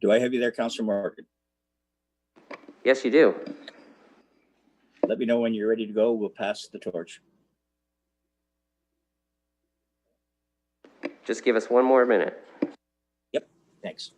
Do I have you there, Councillor Morgan? Yes, you do. Let me know when you're ready to go. We'll pass the torch. Just give us one more minute. Yep, thanks.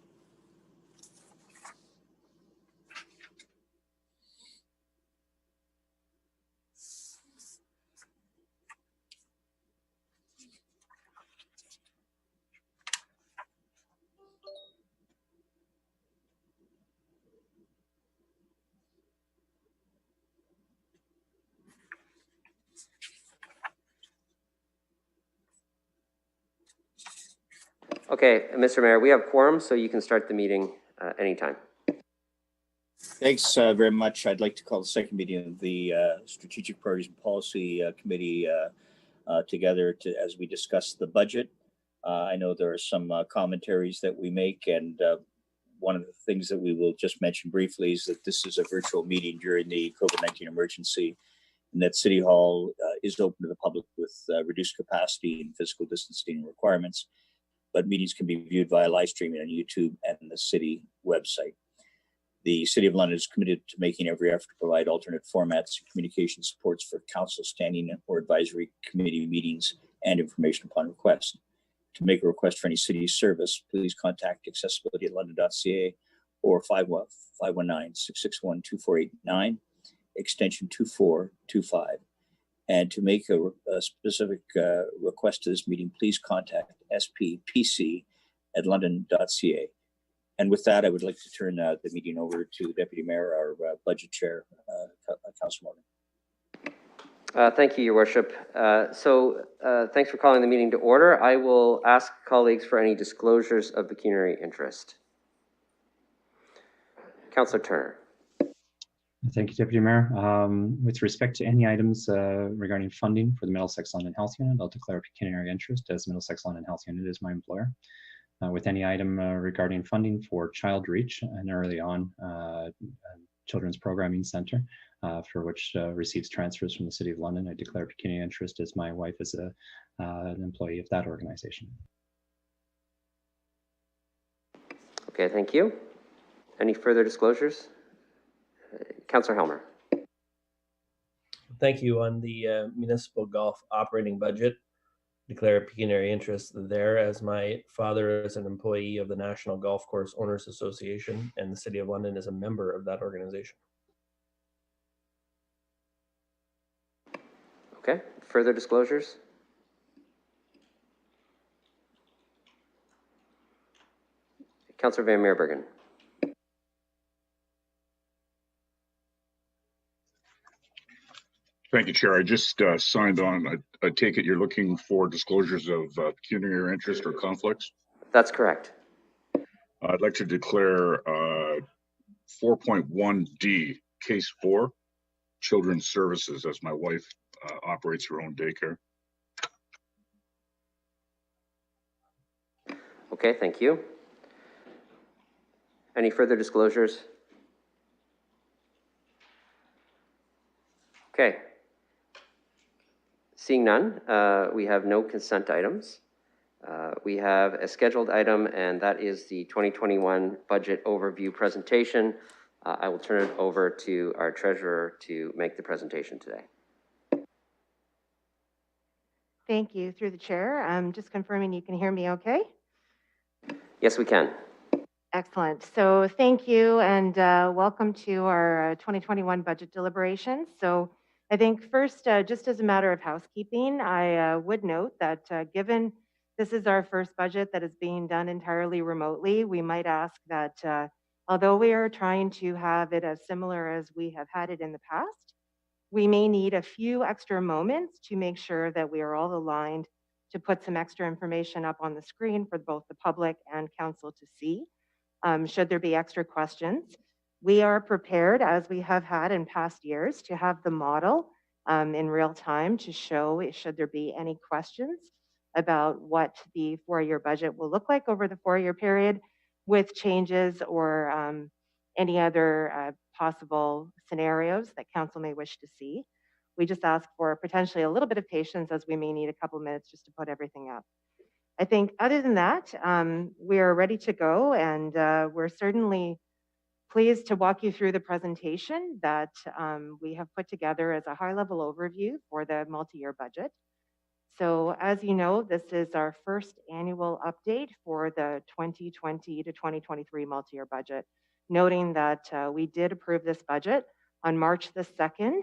Okay, Mr. Mayor, we have quorum, so you can start the meeting anytime. Thanks very much. I'd like to call the second meeting of the Strategic Priorities and Policy Committee together as we discuss the budget. I know there are some commentaries that we make, and one of the things that we will just mention briefly is that this is a virtual meeting during the COVID-19 emergency, and that City Hall is open to the public with reduced capacity and physical distancing requirements, but meetings can be viewed via live streaming on YouTube and the City website. The City of London is committed to making every effort to provide alternate formats and communication supports for Council standing or advisory committee meetings and information upon request. To make a request for any city service, please contact accessibility@london.ca or 519-661-2489, extension 2425. And to make a specific request to this meeting, please contact sppc@london.ca. And with that, I would like to turn the meeting over to the Deputy Mayor, our Budget Chair, Councillor Morgan. Thank you, Your Worship. Thanks for calling the meeting to order. I will ask colleagues for any disclosures of pecuniary interest. Councillor Turner. Thank you, Deputy Mayor. With respect to any items regarding funding for the Middlesex London Health Unit, I'll declare pecuniary interest as Middlesex London Health Unit is my employer. With any item regarding funding for Child Reach, an early on children's programming center for which receives transfers from the City of London, I declare pecuniary interest as my wife is an employee of that organization. Okay, thank you. Any further disclosures? Councillor Helmer. Thank you. On the municipal golf operating budget, declare pecuniary interest there as my father is an employee of the National Golf Course Owners Association and the City of London is a member of that organization. Okay, further disclosures? Councillor Van Meerbergen. Thank you, Chair. I just signed on. I take it you're looking for disclosures of pecuniary interest or conflicts? That's correct. I'd like to declare 4.1D, Case 4, Children's Services, as my wife operates her own daycare. Okay, thank you. Any further disclosures? Okay. Seeing none, we have no consent items. We have a scheduled item, and that is the 2021 budget overview presentation. I will turn it over to our treasurer to make the presentation today. Thank you. Through the chair, I'm just confirming you can hear me okay? Yes, we can. Excellent. So thank you and welcome to our 2021 budget deliberations. So I think first, just as a matter of housekeeping, I would note that given this is our first budget that is being done entirely remotely, we might ask that although we are trying to have it as similar as we have had it in the past, we may need a few extra moments to make sure that we are all aligned to put some extra information up on the screen for both the public and council to see. Should there be extra questions, we are prepared, as we have had in past years, to have the model in real time to show should there be any questions about what the 4-year budget will look like over the 4-year period with changes or any other possible scenarios that council may wish to see. We just ask for potentially a little bit of patience as we may need a couple minutes just to put everything up. I think other than that, we are ready to go, and we're certainly pleased to walk you through the presentation that we have put together as a high-level overview for the multi-year budget. So as you know, this is our first annual update for the 2020 to 2023 multi-year budget, noting that we did approve this budget on March the 2nd,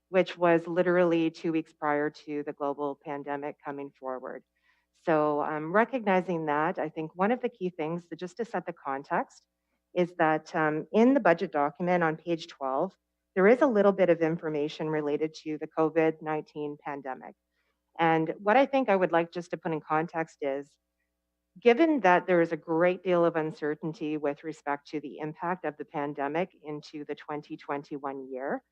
which was literally 2 weeks prior to the global pandemic coming forward. So recognizing that, I think one of the key things, just to set the context, is that in the budget document on page 12, there is a little bit of information related to the COVID-19 pandemic. And what I think I would like just to put in context is, given that there is a great deal of uncertainty with respect to the impact of the pandemic into the 2021 year,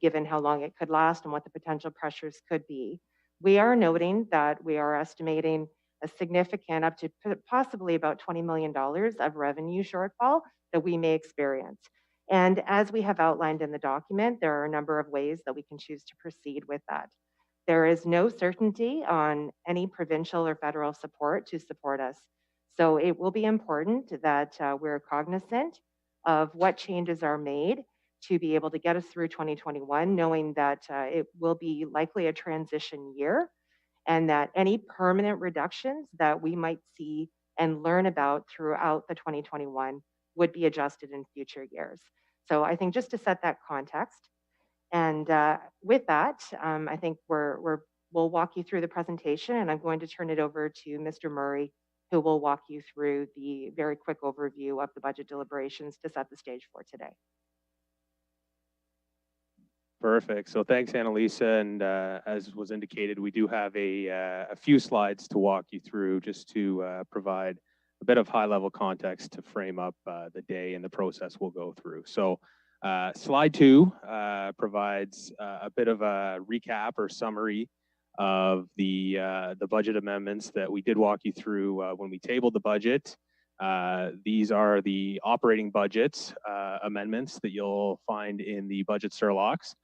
given how long it could last and what the potential pressures could be, we are noting that we are estimating a significant, up to possibly about $20 million of revenue shortfall that we may experience. And as we have outlined in the document, there are a number of ways that we can choose to proceed with that. There is no certainty on any provincial or federal support to support us. So it will be important that we're cognizant of what changes are made to be able to get us through 2021, knowing that it will be likely a transition year, and that any permanent reductions that we might see and learn about throughout the 2021 would be adjusted in future years. So I think just to set that context, and with that, I think we'll walk you through the presentation, and I'm going to turn it over to Mr. Murray, who will walk you through the very quick overview of the budget deliberations to set the stage for today. Perfect. So thanks, Annalisa. And as was indicated, we do have a few slides to walk you through just to provide a bit of high-level context to frame up the day and the process we'll go through. So slide 2 provides a bit of a recap or summary of the budget amendments that we did walk you through when we tabled the budget. These are the operating budget amendments that you'll find in the budget surlocks.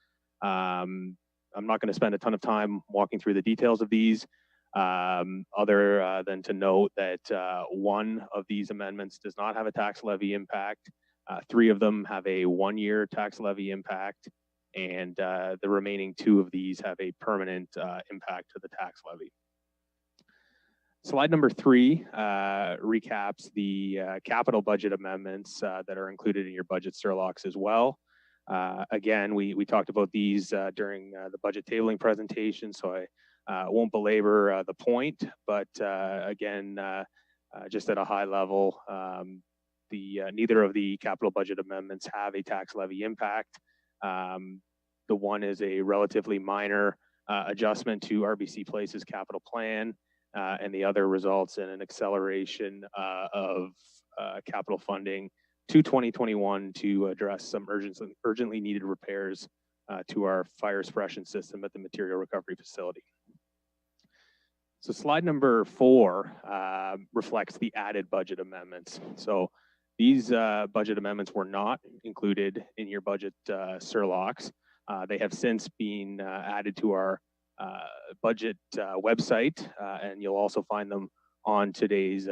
I'm not going to spend a ton of time walking through the details of these, other than to note that one of these amendments does not have a tax levy impact. 3 of them have a 1-year tax levy impact, and the remaining 2 of these have a permanent impact to the tax levy. Slide number 3 recaps the capital budget amendments that are included in your budget surlocks as well. Again, we talked about these during the budget tabling presentation, so I won't belabor the point, but again, just at a high level, neither of the capital budget amendments have a tax levy impact. The one is a relatively minor adjustment to RBC Place's capital plan, and the other results in an acceleration of capital funding to 2021 to address some urgently needed repairs to our fire suppression system at the material recovery facility. So slide number 4 reflects the added budget amendments. So these budget amendments were not included in your budget surlocks. They have since been added to our budget website, and you'll also find them on today's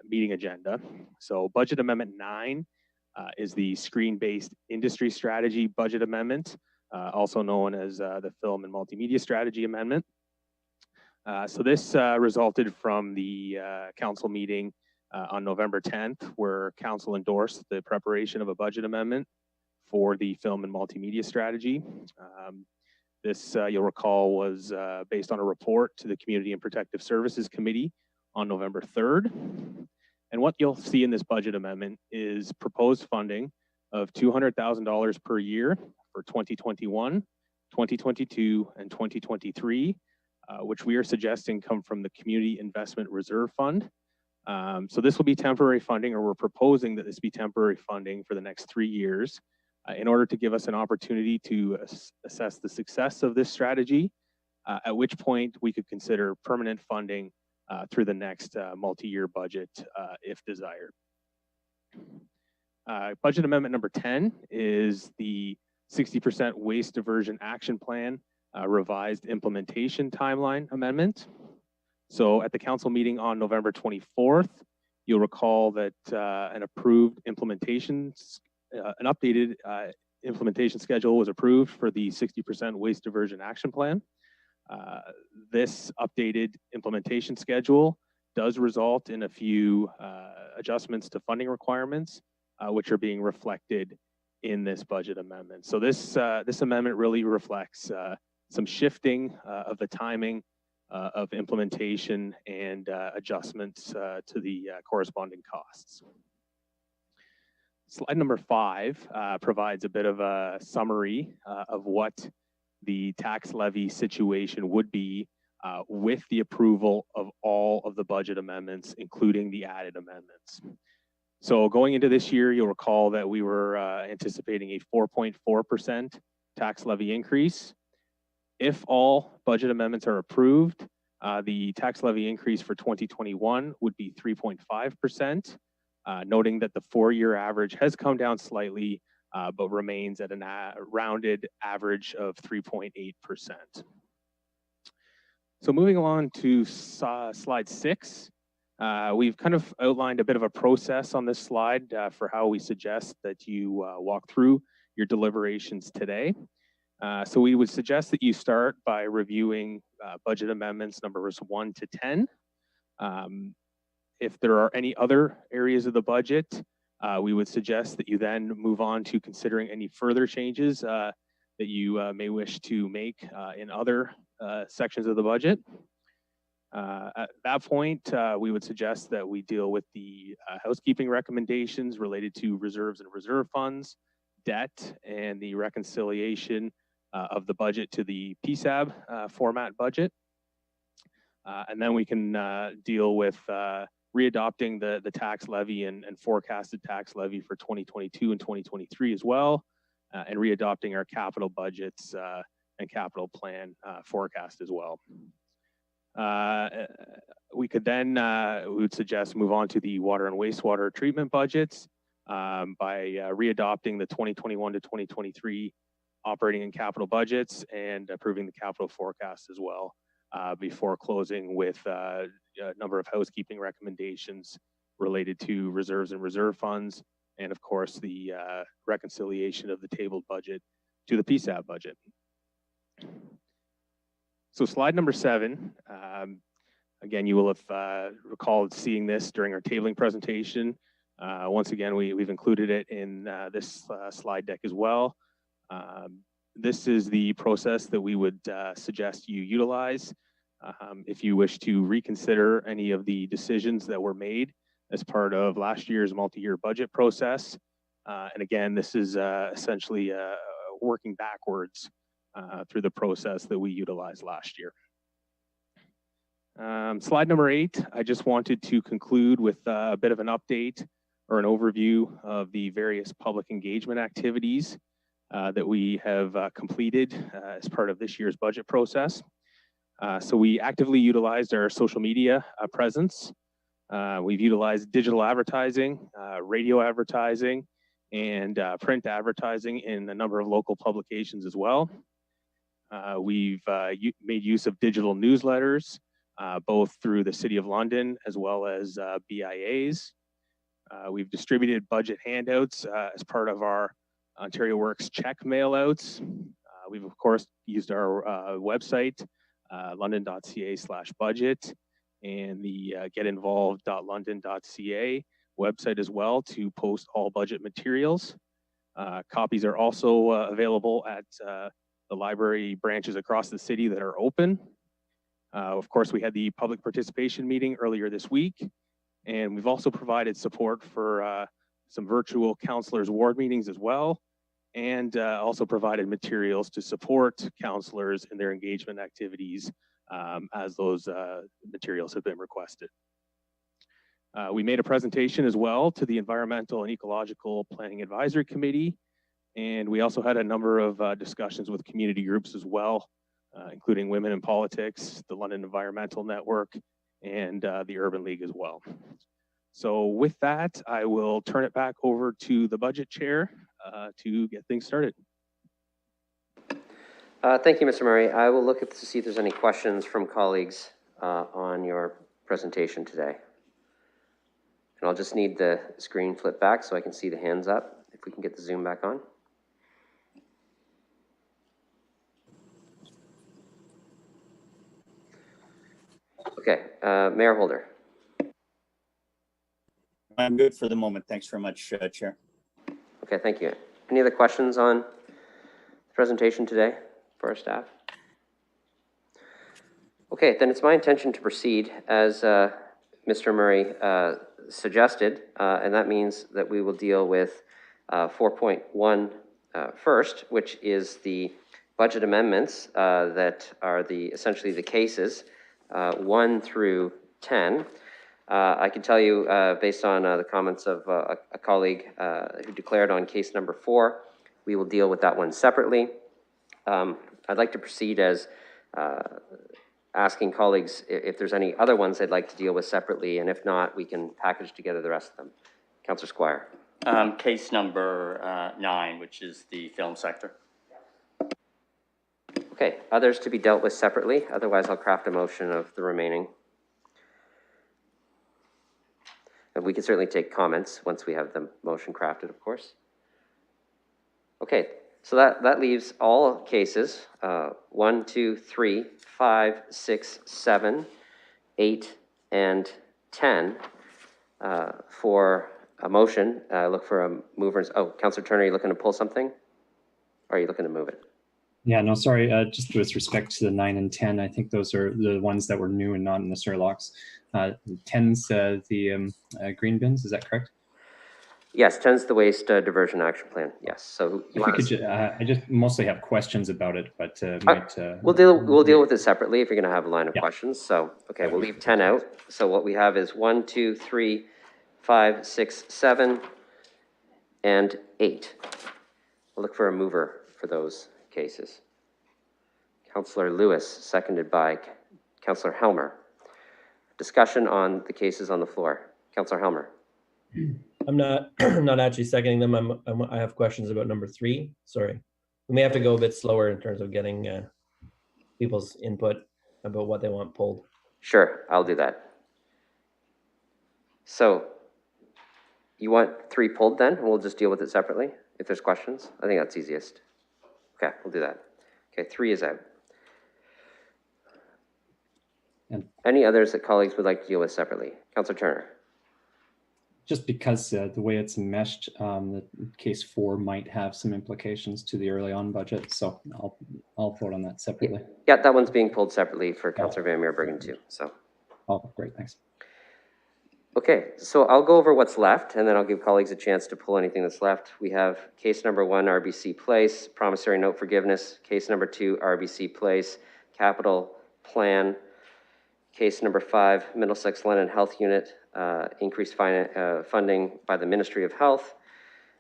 meeting agenda. So budget amendment 9 is the screen-based industry strategy budget amendment, also known as the film and multimedia strategy amendment. So this resulted from the council meeting on November 10th, where council endorsed the preparation of a budget amendment for the film and multimedia strategy. This, you'll recall, was based on a report to the Community and Protective Services Committee on November 3rd. And what you'll see in this budget amendment is proposed funding of $200,000 per year for 2021, 2022, and 2023, which we are suggesting come from the Community Investment Reserve Fund. So this will be temporary funding, or we're proposing that this be temporary funding for the next 3 years in order to give us an opportunity to assess the success of this strategy, at which point we could consider permanent funding through the next multi-year budget if desired. Budget amendment number 10 is the 60% waste diversion action plan revised implementation timeline amendment. So at the council meeting on November 24th, you'll recall that an updated implementation schedule was approved for the 60% waste diversion action plan. This updated implementation schedule does result in a few adjustments to funding requirements, which are being reflected in this budget amendment. So this amendment really reflects some shifting of the timing of implementation and adjustments to the corresponding costs. Slide number 5 provides a bit of a summary of what the tax levy situation would be with the approval of all of the budget amendments, including the added amendments. So going into this year, you'll recall that we were anticipating a 4.4% tax levy increase. If all budget amendments are approved, the tax levy increase for 2021 would be 3.5%, noting that the 4-year average has come down slightly, but remains at a rounded average of 3.8%. So moving along to slide 6, we've kind of outlined a bit of a process on this slide for how we suggest that you walk through your deliberations today. So we would suggest that you start by reviewing budget amendments numbers 1 to 10. If there are any other areas of the budget, we would suggest that you then move on to considering any further changes that you may wish to make in other sections of the budget. At that point, we would suggest that we deal with the housekeeping recommendations related to reserves and reserve funds, debt, and the reconciliation of the budget to the PSAB format budget. And then we can deal with readopting the tax levy and forecasted tax levy for 2022 and 2023 as well, and readopting our capital budgets and capital plan forecast as well. We could then, we would suggest move on to the water and wastewater treatment budgets by readopting the 2021 to 2023 operating and capital budgets and approving the capital forecast as well, before closing with a number of housekeeping recommendations related to reserves and reserve funds, and of course the reconciliation of the tabled budget to the PSAB budget. So slide number 7, again, you will have recalled seeing this during our tabling presentation. Once again, we've included it in this slide deck as well. This is the process that we would suggest you utilize if you wish to reconsider any of the decisions that were made as part of last year's multi-year budget process. And again, this is essentially working backwards through the process that we utilized last year. Slide number 8, I just wanted to conclude with a bit of an update or an overview of the various public engagement activities that we have completed as part of this year's budget process. So we actively utilized our social media presence. We've utilized digital advertising, radio advertising, and print advertising in a number of local publications as well. We've made use of digital newsletters, both through the City of London as well as BIAs. We've distributed budget handouts as part of our Ontario Works check mailouts. We've of course used our website, london.ca/budget, and the getinvolved.london.ca website as well to post all budget materials. Copies are also available at the library branches across the city that are open. Of course, we had the public participation meeting earlier this week, and we've also provided support for some virtual councillors' ward meetings as well, and also provided materials to support councillors in their engagement activities as those materials have been requested. We made a presentation as well to the Environmental and Ecological Planning Advisory Committee, and we also had a number of discussions with community groups as well, including Women in Politics, the London Environmental Network, and the Urban League as well. So with that, I will turn it back over to the budget chair to get things started. Thank you, Mr. Murray. I will look to see if there's any questions from colleagues on your presentation today. And I'll just need the screen flipped back so I can see the hands up, if we can get the Zoom back on. Okay, Mayor Holder. I'm good for the moment. Thanks very much, Chair. Okay, thank you. Any other questions on the presentation today for our staff? Okay, then it's my intention to proceed as Mr. Murray suggested, and that means that we will deal with 4.1 first, which is the budget amendments that are essentially the cases 1 through 10. I can tell you, based on the comments of a colleague who declared on case number 4, we will deal with that one separately. I'd like to proceed as asking colleagues if there's any other ones they'd like to deal with separately, and if not, we can package together the rest of them. Councillor Squire. Case number 9, which is the film sector. Okay, others to be dealt with separately. Otherwise, I'll craft a motion of the remaining. And we can certainly take comments once we have the motion crafted, of course. Okay, so that leaves all cases 1, 2, 3, 5, 6, 7, 8, and 10 for a motion. Look for a mover. Oh, Councillor Turner, are you looking to pull something? Or are you looking to move it? Yeah, no, sorry. Just with respect to the 9 and 10, I think those are the ones that were new and not in the Surlocks. 10's the green bins, is that correct? Yes, 10's the waste diversion action plan. Yes. So you want I just mostly have questions about it, but we'll deal with it separately if you're going to have a line of questions. So okay, we'll leave 10 out. So what we have is 1, 2, 3, 5, 6, 7, and 8. We'll look for a mover for those cases. Councillor Lewis, seconded by Councillor Helmer. Discussion on the cases on the floor. Councillor Helmer. I'm not actually seconding them. I have questions about number 3. Sorry. We may have to go a bit slower in terms of getting people's input about what they want pulled. Sure, I'll do that. So you want 3 pulled then? We'll just deal with it separately if there's questions. I think that's easiest. Okay, we'll do that. Okay, 3 is out. And any others that colleagues would like to deal with separately? Councillor Turner. Just because the way it's meshed, the case 4 might have some implications to the early on budget, so I'll vote on that separately. Yeah, that one's being pulled separately for Councillor Van Meerbergen too. So. Oh, great, thanks. Okay, so I'll go over what's left, and then I'll give colleagues a chance to pull anything that's left. We have case number 1, RBC Place, promissory note forgiveness. Case number 2, RBC Place, capital plan. Case number 5, Middlesex London Health Unit, increased funding by the Ministry of Health.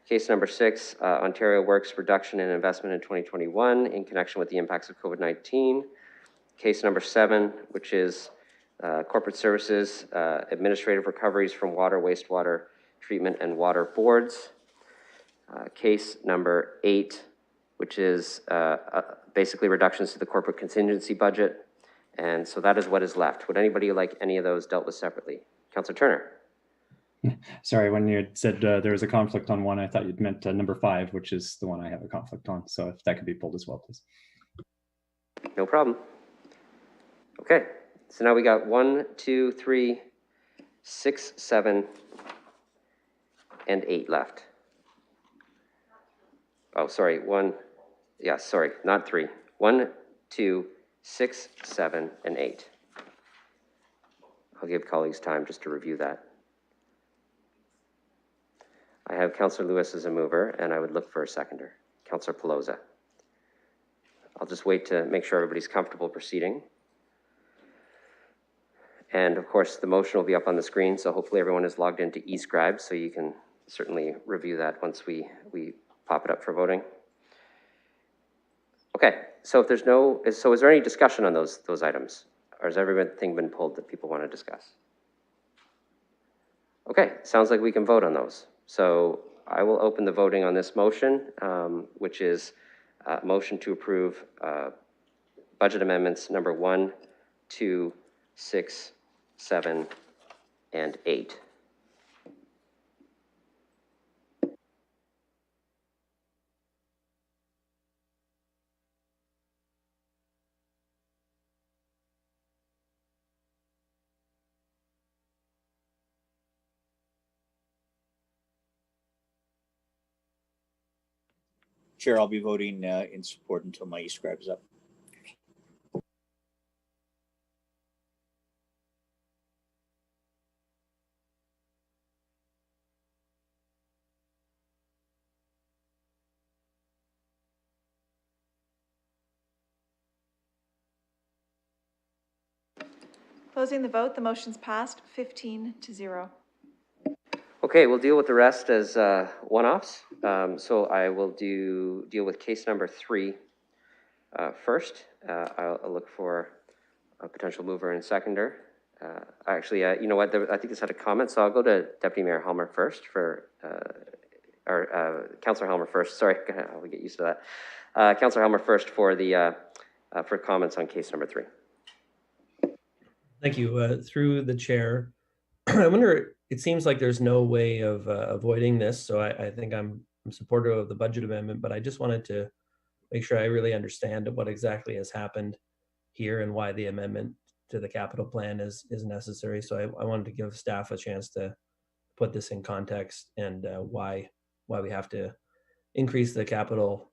Case number 6, Ontario Works reduction in investment in 2021 in connection with the impacts of COVID-19. Case number 7, which is corporate services, administrative recoveries from water, wastewater treatment, and water boards. Case number 8, which is basically reductions to the corporate contingency budget. And so that is what is left. Would anybody like any of those dealt with separately? Councillor Turner. Sorry, when you had said there was a conflict on one, I thought you'd meant number 5, which is the one I have a conflict on. So if that could be pulled as well, please. No problem. Okay, so now we got 1, 2, 3, 6, 7, and 8 left. Oh, sorry, 1, yeah, sorry, not 3. 1, 2, 6, 7, and 8. I'll give colleagues time just to review that. I have Councillor Lewis as a mover, and I would look for a seconder. Councillor Pelosa. I'll just wait to make sure everybody's comfortable proceeding. And of course, the motion will be up on the screen, so hopefully everyone is logged into eScribe, so you can certainly review that once we pop it up for voting. Okay, so if there's is there any discussion on those items? Or has everything been pulled that people want to discuss? Okay, sounds like we can vote on those. So I will open the voting on this motion, which is motion to approve budget amendments number 1, 2, 6, 7, and 8. Chair, I'll be voting in support until my e-scribe is up. Closing the vote, the motion's passed 15-0. Okay, we'll deal with the rest as one-offs. So I will deal with case number 3 first. I'll look for a potential mover and seconder. Actually, you know what? I think this had a comment, so I'll go to Deputy Mayor Helmer first or Councillor Helmer first. Sorry, I'll get used to that. Councillor Helmer first for the for comments on case number 3. Thank you. Through the chair, I wonder, it seems like there's no way of avoiding this, so I think I'm supportive of the budget amendment, but I just wanted to make sure I really understand what exactly has happened here and why the amendment to the capital plan is necessary. So I wanted to give staff a chance to put this in context and why we have to increase the capital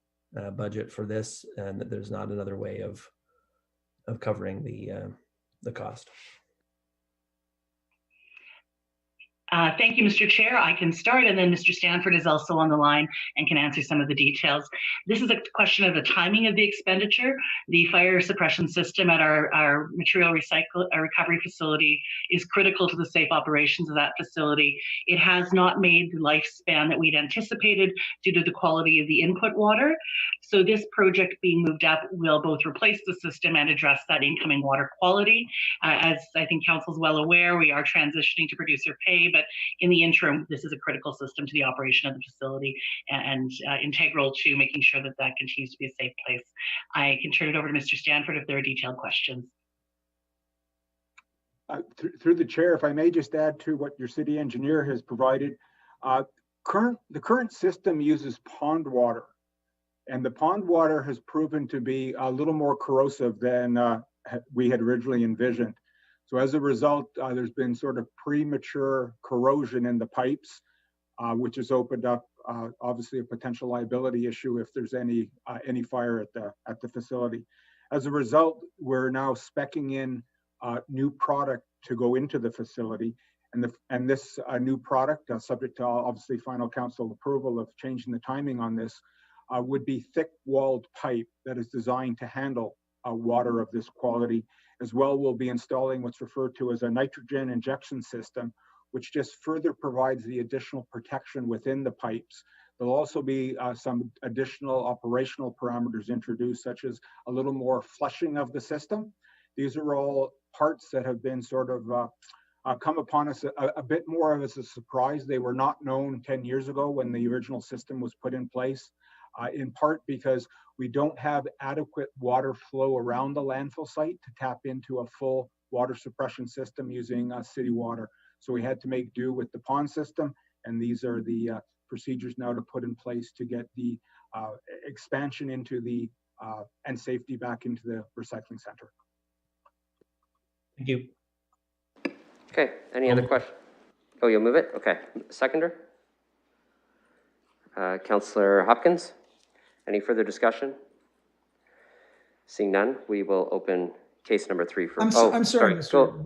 budget for this, and that there's not another way of covering the cost. Thank you, Mr. Chair. I can start, and then Mr. Stanford is also on the line and can answer some of the details. This is a question of the timing of the expenditure. The fire suppression system at our material recovery facility is critical to the safe operations of that facility. It has not made the lifespan that we'd anticipated due to the quality of the input water. So this project being moved up will both replace the system and address that incoming water quality. As I think Council's well aware, we are transitioning to producer pay, but in the interim, this is a critical system to the operation of the facility and integral to making sure that that continues to be a safe place. I can turn it over to Mr. Stanford if there are detailed questions. Through the chair, if I may just add to what your city engineer has provided, the current system uses pond water, and the pond water has proven to be a little more corrosive than we had originally envisioned. So as a result, there's been sort of premature corrosion in the pipes, which has opened up obviously a potential liability issue if there's any fire at the facility. As a result, we're now speccing in new product to go into the facility, and this new product, subject to obviously final council approval of changing the timing on this, would be thick-walled pipe that is designed to handle water of this quality. As well, we'll be installing what's referred to as a nitrogen injection system, which just further provides the additional protection within the pipes. There'll also be some additional operational parameters introduced, such as a little more flushing of the system. These are all parts that have been sort of come upon us a bit more as a surprise. They were not known 10 years ago when the original system was put in place, in part because we don't have adequate water flow around the landfill site to tap into a full water suppression system using city water. So we had to make do with the pond system, and these are the procedures now to put in place to get the expansion into the and safety back into the recycling center. Thank you. Okay, any other questions? Oh, you'll move it? Okay, seconder? Councillor Hopkins? Any further discussion? Seeing none, we will open case number 3 for. I'm sorry.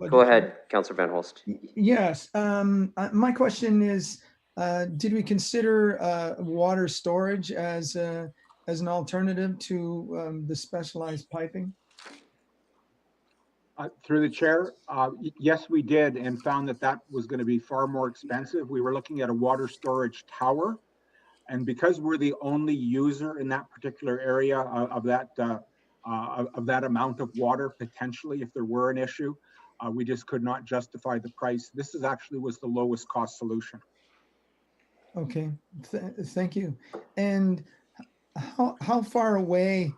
Go ahead, Councillor Van Holst. Yes. My question is, did we consider water storage as an alternative to the specialized piping? Through the chair, yes, we did, and found that that was going to be far more expensive. We were looking at a water storage tower. And because we're the only user in that particular area of that amount of water, potentially, if there were an issue, we just could not justify the price. This is actually was the lowest cost solution. Okay, thank you. And how far away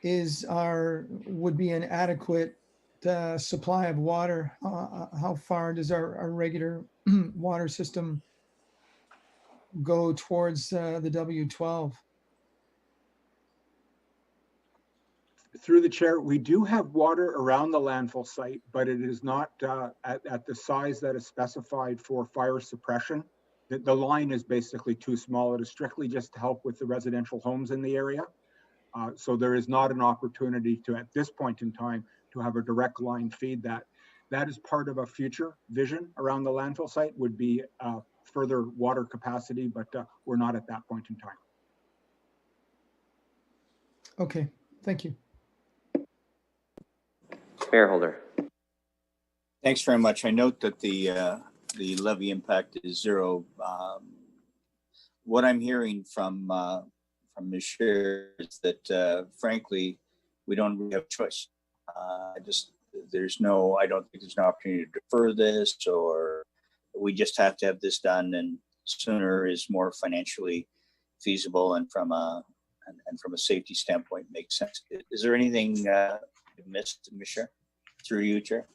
would be an adequate supply of water? How far does our regular water system go towards the W12? Through the chair, we do have water around the landfill site, but it is not at the size that is specified for fire suppression. The line is basically too small. It is strictly just to help with the residential homes in the area. So there is not an opportunity to, at this point in time, to have a direct line feed that. That is part of a future vision around the landfill site, would be further water capacity, but we're not at that point in time. Okay, thank you. Mayor Holder. Thanks very much. I note that the levy impact is zero. What I'm hearing from Ms. Scher is that, frankly, we don't really have a choice. I don't think there's an opportunity to defer this, or we just have to have this done, and sooner is more financially feasible, and from a safety standpoint makes sense. Is there anything missed, Ms. Scher? Through you, Chair.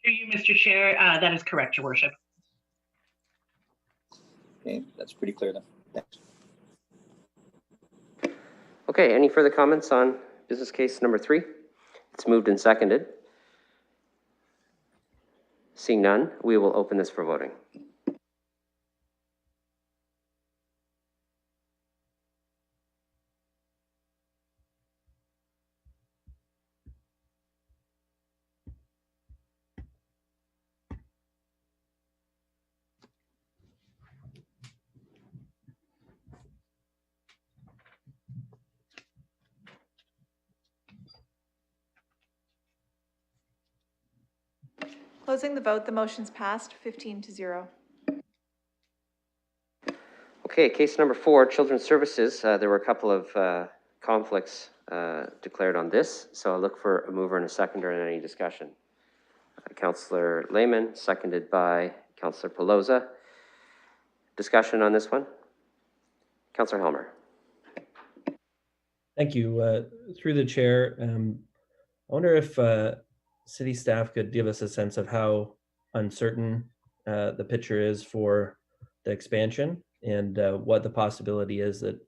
Through you, Mr. Chair, that is correct, Your Worship. Okay, that's pretty clear then. Thanks. Okay, any further comments on business case number 3? It's moved and seconded. Seeing none, we will open this for voting. Closing the vote, the motion's passed 15-0. Okay, case number 4, Children's Services. There were a couple of conflicts declared on this, so I'll look for a mover and a seconder in any discussion. Councillor Lehman, seconded by Councillor Pelosa. Discussion on this one? Councillor Helmer. Thank you. Through the chair, I wonder if city staff could give us a sense of how uncertain the picture is for the expansion, and what the possibility is that,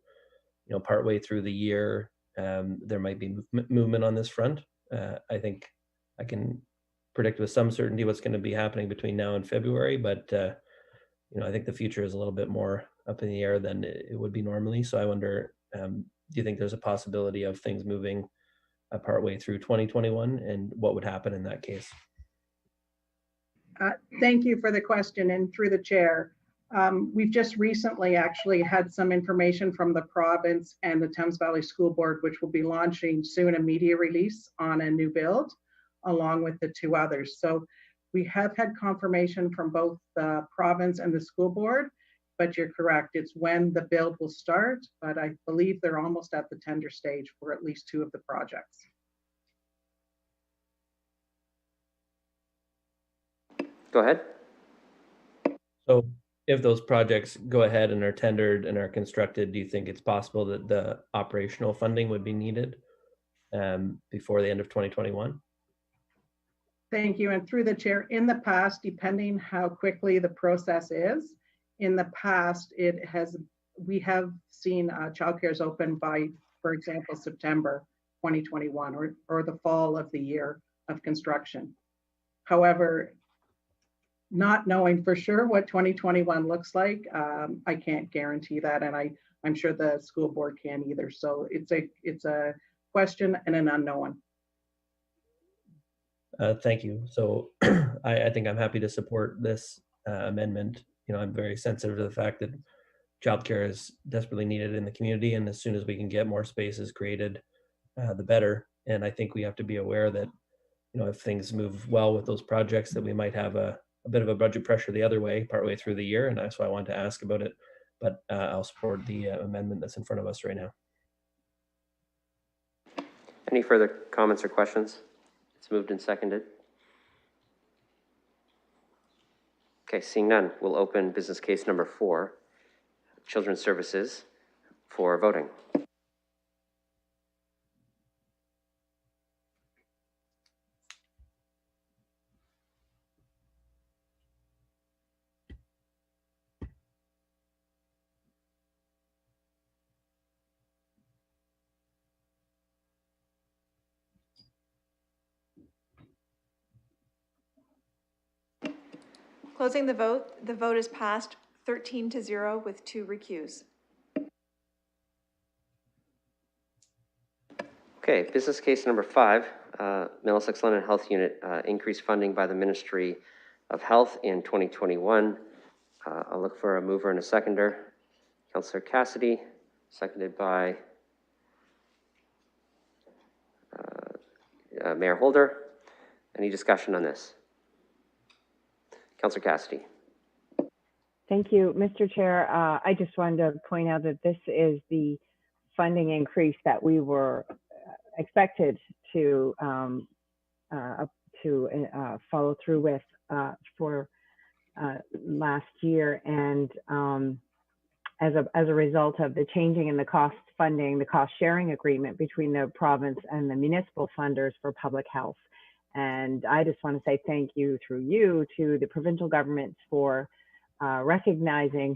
partway through the year, there might be movement on this front. I think I can predict with some certainty what's going to be happening between now and February, but I think the future is a little bit more up in the air than it would be normally. So I wonder, do you think there's a possibility of things moving partway through 2021, and what would happen in that case? Thank you for the question, and through the chair. We've just recently actually had some information from the province and the Thames Valley School Board, which will be launching soon a media release on a new build, along with the 2 others. So we have had confirmation from both the province and the school board, but you're correct, it's when the build will start, but I believe they're almost at the tender stage for at least 2 of the projects. Go ahead. So if those projects go ahead and are tendered and are constructed, do you think it's possible that the operational funding would be needed before the end of 2021? Thank you. And through the chair, in the past, depending how quickly the process is, in the past, we have seen childcares open by, for example, September 2021 or the fall of the year of construction. However, not knowing for sure what 2021 looks like, I can't guarantee that, and I'm sure the school board can't either. So it's a question and an unknown. Thank you. So I think I'm happy to support this amendment. I'm very sensitive to the fact that childcare is desperately needed in the community, and as soon as we can get more spaces created, the better. And I think we have to be aware that, if things move well with those projects, that we might have a bit of a budget pressure the other way partway through the year, and that's why I wanted to ask about it. But I'll support the amendment that's in front of us right now. Any further comments or questions? It's moved and seconded. Okay, seeing none, we'll open business case number 4, Children's Services, for voting. Closing the vote is passed 13-0 with 2 recuse. Okay, business case number 5, Middlesex London Health Unit, increased funding by the Ministry of Health in 2021. I'll look for a mover and a seconder. Councillor Cassidy, seconded by Mayor Holder. Any discussion on this? Councillor Cassidy. Thank you, Mr. Chair. I just wanted to point out that this is the funding increase that we were expected to follow through with for last year, and as a result of the changing in the cost funding, the cost sharing agreement between the province and the municipal funders for public health. And I just want to say thank you through you to the provincial government for recognizing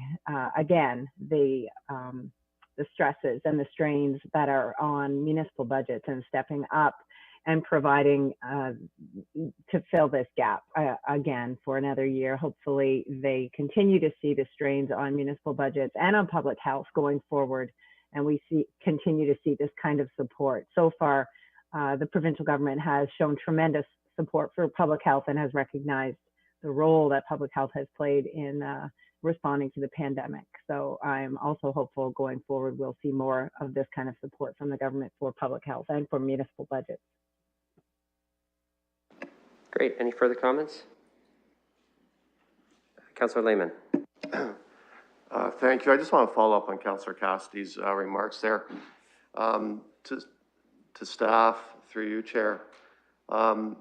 again the stresses and the strains that are on municipal budgets and stepping up and providing to fill this gap again for another year. Hopefully they continue to see the strains on municipal budgets and on public health going forward, and we continue to see this kind of support. So far, the provincial government has shown tremendous support for public health and has recognized the role that public health has played in responding to the pandemic. So I'm also hopeful going forward we'll see more of this kind of support from the government for public health and for municipal budgets. Great. Any further comments? Councillor Lehman. Thank you. I just want to follow up on Councillor Cassidy's remarks there. To staff, through you, Chair,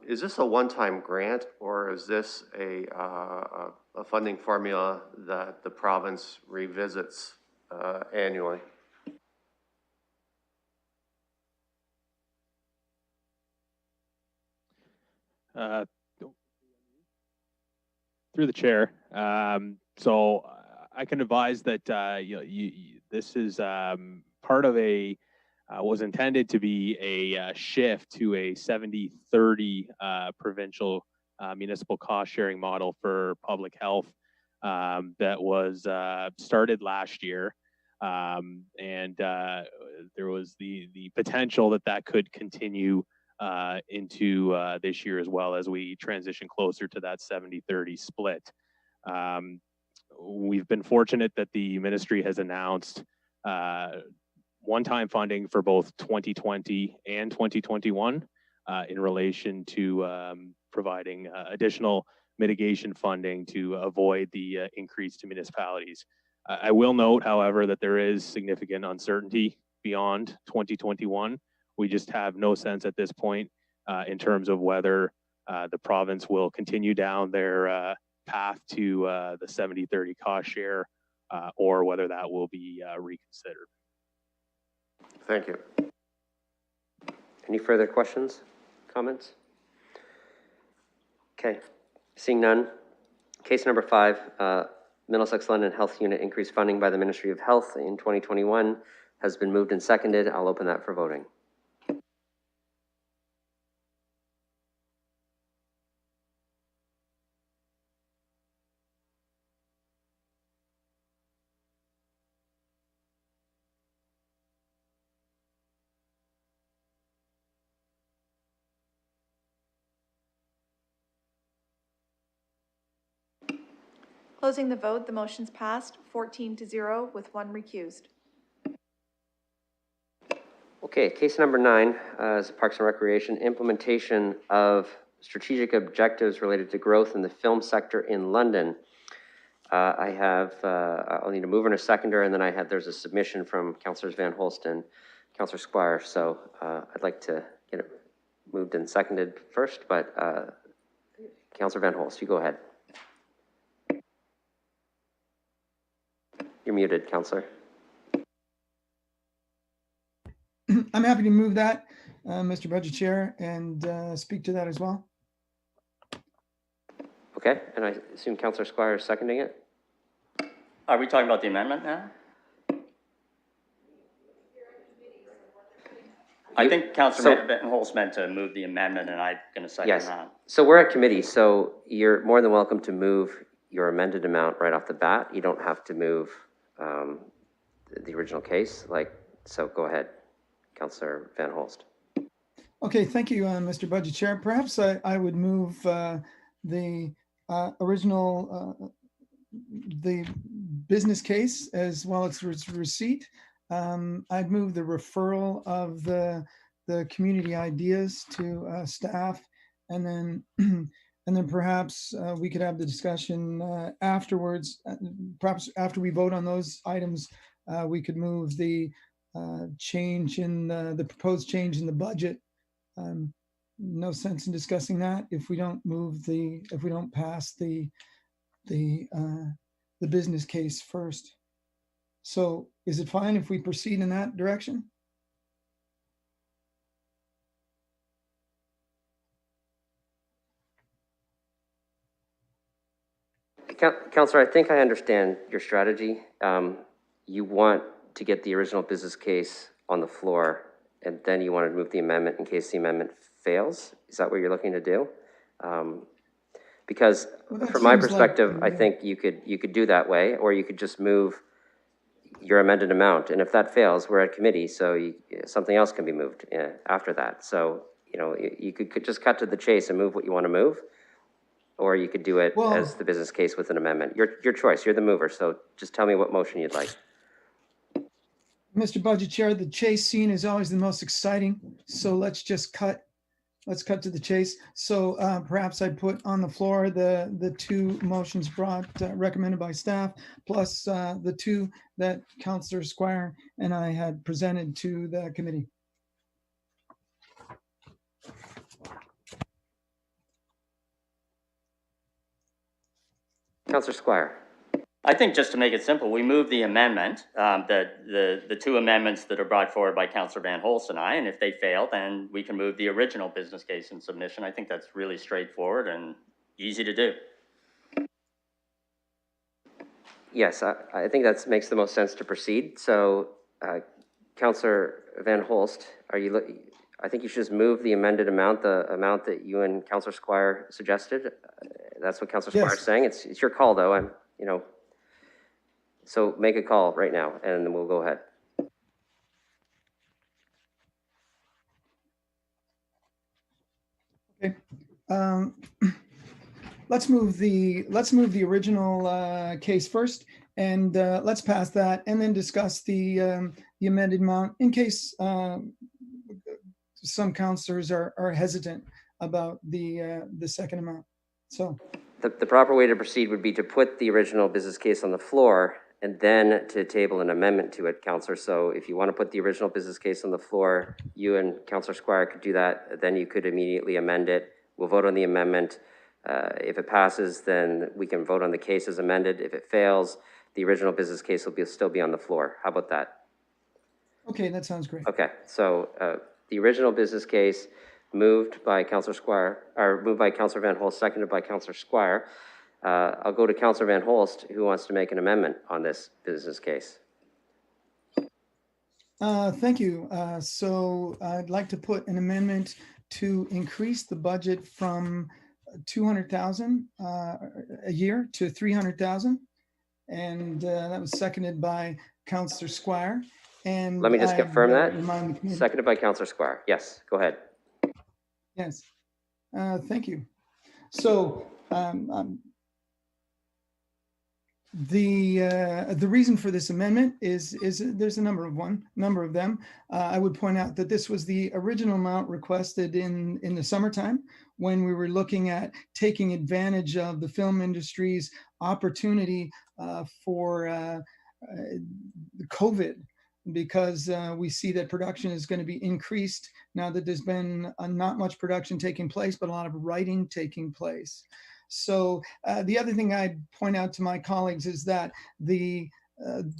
is this a one-time grant, or is this a funding formula that the province revisits annually? Through the chair. So I can advise that this is part of a was intended to be a shift to a 70-30 provincial municipal cost sharing model for public health that was started last year. And there was the potential that could continue into this year as well as we transition closer to that 70-30 split. We've been fortunate that the ministry has announced one-time funding for both 2020 and 2021 in relation to providing additional mitigation funding to avoid the increase to municipalities. I will note, however, that there is significant uncertainty beyond 2021. We just have no sense at this point in terms of whether the province will continue down their path to the 70-30 cost share or whether that will be reconsidered. Thank you. Any further questions, comments? Okay, seeing none. Case number 5, Middlesex London Health Unit increased funding by the Ministry of Health in 2021 has been moved and seconded. I'll open that for voting. Closing the vote, the motion's passed 14-0 with 1 recused. Okay, case number 9 is Parks and Recreation, implementation of strategic objectives related to growth in the film sector in London. I'll need a mover and a seconder, and then there's a submission from Councillors Van Holst and Councillor Squire. So I'd like to get it moved and seconded first, but Councillor Van Holst, you go ahead. You're muted, Councillor. I'm happy to move that, Mr. Budget Chair, and speak to that as well. Okay, and I assume Councillor Squire is seconding it? Are we talking about the amendment now? I think Councillor Van Holst meant to move the amendment, and I'm going to second that. So we're at committee, so you're more than welcome to move your amended amount right off the bat. You don't have to move the original case. So go ahead, Councillor Van Holst. Okay, thank you, Mr. Budget Chair. Perhaps I would move the original, the business case as well as its receipt. I'd move the referral of the community ideas to staff, and then perhaps we could have the discussion afterwards. Perhaps after we vote on those items, we could move the change in the proposed change in the budget. No sense in discussing that if we don't pass the business case first. So is it fine if we proceed in that direction? Councillor, I think I understand your strategy. You want to get the original business case on the floor, and then you want to move the amendment in case the amendment fails. Is that what you're looking to do? Because from my perspective, I think you could do that way, or you could just move your amended amount. And if that fails, we're at committee, so something else can be moved after that. So, you could just cut to the chase and move what you want to move, or you could do it as the business case with an amendment. Your choice. You're the mover, so just tell me what motion you'd like. Mr. Budget Chair, the chase scene is always the most exciting, so let's cut to the chase. So perhaps I'd put on the floor the two motions recommended by staff, plus the two that Councillor Squire and I had presented to the committee. Councillor Squire. I think just to make it simple, we move the amendment, the two amendments that are brought forward by Councillor Van Holst and I, and if they fail, then we can move the original business case in submission. I think that's really straightforward and easy to do. Yes, I think that makes the most sense to proceed. So, Councillor Van Holst, I think you should just move the amended amount, the amount that you and Councillor Squire suggested. That's what Councillor Squire is saying. It's your call, though. So make a call right now, and then we'll go ahead. Okay. Let's move the original case first, and let's pass that, and then discuss the amended amount in case some councillors are hesitant about the second amount. So the proper way to proceed would be to put the original business case on the floor and then to table an amendment to it, Councillor. So if you want to put the original business case on the floor, you and Councillor Squire could do that. Then you could immediately amend it. We'll vote on the amendment. If it passes, then we can vote on the case as amended. If it fails, the original business case will still be on the floor. How about that? Okay, that sounds great. Okay, so the original business case moved by Councillor Squire, or moved by Councillor Van Holst, seconded by Councillor Squire. I'll go to Councillor Van Holst, who wants to make an amendment on this business case. Thank you. So I'd like to put an amendment to increase the budget from 200,000 a year to 300,000, and that was seconded by Councillor Squire. And let me just confirm that. Seconded by Councillor Squire. Yes, go ahead. Yes, thank you. So the reason for this amendment is there's a number of them. I would point out that this was the original amount requested in the summertime when we were looking at taking advantage of the film industry's opportunity for COVID, because we see that production is going to be increased now that there's been not much production taking place, but a lot of writing taking place. So the other thing I'd point out to my colleagues is that the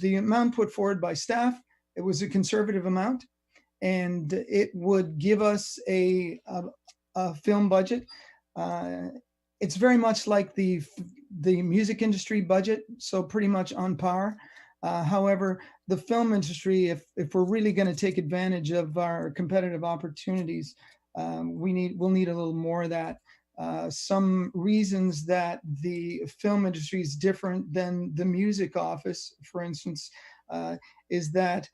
amount put forward by staff, it was a conservative amount, and it would give us a film budget. It's very much like the music industry budget, so pretty much on par. However, the film industry, if we're really going to take advantage of our competitive opportunities, we'll need a little more of that. some reasons that the film industry is different than the music office, for instance, is that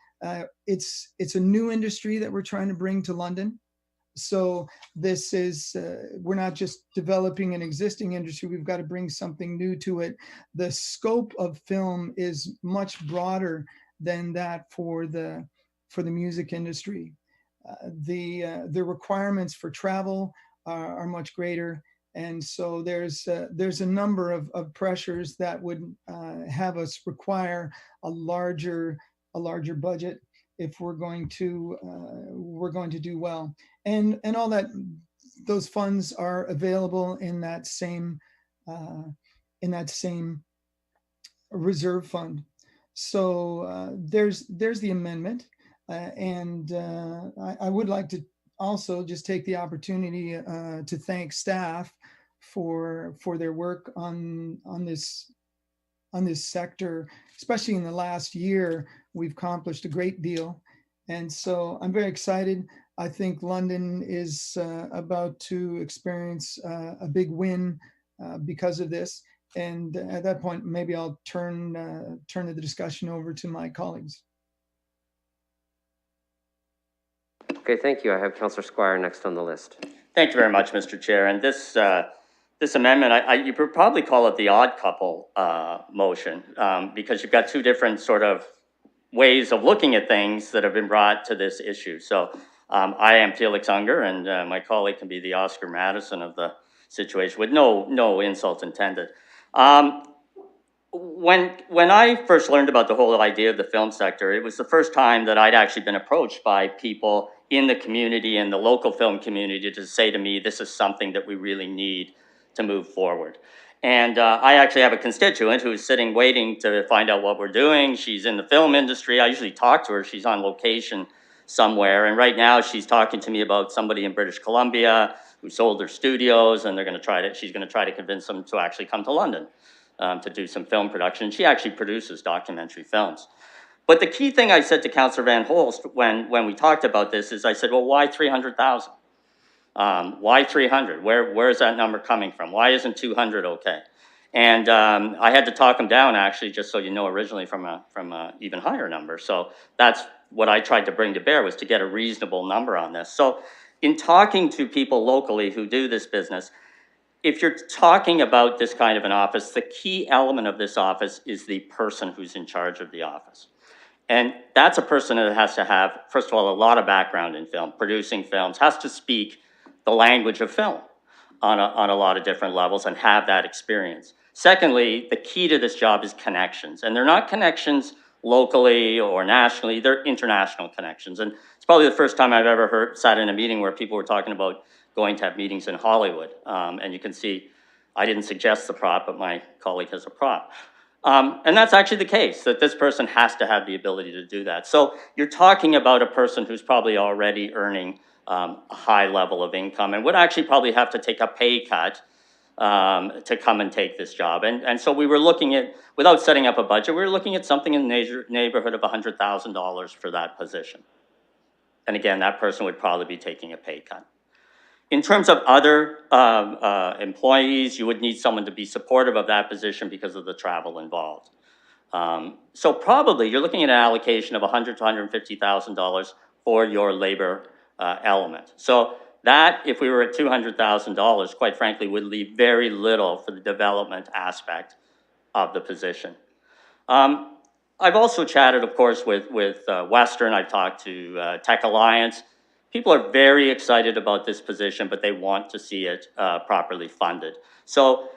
it's a new industry that we're trying to bring to London. So this is, we're not just developing an existing industry, we've got to bring something new to it. The scope of film is much broader than that for the music industry. The requirements for travel are much greater. And so there's a number of pressures that would have us require a larger budget if we're going to do well. And all that, those funds are available in that same reserve fund. So there's the amendment, and I would like to also just take the opportunity to thank staff for their work on this sector, especially in the last year. We've accomplished a great deal, and so I'm very excited. I think London is about to experience a big win because of this. And at that point, maybe I'll turn the discussion over to my colleagues. Okay, thank you. I have Councillor Squire next on the list. Thank you very much, Mr. Chair. And this amendment, you could probably call it the odd couple motion, because you've got two different sort of ways of looking at things that have been brought to this issue. So I am Felix Unger, and my colleague can be the Oscar Madison of the situation, with no insult intended. When I first learned about the whole idea of the film sector, it was the first time that I'd actually been approached by people in the community and the local film community to say to me, this is something that we really need to move forward. And I actually have a constituent who's sitting waiting to find out what we're doing. She's in the film industry. I usually talk to her. She's on location somewhere. And right now she's talking to me about somebody in British Columbia who sold their studios, and she's going to try to convince them to actually come to London to do some film production. She actually produces documentary films. But the key thing I said to Councillor Van Holst when we talked about this is I said, well, why 300,000? Why 300? Where is that number coming from? Why isn't 200 okay? And I had to talk him down, actually, just so you know, originally from a even higher number. So that's what I tried to bring to bear, was to get a reasonable number on this. So in talking to people locally who do this business, if you're talking about this kind of an office, the key element of this office is the person who's in charge of the office. And that's a person that has to have, first of all, a lot of background in film, producing films, has to speak the language of film on a lot of different levels and have that experience. Secondly, the key to this job is connections. And they're not connections locally or nationally, they're international connections. And it's probably the first time I've ever sat in a meeting where people were talking about going to have meetings in Hollywood. And you can see, I didn't suggest the prop, but my colleague has a prop. And that's actually the case, that this person has to have the ability to do that. So you're talking about a person who's probably already earning a high level of income and would actually probably have to take a pay cut to come and take this job. And so we were looking at, without setting up a budget, we were looking at something in the neighborhood of $100,000 for that position. And again, that person would probably be taking a pay cut. In terms of other employees, you would need someone to be supportive of that position because of the travel involved. So probably you're looking at an allocation of $100,000 to $150,000 for your labor element. So that, if we were at $200,000, quite frankly, would leave very little for the development aspect of the position. I've also chatted, of course, with Western. I've talked to Tech Alliance. People are very excited about this position, but they want to see it properly funded. So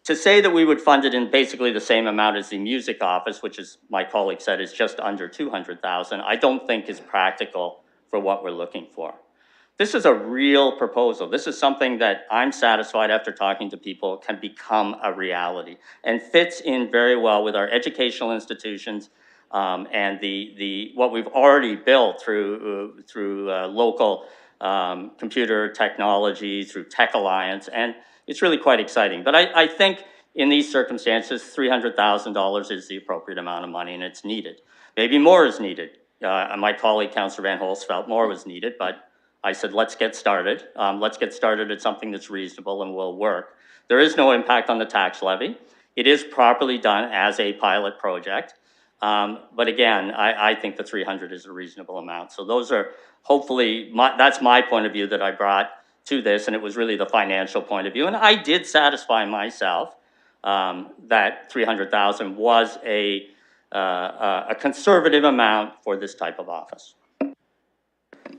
to say that we would fund it in basically the same amount as the music office, which, as my colleague said, is just under $200,000, I don't think is practical for what we're looking for. This is a real proposal. This is something that I'm satisfied after talking to people can become a reality and fits in very well with our educational institutions and what we've already built through local computer technology, through Tech Alliance, and it's really quite exciting. But I think in these circumstances, $300,000 is the appropriate amount of money, and it's needed. Maybe more is needed. My colleague, Councillor Van Holst, felt more was needed, but I said, let's get started. Let's get started at something that's reasonable and will work. There is no impact on the tax levy. It is properly done as a pilot project. But again, I think the 300 is a reasonable amount. So those are hopefully, that's my point of view that I brought to this, and it was really the financial point of view. And I did satisfy myself that 300,000 was a conservative amount for this type of office.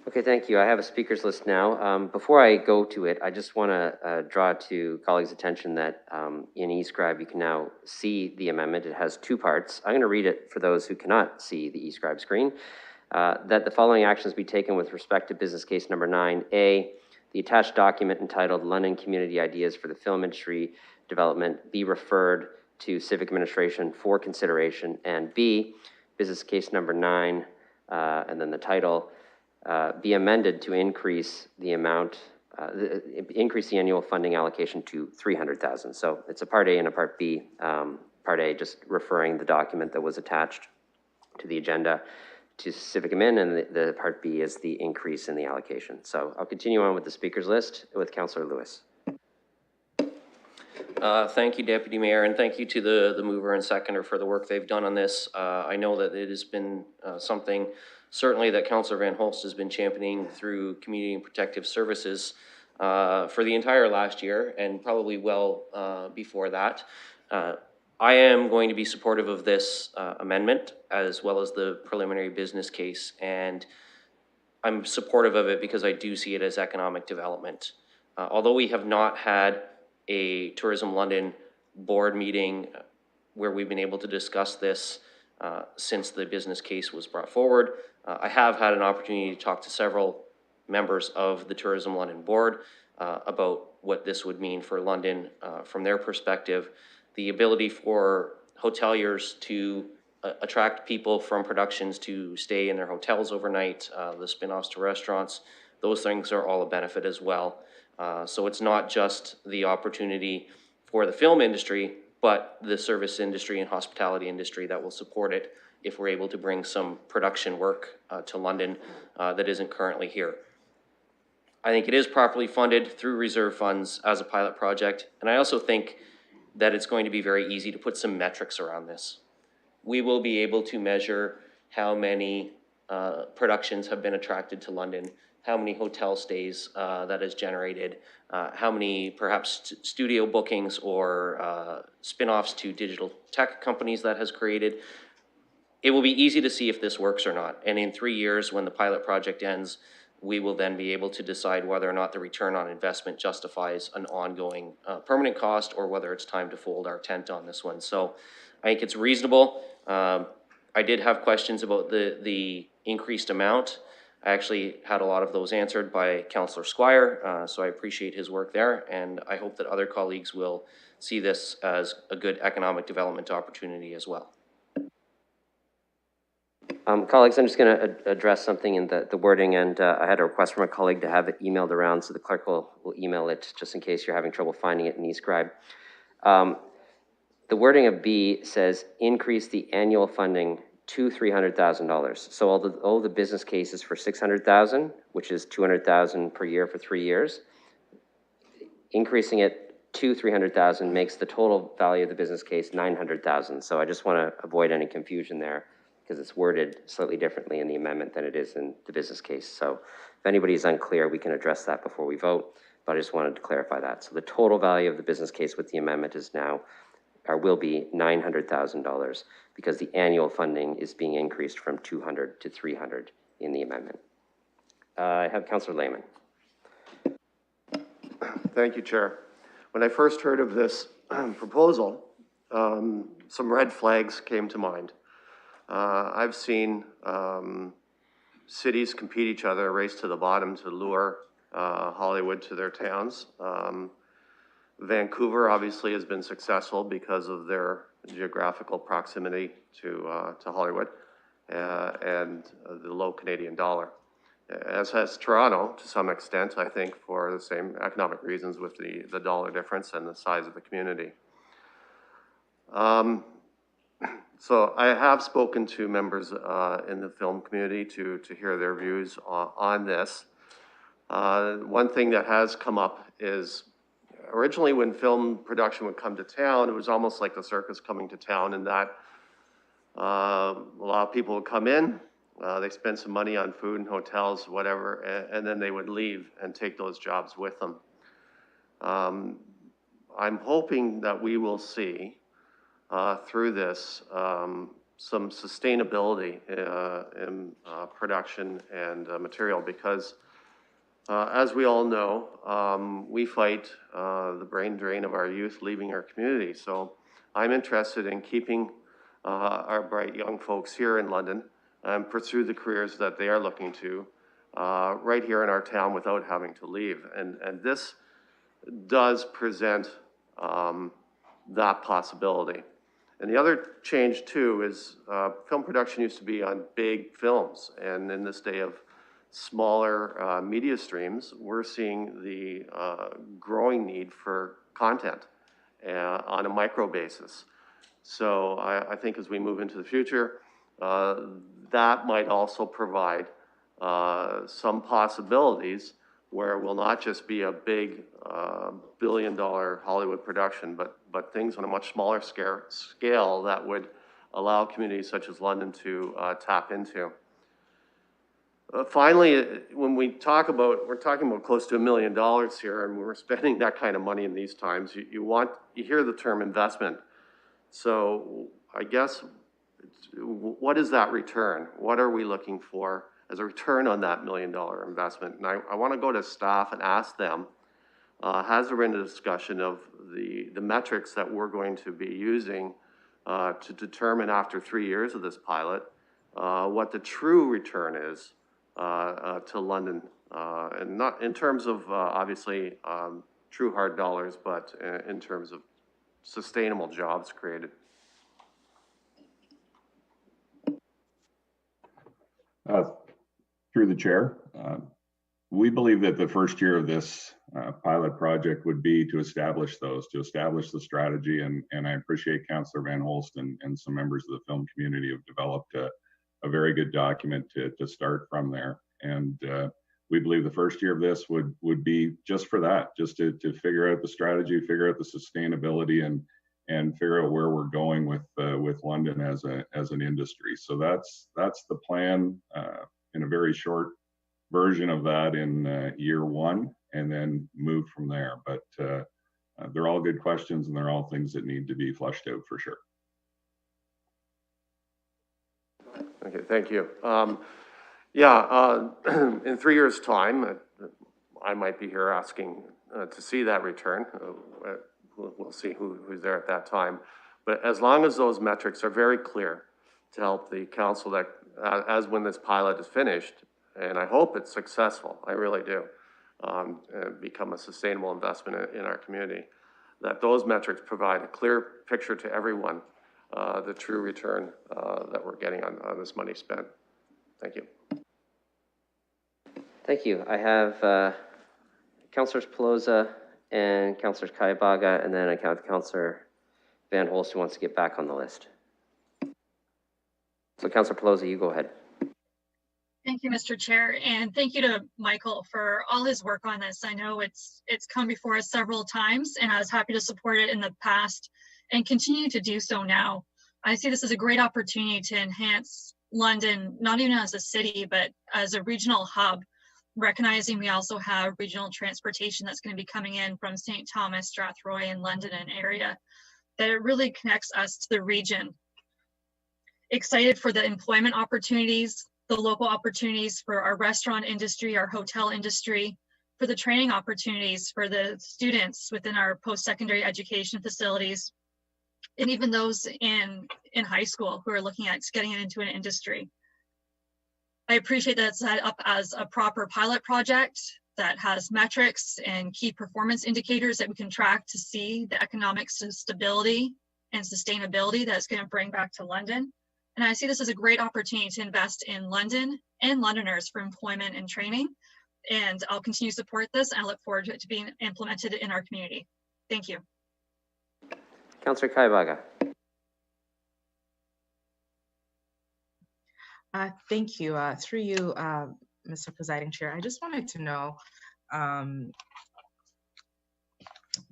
Okay, thank you. I have a speakers list now. Before I go to it, I just want to draw to colleagues' attention that in eScribe you can now see the amendment. It has two parts. I'm going to read it for those who cannot see the eScribe screen. That the following actions be taken with respect to business case number 9A, the attached document entitled London Community Ideas for the Film Industry Development be referred to Civic Administration for consideration, and B, business case number 9, and then the title, be amended to increase the amount, increase the annual funding allocation to 300,000. So it's a part A and a part B. Part A just referring the document that was attached to the agenda to Civic Admin, and the part B is the increase in the allocation. So I'll continue on with the speakers list with Councillor Lewis. Thank you, Deputy Mayor, and thank you to the mover and seconder for the work they've done on this. I know that it has been something certainly that Councillor Van Holst has been championing through Community and Protective Services for the entire last year and probably well before that. I am going to be supportive of this amendment as well as the preliminary business case, and I'm supportive of it because I do see it as economic development. Although we have not had a Tourism London board meeting where we've been able to discuss this since the business case was brought forward, I have had an opportunity to talk to several members of the Tourism London board about what this would mean for London from their perspective. The ability for hoteliers to attract people from productions to stay in their hotels overnight, the spin-offs to restaurants, those things are all a benefit as well. So it's not just the opportunity for the film industry, but the service industry and hospitality industry that will support it if we're able to bring some production work to London that isn't currently here. I think it is properly funded through reserve funds as a pilot project, and I also think that it's going to be very easy to put some metrics around this. We will be able to measure how many productions have been attracted to London, how many hotel stays that has generated, how many perhaps studio bookings or spin-offs to digital tech companies that has created. It will be easy to see if this works or not. And in 3 years, when the pilot project ends, we will then be able to decide whether or not the return on investment justifies an ongoing permanent cost or whether it's time to fold our tent on this one. So I think it's reasonable. I did have questions about the increased amount. I actually had a lot of those answered by Councillor Squire, so I appreciate his work there, and I hope that other colleagues will see this as a good economic development opportunity as well. Colleagues, I'm just going to address something in the wording, and I had a request from a colleague to have it emailed around, so the clerk will email it just in case you're having trouble finding it in eScribe. The wording of B says increase the annual funding to $300,000. So all the business cases for $600,000, which is $200,000 per year for 3 years, increasing it to $300,000 makes the total value of the business case $900,000. So I just want to avoid any confusion there, because it's worded slightly differently in the amendment than it is in the business case. So if anybody is unclear, we can address that before we vote, but I just wanted to clarify that. So the total value of the business case with the amendment is now, or will be $900,000, because the annual funding is being increased from 200 to 300 in the amendment. I have Councillor Lehman. Thank you, Chair. When I first heard of this proposal, some red flags came to mind. I've seen cities compete each other, race to the bottom to lure Hollywood to their towns. Vancouver obviously has been successful because of their geographical proximity to Hollywood and the low Canadian dollar. As has Toronto to some extent, I think, for the same economic reasons with the dollar difference and the size of the community. So I have spoken to members in the film community to hear their views on this. One thing that has come up is originally when film production would come to town, it was almost like the circus coming to town, in that a lot of people would come in, they spend some money on food and hotels, whatever, and then they would leave and take those jobs with them. I'm hoping that we will see through this some sustainability in production and material, because as we all know, we fight the brain drain of our youth leaving our community. So I'm interested in keeping our bright young folks here in London and pursue the careers that they are looking to right here in our town without having to leave. And this does present that possibility. And the other change too is film production used to be on big films, and in this day of smaller media streams, we're seeing the growing need for content on a micro basis. So I think as we move into the future, that might also provide some possibilities where it will not just be a big billion-dollar Hollywood production, but things on a much smaller scale that would allow communities such as London to tap into. Finally, when we're talking about close to $1 million here, and we're spending that kind of money in these times, you hear the term investment. So I guess, what is that return? What are we looking for as a return on that $1 million investment? And I want to go to staff and ask them, has there been a discussion of the metrics that we're going to be using to determine after 3 years of this pilot what the true return is to London, and not in terms of obviously true hard dollars, but in terms of sustainable jobs created. Through the chair, we believe that the first year of this pilot project would be to establish the strategy, and I appreciate Councillor Van Holst and some members of the film community have developed a very good document to start from there. And we believe the first year of this would be just for that, just to figure out the strategy, figure out the sustainability, and figure out where we're going with London as an industry. So that's the plan in a very short version of that in year one, and then move from there. But they're all good questions, and they're all things that need to be fleshed out for sure. Okay, thank you. In 3 years' time, I might be here asking to see that return. We'll see who's there at that time. But as long as those metrics are very clear to help the council, that as when this pilot is finished, and I hope it's successful, I really do, become a sustainable investment in our community, that those metrics provide a clear picture to everyone, the true return that we're getting on this money spent. Thank you. Thank you. I have Councillors Pelosa and Councillors Kayabага, and then I have Councillor Van Holst who wants to get back on the list. So Councillor Pelosa, you go ahead. Thank you, Mr. Chair, and thank you to Michael for all his work on this. I know it's come before us several times, and I was happy to support it in the past and continue to do so now. I see this as a great opportunity to enhance London, not even as a city, but as a regional hub, recognizing we also have regional transportation that's going to be coming in from St. Thomas, Strathroy, and London and area, that it really connects us to the region. Excited for the employment opportunities, the local opportunities for our restaurant industry, our hotel industry, for the training opportunities for the students within our post-secondary education facilities, and even those in high school who are looking at getting into an industry. I appreciate that it's set up as a proper pilot project that has metrics and key performance indicators that we can track to see the economic stability and sustainability that it's going to bring back to London. And I see this as a great opportunity to invest in London and Londoners for employment and training. And I'll continue to support this, and I look forward to it being implemented in our community. Thank you. Councillor Kayabага. Thank you. Through you, Mr. Presiding Chair. I just wanted to know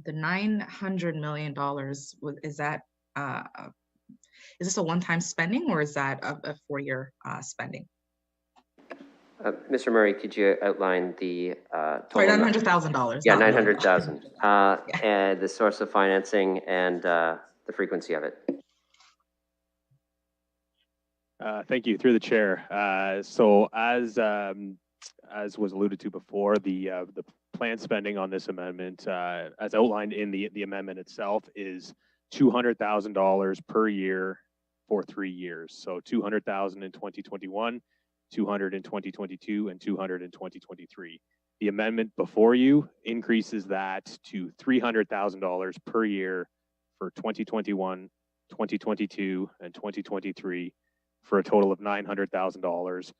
the $900 million, is that is this a one-time spending or is that a four-year spending? Mr. Murray, could you outline the Sorry, $900,000. Yeah, 900,000. And the source of financing and the frequency of it. Thank you, through the chair. So as was alluded to before, the planned spending on this amendment, as outlined in the amendment itself, is $200,000 per year for 3 years. So 200,000 in 2021, 200 in 2022, and 200 in 2023. The amendment before you increases that to $300,000 per year for 2021, 2022, and 2023 for a total of $900,000,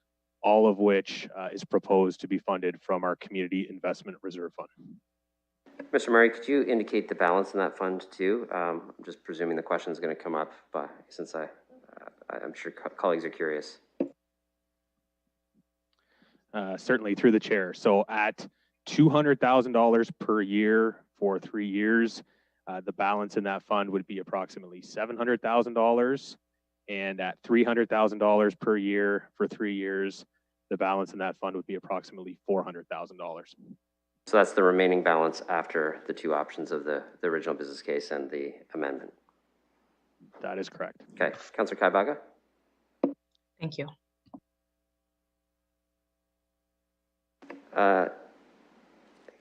all of which is proposed to be funded from our Community Investment Reserve Fund. Mr. Murray, could you indicate the balance in that fund too? I'm just presuming the question is going to come up, but since I'm sure colleagues are curious. Certainly, through the chair. So at $200,000 per year for 3 years, the balance in that fund would be approximately $700,000. And at $300,000 per year for 3 years, the balance in that fund would be approximately $400,000. So that's the remaining balance after the two options of the original business case and the amendment. That is correct. Okay, Councillor Kaibaga. Thank you.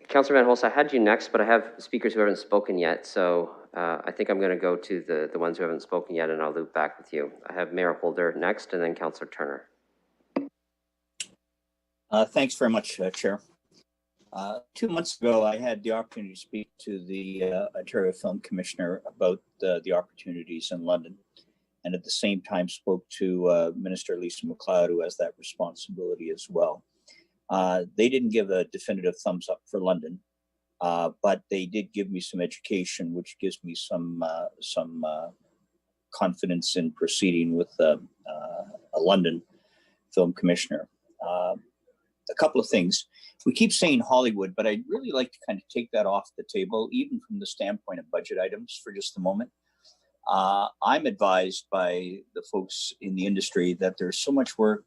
Councillor Van Holst, I had you next, but I have speakers who haven't spoken yet. So I think I'm going to go to the ones who haven't spoken yet, and I'll loop back with you. I have Mayor Holder next, and then Councillor Turner. Thanks very much, Chair. 2 months ago, I had the opportunity to speak to the Ontario Film Commissioner about the opportunities in London, and at the same time spoke to Minister Lisa MacLeod, who has that responsibility as well. They didn't give a definitive thumbs up for London, but they did give me some education, which gives me some confidence in proceeding with a London film commissioner. A couple of things. We keep saying Hollywood, but I'd really like to kind of take that off the table, even from the standpoint of budget items for just a moment. I'm advised by the folks in the industry that there's so much work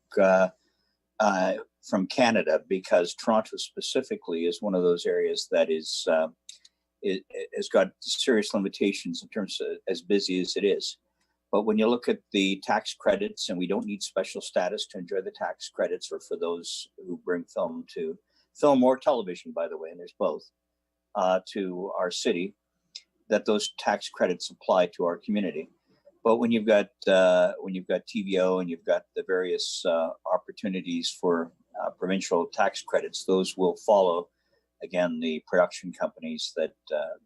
from Canada, because Toronto specifically is one of those areas that is has got serious limitations in terms of as busy as it is. But when you look at the tax credits, and we don't need special status to enjoy the tax credits, or for those who bring film or television, by the way, and there's both, to our city, that those tax credits apply to our community. But when you've got TVO and you've got the various opportunities for provincial tax credits, those will follow, again, the production companies that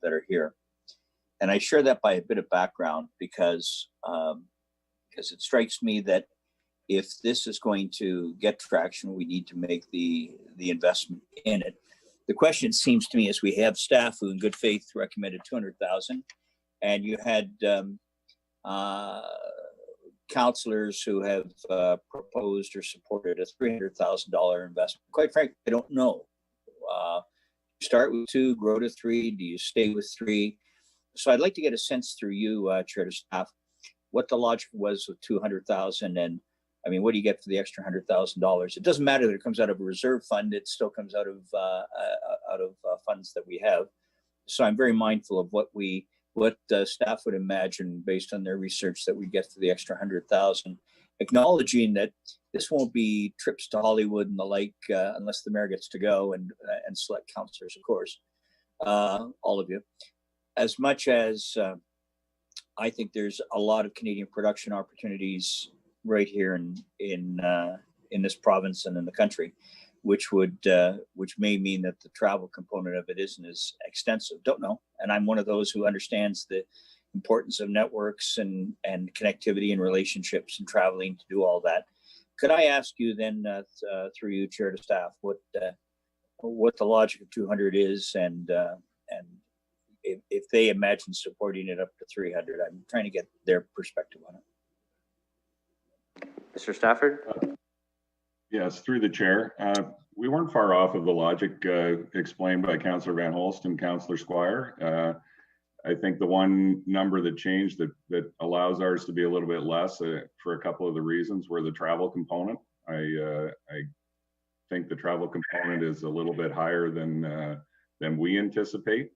are here. And I share that by a bit of background because it strikes me that if this is going to get traction, we need to make the investment in it. The question seems to me is, we have staff who in good faith recommended 200,000, and you had councillors who have proposed or supported a $300,000 investment. Quite frankly, I don't know. Start with 2, grow to 3. Do you stay with 3? So I'd like to get a sense through you, Chair to staff, what the logic was with 200,000, and I mean, what do you get for the extra $100,000? It doesn't matter that it comes out of a reserve fund; it still comes out of funds that we have. So I'm very mindful of what staff would imagine based on their research that we get for the extra 100,000, acknowledging that this won't be trips to Hollywood and the like, unless the mayor gets to go and select councillors, of course, all of you. As much as I think there's a lot of Canadian production opportunities right here in this province and in the country, which may mean that the travel component of it isn't as extensive. Don't know. And I'm one of those who understands the importance of networks and connectivity and relationships and traveling to do all that. Could I ask you then, through you, Chair to staff, what the logic of 200 is, and if they imagine supporting it up to 300? I'm trying to get their perspective on it. Mr. Stafford? Yes, through the chair. We weren't far off of the logic explained by Councillor Van Holst and Councillor Squire. I think the one number that changed that allows ours to be a little bit less for a couple of the reasons were the travel component. I think the travel component is a little bit higher than we anticipate.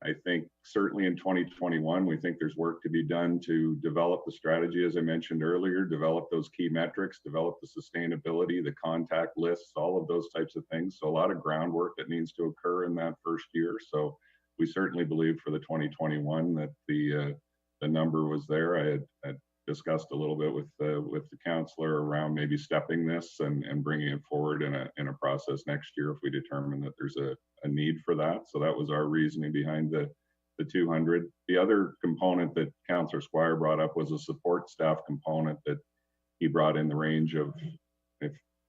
I think certainly in 2021, we think there's work to be done to develop the strategy, as I mentioned earlier, develop those key metrics, develop the sustainability, the contact lists, all of those types of things. So a lot of groundwork that needs to occur in that first year. So we certainly believe for the 2021 that the number was there. I had discussed a little bit with the councillor around maybe stepping this and bringing it forward in a process next year if we determine that there's a need for that. So that was our reasoning behind the 200. The other component that Councillor Squire brought up was a support staff component that he brought in the range of,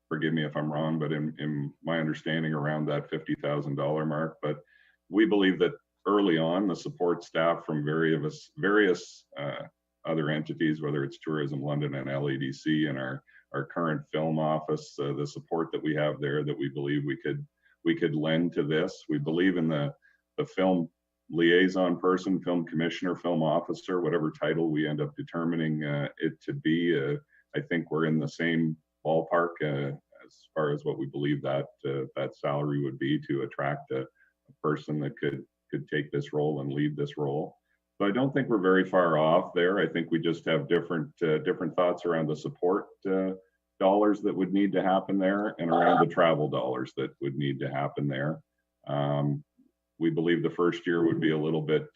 forgive me if I'm wrong, but in my understanding around that $50,000 mark. But we believe that early on the support staff from various other entities, whether it's Tourism London and LADC and our current film office, the support that we have there, that we believe we could lend to this. We believe in the film liaison person, film commissioner, film officer, whatever title we end up determining it to be. I think we're in the same ballpark as far as what we believe that salary would be to attract a person that could take this role and lead this role. So I don't think we're very far off there. I think we just have different thoughts around the support dollars that would need to happen there and around the travel dollars that would need to happen there. We believe the first year would be a little bit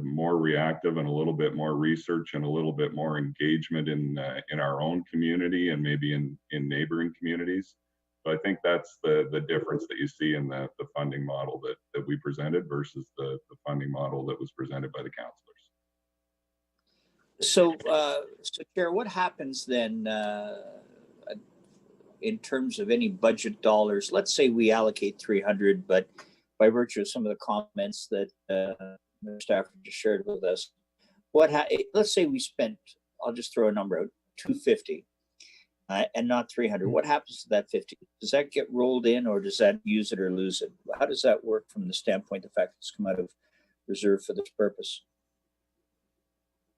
more reactive and a little bit more research and a little bit more engagement in our own community and maybe in neighboring communities. So I think that's the difference that you see in the funding model that we presented versus the funding model that was presented by the councillors. So, Chair, what happens then in terms of any budget dollars? Let's say we allocate 300, but by virtue of some of the comments that Mr. Stafford just shared with us, let's say we spent, I'll just throw a number out, 250 and not 300. What happens to that 50? Does that get rolled in, or does that use it or lose it? How does that work from the standpoint of the fact that it's come out of reserve for this purpose?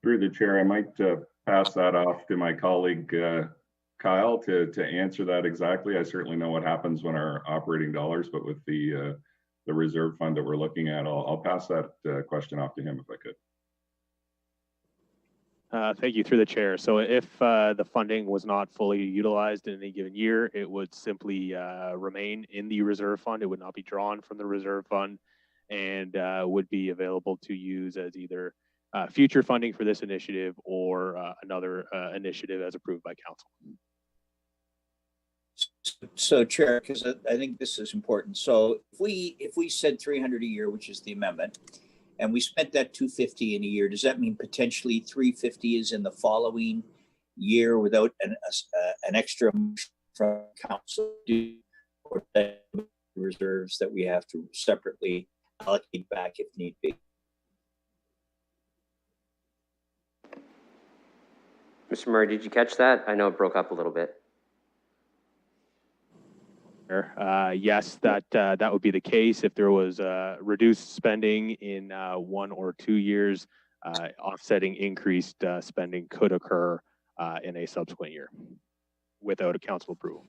Through the chair, I might pass that off to my colleague Kyle to answer that exactly. I certainly know what happens when our operating dollars, but with the reserve fund that we're looking at, I'll pass that question off to him if I could. Thank you, through the chair. So if the funding was not fully utilized in any given year, it would simply remain in the reserve fund. It would not be drawn from the reserve fund and would be available to use as either future funding for this initiative or another initiative as approved by council. So, Chair, because I think this is important. So if we said 300 a year, which is the amendment, and we spent that 250 in a year, does that mean potentially 350 is in the following year without an extra from council, or reserves that we have to separately allocate back if need be? Mr. Murray, did you catch that? I know it broke up a little bit. Yes, that would be the case if there was reduced spending in 1 or 2 years. Offsetting increased spending could occur in a subsequent year without a council approval.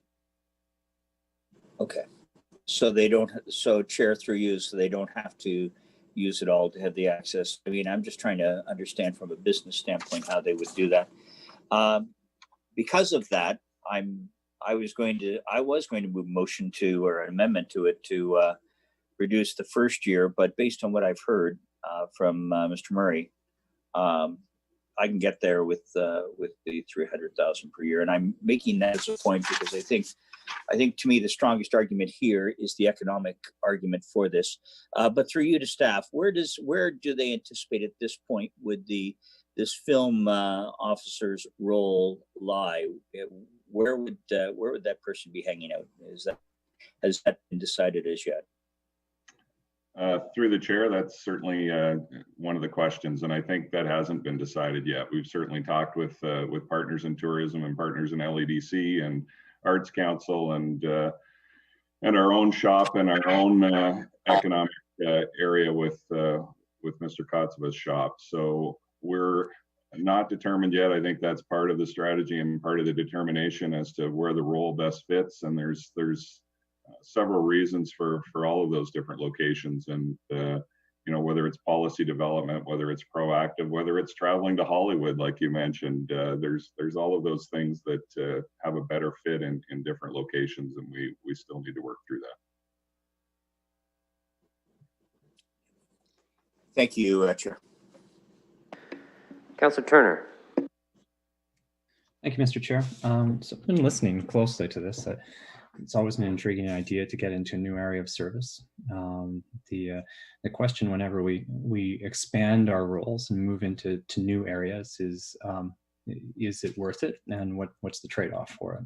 Okay, so they don't. So, Chair, through you, so they don't have to use it all to have the access. I mean, I'm just trying to understand from a business standpoint how they would do that. Because of that, I was going to move motion to, or an amendment to it, to reduce the first year, but based on what I've heard from Mr. Murray, I can get there with the 300,000 per year, and I'm making that as a point because I think to me the strongest argument here is the economic argument for this. But through you to staff, where do they anticipate at this point would this film officer's role lie? Where would that person be hanging out? Has that been decided as yet? Through the chair, that's certainly one of the questions, and I think that hasn't been decided yet. We've certainly talked with partners in tourism and partners in LADC and Arts Council and our own shop and our own economic area with Mr. Kotzeva's shop. So we're not determined yet. I think that's part of the strategy and part of the determination as to where the role best fits. And there's several reasons for all of those different locations. And you know, whether it's policy development, whether it's proactive, whether it's traveling to Hollywood, like you mentioned, there's all of those things that have a better fit in different locations, and we still need to work through that. Thank you, Chair. Councillor Turner. Thank you, Mr. Chair. So I've been listening closely to this. It's always an intriguing idea to get into a new area of service. The question whenever we expand our roles and move into new areas is it worth it, and what's the trade-off for it?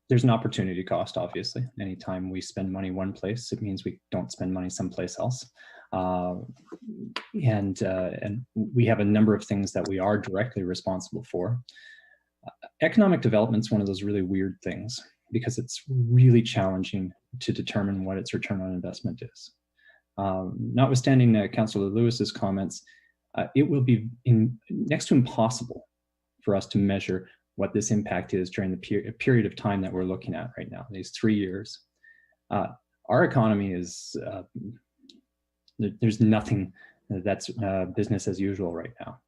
There's an opportunity cost, obviously. Anytime we spend money one place, it means we don't spend money someplace else. And we have a number of things that we are directly responsible for. Economic development is one of those really weird things because it's really challenging to determine what its return on investment is. Notwithstanding Councillor Lewis's comments, it will be next to impossible for us to measure what this impact is during the period of time that we're looking at right now, these 3 years. Our economy is, there's nothing that's business as usual right now.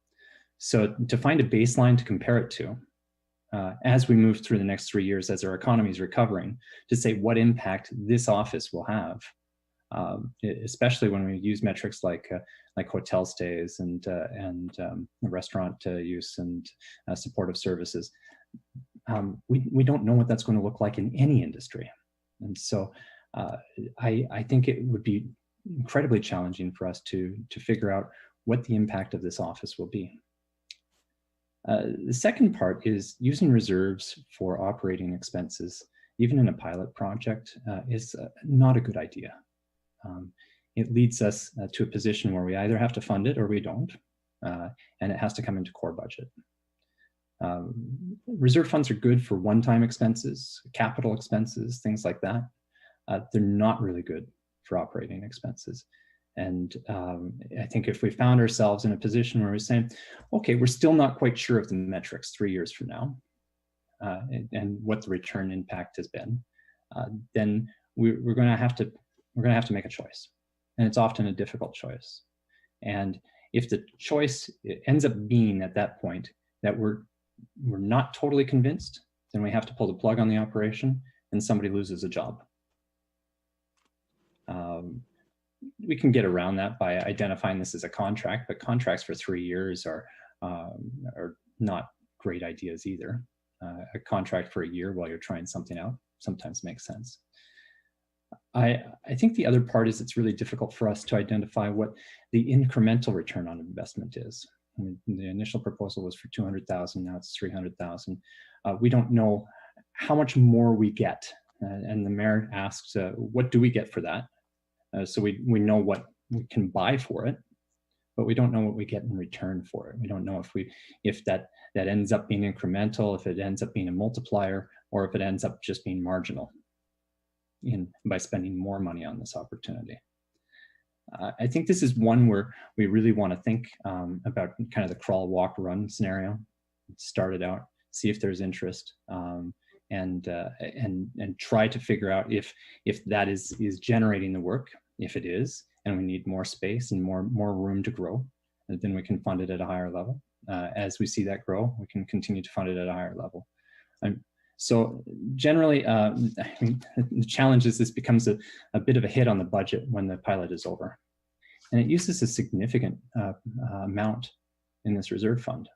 So to find a baseline to compare it to, as we move through the next 3 years, as our economy is recovering, to say what impact this office will have, especially when we use metrics like hotel stays and restaurant use and supportive services. We don't know what that's going to look like in any industry. And so I think it would be incredibly challenging for us to figure out what the impact of this office will be. The second part is using reserves for operating expenses, even in a pilot project, is not a good idea. It leads us to a position where we either have to fund it or we don't, and it has to come into core budget. Reserve funds are good for one-time expenses, capital expenses, things like that. They're not really good for operating expenses. And I think if we found ourselves in a position where we're saying, okay, we're still not quite sure of the metrics 3 years from now, and what the return impact has been, then we're going to have to make a choice, and it's often a difficult choice. And if the choice ends up being at that point that we're not totally convinced, then we have to pull the plug on the operation, and somebody loses a job. We can get around that by identifying this as a contract, but contracts for 3 years are not great ideas either. A contract for a year while you're trying something out sometimes makes sense. I think the other part is it's really difficult for us to identify what the incremental return on investment is. I mean, the initial proposal was for 200,000, now it's 300,000. We don't know how much more we get. And the mayor asked, what do we get for that? So we know what we can buy for it, but we don't know what we get in return for it. We don't know if that ends up being incremental, if it ends up being a multiplier, or if it ends up just being marginal by spending more money on this opportunity. I think this is one where we really want to think about kind of the crawl, walk, run scenario. Start it out, see if there's interest, and try to figure out if that is generating the work. If it is, and we need more space and more room to grow, then we can fund it at a higher level. As we see that grow, we can continue to fund it at a higher level. So generally, I mean, the challenge is this becomes a bit of a hit on the budget when the pilot is over. And it uses a significant amount in this reserve fund.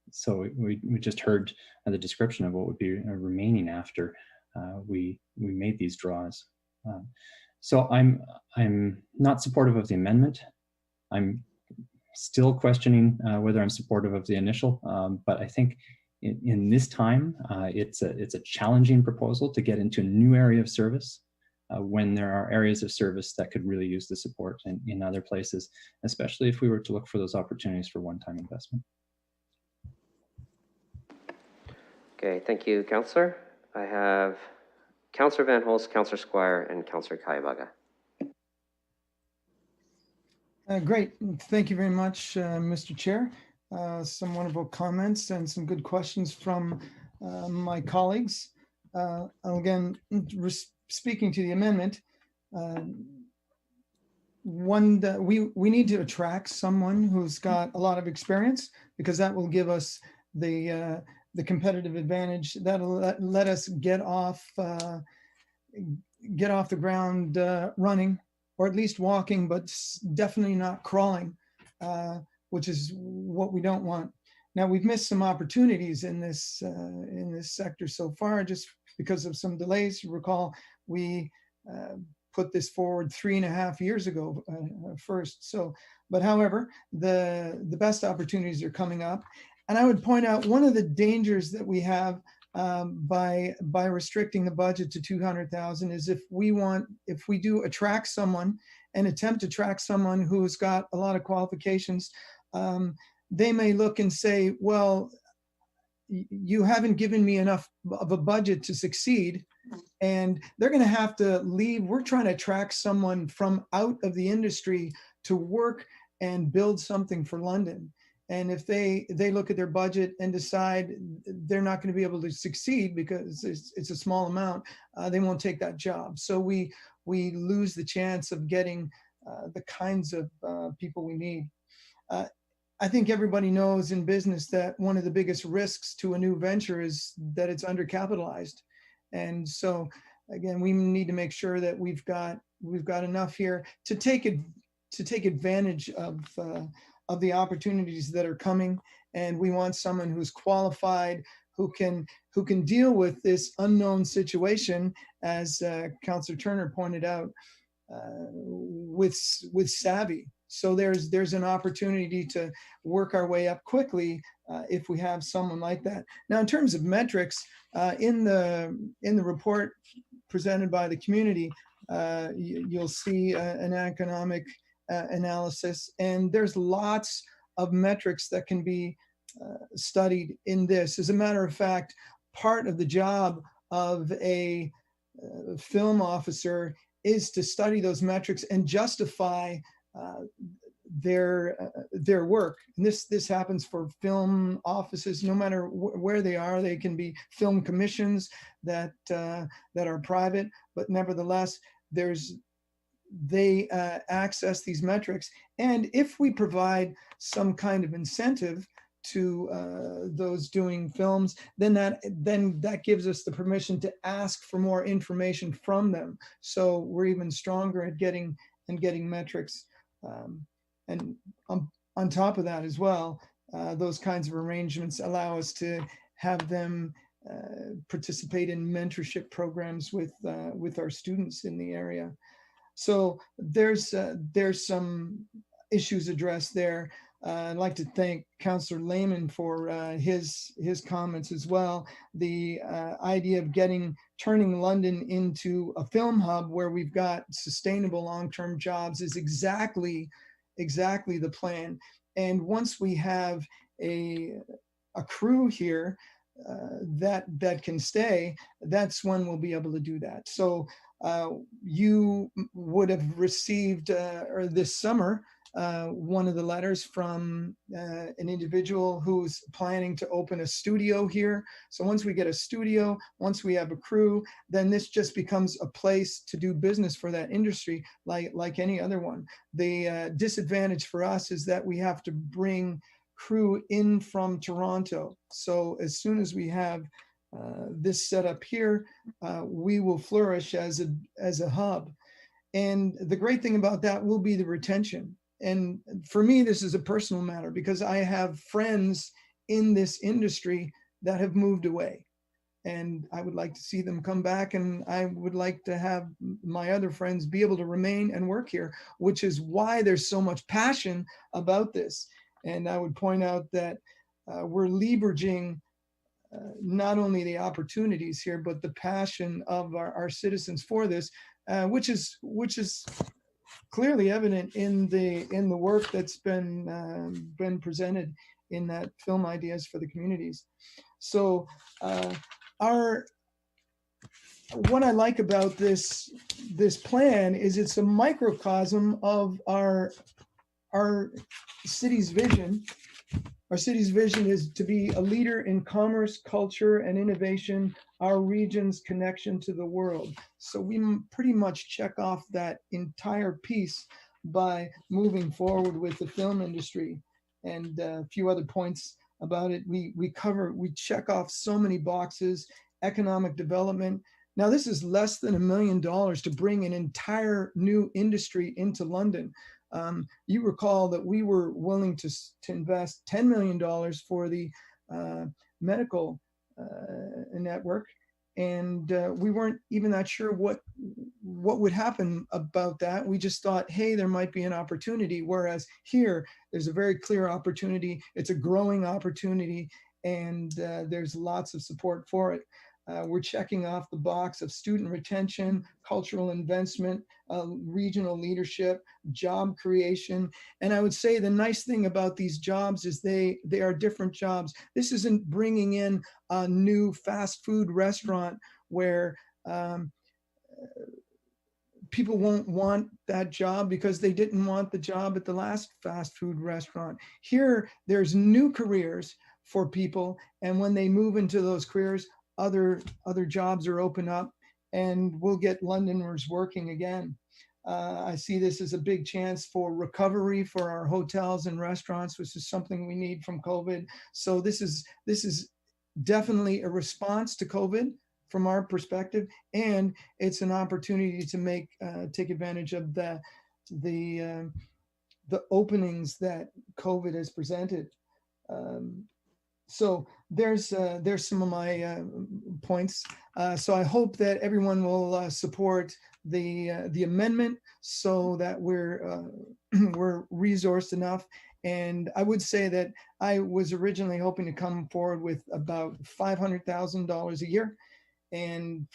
So we just heard the description of what would be remaining after we made these draws. So I'm not supportive of the amendment. I'm still questioning whether I'm supportive of the initial, but I think in this time, it's a challenging proposal to get into a new area of service when there are areas of service that could really use the support in other places, especially if we were to look for those opportunities for one-time investment. Okay, thank you, Councillor. I have Councillor Van Holst, Councillor Squire, and Councillor Kayavaga. Great. Thank you very much, Mr. Chair. Some wonderful comments and some good questions from my colleagues. Again, speaking to the amendment, one that we need to attract someone who's got a lot of experience, because that will give us the competitive advantage. That'll let us get off the ground running, or at least walking, but definitely not crawling, which is what we don't want. Now, we've missed some opportunities in this sector so far, just because of some delays. You recall, we put this forward 3.5 years ago first. So, but however, the best opportunities are coming up. And I would point out one of the dangers that we have by restricting the budget to 200,000 is if we do attract someone and attempt to attract someone who's got a lot of qualifications, they may look and say, well, you haven't given me enough of a budget to succeed, and they're going to have to leave. We're trying to attract someone from out of the industry to work and build something for London. And if they look at their budget and decide they're not going to be able to succeed because it's a small amount, they won't take that job. So we lose the chance of getting the kinds of people we need. I think everybody knows in business that one of the biggest risks to a new venture is that it's undercapitalized. And so again, we need to make sure that we've got enough here to take advantage of the opportunities that are coming. And we want someone who's qualified, who can deal with this unknown situation, as Councillor Turner pointed out, with savvy. So there's an opportunity to work our way up quickly if we have someone like that. Now, in terms of metrics, in the report presented by the community, you'll see an economic analysis, and there's lots of metrics that can be studied in this. As a matter of fact, part of the job of a film officer is to study those metrics and justify their work. And this happens for film offices, no matter where they are. They can be film commissions that are private, but nevertheless, they access these metrics. And if we provide some kind of incentive to those doing films, then that gives us the permission to ask for more information from them. So we're even stronger at getting metrics. And on top of that as well, those kinds of arrangements allow us to have them participate in mentorship programs with our students in the area. So there's some issues addressed there. I'd like to thank Councillor Lehman for his comments as well. The idea of turning London into a film hub where we've got sustainable long-term jobs is exactly the plan. And once we have a crew here that can stay, that's when we'll be able to do that. So you would have received or this summer one of the letters from an individual who's planning to open a studio here. So once we get a studio, once we have a crew, then this just becomes a place to do business for that industry like any other one. The disadvantage for us is that we have to bring crew in from Toronto. So as soon as we have this set up here, we will flourish as a hub. And the great thing about that will be the retention. And for me, this is a personal matter because I have friends in this industry that have moved away. And I would like to see them come back, and I would like to have my other friends be able to remain and work here, which is why there's so much passion about this. And I would point out that we're leveraging not only the opportunities here, but the passion of our citizens for this, which is clearly evident in the work that's been presented in that Film Ideas for the Communities. So what I like about this plan is it's a microcosm of our city's vision. Our city's vision is to be a leader in commerce, culture, and innovation, our region's connection to the world. So we pretty much check off that entire piece by moving forward with the film industry. And a few other points about it. We check off so many boxes. Economic development. Now this is less than $1 million to bring an entire new industry into London. You recall that we were willing to invest $10 million for the medical network, and we weren't even that sure what would happen about that. We just thought, hey, there might be an opportunity. Whereas here, there's a very clear opportunity. It's a growing opportunity, and there's lots of support for it. We're checking off the box of student retention, cultural investment, regional leadership, job creation. And I would say the nice thing about these jobs is they are different jobs. This isn't bringing in a new fast food restaurant where people won't want that job because they didn't want the job at the last fast food restaurant. Here, there's new careers for people. And when they move into those careers, other jobs are open up, and we'll get Londoners working again. I see this as a big chance for recovery for our hotels and restaurants, which is something we need from COVID. So this is definitely a response to COVID from our perspective, and it's an opportunity to take advantage of the openings that COVID has presented. So there's some of my points. So I hope that everyone will support the amendment so that we're resourced enough. And I would say that I was originally hoping to come forward with about $500,000 a year, and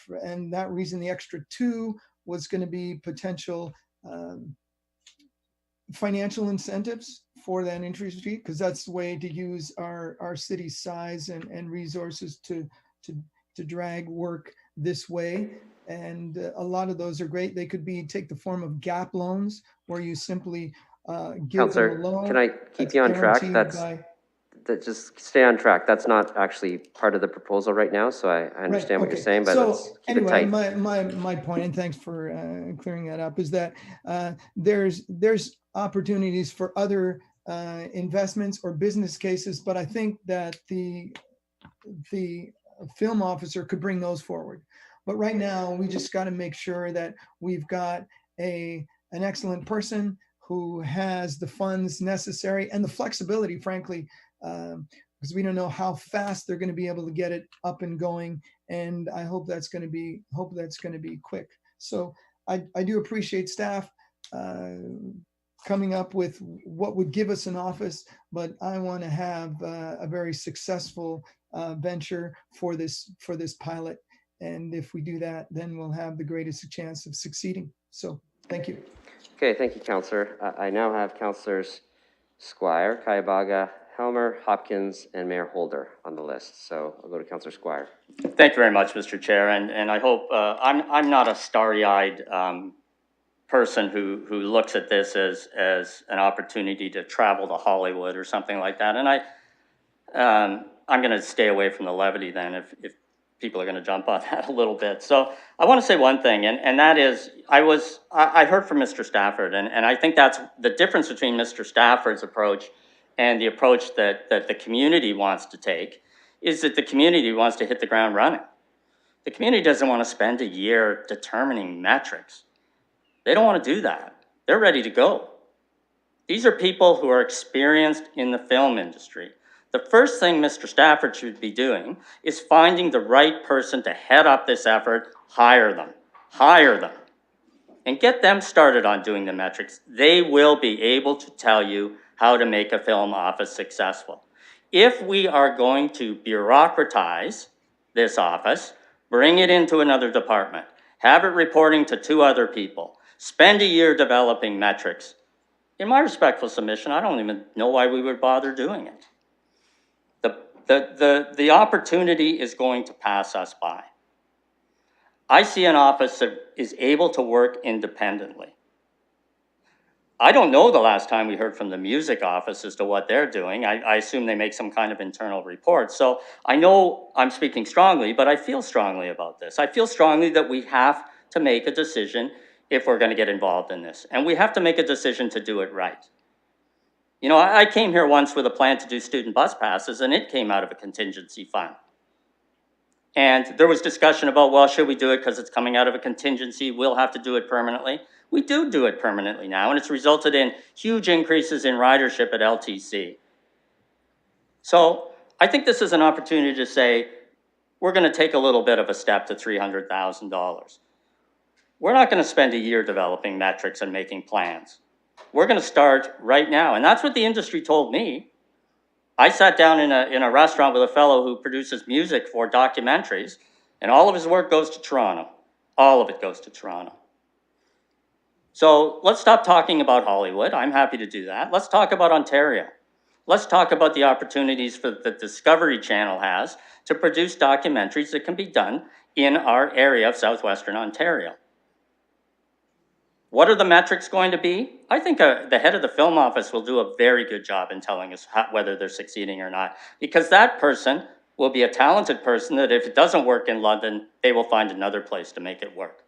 that reason the extra 2 was going to be potential financial incentives for that interest fee, because that's the way to use our city's size and resources to drag work this way. And a lot of those are great. They could take the form of gap loans, where you simply give them a loan. Can I keep you on track? Just stay on track. That's not actually part of the proposal right now, so I understand what you're saying, but let's keep it tight. My point, and thanks for clearing that up, is that there's opportunities for other investments or business cases, but I think that the film officer could bring those forward. But right now, we just got to make sure that we've got an excellent person who has the funds necessary and the flexibility, frankly, because we don't know how fast they're going to be able to get it up and going. And I hope that's going to be quick. So I do appreciate staff coming up with what would give us an office, but I want to have a very successful venture for this pilot. And if we do that, then we'll have the greatest chance of succeeding. So thank you. Okay, thank you, Councillor. I now have Councillors Squire, Kayabagha, Helmer, Hopkins, and Mayor Holder on the list. So I'll go to Councillor Squire. Thank you very much, Mr. Chair. And I hope I'm not a starry-eyed person who looks at this as an opportunity to travel to Hollywood or something like that. And I'm going to stay away from the levity then if people are going to jump on that a little bit. So I want to say one thing, and that is I heard from Mr. Stafford, and I think that's the difference between Mr. Stafford's approach and the approach that the community wants to take, is that the community wants to hit the ground running. The community doesn't want to spend a year determining metrics. They don't want to do that. They're ready to go. These are people who are experienced in the film industry. The first thing Mr. Stafford should be doing is finding the right person to head up this effort, hire them, and get them started on doing the metrics. They will be able to tell you how to make a film office successful. If we are going to bureaucratize this office, bring it into another department, have it reporting to 2 other people, spend a year developing metrics, in my respectful submission, I don't even know why we would bother doing it. The opportunity is going to pass us by. I see an office that is able to work independently. I don't know the last time we heard from the music office as to what they're doing. I assume they make some kind of internal report. So I know I'm speaking strongly, but I feel strongly about this. I feel strongly that we have to make a decision if we're going to get involved in this. And we have to make a decision to do it right. You know, I came here once with a plan to do student bus passes, and it came out of a contingency fund. And there was discussion about, well, should we do it because it's coming out of a contingency? We'll have to do it permanently. We do it permanently now, and it's resulted in huge increases in ridership at LTC. So I think this is an opportunity to say, we're going to take a little bit of a step to $300,000. We're not going to spend a year developing metrics and making plans. We're going to start right now, and that's what the industry told me. I sat down in a restaurant with a fellow who produces music for documentaries, and all of his work goes to Toronto. All of it goes to Toronto. So let's stop talking about Hollywood. I'm happy to do that. Let's talk about Ontario. Let's talk about the opportunities that the Discovery Channel has to produce documentaries that can be done in our area of southwestern Ontario. What are the metrics going to be? I think the head of the film office will do a very good job in telling us whether they're succeeding or not, because that person will be a talented person that if it doesn't work in London, they will find another place to make it work.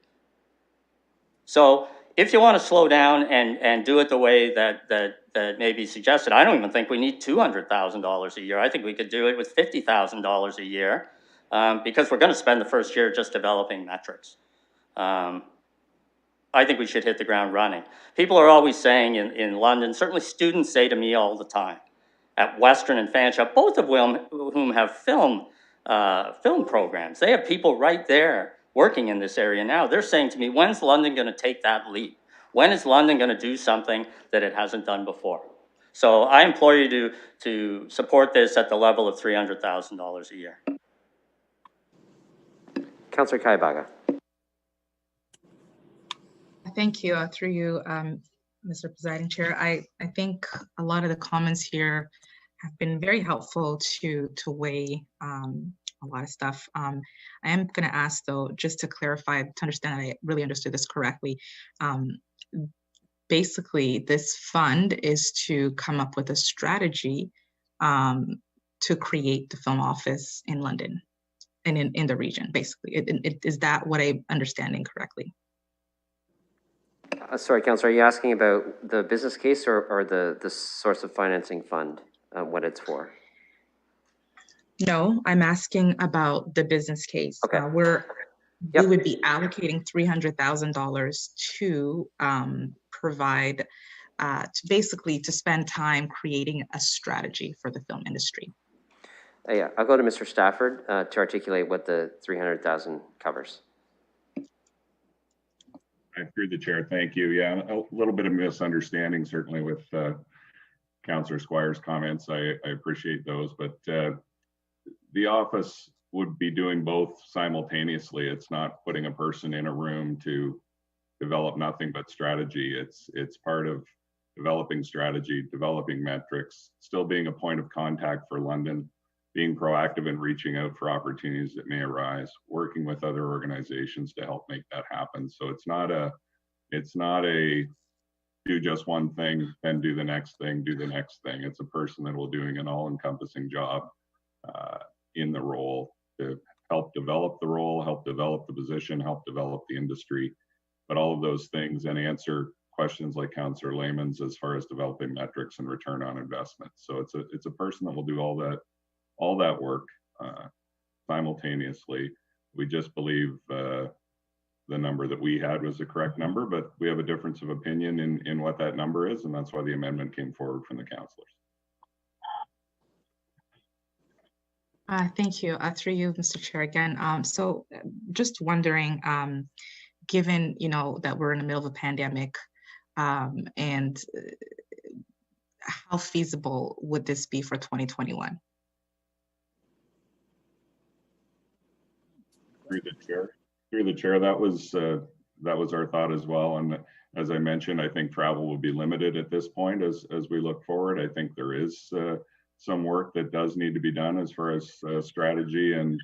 So if you want to slow down and do it the way that may be suggested, I don't even think we need $200,000 a year. I think we could do it with $50,000 a year because we're going to spend the first year just developing metrics. I think we should hit the ground running. People are always saying in London, certainly students say to me all the time, at Western and Fanshawe, both of whom have film programs. They have people right there working in this area now. They're saying to me, when's London going to take that leap? When is London going to do something that it hasn't done before? So I implore you to support this at the level of $300,000 a year. Councillor Kaibaga. Thank you. Through you, Mr. Presiding Chair. I think a lot of the comments here have been very helpful to weigh a lot of stuff. I am going to ask, though, just to clarify, to understand that I really understood this correctly. Basically, this fund is to come up with a strategy to create the film office in London and in the region, basically. Is that what I'm understanding correctly? Sorry, Councillor, are you asking about the business case or the source of financing fund, what it's for? No, I'm asking about the business case. Okay. We would be allocating $300,000 to provide, basically to spend time creating a strategy for the film industry. Yeah, I'll go to Mr. Stafford to articulate what the $300,000 covers. Through the chair, thank you. Yeah, a little bit of misunderstanding certainly with Councillor Squire's comments. I appreciate those, but the office would be doing both simultaneously. It's not putting a person in a room to develop nothing but strategy. It's part of developing strategy, developing metrics, still being a point of contact for London, being proactive in reaching out for opportunities that may arise, working with other organizations to help make that happen. So it's not a do just one thing, then do the next thing, do the next thing. It's a person that will doing an all-encompassing job in the role to help develop the role, help develop the position, help develop the industry, but all of those things and answer questions like Councillor Lehman's as far as developing metrics and return on investment. So it's a person that will do all that work simultaneously. We just believe the number that we had was the correct number, but we have a difference of opinion in what that number is, and that's why the amendment came forward from the councillors. Thank you. Through you, Mr. Chair, again. So just wondering, given, that we're in the middle of a pandemic, and how feasible would this be for 2021? Through the chair, that was our thought as well. And as I mentioned, I think travel will be limited at this point as we look forward. I think there is some work that does need to be done as far as strategy and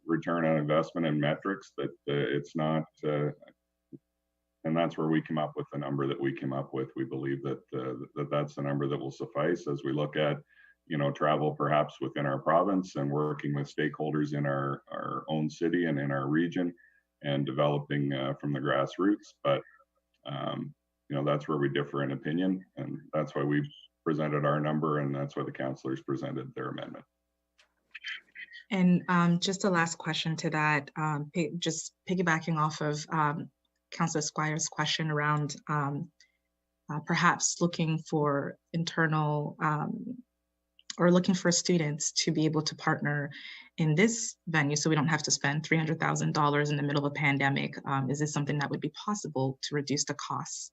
return on investment and metrics, that it's not, and that's where we come up with the number that we came up with. We believe that that's the number that will suffice as we look at, travel perhaps within our province and working with stakeholders in our own city and in our region and developing from the grassroots. But, that's where we differ in opinion, and that's why we've presented our number, and that's why the councillors presented their amendment. And just a last question to that, just piggybacking off of Councillor Squire's question around perhaps looking for internal or looking for students to be able to partner in this venue so we don't have to spend $300,000 in the middle of a pandemic. Is this something that would be possible to reduce the costs?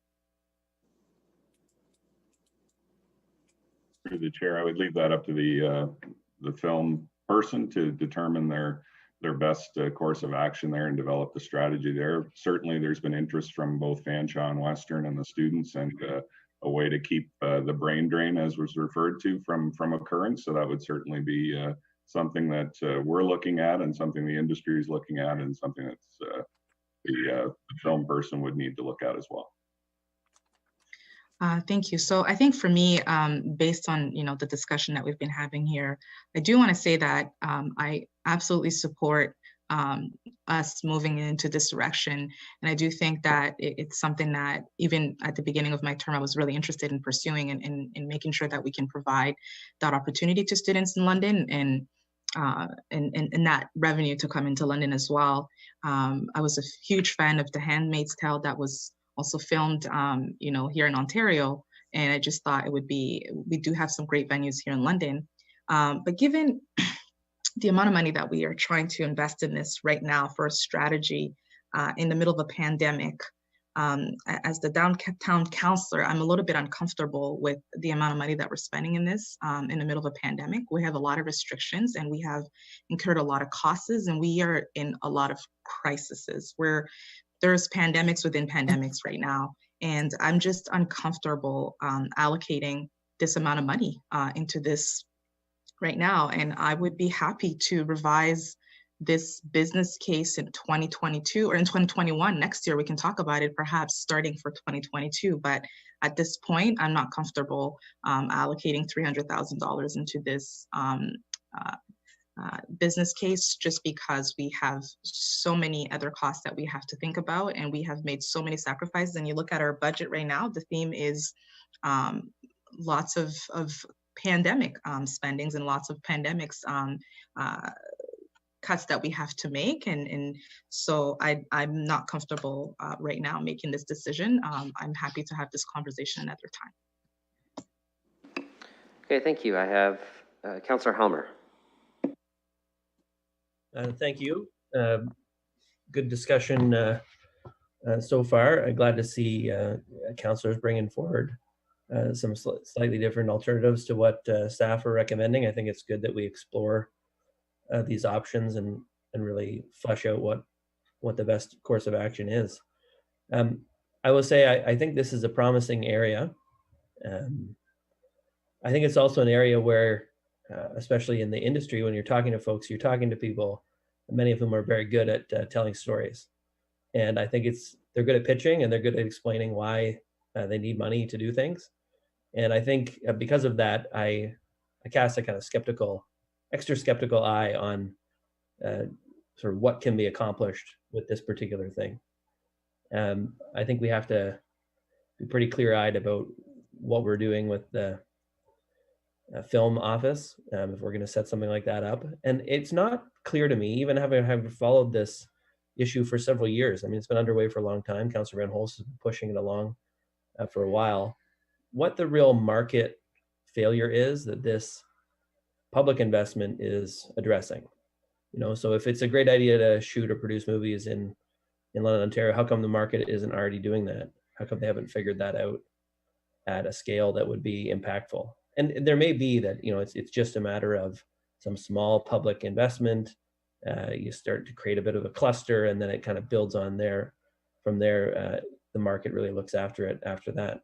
Through the chair, I would leave that up to the film person to determine their best course of action there and develop the strategy there. Certainly there's been interest from both Fanshawe and Western and the students, and a way to keep the brain drain, as was referred to, from occurring. So that would certainly be something that we're looking at, and something the industry is looking at, and something that's the film person would need to look at as well. Thank you. So I think for me, based on the discussion that we've been having here, I do want to say that I absolutely support us moving into this direction. And I do think that it's something that even at the beginning of my term, I was really interested in pursuing and making sure that we can provide that opportunity to students in London and that revenue to come into London as well. I was a huge fan of The Handmaid's Tale that was also filmed, here in Ontario. And I just thought it would be, we do have some great venues here in London. But given the amount of money that we are trying to invest in this right now for a strategy in the middle of a pandemic, as the downtown councillor, I'm a little bit uncomfortable with the amount of money that we're spending in this in the middle of a pandemic. We have a lot of restrictions and we have incurred a lot of costs, and we are in a lot of crises where there's pandemics within pandemics right now. And I'm just uncomfortable allocating this amount of money into this right now. And I would be happy to revise this business case in 2022 or in 2021. Next year, we can talk about it, perhaps starting for 2022. But at this point, I'm not comfortable allocating $300,000 into this business case, just because we have so many other costs that we have to think about, and we have made so many sacrifices. And you look at our budget right now, the theme is lots of pandemic spendings and lots of pandemics cuts that we have to make. And so I'm not comfortable right now making this decision. I'm happy to have this conversation another time. Okay, thank you. I have Councillor Helmer. Thank you. Good discussion so far. I'm glad to see councillors bringing forward some slightly different alternatives to what staff are recommending. I think it's good that we explore these options and really flesh out what the best course of action is. I will say I think this is a promising area. I think it's also an area where, especially in the industry, when you're talking to folks, you're talking to people, many of whom are very good at telling stories. And I think they're good at pitching, and they're good at explaining why they need money to do things. And I think because of that, I cast a kind of extra skeptical eye on sort of what can be accomplished with this particular thing. I think we have to be pretty clear-eyed about what we're doing with the film office if we're going to set something like that up. And it's not clear to me, even having followed this issue for several years. I mean, it's been underway for a long time. Councillor Van Holst has been pushing it along for a while. What the real market failure is that this public investment is addressing. So if it's a great idea to shoot or produce movies in London, Ontario, how come the market isn't already doing that? How come they haven't figured that out at a scale that would be impactful? And there may be that, it's just a matter of some small public investment. You start to create a bit of a cluster, and then it kind of builds on there. From there, the market really looks after it after that.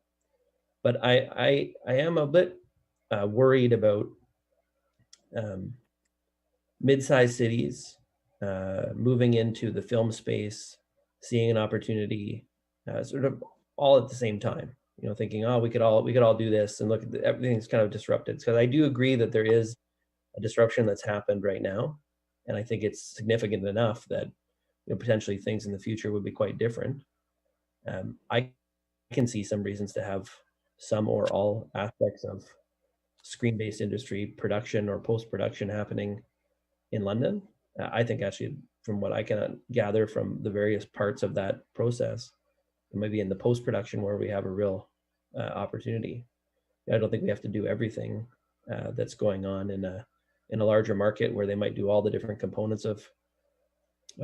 But I am a bit worried about mid-sized cities moving into the film space, seeing an opportunity, sort of all at the same time. You know, thinking, oh, we could all do this, and look, everything's kind of disrupted. Because I do agree that there is a disruption that's happened right now, and I think it's significant enough that, you know, potentially things in the future would be quite different. I can see some reasons to have some or all aspects of screen-based industry production or post-production happening in London. I think actually, from what I can gather from the various parts of that process, maybe in the post-production where we have a real opportunity. I don't think we have to do everything that's going on in a larger market where they might do all the different components of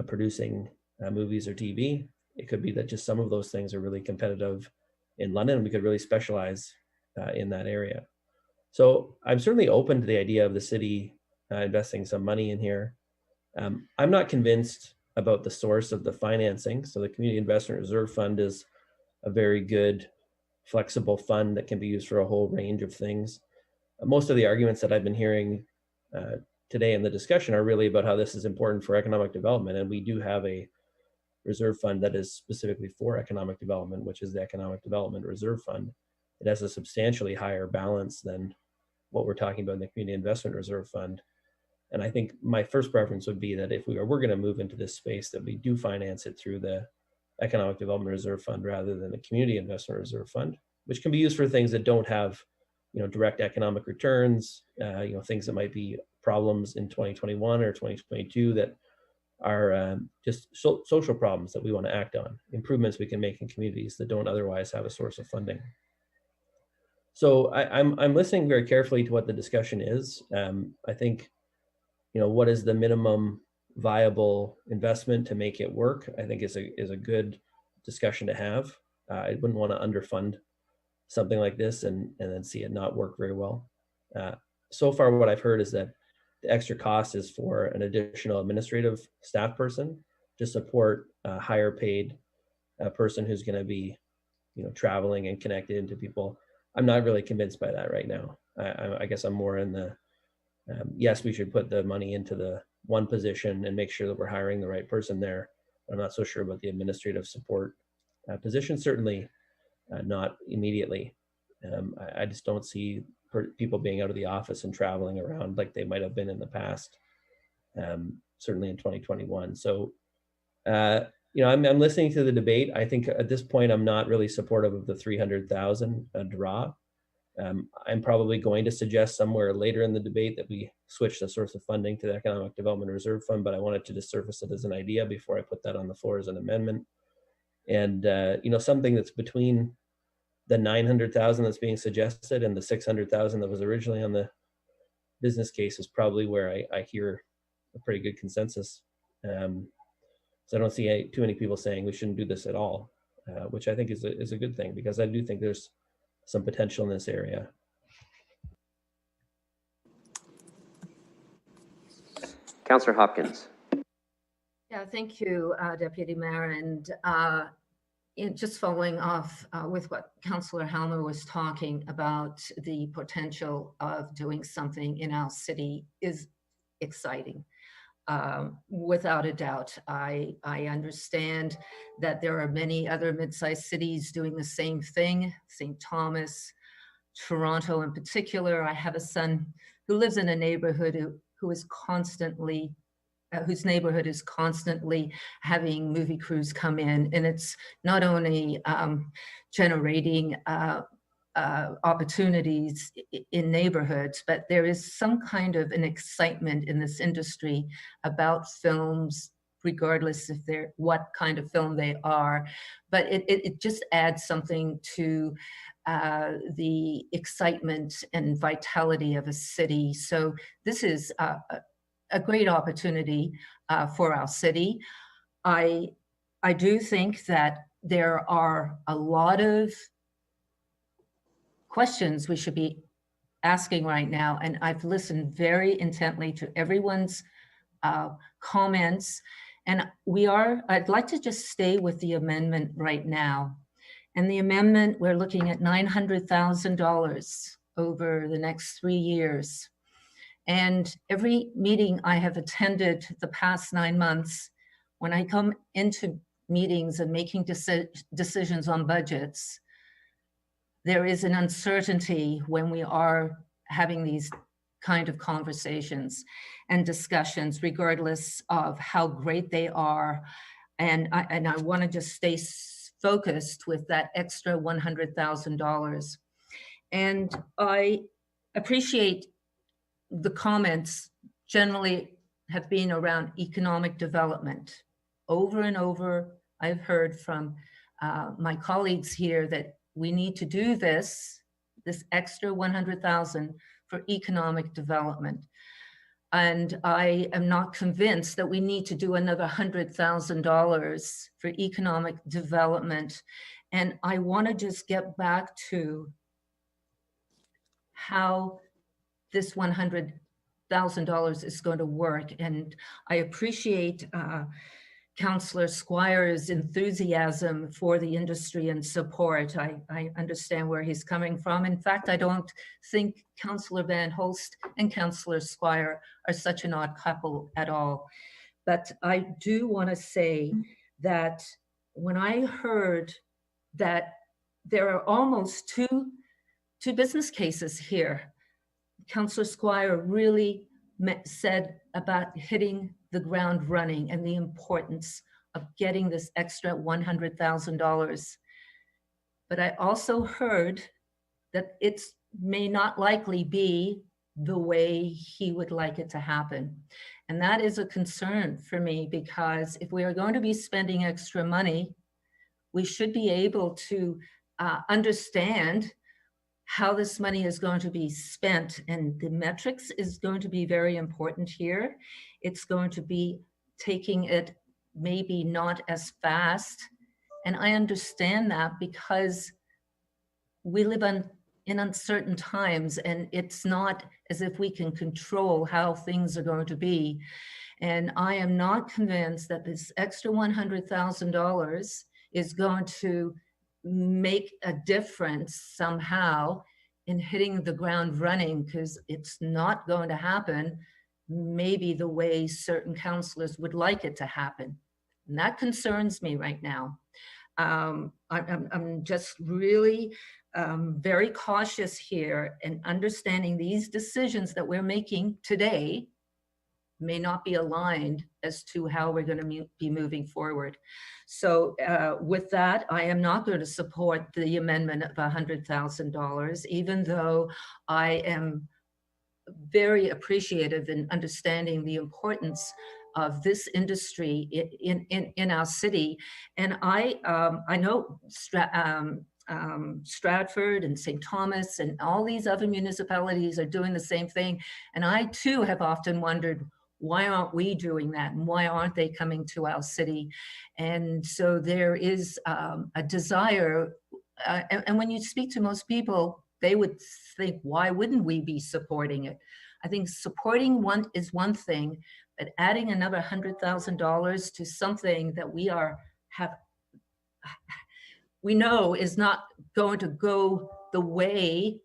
producing movies or TV. It could be that just some of those things are really competitive in London, and we could really specialize in that area. So I'm certainly open to the idea of the city investing some money in here. I'm not convinced about the source of the financing. So the Community Investment Reserve Fund is a very good, flexible fund that can be used for a whole range of things. Most of the arguments that I've been hearing today in the discussion are really about how this is important for economic development. And we do have a reserve fund that is specifically for economic development, which is the Economic Development Reserve Fund. It has a substantially higher balance than what we're talking about in the Community Investment Reserve Fund. And I think my first preference would be that if we're going to move into this space, that we do finance it through the Economic Development Reserve Fund rather than the Community Investment Reserve Fund, which can be used for things that don't have, you know, direct economic returns, you know, things that might be problems in 2021 or 2022 that are just social problems that we want to act on, improvements we can make in communities that don't otherwise have a source of funding. So I'm listening very carefully to what the discussion is. I think, you know, what is the minimum viable investment to make it work, I think is a good discussion to have. I wouldn't want to underfund something like this and then see it not work very well. So far, what I've heard is that the extra cost is for an additional administrative staff person to support a higher paid person who's going to be, you know, traveling and connected to people. I'm not really convinced by that right now. I guess I'm more in the, yes, we should put the money into the one position and make sure that we're hiring the right person there. I'm not so sure about the administrative support position, certainly not immediately. I just don't see people being out of the office and traveling around like they might have been in the past, certainly in 2021. So, you know, I'm listening to the debate. I think at this point, I'm not really supportive of the 300,000 draw. I'm probably going to suggest somewhere later in the debate that we switch the source of funding to the Economic Development Reserve Fund, but I wanted to just surface it as an idea before I put that on the floor as an amendment. And, you know, something that's between the 900,000 that's being suggested and the 600,000 that was originally on the business case is probably where I hear a pretty good consensus. So I don't see too many people saying we shouldn't do this at all, which I think is a good thing, because I do think there's some potential in this area. Councillor Hopkins. Yeah, thank you, Deputy Mayor. And just following off with what Councillor Helmer was talking about, the potential of doing something in our city is exciting. Without a doubt, I understand that there are many other mid-sized cities doing the same thing, St. Thomas, Toronto in particular. I have a son who lives in a neighborhood who is constantly, whose neighborhood is constantly having movie crews come in, and it's not only generating opportunities in neighborhoods, but there is some kind of an excitement in this industry about films, regardless if they're what kind of film they are. But it just adds something to the excitement and vitality of a city. So this is a great opportunity for our city. I do think that there are a lot of questions we should be asking right now, and I've listened very intently to everyone's comments, and I'd like to just stay with the amendment right now. And the amendment, we're looking at $900,000 over the next 3 years. And every meeting I have attended the past 9 months, when I come into meetings and making decisions on budgets, there is an uncertainty when we are having these kind of conversations and discussions, regardless of how great they are. And I want to just stay focused with that extra $100,000. And I appreciate the comments generally have been around economic development. Over and over, I've heard from my colleagues here that we need to do this extra 100,000 for economic development. And I am not convinced that we need to do another $100,000 for economic development. And I want to just get back to how this $100,000 is going to work. And I appreciate Councillor Squire's enthusiasm for the industry and support. I understand where he's coming from. In fact, I don't think Councillor Van Holst and Councillor Squire are such an odd couple at all. But I do want to say that when I heard that there are almost two business cases here, Councillor Squire really said about hitting the ground running and the importance of getting this extra $100,000. But I also heard that it may not likely be the way he would like it to happen. And that is a concern for me, because if we are going to be spending extra money, we should be able to understand how this money is going to be spent, and the metrics is going to be very important here. It's going to be taking it maybe not as fast. And I understand that because we live in uncertain times, and it's not as if we can control how things are going to be. And I am not convinced that this extra $100,000 is going to make a difference somehow in hitting the ground running, because it's not going to happen maybe the way certain councillors would like it to happen. And that concerns me right now. I'm just really very cautious here in understanding these decisions that we're making today may not be aligned as to how we're going to be moving forward. So with that, I am not going to support the amendment of $100,000, even though I am very appreciative in understanding the importance of this industry in our city. And I know Stratford and St. Thomas and all these other municipalities are doing the same thing. And I too have often wondered, why aren't we doing that? And why aren't they coming to our city? And so there is a desire, and when you speak to most people, they would think, why wouldn't we be supporting it? I think supporting one is one thing, but adding another $100,000 to something that we know is not going to go the way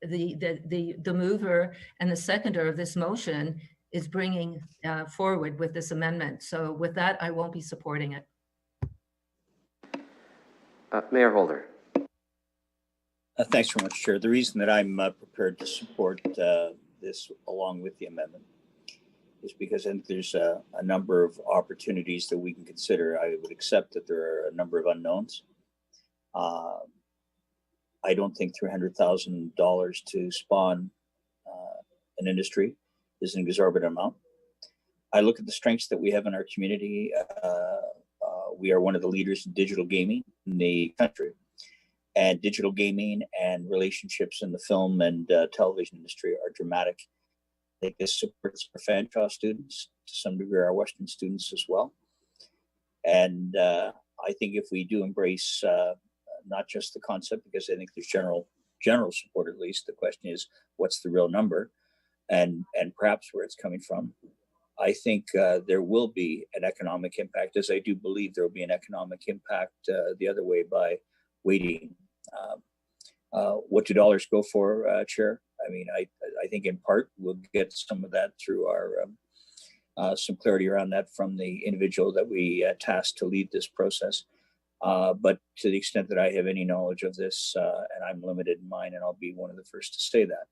the mover and the seconder of this motion is bringing forward with this amendment. So with that, I won't be supporting it. Mayor Holder. Thanks very much, Chair. The reason that I'm prepared to support this along with the amendment is because I think there's a number of opportunities that we can consider. I would accept that there are a number of unknowns. I don't think $300,000 to spawn an industry is an exorbitant amount. I look at the strengths that we have in our community. We are one of the leaders in digital gaming in the country. And digital gaming and relationships in the film and television industry are dramatic. I think this supports our Fanshawe students, to some degree our Western students as well. And I think if we do embrace not just the concept, because I think there's general support at least, the question is, what's the real number and perhaps where it's coming from. I think there will be an economic impact, as I do believe there will be an economic impact the other way by waiting. What do dollars go for, Chair? I mean, I think in part we'll get some of that through our some clarity around that from the individual that we tasked to lead this process. But to the extent that I have any knowledge of this, and I'm limited in mine, and I'll be one of the first to say that.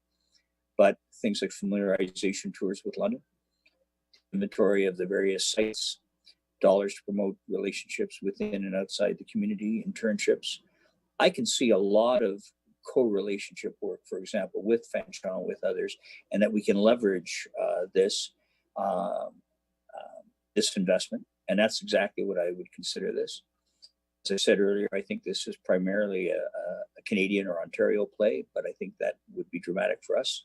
But things like familiarization tours with London, inventory of the various sites, dollars to promote relationships within and outside the community, internships. I can see a lot of co-relationship work, for example, with Fanshawe, with others, and that we can leverage this investment. And that's exactly what I would consider this. As I said earlier, I think this is primarily a Canadian or Ontario play, but I think that would be dramatic for us.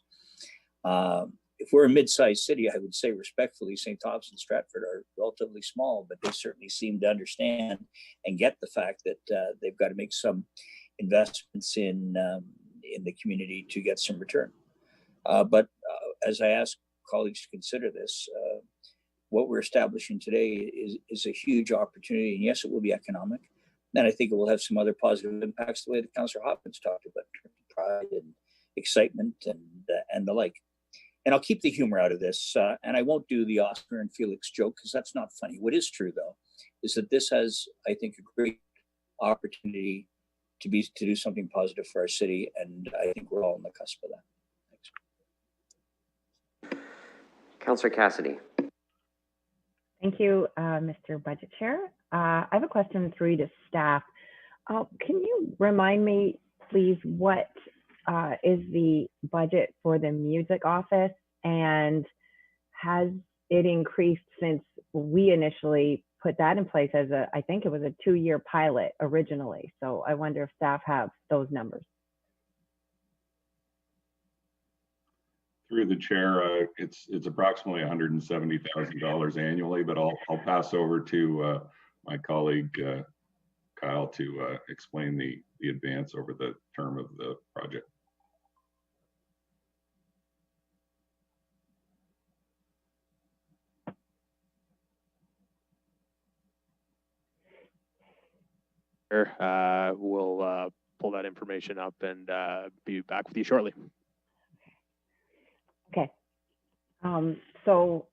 If we're a mid-sized city, I would say respectfully, St. Thomas and Stratford are relatively small, but they certainly seem to understand and get the fact that they've got to make some investments in the community to get some return. But as I ask colleagues to consider this, what we're establishing today is a huge opportunity, and yes, it will be economic. And I think it will have some other positive impacts the way that Councillor Hopkins talked about, pride and excitement and the like. And I'll keep the humor out of this, and I won't do the Oscar and Felix joke because that's not funny. What is true, though, is that this has, I think, a great opportunity to do something positive for our city, and I think we're all on the cusp of that. Thanks. Councillor Cassidy. Thank you, Mr. Budget Chair. I have a question through to staff. Can you remind me, please, what is the budget for the music office, and has it increased since we initially put that in place as I think it was a 2-year pilot originally. So I wonder if staff have those numbers. Through the chair, it's approximately $170,000 annually, but I'll pass over to my colleague Kyle to explain the advance over the term of the project. We'll pull that information up and be back with you shortly. Okay. So,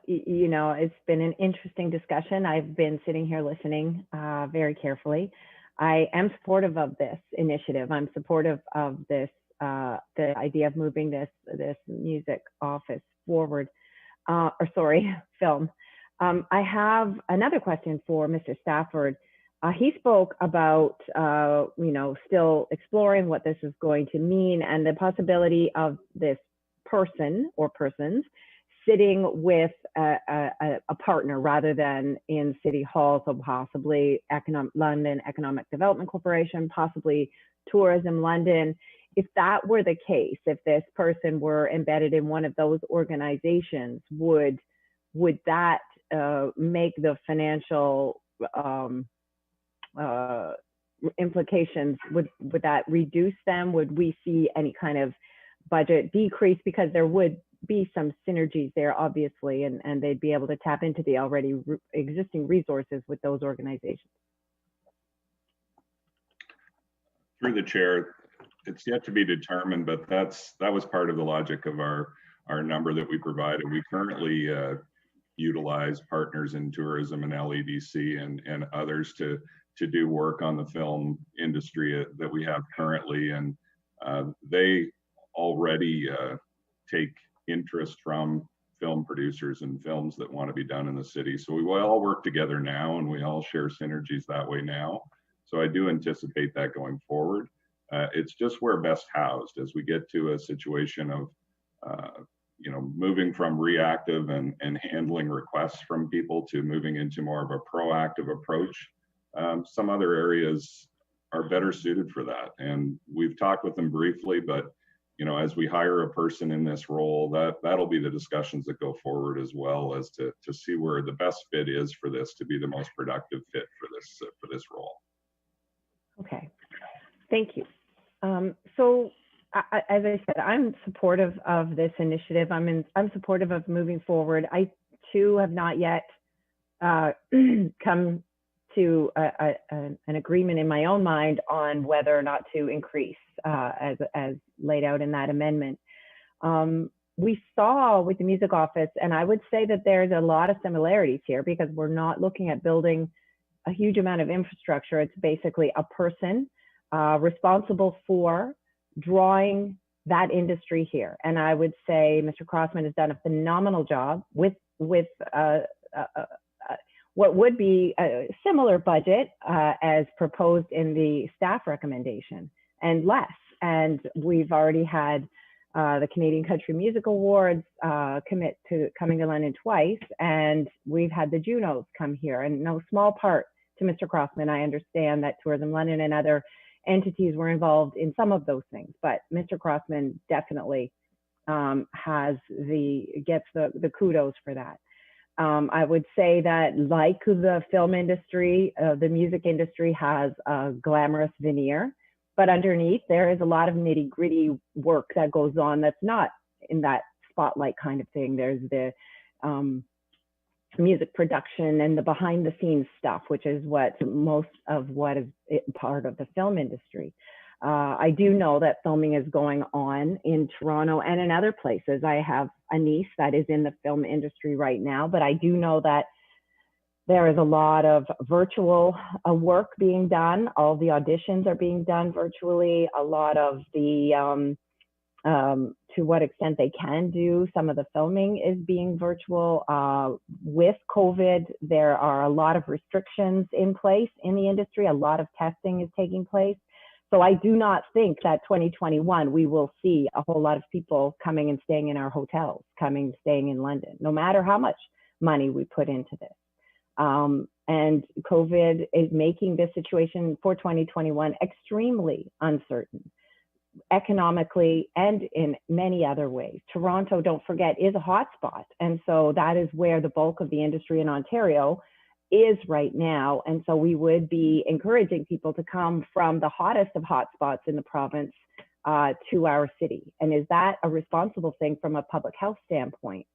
you know, it's been an interesting discussion. I've been sitting here listening very carefully. I am supportive of this initiative. I'm supportive of this, the idea of moving this music office forward, film. I have another question for Mr. Stafford. He spoke about, you know, still exploring what this is going to mean and the possibility of this person or persons sitting with a partner rather than in City Hall, so possibly London Economic Development Corporation, possibly Tourism London. If that were the case, if this person were embedded in one of those organizations, would that make the financial implications, would that reduce them? Would we see any kind of budget decrease? Because there would be some synergies there, obviously, and they'd be able to tap into the already existing resources with those organizations. Through the chair, it's yet to be determined, but that was part of the logic of our number that we provided. We currently utilize partners in tourism and LEDC and others to do work on the film industry that we have currently, and they already take interest from film producers and films that want to be done in the city. So we all work together now, and we all share synergies that way now. So I do anticipate that going forward. It's just where best housed as we get to a situation of you know, moving from reactive and handling requests from people to moving into more of a proactive approach. Some other areas are better suited for that, and we've talked with them briefly, but you know, as we hire a person in this role, that'll be the discussions that go forward, as well as to see where the best fit is for this to be the most productive fit for this role. Okay, thank you. So as I said, I'm supportive of this initiative. I'm supportive of moving forward. I too have not yet come to an agreement in my own mind on whether or not to increase as laid out in that amendment. We saw with the music office, and I would say that there's a lot of similarities here because we're not looking at building a huge amount of infrastructure. It's basically a person responsible for drawing that industry here. And I would say Mr. Crossman has done a phenomenal job with what would be a similar budget as proposed in the staff recommendation and less. And we've already had the Canadian Country Music Awards commit to coming to London twice, and we've had the Junos come here. And no small part to Mr. Crossman, I understand that Tourism London and other entities were involved in some of those things, but Mr. Crossman definitely gets the kudos for that. I would say that like the film industry, the music industry has a glamorous veneer, but underneath there is a lot of nitty gritty work that goes on that's not in that spotlight kind of thing. There's the music production and the behind the scenes stuff, which is what most of what is part of the film industry. I do know that filming is going on in Toronto and in other places. I have a niece that is in the film industry right now, but I do know that there is a lot of virtual work being done. All the auditions are being done virtually. A lot of the, to what extent they can do, some of the filming is being virtual. With COVID, there are a lot of restrictions in place in the industry. A lot of testing is taking place. So I do not think that 2021, we will see a whole lot of people coming and staying in our hotels, staying in London, no matter how much money we put into this. And COVID is making this situation for 2021 extremely uncertain, economically and in many other ways. Toronto, don't forget, is a hotspot. And so that is where the bulk of the industry in Ontario is right now. And so we would be encouraging people to come from the hottest of hotspots in the province to our city. And is that a responsible thing from a public health standpoint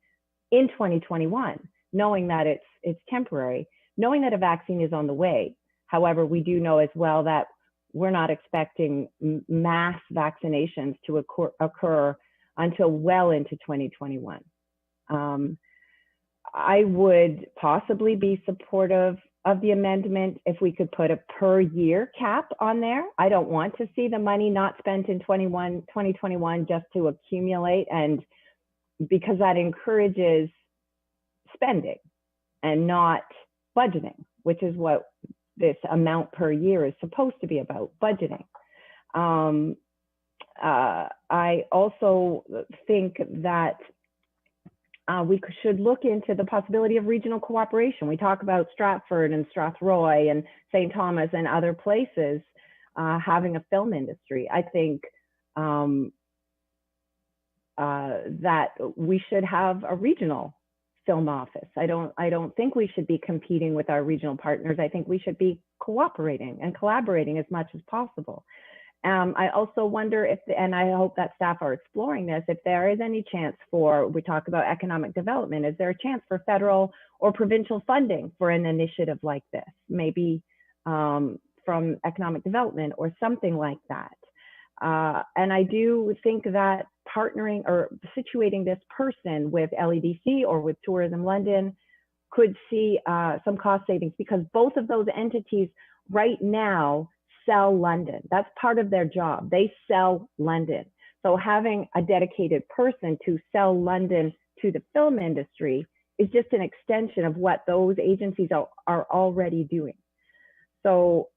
in 2021, knowing that it's temporary, knowing that a vaccine is on the way? However, we do know as well that we're not expecting mass vaccinations to occur until well into 2021. I would possibly be supportive of the amendment if we could put a per year cap on there. I don't want to see the money not spent in 2021 just to accumulate, and because that encourages spending and not budgeting, which is what this amount per year is supposed to be about, budgeting. I also think that we should look into the possibility of regional cooperation. We talk about Stratford and Strathroy and St. Thomas and other places having a film industry. I think that we should have a regional film office. I don't think we should be competing with our regional partners. I think we should be cooperating and collaborating as much as possible. I also wonder if, and I hope that staff are exploring this, if there is any chance for, we talk about economic development, is there a chance for federal or provincial funding for an initiative like this? Maybe from economic development or something like that. And I do think that partnering or situating this person with LEDC or with Tourism London could see some cost savings, because both of those entities right now sell London. That's part of their job. They sell London. So having a dedicated person to sell London to the film industry is just an extension of what those agencies are already doing. So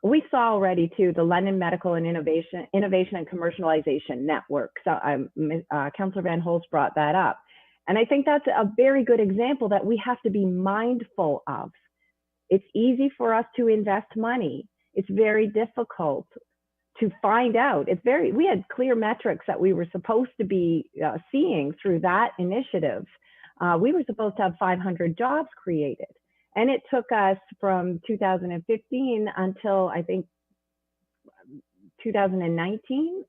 we saw already too the London Medical and Innovation and Commercialization Network. So Councillor Van Holst brought that up. And I think that's a very good example that we have to be mindful of. It's easy for us to invest money. It's very difficult to find out. We had clear metrics that we were supposed to be seeing through that initiative. We were supposed to have 500 jobs created. And it took us from 2015 until I think 2019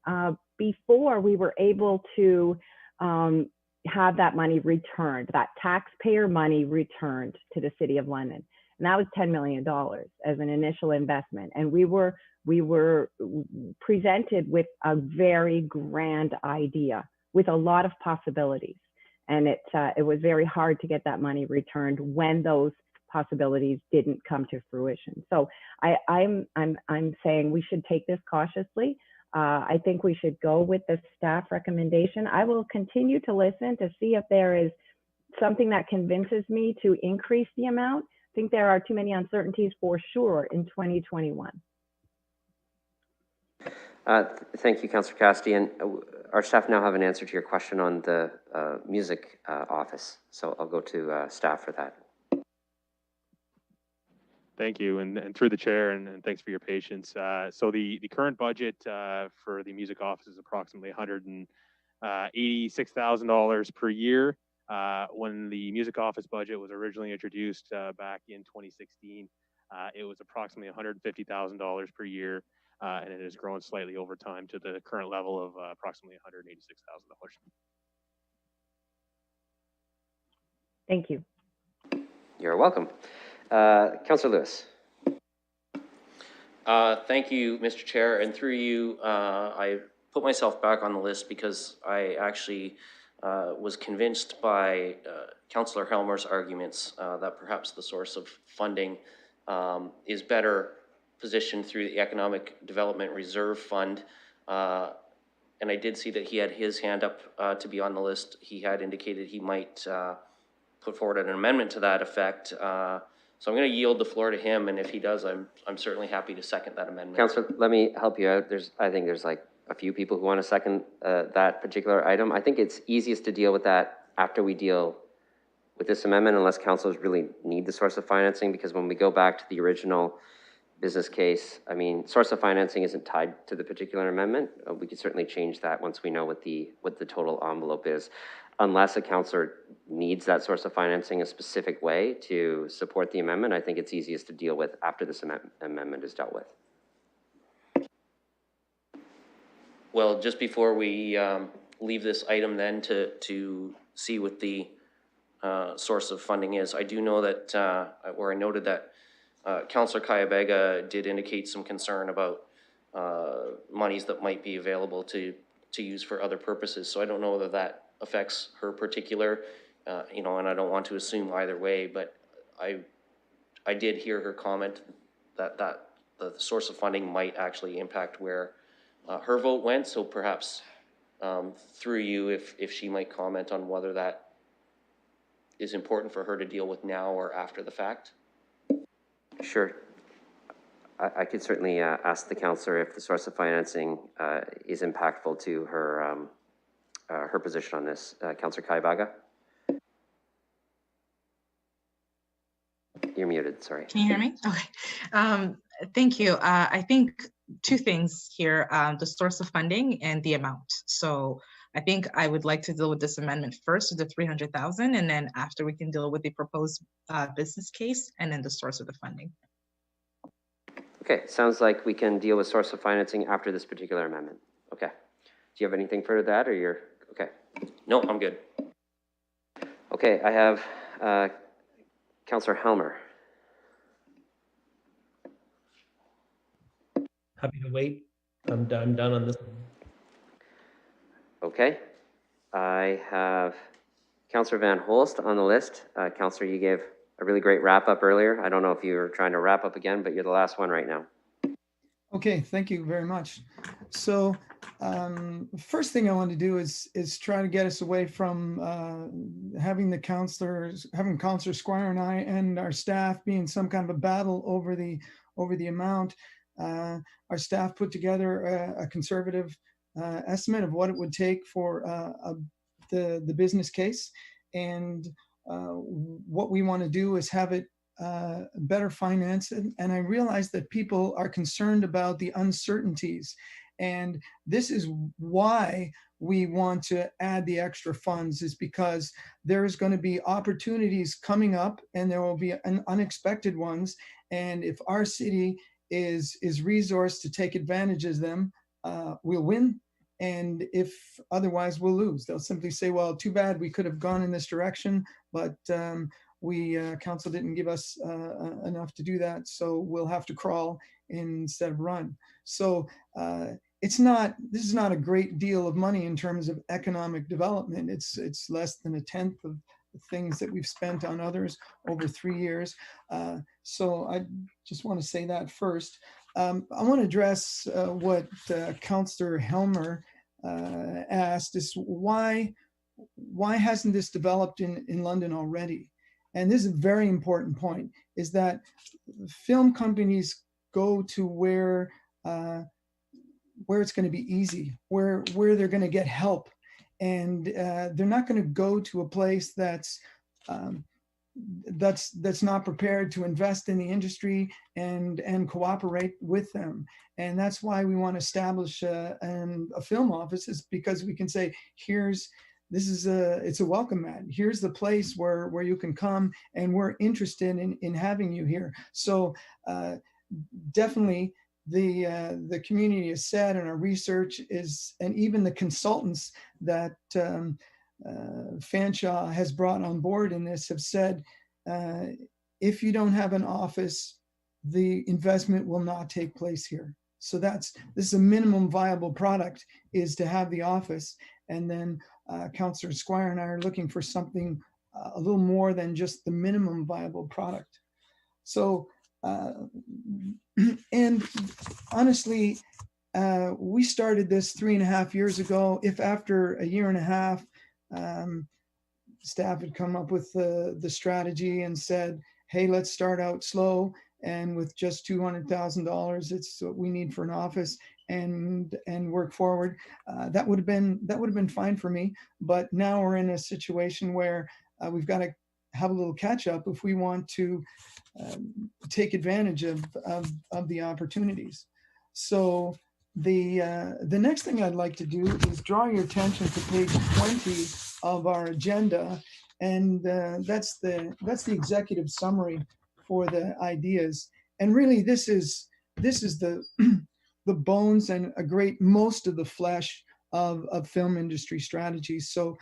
before we were able to have that money returned, that taxpayer money returned to the City of London. And that was $10 million as an initial investment. And we were presented with a very grand idea with a lot of possibilities. And it was very hard to get that money returned when those possibilities didn't come to fruition. So I'm saying we should take this cautiously. I think we should go with the staff recommendation. I will continue to listen to see if there is something that convinces me to increase the amount. I think there are too many uncertainties for sure in 2021. Thank you, Councillor Cassidy. And our staff now have an answer to your question on the music office. So I'll go to staff for that. Thank you, and through the chair, and thanks for your patience. So the current budget for the music office is approximately $186,000 per year. When the music office budget was originally introduced back in 2016, it was approximately $150,000 per year, and it has grown slightly over time to the current level of approximately $186,000. Thank you. You're welcome. Councillor Lewis. Thank you, Mr. Chair. And through you, I put myself back on the list because I actually was convinced by Councillor Helmer's arguments that perhaps the source of funding is better positioned through the Economic Development Reserve Fund. And I did see that he had his hand up to be on the list. He had indicated he might put forward an amendment to that effect. So I'm going to yield the floor to him, and if he does, I'm certainly happy to second that amendment. Councillor, let me help you out. I think there's like a few people who want to second that particular item. I think it's easiest to deal with that after we deal with this amendment, unless councillors really need the source of financing, because when we go back to the original business case, I mean, source of financing isn't tied to the particular amendment. We could certainly change that once we know what the total envelope is. Unless a councillor needs that source of financing a specific way to support the amendment, I think it's easiest to deal with after this amendment is dealt with. Well, just before we leave this item then to see what the source of funding is, I do know that, or I noted that Councillor Kayabega did indicate some concern about monies that might be available to use for other purposes. So I don't know whether that affects her particular, and I don't want to assume either way, but I did hear her comment that the source of funding might actually impact where her vote went. So perhaps through you, if she might comment on whether that is important for her to deal with now or after the fact. Sure. I could certainly ask the councillor if the source of financing is impactful to her her position on this. Councillor Kayabega? You're muted, sorry. Can you hear me? Okay. Thank you. I think two things here, the source of funding and the amount. So I think I would like to deal with this amendment first with the 300,000, and then after we can deal with the proposed business case and then the source of the funding. Okay, sounds like we can deal with source of financing after this particular amendment. Okay. Do you have anything further to that, or you're okay? No, I'm good. Okay, I have Councillor Helmer. Happy to wait. I'm done on this one. Okay. I have Councillor Van Holst on the list. Councillor, you gave a really great wrap up earlier. I don't know if you were trying to wrap up again, but you're the last one right now. Okay, thank you very much. So first thing I want to do is try to get us away from having Councillor Squire and I and our staff be in some kind of a battle over the amount. Our staff put together a conservative estimate of what it would take for the business case, and what we want to do is have it better financed. And I realize that people are concerned about the uncertainties, and this is why we want to add the extra funds, is because there's going to be opportunities coming up, and there will be unexpected ones. And if our city is resourced to take advantage of them, we'll win. And if otherwise, we'll lose. They'll simply say, well, too bad, we could have gone in this direction, but council didn't give us enough to do that, so we'll have to crawl instead of run. So this is not a great deal of money in terms of economic development. It's less than a tenth of the things that we've spent on others over 3 years. So I just want to say that first. I want to address what Councillor Helmer asked, is why hasn't this developed in London already? And this is a very important point, is that film companies go to where it's going to be easy, where they're going to get help. And they're not going to go to a place that's not prepared to invest in the industry and cooperate with them. And that's why we want to establish a film office, is because we can say, it's a welcome mat. Here's the place where you can come, and we're interested in having you here. So definitely the community has said, and our research is, and even the consultants that Fanshawe has brought on board in this have said, if you don't have an office, the investment will not take place here. So this is a minimum viable product, is to have the office. And then Councillor Squire and I are looking for something a little more than just the minimum viable product. So, and honestly, we started this 3.5 years ago. If after a year and a half, staff had come up with the strategy and said, hey, let's start out slow, and with just $200,000, it's what we need for an office, and work forward, that would have been fine for me. But now we're in a situation where we've got to have a little catch up if we want to take advantage of the opportunities. So the next thing I'd like to do is draw your attention to page 20 of our agenda, and that's the executive summary for the ideas. And really, this is the the bones and most of the flesh of film industry strategies. So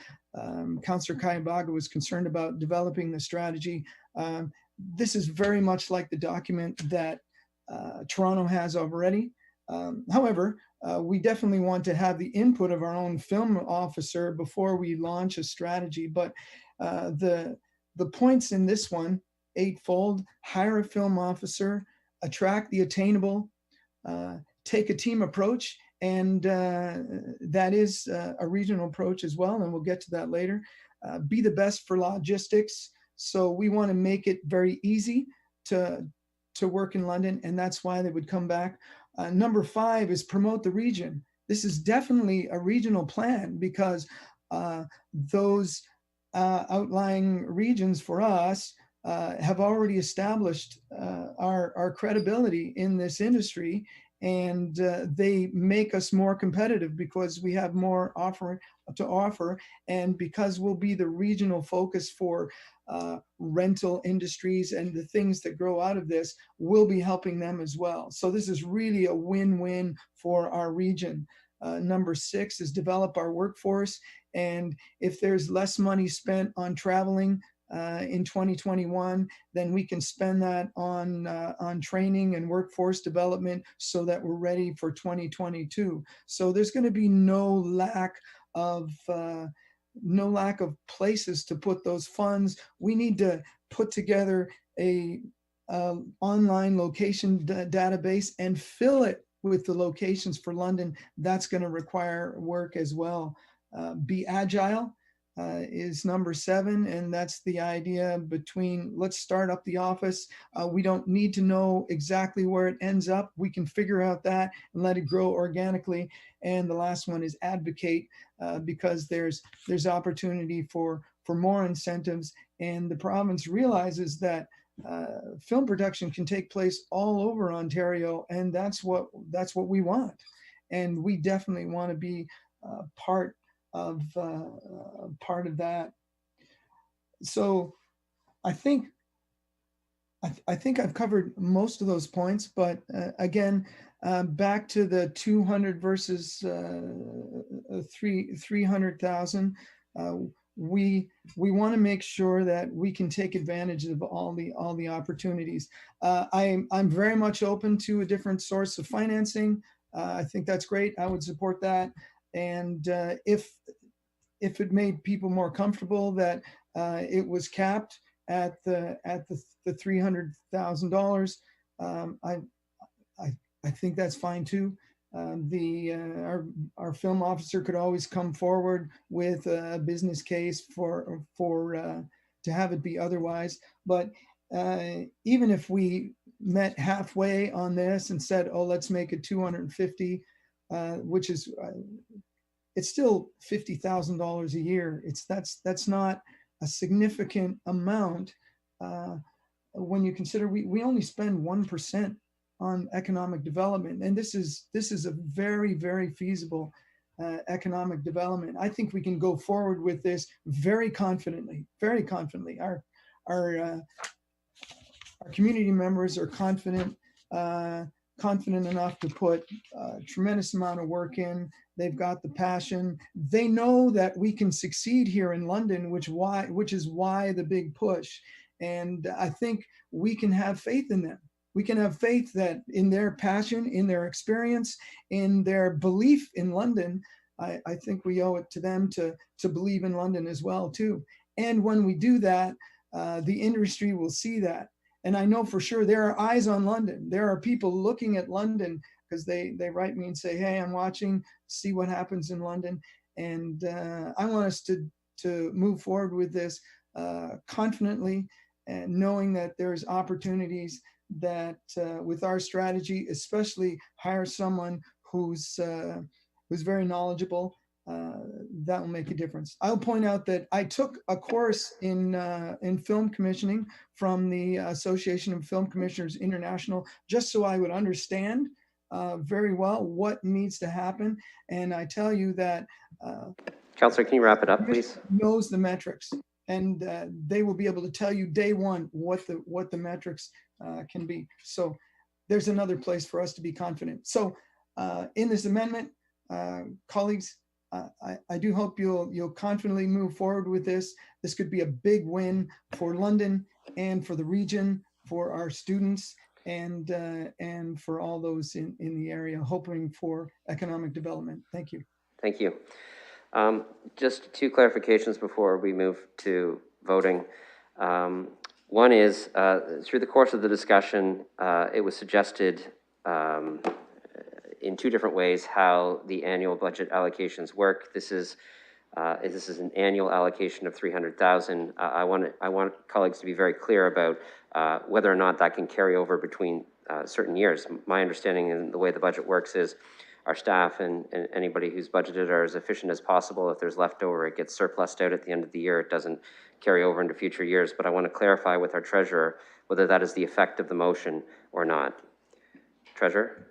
Councillor Kayabaga was concerned about developing the strategy. This is very much like the document that Toronto has already. However, we definitely want to have the input of our own film officer before we launch a strategy. But the points in this one, 8-fold: hire a film officer, attract the attainable, take a team approach, and that is a regional approach as well, and we'll get to that later. Be the best for logistics. So we want to make it very easy to work in London, and that's why they would come back. Number 5 is promote the region. This is definitely a regional plan, because those outlying regions for us have already established our credibility in this industry, and they make us more competitive because we have more to offer, and because we'll be the regional focus for rental industries and the things that grow out of this, we'll be helping them as well. So this is really a win-win for our region. Number 6 is develop our workforce, and if there's less money spent on traveling in 2021, then we can spend that on training and workforce development so that we're ready for 2022. So there's going to be no lack of places to put those funds. We need to put together a online location database and fill it with the locations for London. That's going to require work as well. Be agile is number 7, and that's the idea between, let's start up the office. We don't need to know exactly where it ends up. We can figure out that and let it grow organically. And the last one is advocate, because there's opportunity for more incentives, and the province realizes that film production can take place all over Ontario, and that's what we want. And we definitely want to be part of that. So I think I've covered most of those points, but again, back to the 200 versus 300,000. We want to make sure that we can take advantage of all the opportunities. I'm very much open to a different source of financing. I think that's great. I would support that. And if it made people more comfortable that it was capped at the $300,000, I think that's fine too. Our film officer could always come forward with a business case for to have it be otherwise. But even if we met halfway on this and said, oh, let's make it 250, which is it's still $50,000 a year. That's not a significant amount when you consider we only spend 1% on economic development, and this is a very, very feasible economic development. I think we can go forward with this very confidently, very confidently. Our community members are confident enough to put a tremendous amount of work in. They've got the passion. They know that we can succeed here in London, which is why the big push. And I think we can have faith in them. We can have faith that in their passion, in their experience, in their belief in London, I think we owe it to them to believe in London as well too. And when we do that, the industry will see that. And I know for sure there are eyes on London. There are people looking at London because they write me and say, hey, I'm watching, see what happens in London. And I want us to move forward with this confidently, and knowing that there's opportunities that with our strategy, especially hire someone who's very knowledgeable, that will make a difference. I'll point out that I took a course in film commissioning from the Association of Film Commissioners International, just so I would understand very well what needs to happen. And I tell you that Councillor, can you wrap it up, please? Knows the metrics, and they will be able to tell you day one what the metrics can be. So there's another place for us to be confident. So in this amendment, colleagues, I do hope you'll confidently move forward with this. This could be a big win for London and for the region, for our students, and for all those in the area hoping for economic development. Thank you. Thank you. Just two clarifications before we move to voting. One is, through the course of the discussion, it was suggested in two different ways how the annual budget allocations work. This is an annual allocation of 300,000. I want colleagues to be very clear about whether or not that can carry over between certain years. My understanding and the way the budget works is our staff and anybody who's budgeted are as efficient as possible. If there's leftover, it gets surplused out at the end of the year. It doesn't carry over into future years. But I want to clarify with our treasurer whether that is the effect of the motion or not. Treasurer?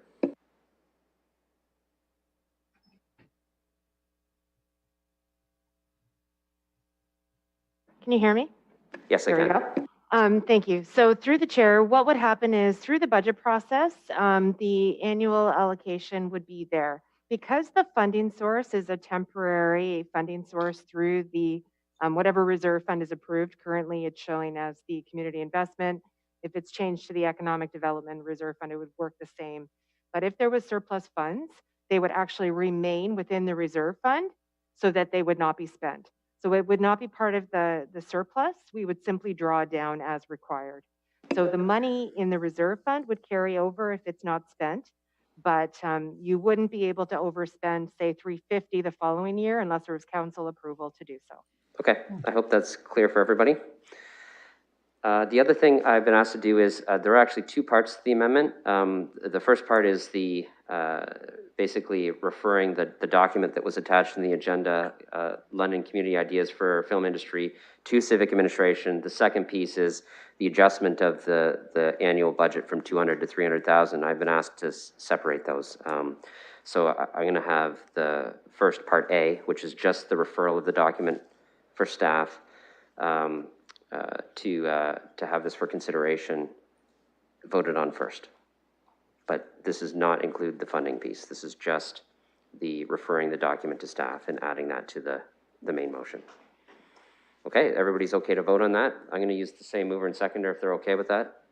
Can you hear me? Yes, I can. Thank you. So through the chair, what would happen is through the budget process, the annual allocation would be there. Because the funding source is a temporary funding source through the whatever reserve fund is approved. Currently, it's showing as the community investment. If it's changed to the economic development reserve fund, it would work the same. But if there was surplus funds, they would actually remain within the reserve fund so that they would not be spent. So it would not be part of the surplus. We would simply draw down as required. So the money in the reserve fund would carry over if it's not spent, but you wouldn't be able to overspend, say, 350 the following year unless there was council approval to do so. Okay, I hope that's clear for everybody. The other thing I've been asked to do is there are actually two parts to the amendment. The first part is the basically referring the document that was attached in the agenda, London Community Ideas for Film Industry, to Civic Administration. The second piece is the adjustment of the annual budget from 200 to 300,000. I've been asked to separate those. So I'm going to have the first part A, which is just the referral of the document for staff to have this for consideration voted on first. But this does not include the funding piece. This is just the referring the document to staff and adding that to the main motion. Okay, everybody's okay to vote on that? I'm going to use the same mover and seconder if they're okay with that.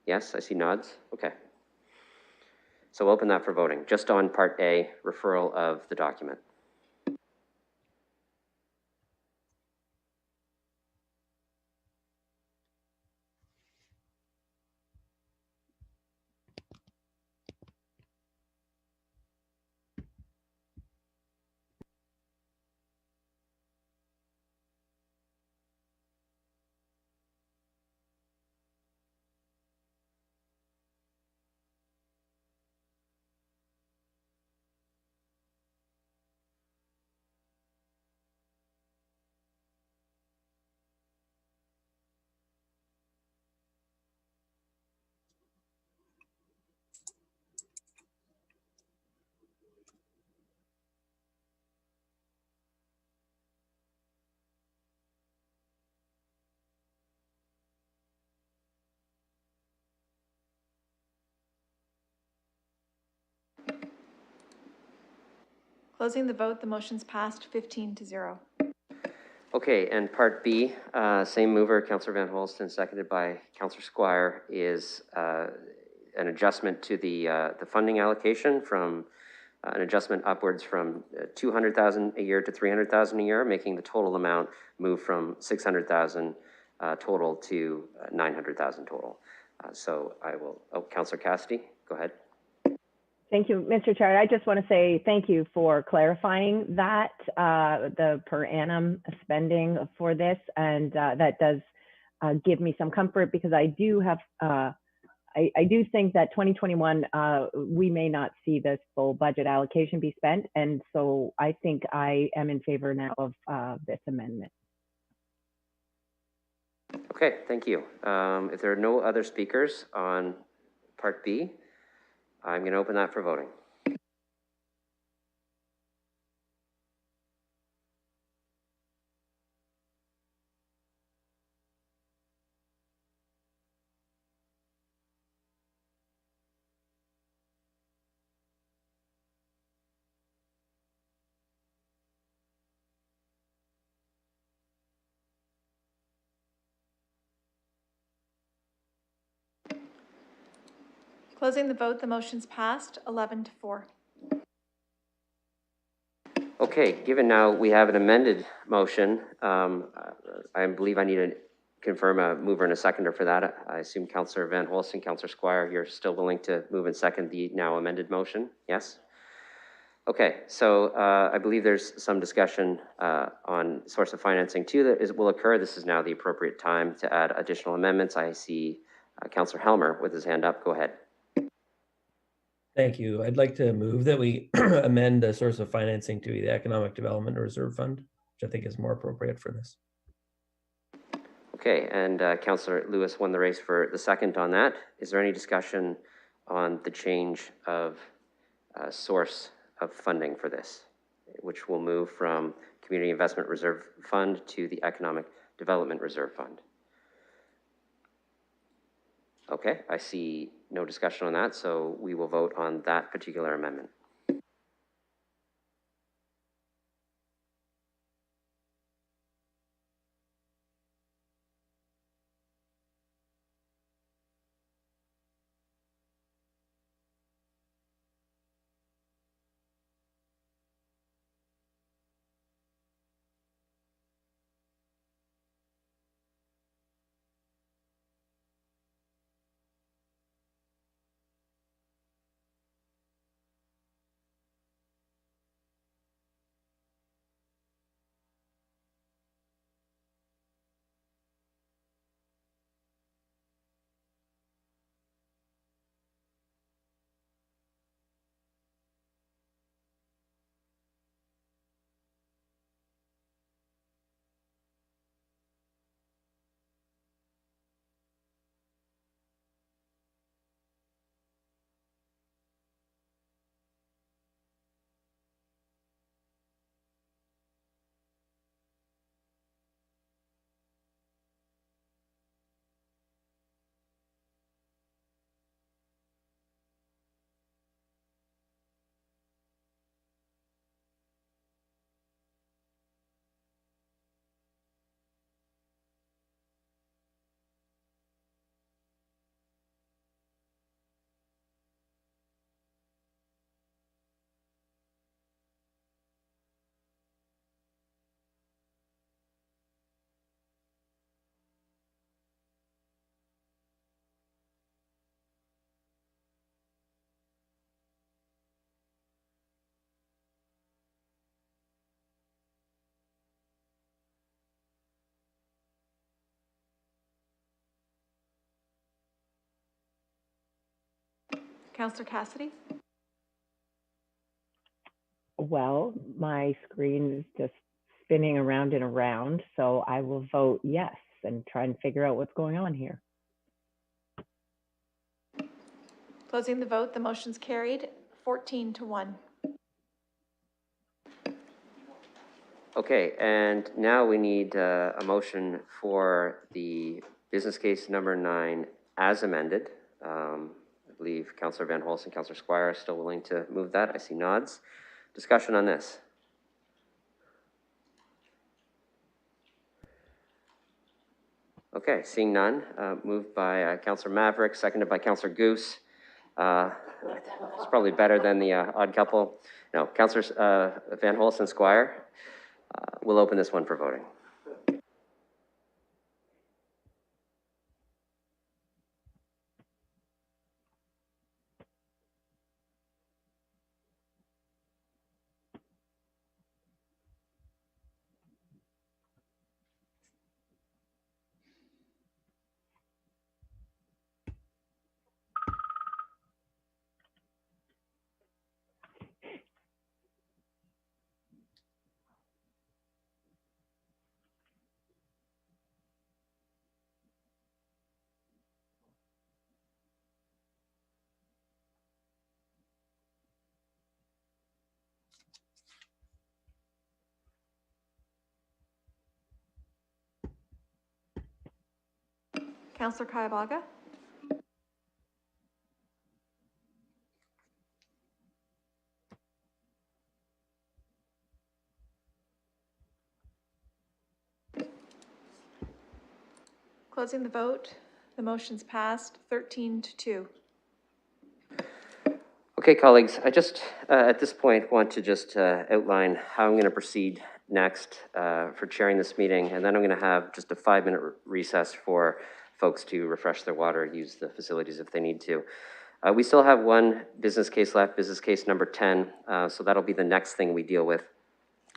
Yes, I see nods. Okay. So open that for voting, just on Part A, referral of the document. Closing the vote, the motion's passed 15-0. Okay, and Part B, same mover, Councillor Van Holsten, seconded by Councillor Squire, is an adjustment to the funding allocation from an adjustment upwards from 200,000 a year to 300,000 a year, making the total amount move from 600,000 total to 900,000 total. So I will, Councillor Cassidy, go ahead. Thank you, Mr. Chair. I just want to say thank you for clarifying that, the per annum spending for this. And that does give me some comfort, because I do have, I do think that 2021, we may not see this full budget allocation be spent. And so I think I am in favor now of this amendment. Okay, thank you. If there are no other speakers on Part B, I'm going to open that for voting. Closing the vote, the motion's passed 11-4. Okay, given now we have an amended motion, I believe I need to confirm a mover and a seconder for that. I assume Councillor Van Holsten, Councillor Squire, you're still willing to move and second the now amended motion? Yes? Okay, so I believe there's some discussion on source of financing too that will occur. This is now the appropriate time to add additional amendments. I see Councillor Helmer with his hand up. Go ahead. Thank you. I'd like to move that we amend the source of financing to the Economic Development Reserve Fund, which I think is more appropriate for this. Okay, and Councillor Lewis won the race for the second on that. Is there any discussion on the change of source of funding for this, which will move from Community Investment Reserve Fund to the Economic Development Reserve Fund? Okay, I see no discussion on that, so we will vote on that particular amendment. Counselor Cassidy? Well, my screen is just spinning around and around, so I will vote yes and try and figure out what's going on here. Closing the vote, the motion's carried 14-1. Okay, and now we need a motion for the business case number 9 as amended. I believe Councillor Van Holst and Councillor Squire are still willing to move that. I see nods. Discussion on this. Okay, seeing none, moved by Councillor Maverick, seconded by Councillor Goose. It's probably better than the odd couple. No, Councillors Van Holst and Squire. We'll open this one for voting. Counselor Kayavaga? Closing the vote, the motion's passed 13-2. Okay, colleagues, I just, at this point, want to just outline how I'm going to proceed next for chairing this meeting, and then I'm going to have just a 5-minute recess for folks to refresh their water, use the facilities if they need to. We still have one business case left, business case number 10, so that'll be the next thing we deal with.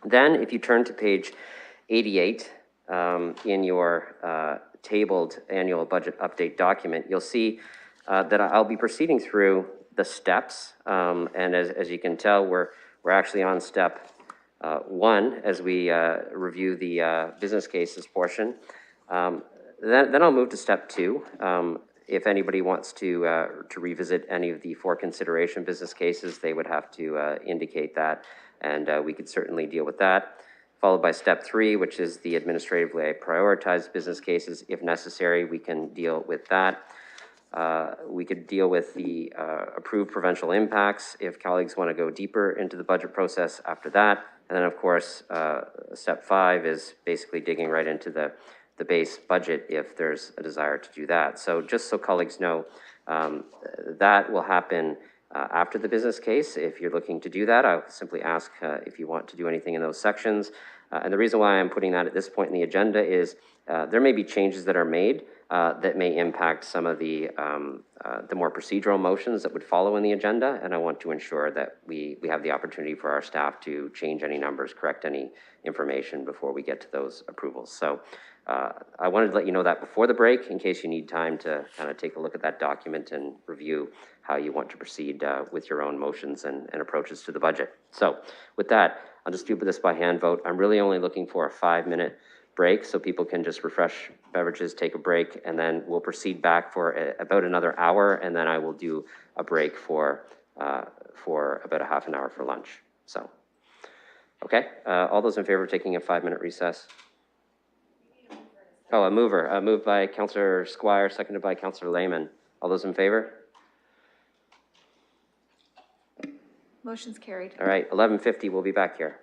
Then, if you turn to page 88 in your tabled annual budget update document, you'll see that I'll be proceeding through the steps, and as you can tell, we're actually on step 1 as we review the business cases portion. Then I'll move to step 2. If anybody wants to revisit any of the for consideration business cases, they would have to indicate that, and we could certainly deal with that. Followed by step 3, which is the administratively prioritized business cases. If necessary, we can deal with that. We could deal with the approved provincial impacts if colleagues want to go deeper into the budget process after that. And then, of course, step 5 is basically digging right into the base budget if there's a desire to do that. So just so colleagues know, that will happen after the business case. If you're looking to do that, I'll simply ask if you want to do anything in those sections. And the reason why I'm putting that at this point in the agenda is there may be changes that are made that may impact some of the more procedural motions that would follow in the agenda, and I want to ensure that we have the opportunity for our staff to change any numbers, correct any information before we get to those approvals. So I wanted to let you know that before the break, in case you need time to kind of take a look at that document and review how you want to proceed with your own motions and approaches to the budget. So with that, I'll just do this by hand vote. I'm really only looking for a 5-minute break so people can just refresh beverages, take a break, and then we'll proceed back for about another hour, and then I will do a break for about a half an hour for lunch. So, okay, all those in favor of taking a 5-minute recess? Oh, a mover, moved by Councillor Squire, seconded by Councillor Lehman. All those in favor? Motion's carried. All right, 11:50, we'll be back here.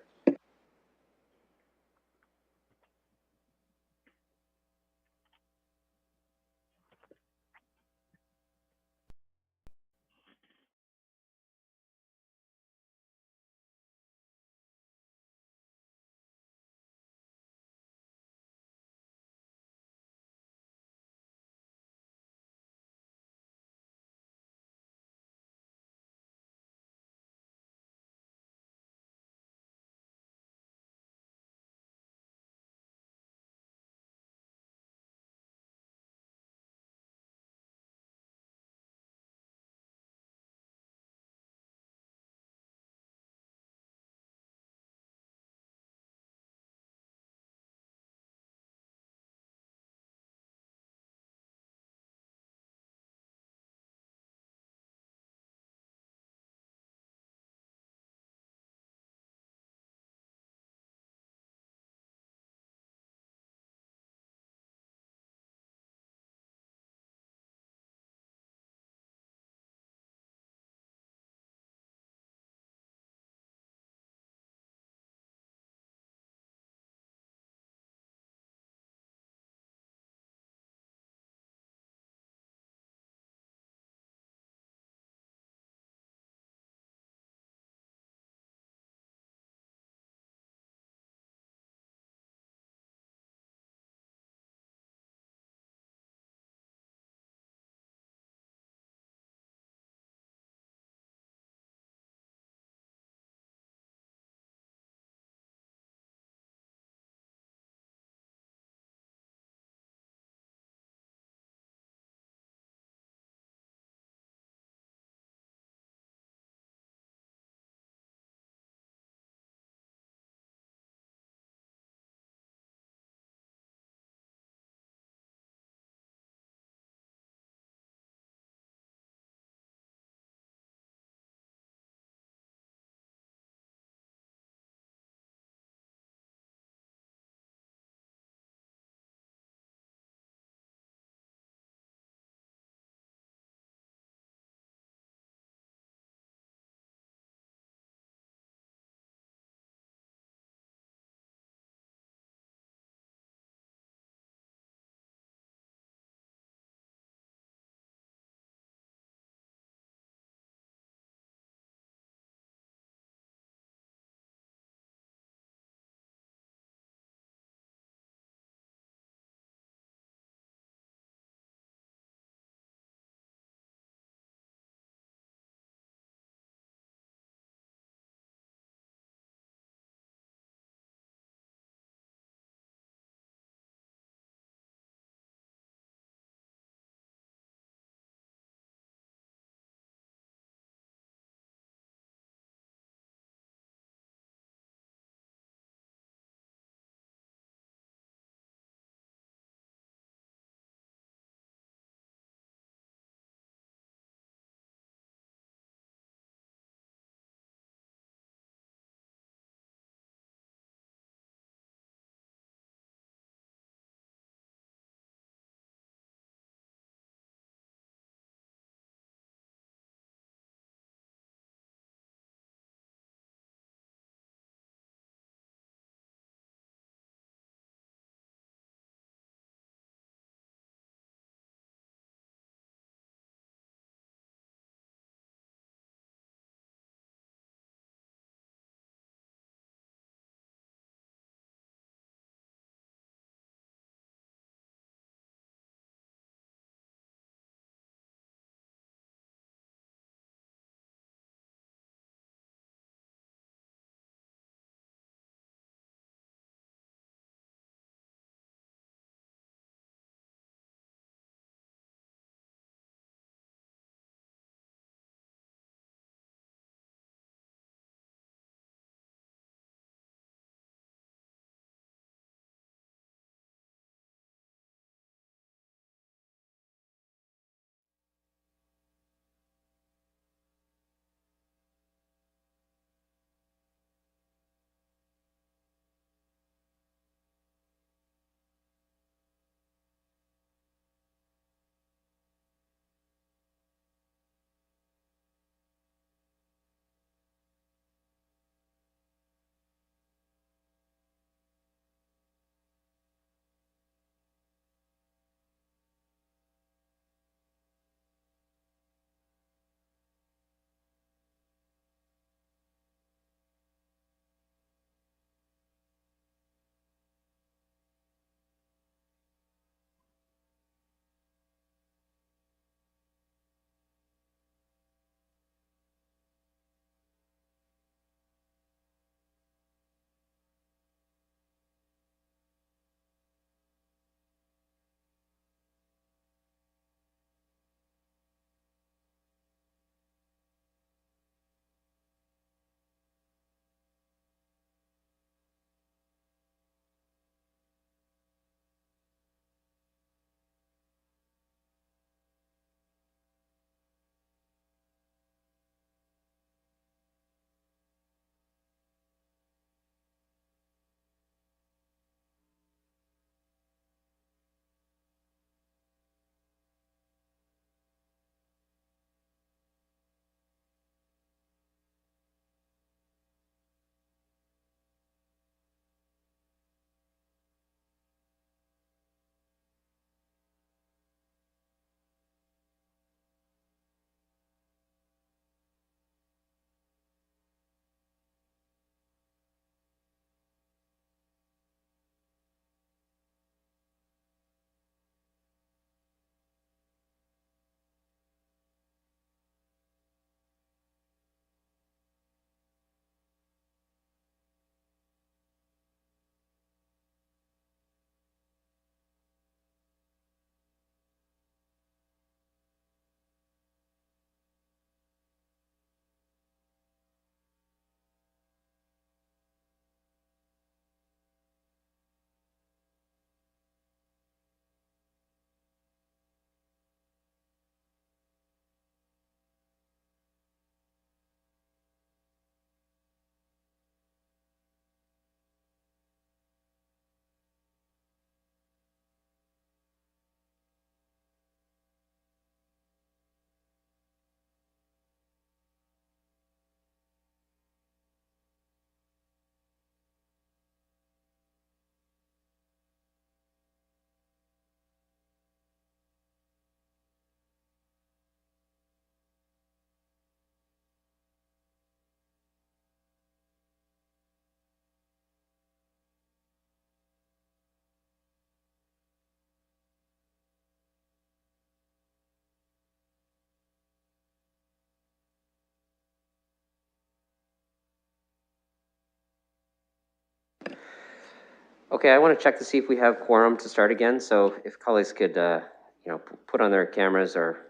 Okay, I want to check to see if we have quorum to start again. So if colleagues could, put on their cameras or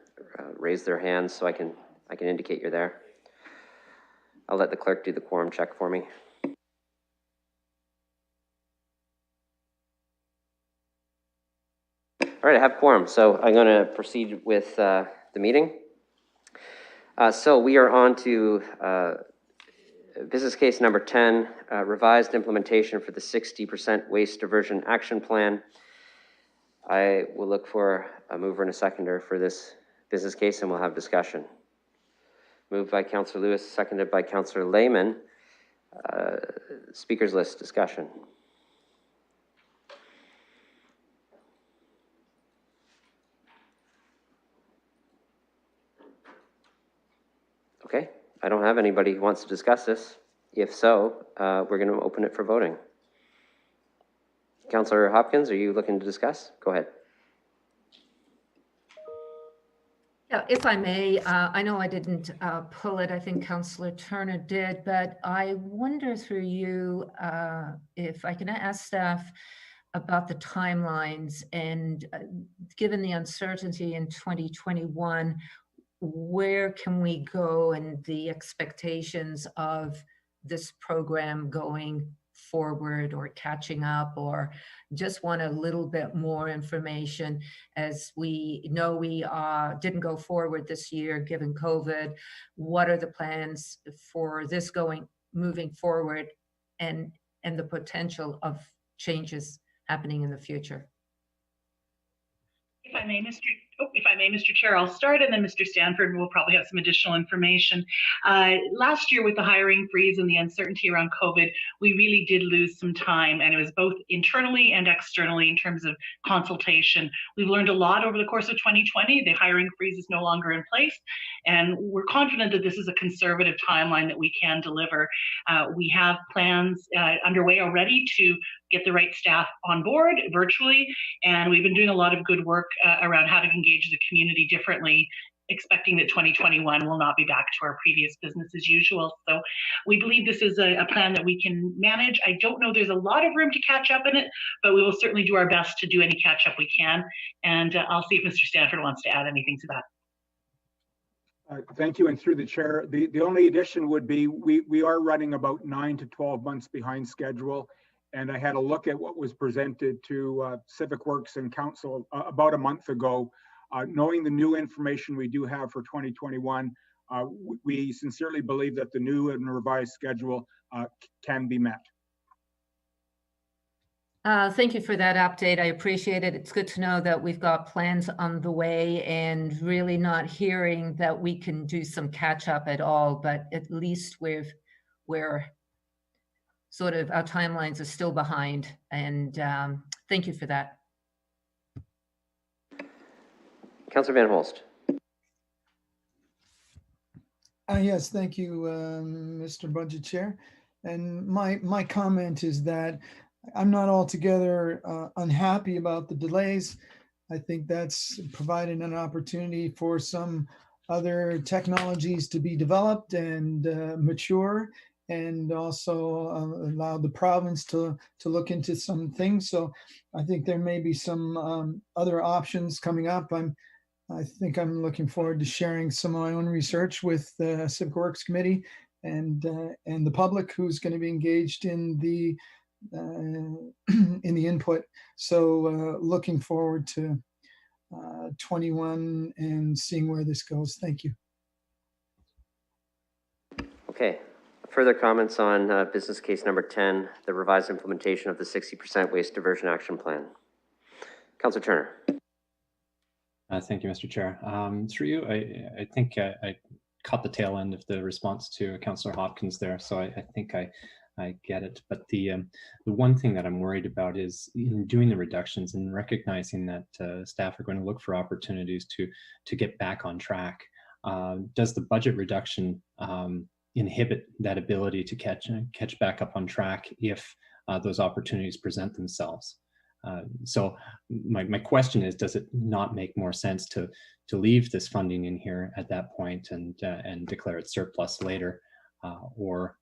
raise their hands so I can indicate you're there. I'll let the clerk do the quorum check for me. All right, I have quorum, so I'm going to proceed with the meeting. So we are on to business case number 10, revised implementation for the 60% waste diversion action plan. I will look for a mover and a seconder for this business case, and we'll have discussion. Moved by Councillor Lewis, seconded by Councillor Lehman. Speakers list, discussion. Okay, I don't have anybody who wants to discuss this. If so, we're going to open it for voting. Councillor Hopkins, are you looking to discuss? Go ahead. Yeah, if I may, I know I didn't pull it. I think Councillor Turner did, but I wonder through you if I can ask staff about the timelines and given the uncertainty in 2021, where can we go and the expectations of this program going forward or catching up, or just want a little bit more information, as we know we didn't go forward this year given COVID. What are the plans for this moving forward, and the potential of changes happening in the future? If I may, Mr. Chair, I'll start, and then Mr. Stanford will probably have some additional information. Last year, with the hiring freeze and the uncertainty around COVID, we really did lose some time, and it was both internally and externally in terms of consultation. We've learned a lot over the course of 2020. The hiring freeze is no longer in place, and we're confident that this is a conservative timeline that we can deliver. We have plans underway already to get the right staff on board virtually, and we've been doing a lot of good work around how to engage the community differently, expecting that 2021 will not be back to our previous business as usual. So we believe this is a plan that we can manage. I don't know there's a lot of room to catch up in it, but we will certainly do our best to do any catch up we can. And I'll see if Mr. Stanford wants to add anything to that. Thank you, and through the chair, the only addition would be we are running about 9 to 12 months behind schedule. And I had a look at what was presented to Civic Works and Council about a month ago. Knowing the new information we do have for 2021, we sincerely believe that the new and revised schedule can be met. Thank you for that update. I appreciate it. It's good to know that we've got plans on the way, and really not hearing that we can do some catch up at all, but at least we're sort of, our timelines are still behind, and thank you for that. Councillor Van Holst. Yes, thank you, Mr. Budget Chair. And my comment is that I'm not altogether unhappy about the delays. I think that's provided an opportunity for some other technologies to be developed and mature, and also allow the province to look into some things. So I think there may be some other options coming up. I think I'm looking forward to sharing some of my own research with the Civic Works Committee and the public who's going to be engaged in the input. So looking forward to 21 and seeing where this goes. Thank you. Okay. Further comments on business case number 10, the revised implementation of the 60% waste diversion action plan. Councillor Turner. Thank you, Mr. Chair. Through you, I think I caught the tail end of the response to Councillor Hopkins there, so I think I get it. But the one thing that I'm worried about is in doing the reductions and recognizing that staff are going to look for opportunities to get back on track. Does the budget reduction inhibit that ability to catch back up on track if those opportunities present themselves? So my question is, does it not make more sense to leave this funding in here at that point and declare it surplus later, or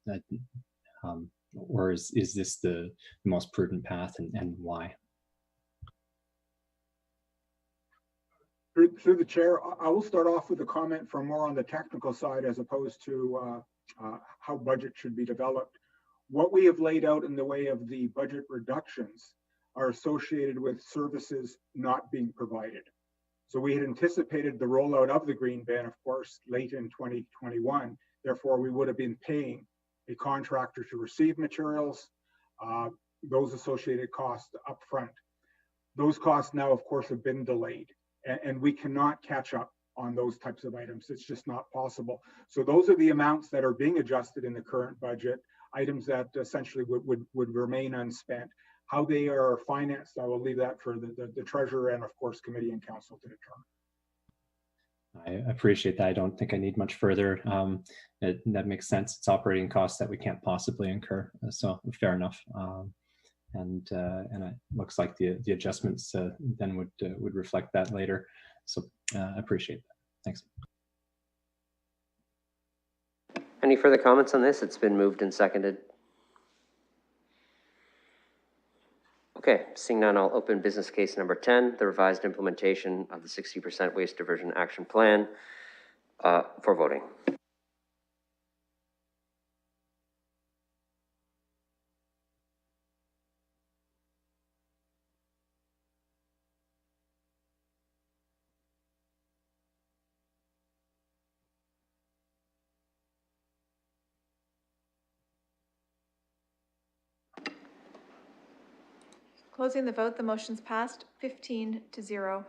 or is this the most prudent path, and why? Through the chair, I will start off with a comment from more on the technical side as opposed to how budget should be developed. What we have laid out in the way of the budget reductions are associated with services not being provided. So we had anticipated the rollout of the green bin, of course, late in 2021. Therefore, we would have been paying a contractor to receive materials, those associated costs up front. Those costs now, of course, have been delayed, and we cannot catch up on those types of items. It's just not possible. So those are the amounts that are being adjusted in the current budget, items that essentially would remain unspent. How they are financed, I will leave that for the treasurer and, of course, committee and council to determine. I appreciate that. I don't think I need much further. That makes sense. It's operating costs that we can't possibly incur. So fair enough. And it looks like the adjustments then would reflect that later. So I appreciate that. Thanks. Any further comments on this? It's been moved and seconded. Okay, seeing none, I'll open business case number 10, the revised implementation of the 60% waste diversion action plan for voting. Closing the vote, the motion's passed 15-0.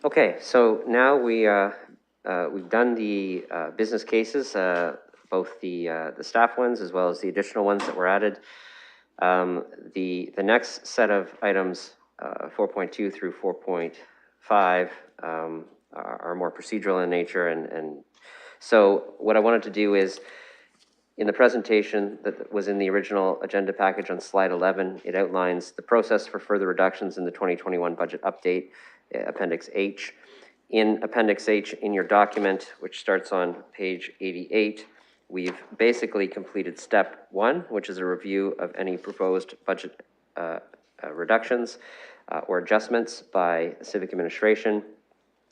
Okay, so now we've done the business cases, both the staff ones as well as the additional ones that were added. The next set of items, 4.2 through 4.5, are more procedural in nature, and so what I wanted to do is, in the presentation that was in the original agenda package on slide 11, it outlines the process for further reductions in the 2021 budget update, Appendix H. In Appendix H in your document, which starts on page 88, we've basically completed step 1, which is a review of any proposed budget reductions or adjustments by civic administration.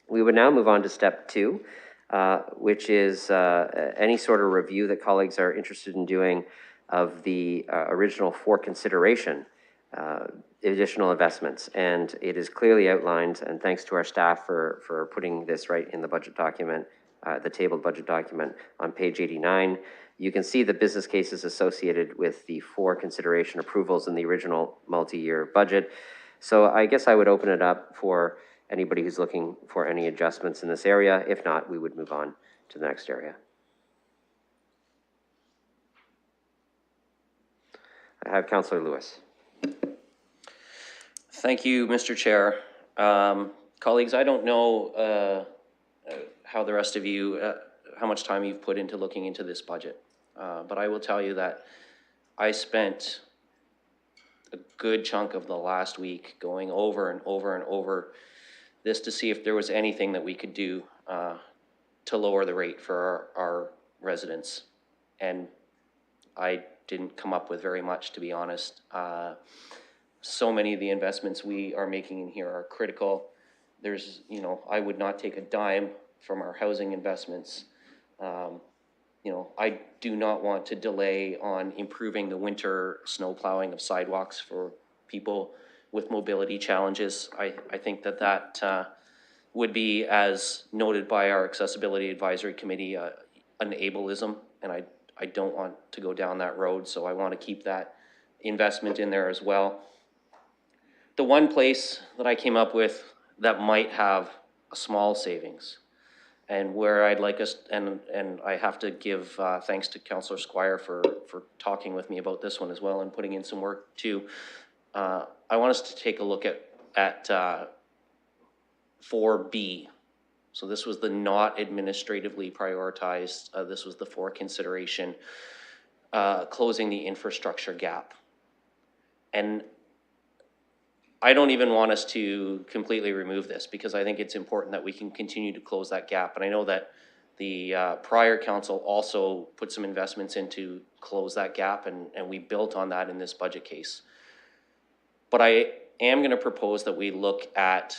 We would now move on to step 2, which is any sort of review that colleagues are interested in doing of the original for consideration additional investments. And it is clearly outlined, and thanks to our staff for putting this right in the budget document, the tabled budget document on page 89. You can see the business cases associated with the for consideration approvals in the original multi-year budget. So I guess I would open it up for anybody who's looking for any adjustments in this area. If not, we would move on to the next area. I have Councillor Lewis. Thank you, Mr. Chair. Colleagues, I don't know how the rest of you, how much time you've put into looking into this budget, but I will tell you that I spent a good chunk of the last week going over and over and over this to see if there was anything that we could do to lower the rate for our residents. And I didn't come up with very much, to be honest. So many of the investments we are making in here are critical. There's, you know, I would not take a dime from our housing investments. You know, I do not want to delay on improving the winter snow plowing of sidewalks for people with mobility challenges. I think that would be, as noted by our Accessibility Advisory Committee, an ableism, and I don't want to go down that road, so I want to keep that investment in there as well. The one place that I came up with that might have a small savings, and where I'd like us, and I have to give thanks to Councillor Squire for talking with me about this one as well and putting in some work too. I want us to take a look at 4B. So this was the not administratively prioritized, this was the for consideration, closing the infrastructure gap. And I don't even want us to completely remove this because I think it's important that we can continue to close that gap. And I know that The prior council also put some investments in to close that gap, and we built on that in this budget case. But I am going to propose that we look at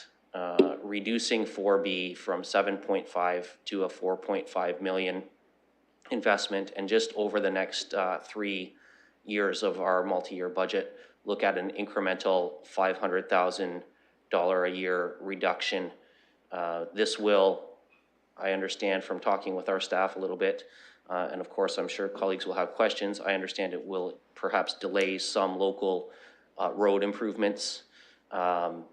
reducing 4B from 7.5 to a 4.5 million investment, and just over the next 3 years of our multi-year budget, look at an incremental $500,000 a year reduction. This will, I understand from talking with our staff a little bit, and of course I'm sure colleagues will have questions, I understand it will perhaps delay some local road improvements. And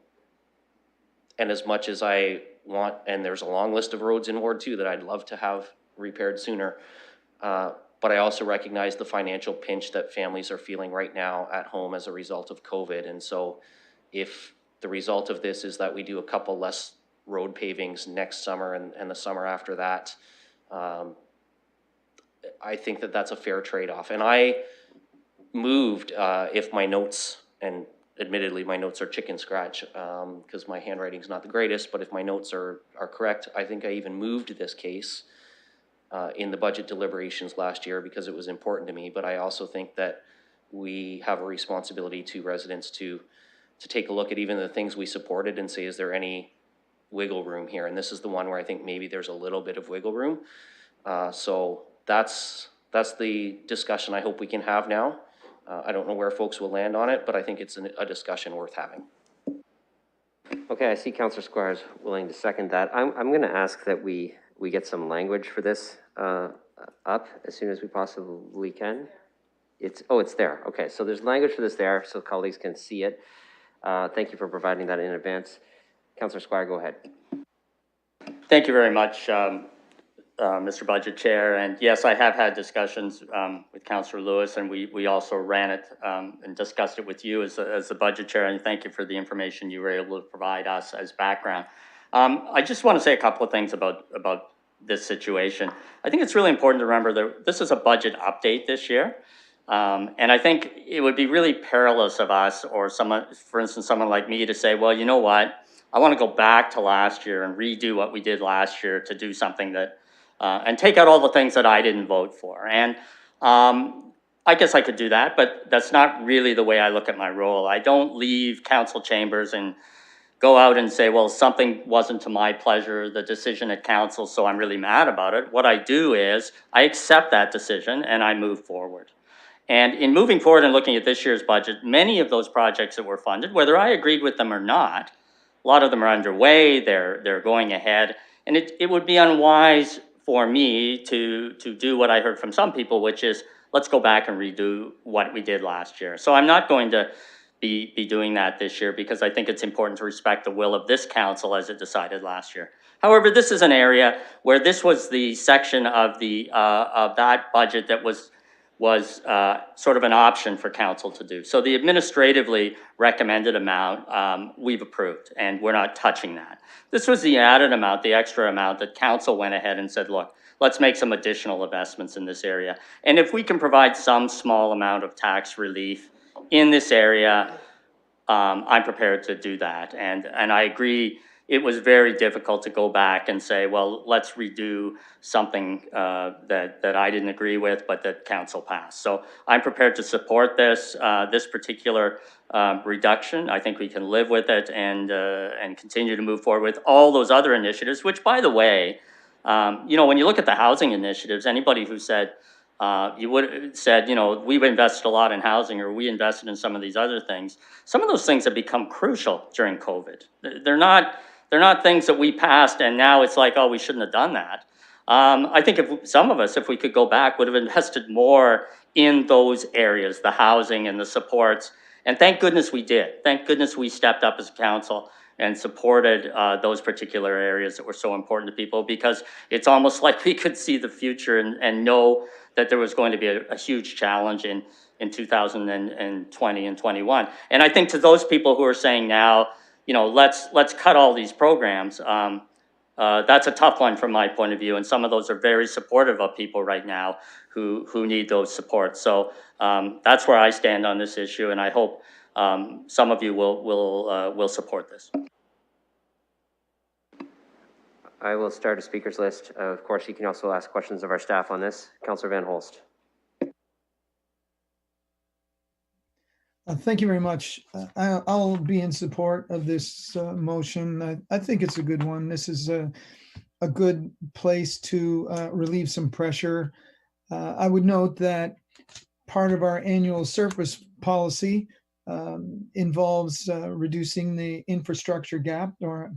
as much as I want, and there's a long list of roads in Ward 2 that I'd love to have repaired sooner, but I also recognize the financial pinch that families are feeling right now at home as a result of COVID. And so if the result of this is that we do a couple less road pavings next summer and the summer after that, I think that that's a fair trade-off. And I moved, if my notes, and admittedly my notes are chicken scratch because my handwriting's not the greatest, but if my notes are correct, I think I even moved this case in the budget deliberations last year because it was important to me. But I also think that we have a responsibility to residents to take a look at even the things we supported and say, is there any wiggle room here? And this is the one where I think maybe there's a little bit of wiggle room. So that's the discussion I hope we can have now. I don't know where folks will land on it, but I think it's a discussion worth having. Okay, I see Councillor Squires willing to second that. I'm going to ask that we get some language for this up as soon as we possibly can. It's there. Okay, so there's language for this there so colleagues can see it. Thank you for providing that in advance. Councillor Squire, go ahead. Thank you very much, Mr. Budget Chair. And yes, I have had discussions with Councillor Lewis, and we also ran it and discussed it with you as the Budget Chair. And thank you for the information you were able to provide us as background. I just want to say a couple of things about this situation. I think it's really important to remember that this is a budget update this year. And I think it would be really perilous of us or someone, for instance, someone like me to say, well, you know what? I want to go back to last year and redo what we did last year to do something that, and take out all the things that I didn't vote for. And I guess I could do that, but that's not really the way I look at my role. I don't leave council chambers and go out and say, well, something wasn't to my pleasure, the decision at council, so I'm really mad about it. What I do is I accept that decision and I move forward. And in moving forward and looking at this year's budget, many of those projects that were funded, whether I agreed with them or not, a lot of them are underway, they're going ahead, and it would be unwise for me to do what I heard from some people, which is, let's go back and redo what we did last year. So I'm not going to be doing that this year because I think it's important to respect the will of this council as it decided last year. However, this is an area where this was the section of that budget that was sort of an option for council to do. So the administratively recommended amount we've approved, and we're not touching that. This was the added amount, the extra amount that council went ahead and said, look, let's make some additional investments in this area. And if we can provide some small amount of tax relief in this area, I'm prepared to do that. And I agree, it was very difficult to go back and say, well, let's redo something that I didn't agree with, but that council passed. So I'm prepared to support this particular reduction. I think we can live with it and continue to move forward with all those other initiatives, which, by the way, you know, when you look at the housing initiatives, anybody who said, you would have said, you know, we've invested a lot in housing or we invested in some of these other things. Some of those things have become crucial during COVID. They're not things that we passed and now it's like, oh, we shouldn't have done that. I think if some of us, if we could go back, would have invested more in those areas, the housing and the supports. And thank goodness we did. Thank goodness we stepped up as a council and supported those particular areas that were so important to people, because it's almost like we could see the future and know that there was going to be a huge challenge in 2020 and 21. And I think to those people who are saying now, you know, let's cut all these programs, that's a tough one from my point of view. And some of those are very supportive of people right now who need those supports. So that's where I stand on this issue. And I hope some of you will support this. I will start a speakers list. Of course, you can also ask questions of our staff on this. Councillor Van Holst. Thank you very much. I'll be in support of this motion. I think it's a good one. This is a good place to relieve some pressure. I would note that part of our annual surplus policy involves reducing the infrastructure gap, or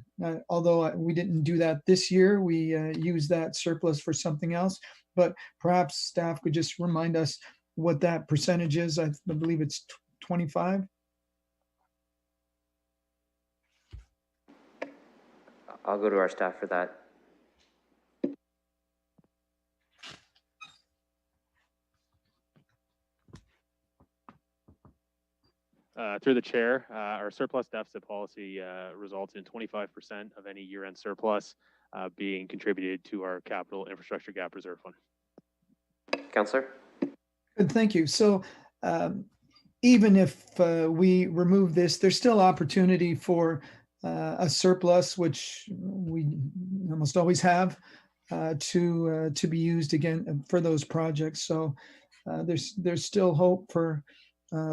although we didn't do that this year, we used that surplus for something else. But perhaps staff could just remind us what that percentage is. I believe it's 25. I'll go to our staff for that. Through the chair, our surplus deficit policy results in 25% of any year-end surplus being contributed to our capital infrastructure gap reserve fund. Councillor? Good, thank you. So even if we remove this, there's still opportunity for a surplus, which we almost always have, to be used again for those projects. So there's still hope for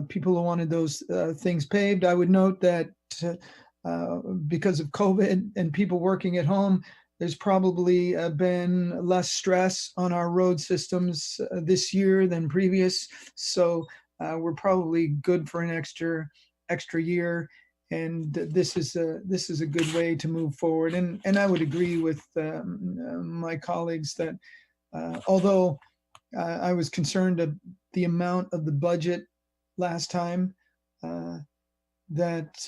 people who wanted those things paved. I would note that because of COVID and people working at home, there's probably been less stress on our road systems this year than previous. So we're probably good for an extra year. And this is a good way to move forward. And I would agree with my colleagues that although I was concerned at the amount of the budget last time, that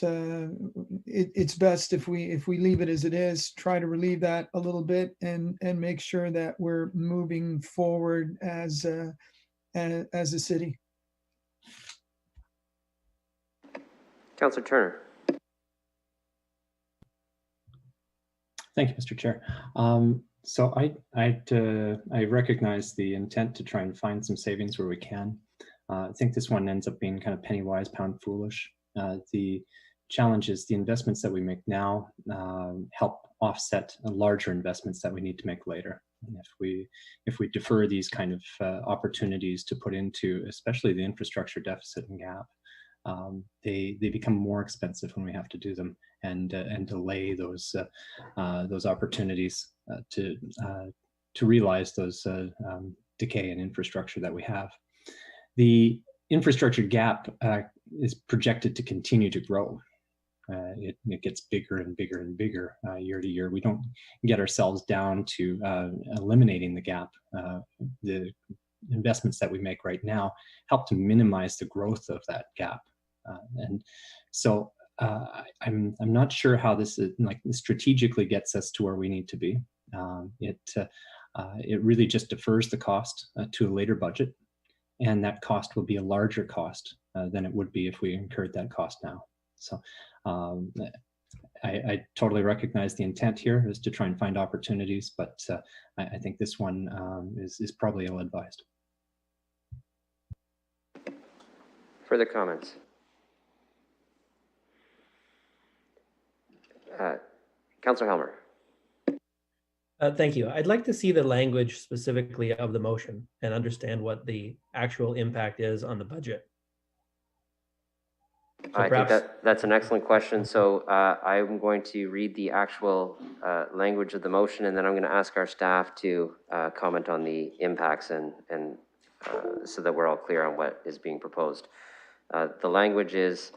it's best if we leave it as it is, try to relieve that a little bit and make sure that we're moving forward as a city. Councillor Turner. Thank you, Mr. Chair. So I recognize the intent to try and find some savings where we can. I think this one ends up being kind of penny wise, pound foolish. The challenge is the investments that we make now help offset larger investments that we need to make later. And if we defer these kind of opportunities to put into, especially the infrastructure deficit and gap, they become more expensive when we have to do them, and delay those opportunities to realize those decay in infrastructure that we have. The infrastructure gap is projected to continue to grow. It gets bigger and bigger and bigger year to year. We don't get ourselves down to eliminating the gap. The investments that we make right now help to minimize the growth of that gap. And so I'm not sure how this is, like, strategically gets us to where we need to be. It really just defers the cost to a later budget. And that cost will be a larger cost than it would be if we incurred that cost now. So I totally recognize the intent here is to try and find opportunities, but I think this one is probably ill-advised. Further comments? Councillor Helmer. Thank you. I'd like to see the language specifically of the motion and understand what the actual impact is on the budget. So I think that's an excellent question. So I'm going to read the actual language of the motion, and then I'm going to ask our staff to comment on the impacts and so that we're all clear on what is being proposed. The language is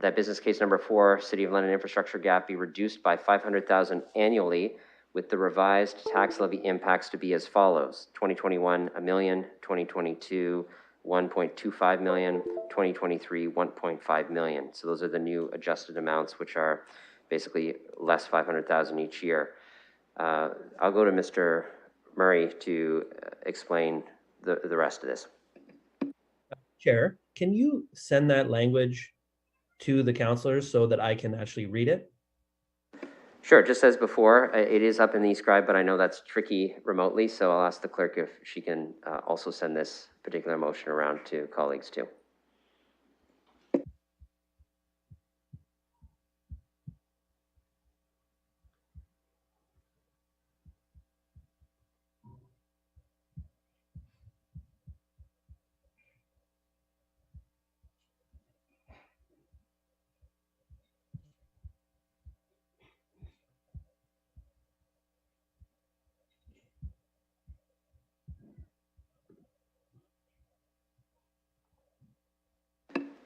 that business case number 4, City of London infrastructure gap, be reduced by $500,000 annually, with the revised tax levy impacts to be as follows: 2021, $1 million; 2022, $1.25 million; 2023, $1.5 million. So those are the new adjusted amounts, which are basically less $500,000 each year. I'll go to Mr. Murray to explain the rest of this. Chair, can you send that language to the councillors so that I can actually read it? Sure, just as before, it is up in the e-scribe, but I know that's tricky remotely, so I'll ask the clerk if she can also send this particular motion around to colleagues too.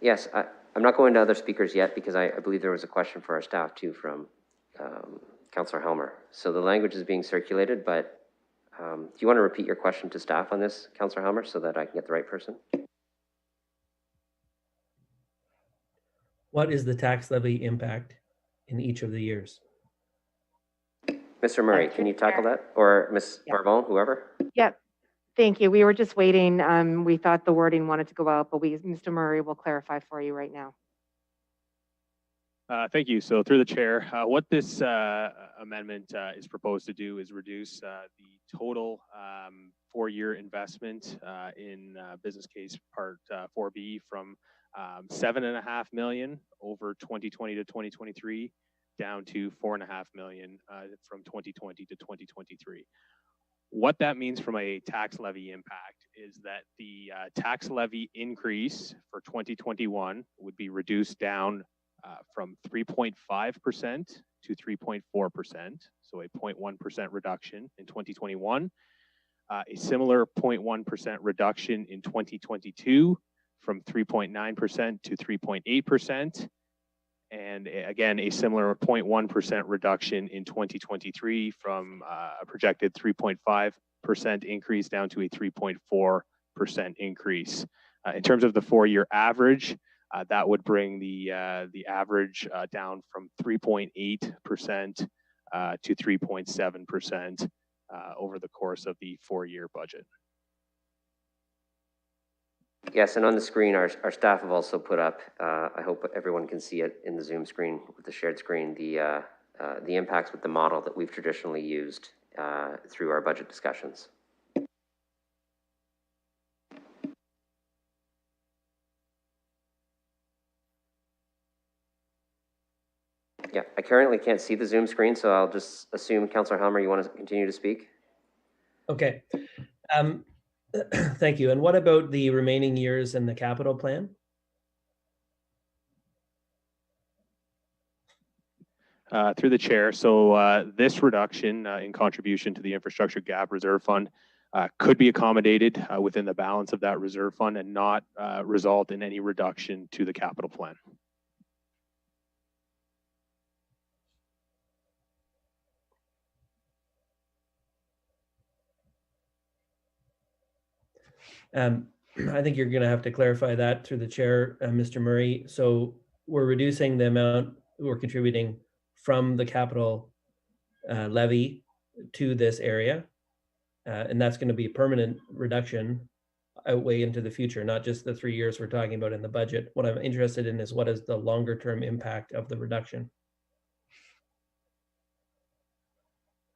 Yes, I'm not going to other speakers yet because I believe there was a question for our staff too from Councillor Helmer. So the language is being circulated, but do you want to repeat your question to staff on this, Councillor Helmer, so that I can get the right person? What is the tax levy impact in each of the years? Mr. Murray, can you tackle that? Or Ms. Barbon, whoever? Yep. Thank you. We were just waiting. We thought the wording wanted to go out, but Mr. Murray will clarify for you right now. Thank you. So through the chair, what this amendment is proposed to do is reduce the total 4-year investment in business case part 4B from $7.5 million over 2020 to 2023 down to $4.5 million from 2020 to 2023. What that means from a tax levy impact is that the tax levy increase for 2021 would be reduced down from 3.5% to 3.4%, so a 0.1% reduction in 2021. A similar 0.1% reduction in 2022 from 3.9% to 3.8%. And again, a similar 0.1% reduction in 2023 from a projected 3.5% increase down to a 3.4% increase. In terms of the 4-year average, that would bring the average down from 3.8% to 3.7% over the course of the 4-year budget. Yes, and on the screen, our staff have also put up, I hope everyone can see it in the Zoom screen with the shared screen, the impacts with the model that we've traditionally used through our budget discussions. Yeah, I currently can't see the Zoom screen, so I'll just assume, Councillor Helmer, you want to continue to speak? Okay. Thank you. And what about the remaining years in the capital plan? Through the chair, so this reduction in contribution to the infrastructure gap reserve fund could be accommodated within the balance of that reserve fund and not result in any reduction to the capital plan. I think you're going to have to clarify that through the chair, Mr. Murray. So we're reducing the amount we're contributing from the capital levy to this area. And that's going to be a permanent reduction outweigh into the future, not just the 3 years we're talking about in the budget. What I'm interested in is what is the longer term impact of the reduction?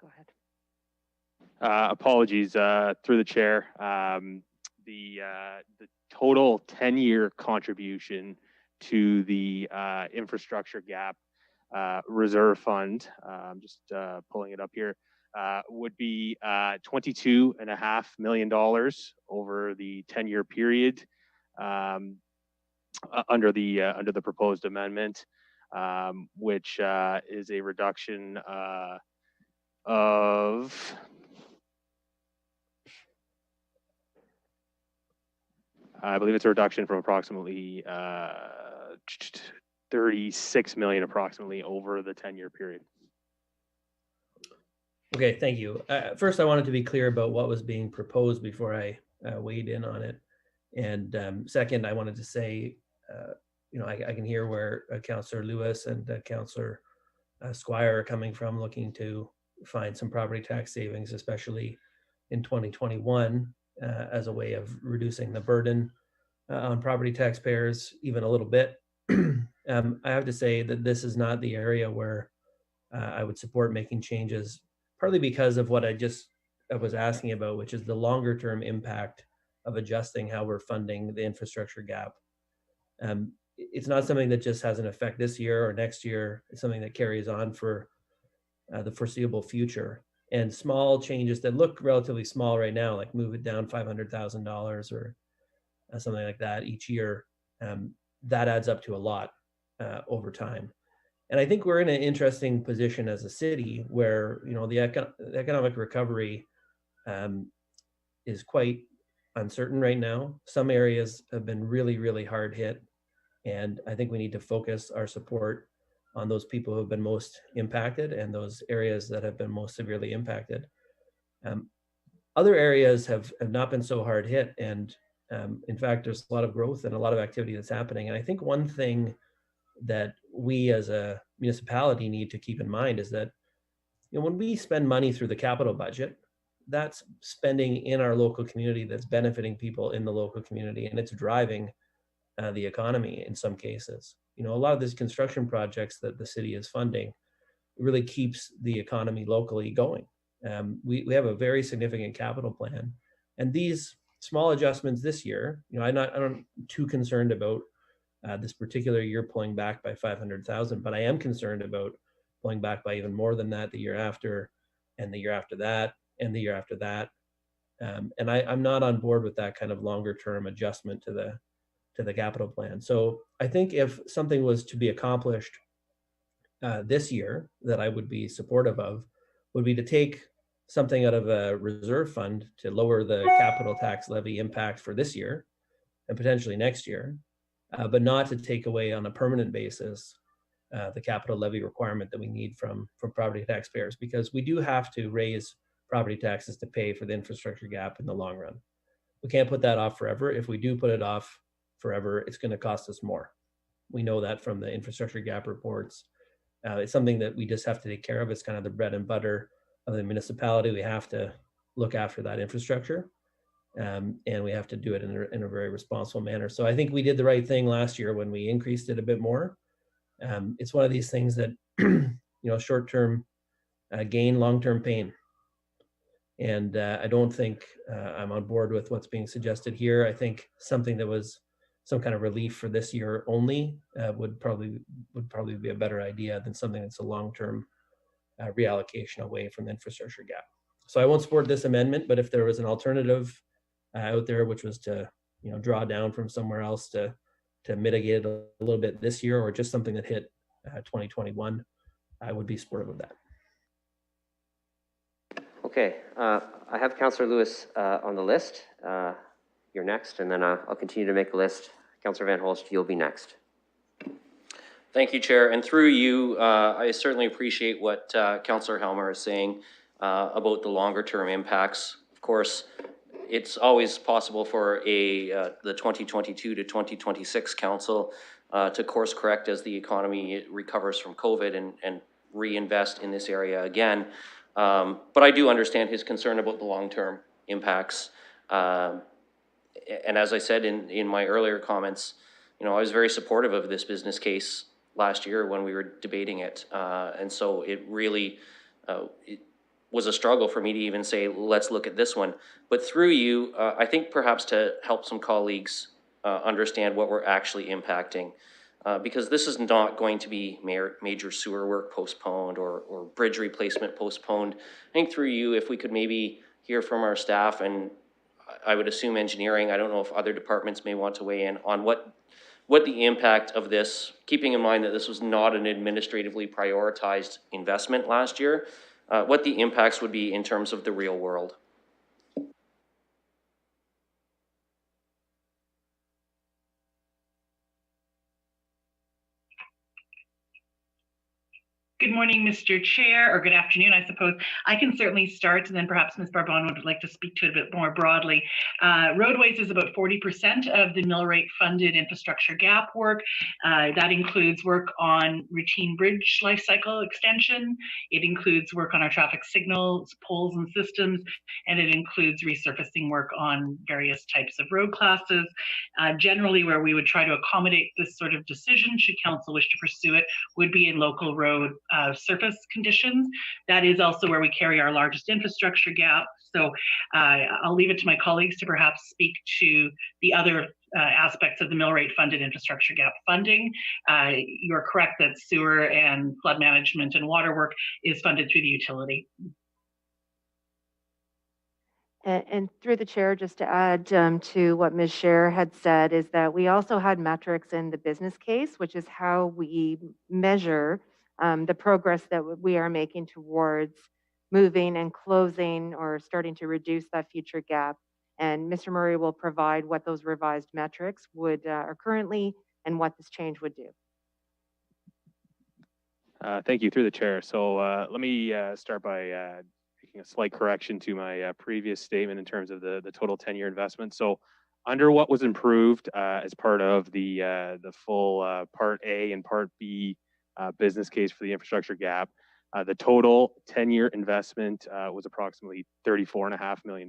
Go ahead. Apologies, through the chair. The total 10-year contribution to the infrastructure gap reserve fund, I'm just pulling it up here, would be $22.5 million over the 10-year period under the proposed amendment, which is a reduction of I believe it's a reduction from approximately 36 million approximately over the 10-year period. Okay, thank you. First, I wanted to be clear about what was being proposed before I weighed in on it. And second, I wanted to say, I can hear where Councillor Lewis and Councillor Squire are coming from, looking to find some property tax savings, especially in 2021, as a way of reducing the burden on property taxpayers even a little bit. I have to say that this is not the area where I would support making changes, partly because of what I was asking about, which is the longer term impact of adjusting how we're funding the infrastructure gap. It's not something that just has an effect this year or next year. It's something that carries on for the foreseeable future. And small changes that look relatively small right now, like move it down $500,000 or something like that each year, that adds up to a lot over time. And I think we're in an interesting position as a city where, the economic recovery is quite uncertain right now. Some areas have been really, really hard hit, And I think we need to focus our support on those people who have been most impacted and those areas that have been most severely impacted. Other areas have not been so hard hit. And in fact, there's a lot of growth and a lot of activity that's happening. And I think one thing that we as a municipality need to keep in mind is that, you know, when we spend money through the capital budget, that's spending in our local community that's benefiting people in the local community, and it's driving the economy in some cases. You know, a lot of these construction projects that the city is funding really keeps the economy locally going. We have a very significant capital plan, and these small adjustments this year, you know, I'm not too concerned about this particular year pulling back by 500,000, but I am concerned about pulling back by even more than that the year after, and the year after that, and the year after that. And I'm not on board with that kind of longer term adjustment to the capital plan. So I think if something was to be accomplished this year that I would be supportive of would be to take something out of a reserve fund to lower the capital tax levy impact for this year and potentially next year, but not to take away on a permanent basis the capital levy requirement that we need from property taxpayers, because we do have to raise property taxes to pay for the infrastructure gap in the long run. We can't put that off forever. If we do put it off forever, it's going to cost us more. We know that from the infrastructure gap reports. It's something that we just have to take care of. It's kind of the bread and butter of the municipality. We have to look after that infrastructure, and we have to do it in a very responsible manner. So I think we did the right thing last year when we increased it a bit more. It's one of these things that, you know, short-term gain, long-term pain. And I don't think I'm on board with what's being suggested here. I think something that was some kind of relief for this year only would probably be a better idea than something that's a long-term reallocation away from the infrastructure gap. So I won't support this amendment, but if there was an alternative out there, which was to, you know, draw down from somewhere else to mitigate it a little bit this year, or just something that hit 2021, I would be supportive of that. Okay, I have Councillor Lewis on the list. You're next, and then I'll continue to make a list. Councillor Van Holst, you'll be next. Thank you, Chair. And through you, I certainly appreciate what Councillor Helmer is saying about the longer term impacts. Of course, it's always possible for the 2022 to 2026 council to course correct as the economy recovers from COVID and reinvest in this area again. But I do understand his concern about the long-term impacts. And as I said in my earlier comments, you know, I was very supportive of this business case last year when we were debating it. And so it really it was a struggle for me to even say, let's look at this one. But through you, I think perhaps to help some colleagues understand what we're actually impacting. Because this is not going to be major sewer work postponed or bridge replacement postponed. I think through you, if we could maybe hear from our staff, and I would assume engineering, I don't know if other departments may want to weigh in on what the impact of this, keeping in mind that this was not an administratively prioritized investment last year, what the impacts would be in terms of the real world. Good morning, Mr. Chair, or good afternoon, I suppose. I can certainly start, and then perhaps Ms. Barbon would like to speak to it a bit more broadly. Roadways is about 40% of the mill rate funded infrastructure gap work. That includes work on routine bridge life cycle extension. It includes work on our traffic signals, poles and systems, and it includes resurfacing work on various types of road classes. Generally, where we would try to accommodate this sort of decision, should council wish to pursue it, would be in local road surface conditions. That is also where we carry our largest infrastructure gap. So I'll leave it to my colleagues to perhaps speak to the other aspects of the mill rate funded infrastructure gap funding. You're correct that sewer and flood management and water work is funded through the utility. And through the chair, just to add to what Ms. Scher had said, is that we also had metrics in the business case, which is how we measure the progress that we are making towards moving and closing or starting to reduce that future gap. And Mr. Murray will provide what those revised metrics are currently and what this change would do. Thank you, through the chair. So let me start by making a slight correction to my previous statement in terms of the total 10-year investment. So under what was improved as part of the full Part A and Part B business case for the infrastructure gap, the total 10-year investment was approximately $34.5 million.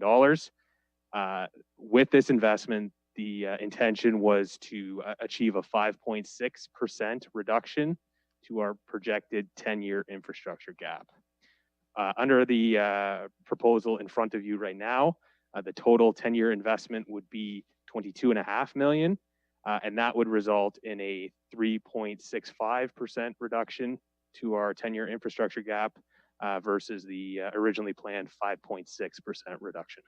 With this investment, the intention was to achieve a 5.6% reduction to our projected 10-year infrastructure gap. Under the proposal in front of you right now, the total 10-year investment would be $22.5 million, and that would result in a 3.65% reduction to our 10-year infrastructure gap versus the originally planned 5.6% reduction.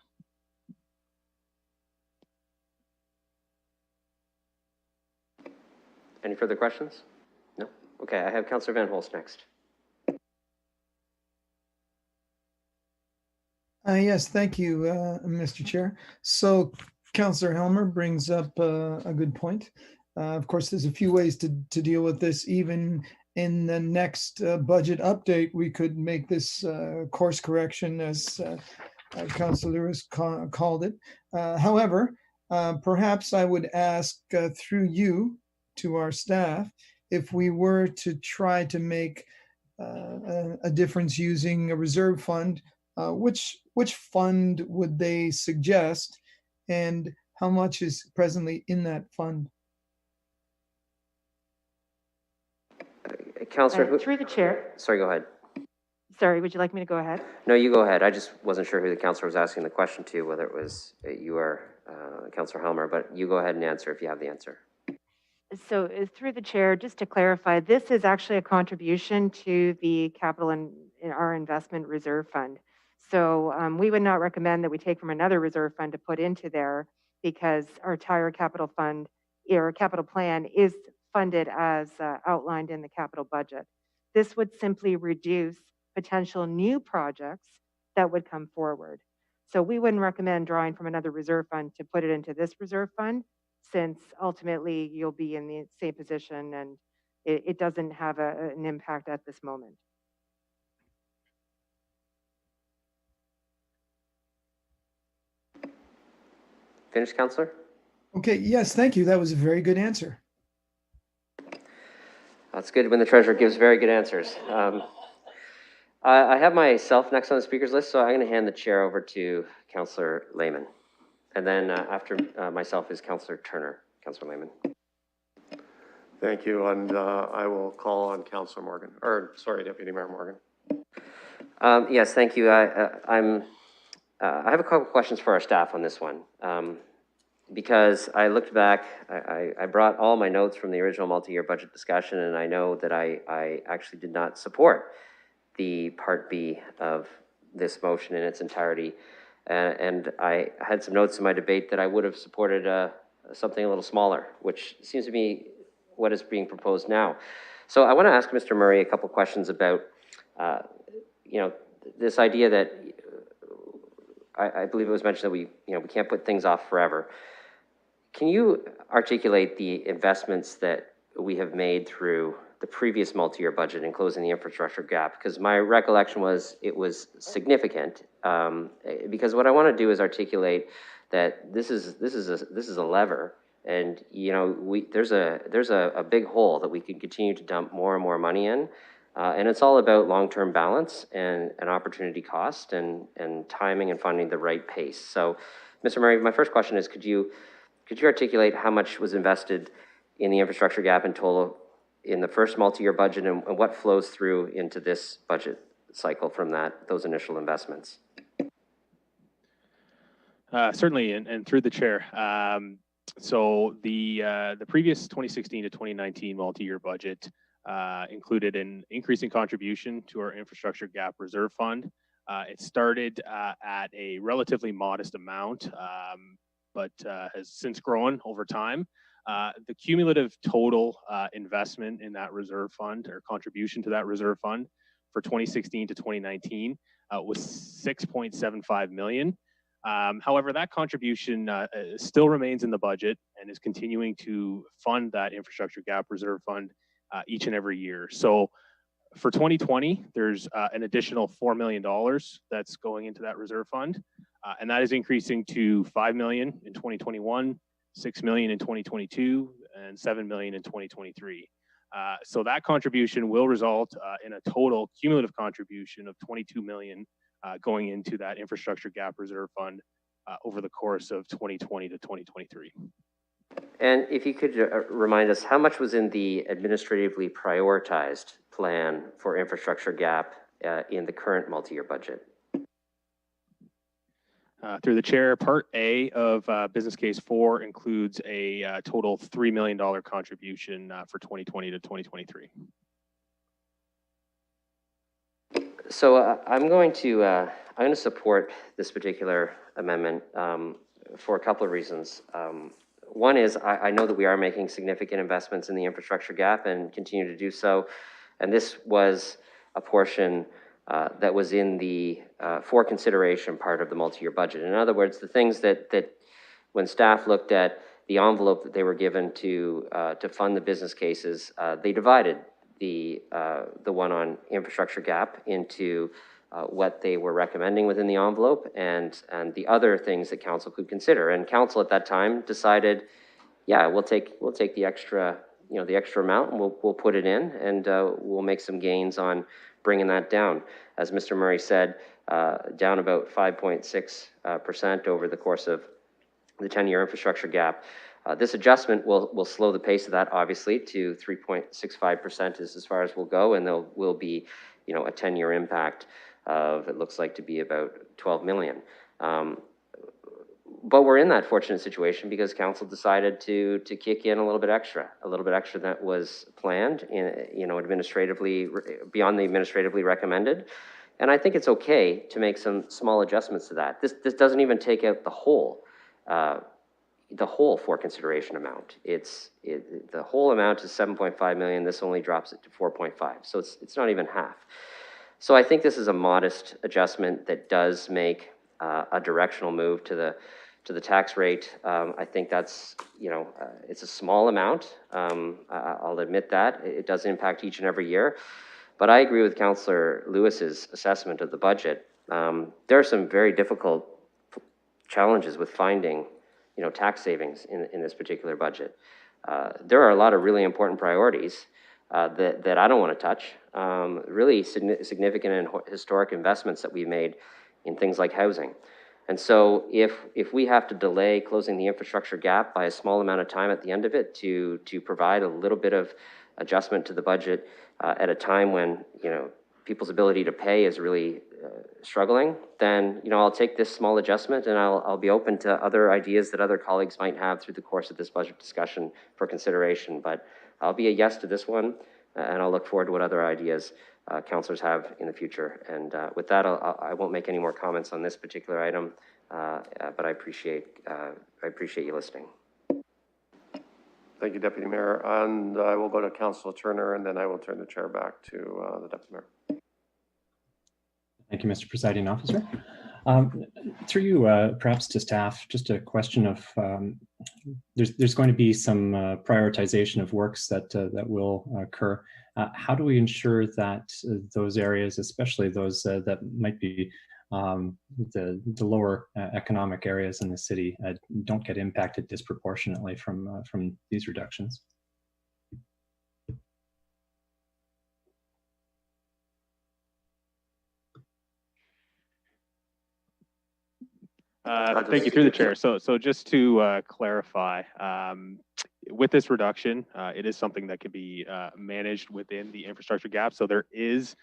Any further questions? No? Okay, I have Councillor Van Holst next. Yes, thank you, Mr. Chair. So Councillor Helmer brings up a good point. Of course, there's a few ways to deal with this. Even in the next budget update, we could make this course correction, as Councillor Lewis called it. However, perhaps I would ask through you to our staff if we were to try to make a difference using a reserve fund. Which fund would they suggest, and how much is presently in that fund? Councillor, through the chair. Sorry, go ahead. Sorry, would you like me to go ahead? No, you go ahead. I just wasn't sure who the councillor was asking the question to, whether it was you or Councillor Helmer, but you go ahead and answer if you have the answer. So through the chair, just to clarify, this is actually a contribution to the capital in our investment reserve fund. So we would not recommend that we take from another reserve fund to put into there, because our entire capital fund or capital plan is funded as outlined in the capital budget. This would simply reduce potential new projects that would come forward. So we wouldn't recommend drawing from another reserve fund to put it into this reserve fund, since ultimately you'll be in the same position and it doesn't have an impact at this moment. Finished, Councillor? Okay, yes, thank you. That was a very good answer. That's good when the treasurer gives very good answers. I have myself next on the speakers list, so I'm going to hand the chair over to Councillor Lehman. And then after myself is Councillor Turner. Councillor Lehman. Thank you, and I will call on Councillor Morgan, or sorry, Deputy Mayor Morgan. Yes, thank you. I have a couple questions for our staff on this one. Because I looked back, I brought all my notes from the original multi-year budget discussion, and I know that I actually did not support the Part B of this motion in its entirety. And I had some notes in my debate that I would have supported something a little smaller, which seems to be what is being proposed now. So I want to ask Mr. Murray a couple questions about, this idea that I believe it was mentioned that we can't put things off forever. Can you articulate the investments that we have made through the previous multi-year budget in closing the infrastructure gap? Because my recollection was it was significant. Because what I want to do is articulate that this is a lever, and there's a big hole that we can continue to dump more and more money in, and it's all about long-term balance and an opportunity cost and timing and finding the right pace. So, Mr. Murray, my first question is, could you articulate how much was invested in the infrastructure gap in total in the first multi-year budget, and what flows through into this budget cycle from those initial investments? Certainly, and through the chair. So the previous 2016 to 2019 multi-year budget included an increasing contribution to our infrastructure gap reserve fund. It started at a relatively modest amount, but has since grown over time. The cumulative total investment in that reserve fund, or contribution to that reserve fund, for 2016 to 2019 was $6.75 million. However, that contribution still remains in the budget and is continuing to fund that infrastructure gap reserve fund each and every year. So for 2020, there's an additional $4 million that's going into that reserve fund, and that is increasing to $5 million in 2021, $6 million in 2022, and $7 million in 2023. So that contribution will result in a total cumulative contribution of $22 million going into that infrastructure gap reserve fund over the course of 2020 to 2023. And if you could remind us, how much was in the administratively prioritized plan for infrastructure gap in the current multi-year budget? Through the chair, Part A of Business Case 4 includes a total $3 million contribution for 2020 to 2023. So I'm going to support this particular amendment for a couple of reasons. One is I know that we are making significant investments in the infrastructure gap and continue to do so. And this was a portion that was in the for consideration part of the multi-year budget. In other words, the things that when staff looked at the envelope that they were given to fund the business cases, they divided the one on infrastructure gap into what they were recommending within the envelope and the other things that council could consider. And council at that time decided, yeah, we'll take the extra, the extra amount and we'll put it in and we'll make some gains on bringing that down. As Mr. Murray said, down about 5.6% over the course of the 10-year infrastructure gap. This adjustment will slow the pace of that, obviously, to 3.65% is as far as we'll go, and there will be, a 10-year impact of, it looks like to be about 12 million. But we're in that fortunate situation because council decided to kick in a little bit extra that was planned, administratively, beyond the administratively recommended. And I think it's okay to make some small adjustments to that. This doesn't even take out the whole for consideration amount. The whole amount is 7.5 million. This only drops it to 4.5. So it's not even half. So I think this is a modest adjustment that does make a directional move to the tax rate. I think that's, it's a small amount. I'll admit that. It does impact each and every year. But I agree with Councillor Lewis's assessment of the budget. There are some very difficult challenges with finding tax savings in this particular budget. There are a lot of really important priorities that I don't want to touch. Really significant and historic investments that we've made in things like housing. And so if we have to delay closing the infrastructure gap by a small amount of time at the end of it to provide a little bit of adjustment to the budget at a time when people's ability to pay is really struggling, then I'll take this small adjustment and I'll be open to other ideas that other colleagues might have through the course of this budget discussion for consideration. But I'll be a yes to this one, and I'll look forward to what other ideas councillors have in the future. And with that, I won't make any more comments on this particular item, but I appreciate you listening. Thank you, Deputy Mayor. And I will go to Councillor Turner, and then I will turn the chair back to the Deputy Mayor. Thank you, Mr. Presiding Officer. Through you, perhaps to staff, just a question of, there's going to be some prioritization of works that will occur. How do we ensure that those areas, especially those that might be the lower economic areas in the city, don't get impacted disproportionately from these reductions? Thank you, through the chair. So just to clarify, with this reduction, it is something that can be managed within the infrastructure gap. So there is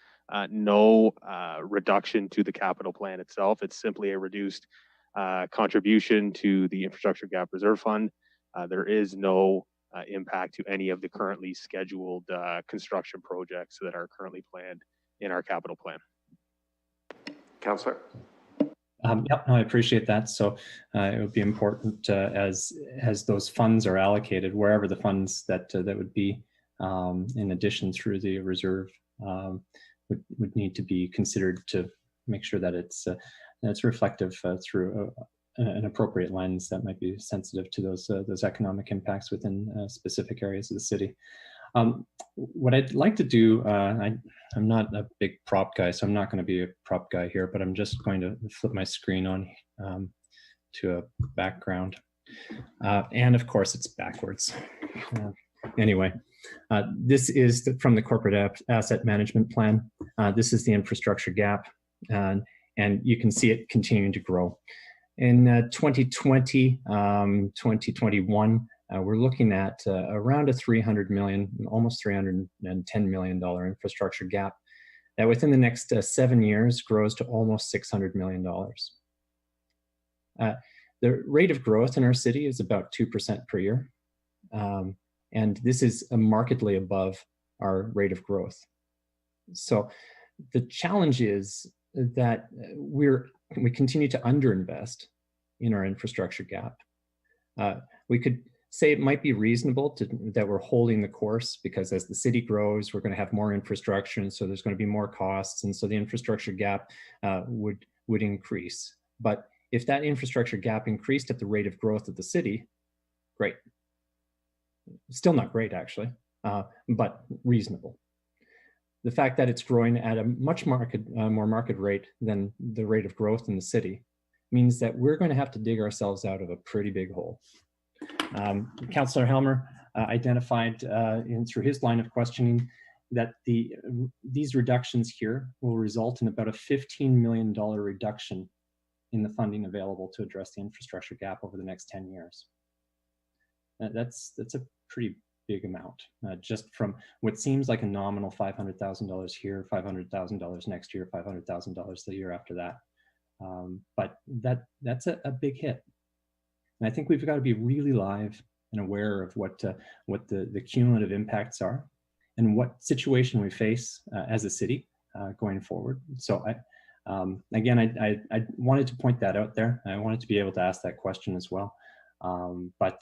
no reduction to the capital plan itself. It's simply a reduced contribution to the infrastructure gap reserve fund. There is no impact to any of the currently scheduled construction projects that are currently planned in our capital plan. Councillor. Yep, no, I appreciate that. So it would be important as those funds are allocated, wherever the funds that would be in addition through the reserve would need to be considered to make sure that it's it's reflective through an appropriate lens that might be sensitive to those economic impacts within specific areas of the city. What I'd like to do, I'm not a big prop guy, so I'm not going to be a prop guy here, but I'm just going to flip my screen on to a background. And of course, it's backwards. Anyway, this is from the corporate asset management plan. This is the infrastructure gap, and you can see it continuing to grow. In 2020, 2021, we're looking at around a $300 million, almost $310 million infrastructure gap that within the next 7 years grows to almost $600 million. The rate of growth in our city is about 2% per year. And this is markedly above our rate of growth. So the challenge is that we continue to underinvest in our infrastructure gap. We could say it might be reasonable that we're holding the course, because as the city grows, we're going to have more infrastructure, and so there's going to be more costs, and so the infrastructure gap would increase. But if that infrastructure gap increased at the rate of growth of the city, great. Still not great, actually, but reasonable. The fact that it's growing at a much more market rate than the rate of growth in the city means that we're going to have to dig ourselves out of a pretty big hole. Councillor Helmer identified through his line of questioning that these reductions here will result in about a $15 million reduction in the funding available to address the infrastructure gap over the next 10 years. That's a pretty big amount, just from what seems like a nominal $500,000 here, $500,000 next year, $500,000 the year after that. But that's a big hit. And I think we've got to be really live and aware of what the cumulative impacts are and what situation we face as a city going forward. So again, I wanted to point that out there. I wanted to be able to ask that question as well. But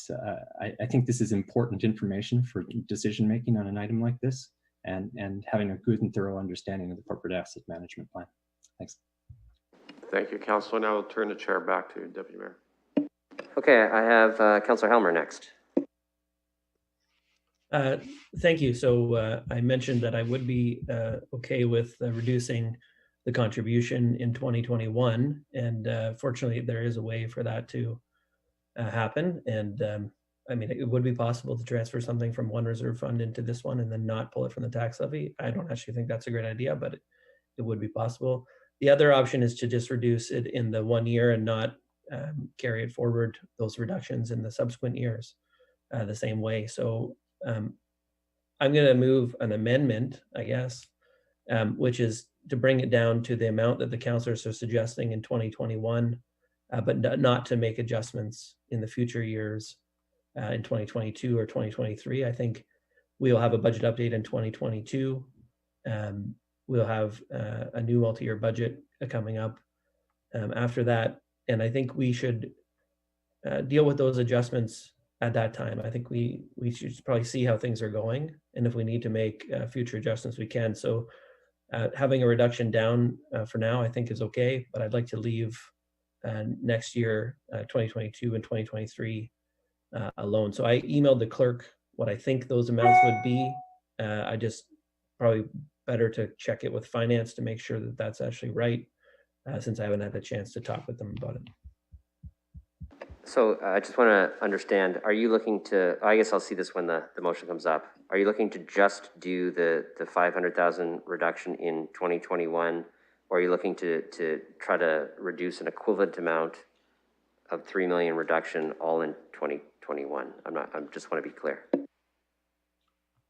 I think this is important information for decision making on an item like this, and having a good and thorough understanding of the corporate asset management plan. Thanks. Thank you, Councillor. Now I'll turn the chair back to Deputy Mayor. Okay, I have Councillor Helmer next. Thank you. So I mentioned that I would be okay with reducing the contribution in 2021, and fortunately there is a way for that to happen. And I mean, it would be possible to transfer something from one reserve fund into this one and then not pull it from the tax levy. I don't actually think that's a great idea, but it would be possible. The other option is to just reduce it in the 1 year and not carry it forward, those reductions in the subsequent years the same way. So I'm going to move an amendment, I guess, which is to bring it down to the amount that the councillors are suggesting in 2021, but not to make adjustments in the future years in 2022 or 2023. I think we'll have a budget update in 2022. We'll have a new multi-year budget coming up after that. And I think we should deal with those adjustments at that time. I think we should probably see how things are going. And if we need to make future adjustments, we can. So having a reduction down for now, I think is okay, but I'd like to leave next year, 2022 and 2023 alone. So I emailed the clerk what I think those amounts would be. I just probably better to check it with finance to make sure that that's actually right, since I haven't had a chance to talk with them about it. So I just want to understand, are you looking to, I guess I'll see this when the motion comes up. Are you looking to just do the 500,000 reduction in 2021, or are you looking to try to reduce an equivalent amount of 3 million reduction all in 2021? I just want to be clear.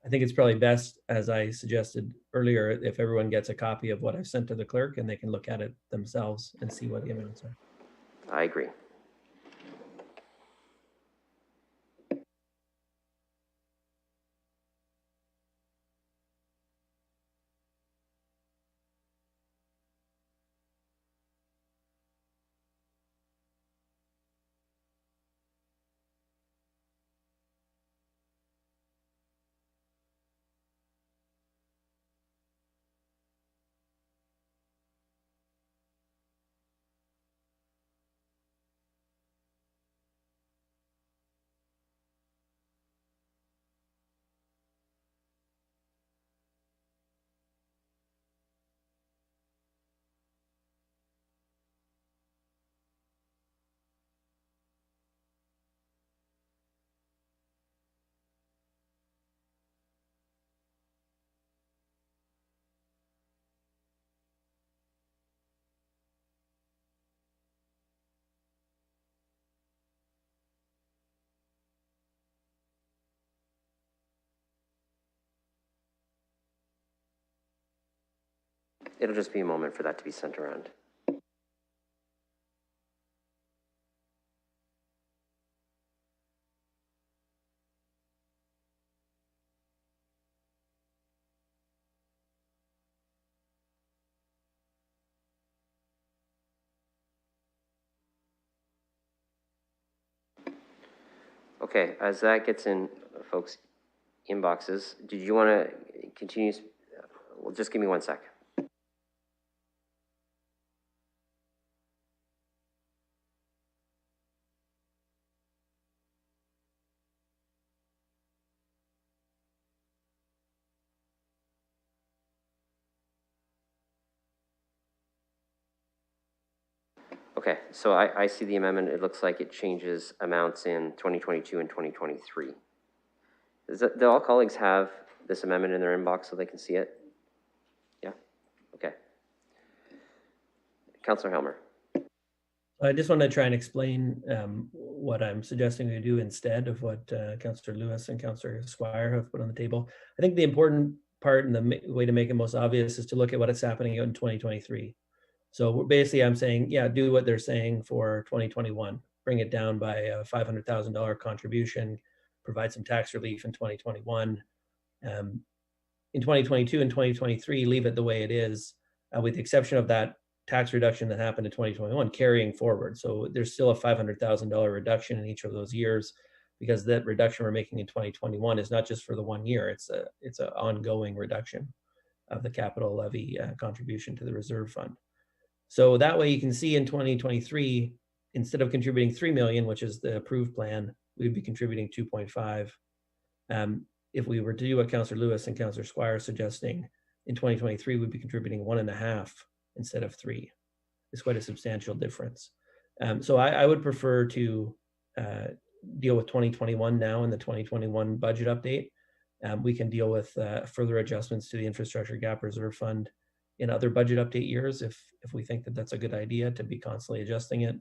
I think it's probably best, as I suggested earlier, if everyone gets a copy of what I've sent to the clerk and they can look at it themselves and see what the amounts are. I agree. It'll just be a moment for that to be sent around. Okay, as that gets in folks' inboxes, did you want to continue? Well, just give me 1 sec. Okay, so I see the amendment. It looks like it changes amounts in 2022 and 2023. Do all colleagues have this amendment in their inbox so they can see it? Yeah, okay. Councillor Helmer. I just want to try and explain what I'm suggesting we do instead of what Councillor Lewis and Councillor Squire have put on the table. I think the important part and the way to make it most obvious is to look at what is happening in 2023. So basically I'm saying, yeah, do what they're saying for 2021, bring it down by a $500,000 contribution, provide some tax relief in 2021. In 2022 and 2023, leave it the way it is, with the exception of that tax reduction that happened in 2021 carrying forward. So there's still a $500,000 reduction in each of those years, because that reduction we're making in 2021 is not just for the 1 year, it's an ongoing reduction of the capital levy contribution to the reserve fund. So that way you can see in 2023, instead of contributing 3 million, which is the approved plan, we'd be contributing 2.5. If we were to do what Councillor Lewis and Councillor Squire are suggesting, in 2023, we'd be contributing 1.5 instead of 3. It's quite a substantial difference. So I would prefer to deal with 2021 now in the 2021 budget update. We can deal with further adjustments to the infrastructure gap reserve fund in other budget update years if we think that that's a good idea to be constantly adjusting it.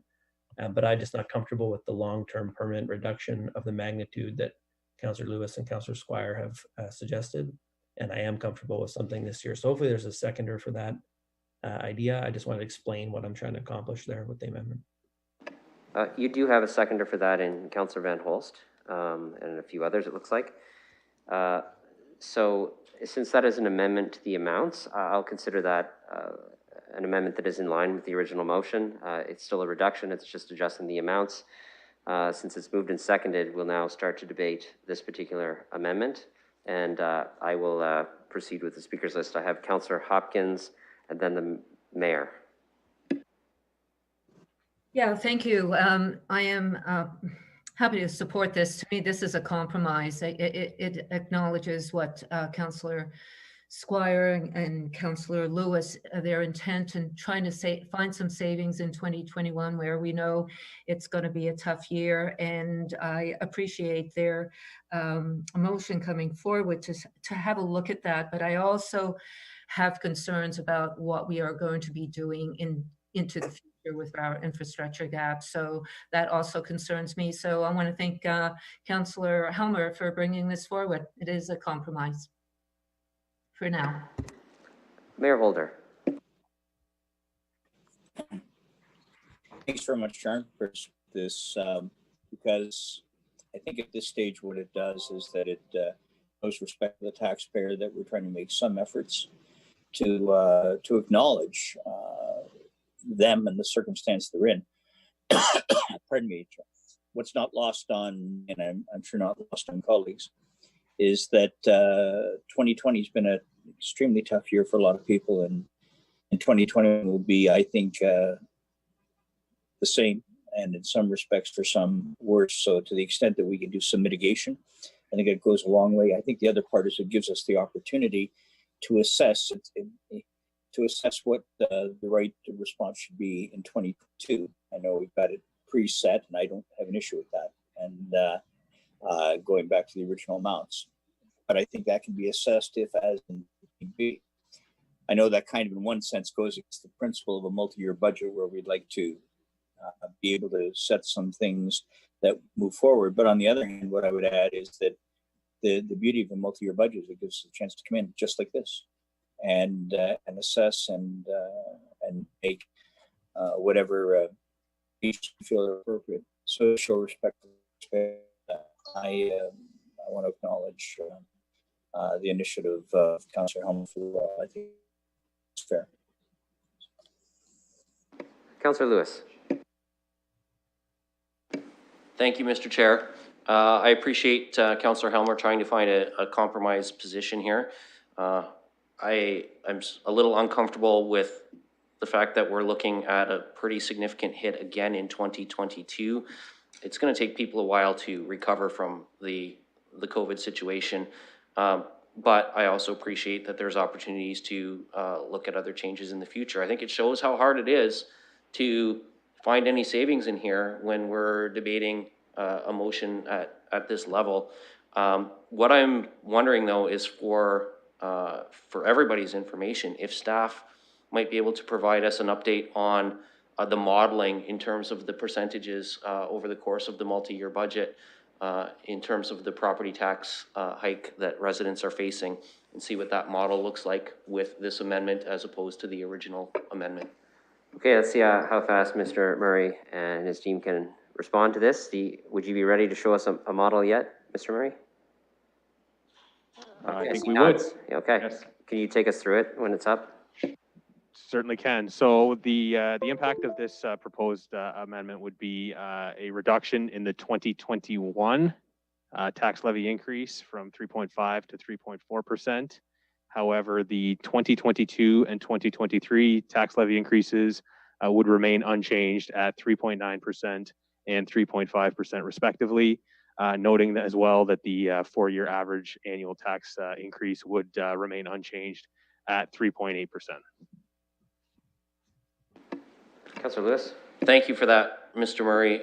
But I'm just not comfortable with the long-term permanent reduction of the magnitude that Councillor Lewis and Councillor Squire have suggested. And I am comfortable with something this year. So hopefully there's a seconder for that idea. I just want to explain what I'm trying to accomplish there with the amendment. You do have a seconder for that in Councillor Van Holst and a few others, it looks like. So since that is an amendment to the amounts, I'll consider that an amendment that is in line with the original motion. It's still a reduction, it's just adjusting the amounts. Since it's moved and seconded, we'll now start to debate this particular amendment. And I will proceed with the speakers list. I have Councillor Hopkins and then the Mayor. Yeah, thank you. I am happy to support this. To me, this is a compromise. It acknowledges what Councillor Squire and Councillor Lewis, their intent in trying to find some savings in 2021, where we know it's going to be a tough year. And I appreciate their motion coming forward to have a look at that. But I also have concerns about what we are going to be doing into the future with our infrastructure gap. So that also concerns me. So I want to thank Councillor Helmer for bringing this forward. It is a compromise for now. Mayor Holder. Thanks very much, Sharon, for this, because I think at this stage what it does is that it shows respect to the taxpayer that we're trying to make some efforts to acknowledge them and the circumstance they're in. Pardon me. What's not lost on, and I'm sure not lost on colleagues, is that 2020 has been an extremely tough year for a lot of people, and 2020 will be, I think, the same, and in some respects for some worse. So to the extent that we can do some mitigation, I think it goes a long way. I think the other part is it gives us the opportunity to assess what the right response should be in 2022. I know we've got it preset, and I don't have an issue with that. And going back to the original amounts, but I think that can be assessed if as need be. I know that kind of in one sense goes against the principle of a multi-year budget where we'd like to be able to set some things that move forward. But on the other hand, what I would add is that the beauty of a multi-year budget is it gives us a chance to come in just like this and assess and make whatever each feel are appropriate. So show respect. I want to acknowledge the initiative of Councillor Helmer. I think it's fair. Councillor Lewis. Thank you, Mr. Chair. I appreciate Councillor Helmer trying to find a compromise position here. I'm a little uncomfortable with the fact that we're looking at a pretty significant hit again in 2022. It's going to take people a while to recover from the COVID situation. But I also appreciate that there's opportunities to look at other changes in the future. I think it shows how hard it is to find any savings in here when we're debating a motion at this level. What I'm wondering though is for everybody's information, if staff might be able to provide us an update on the modeling in terms of the percentages over the course of the multi-year budget in terms of the property tax hike that residents are facing, and see what that model looks like with this amendment as opposed to the original amendment. Okay, let's see how fast Mr. Murray and his team can respond to this. Would you be ready to show us a model yet, Mr. Murray? I think we would. Okay. Yes. Can you take us through it when it's up? Certainly can. So the impact of this proposed amendment would be a reduction in the 2021 tax levy increase from 3.5 to 3.4%. However, the 2022 and 2023 tax levy increases would remain unchanged at 3.9% and 3.5% respectively, noting that as well that the 4-year average annual tax increase would remain unchanged at 3.8%. Councillor Lewis. Thank you for that, Mr. Murray.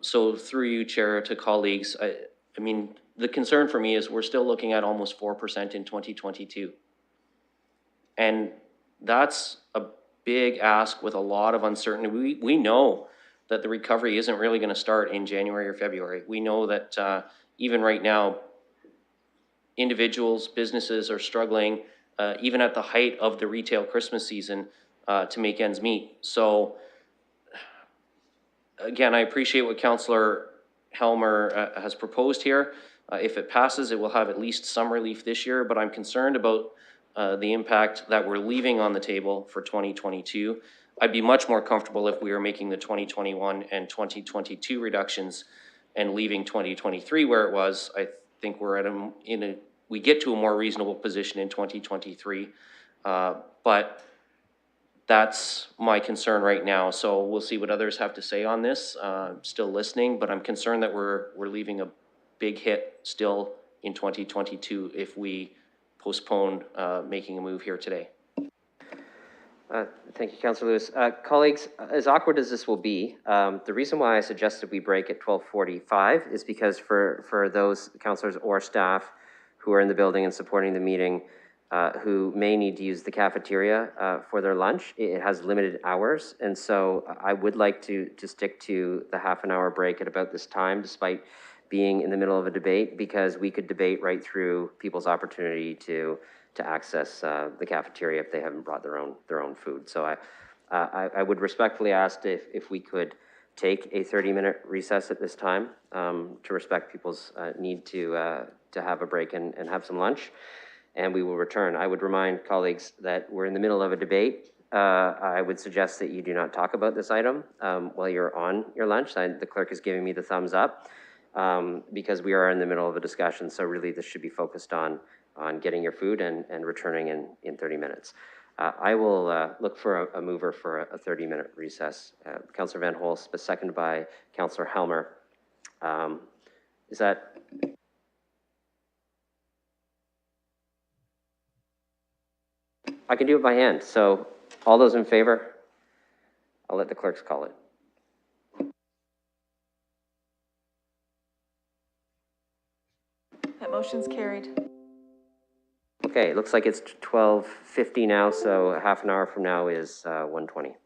So through you, Chair, to colleagues, I mean, the concern for me is we're still looking at almost 4% in 2022. And that's a big ask with a lot of uncertainty. We know that the recovery isn't really going to start in January or February. We know that even right now, individuals, businesses are struggling, even at the height of the retail Christmas season, to make ends meet. So again, I appreciate what Councillor Helmer has proposed here. If it passes, it will have at least some relief this year, but I'm concerned about the impact that we're leaving on the table for 2022. I'd be much more comfortable if we were making the 2021 and 2022 reductions and leaving 2023 where it was. I think we're at we get to a more reasonable position in 2023, but that's my concern right now. So we'll see what others have to say on this. Still listening, but I'm concerned that we're leaving a big hit still in 2022 if we postpone making a move here today. Thank you, Councillor Lewis. Colleagues, as awkward as this will be, the reason why I suggested we break at 12:45 is because for those councillors or staff who are in the building and supporting the meeting who may need to use the cafeteria for their lunch, it has limited hours. And so I would like to stick to the half-an-hour break at about this time, despite being in the middle of a debate, because we could debate right through people's opportunity to access the cafeteria if they haven't brought their own food. So I would respectfully ask if we could take a 30-minute recess at this time to respect people's need to have a break and have some lunch, and we will return. I would remind colleagues that we're in the middle of a debate. I would suggest that you do not talk about this item while you're on your lunch. The clerk is giving me the thumbs up because we are in the middle of a discussion. So really this should be focused on getting your food and returning in 30 minutes. I will look for a mover for a 30-minute recess. Councillor Van Holst, but seconded by Councillor Helmer. Is that? I can do it by hand. So all those in favor? I'll let the clerks call it. That motion's carried. Okay, it looks like it's 12:50 now, so half an hour from now is 1:20.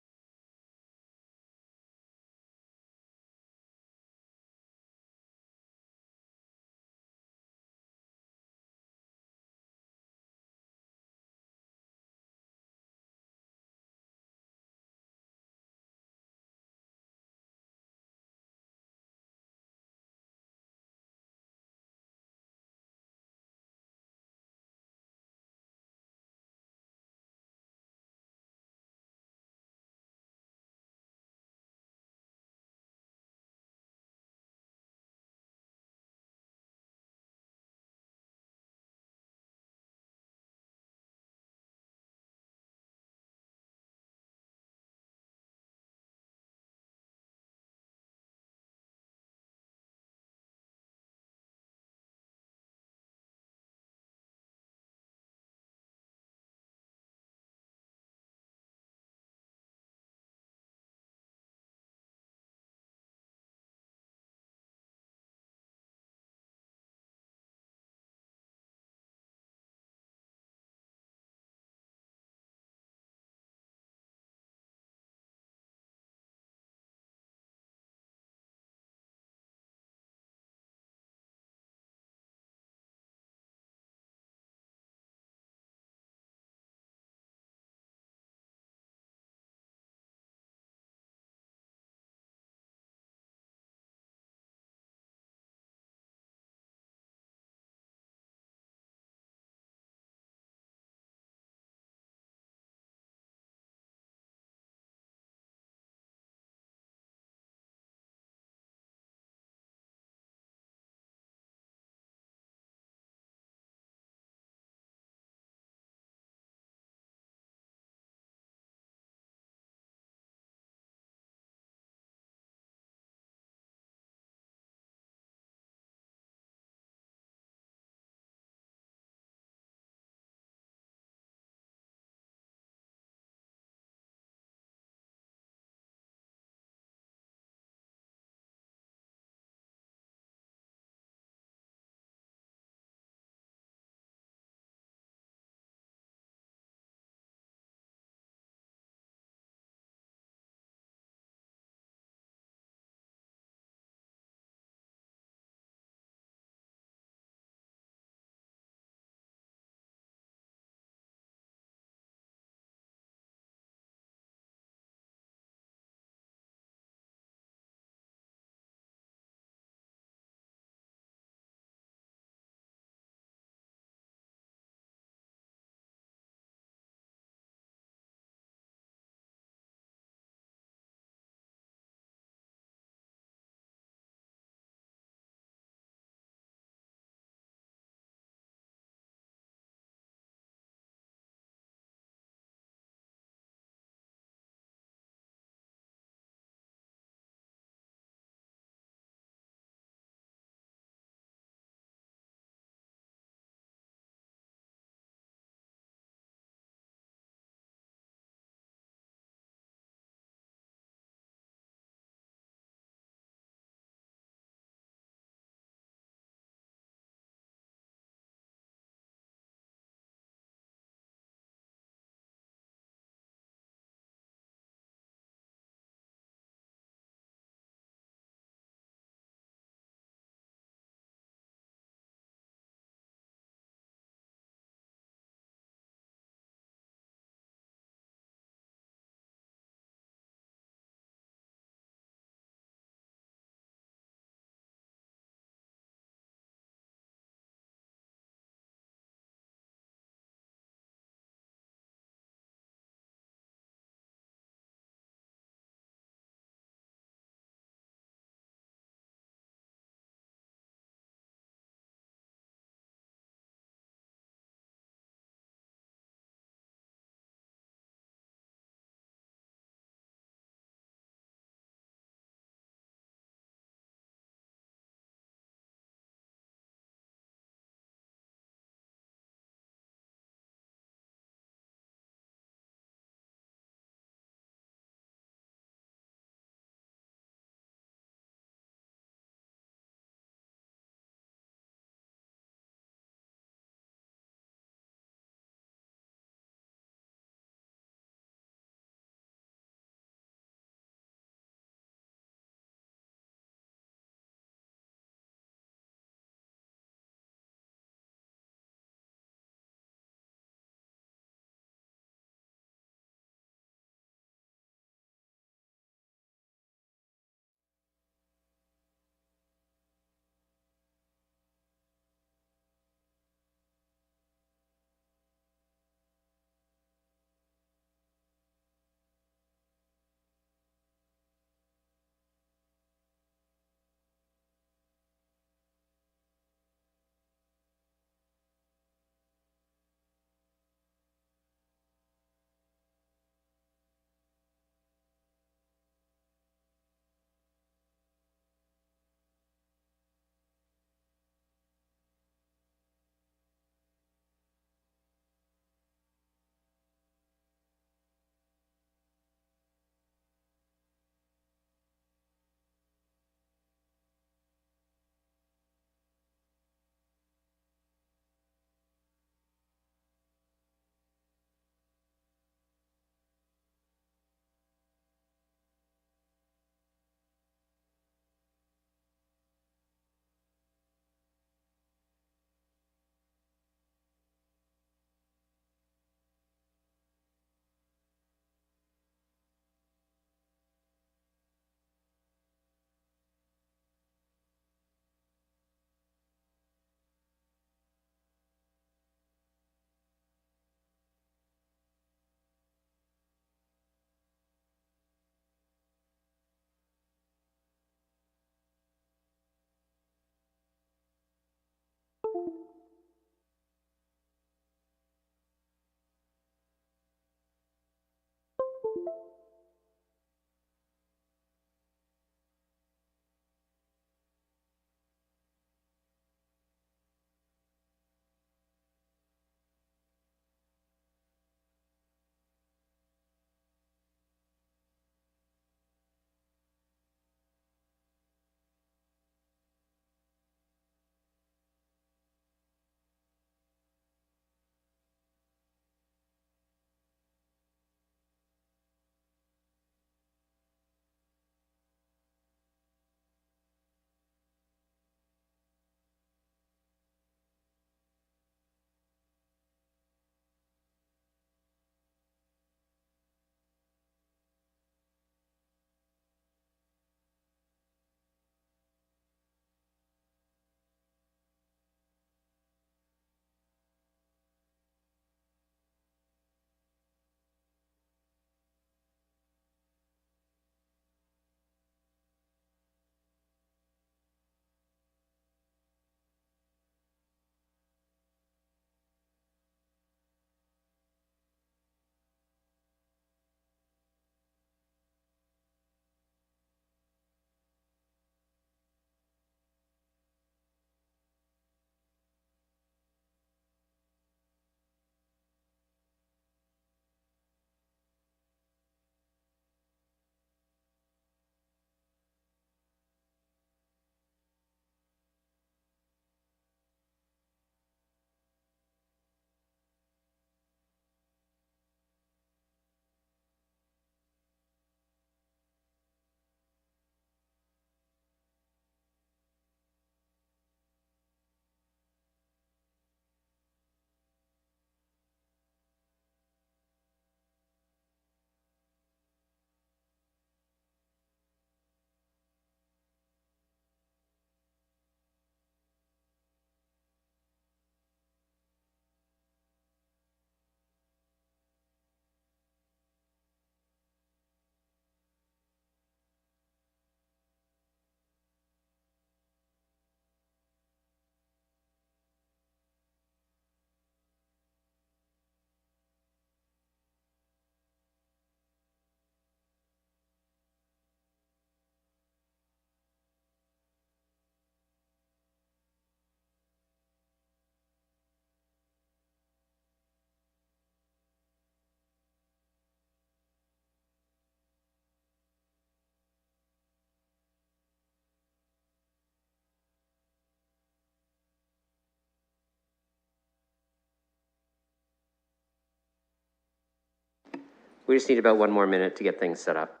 We just need about 1 more minute to get things set up.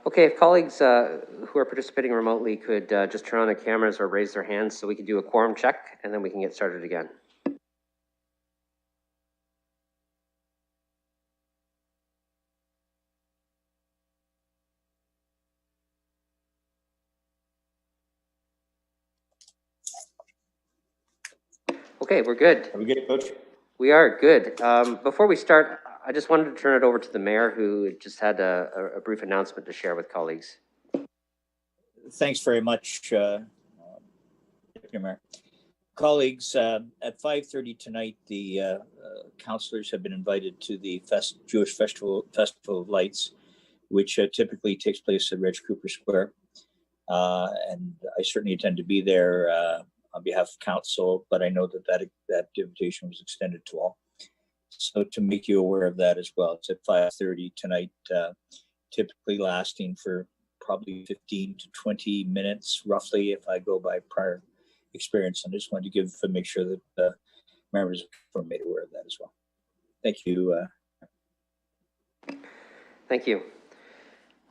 Okay, if colleagues who are participating remotely could just turn on their cameras or raise their hands so we can do a quorum check, and then we can get started again. Okay, we're good. Are we good, Coach? We are good. Before we start, I just wanted to turn it over to the mayor, who just had a brief announcement to share with colleagues. Thanks very much, Deputy Mayor. Colleagues, at 5:30 tonight, the councillors have been invited to the Jewish Festival of Lights, which typically takes place at Reg Cooper Square. And I certainly intend to be there on behalf of council, but I know that invitation was extended to all. So to make you aware of that as well, it's at 5:30 tonight, typically lasting for probably 15 to 20 minutes, roughly, if I go by prior experience. I just wanted to make sure that members are made aware of that as well. Thank you. Thank you.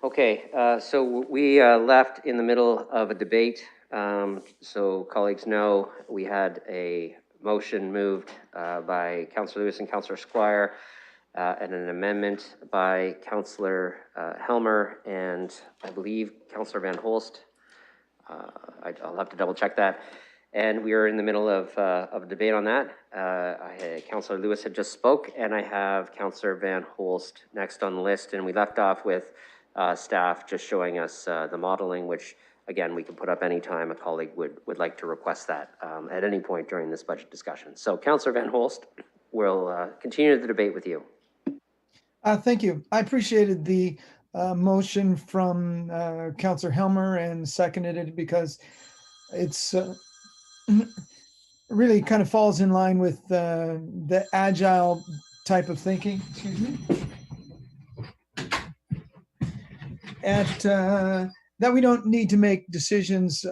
Okay, so we left in the middle of a debate. So colleagues know we had a motion moved by Councillor Lewis and Councillor Squire and an amendment by Councillor Helmer and I believe Councillor Van Holst. I'll have to double check that. And we are in the middle of a debate on that. Councillor Lewis had just spoke, and I have Councillor Van Holst next on the list. And we left off with staff just showing us the modeling, which again, we can put up anytime a colleague would like to request that at any point during this budget discussion. So Councillor Van Holst, we'll continue the debate with you. Thank you. I appreciated the motion from Councillor Helmer and seconded it because it's really kind of falls in line with the agile type of thinking. Excuse me. That we don't need to make decisions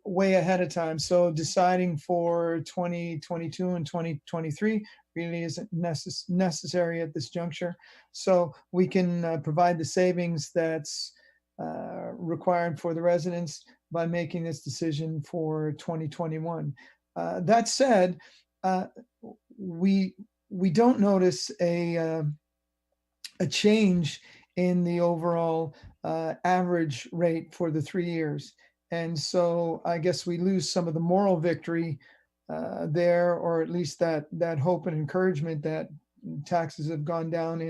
way ahead of time. So deciding for 2022 and 2023 really isn't necessary at this juncture. So we can provide the savings that's required for the residents by making this decision for 2021. That said, we don't notice a change in the overall average rate for the 3 years. And so I guess we lose some of the moral victory there, or at least that hope and encouragement that taxes have gone down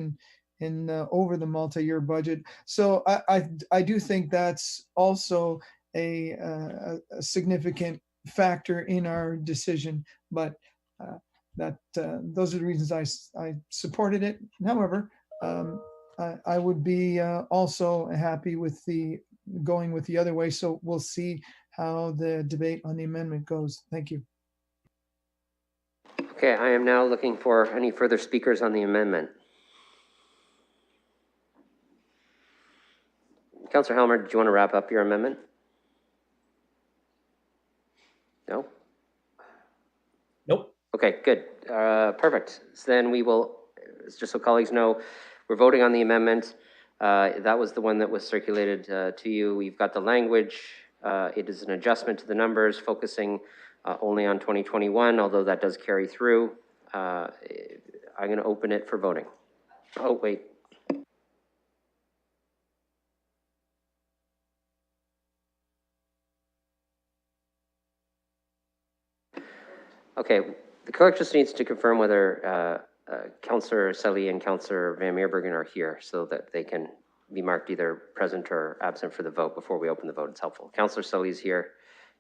in over the multi-year budget. So I do think that's also a significant factor in our decision, but those are the reasons I supported it. However, I would be also happy with going with the other way. So we'll see how the debate on the amendment goes. Thank you. Okay, I am now looking for any further speakers on the amendment. Councillor Helmer, did you want to wrap up your amendment? No? Nope. Okay, good. Perfect. So then we will, just so colleagues know, we're voting on the amendment. That was the one that was circulated to you. We've got the language It is an adjustment to the numbers, focusing only on 2021, although that does carry through. I'm going to open it for voting. Oh, wait. Okay, the clerk just needs to confirm whether Councillor Selly and Councillor Van Meerbergen are here so that they can be marked either present or absent for the vote before we open the vote. It's helpful. Councillor Selly is here.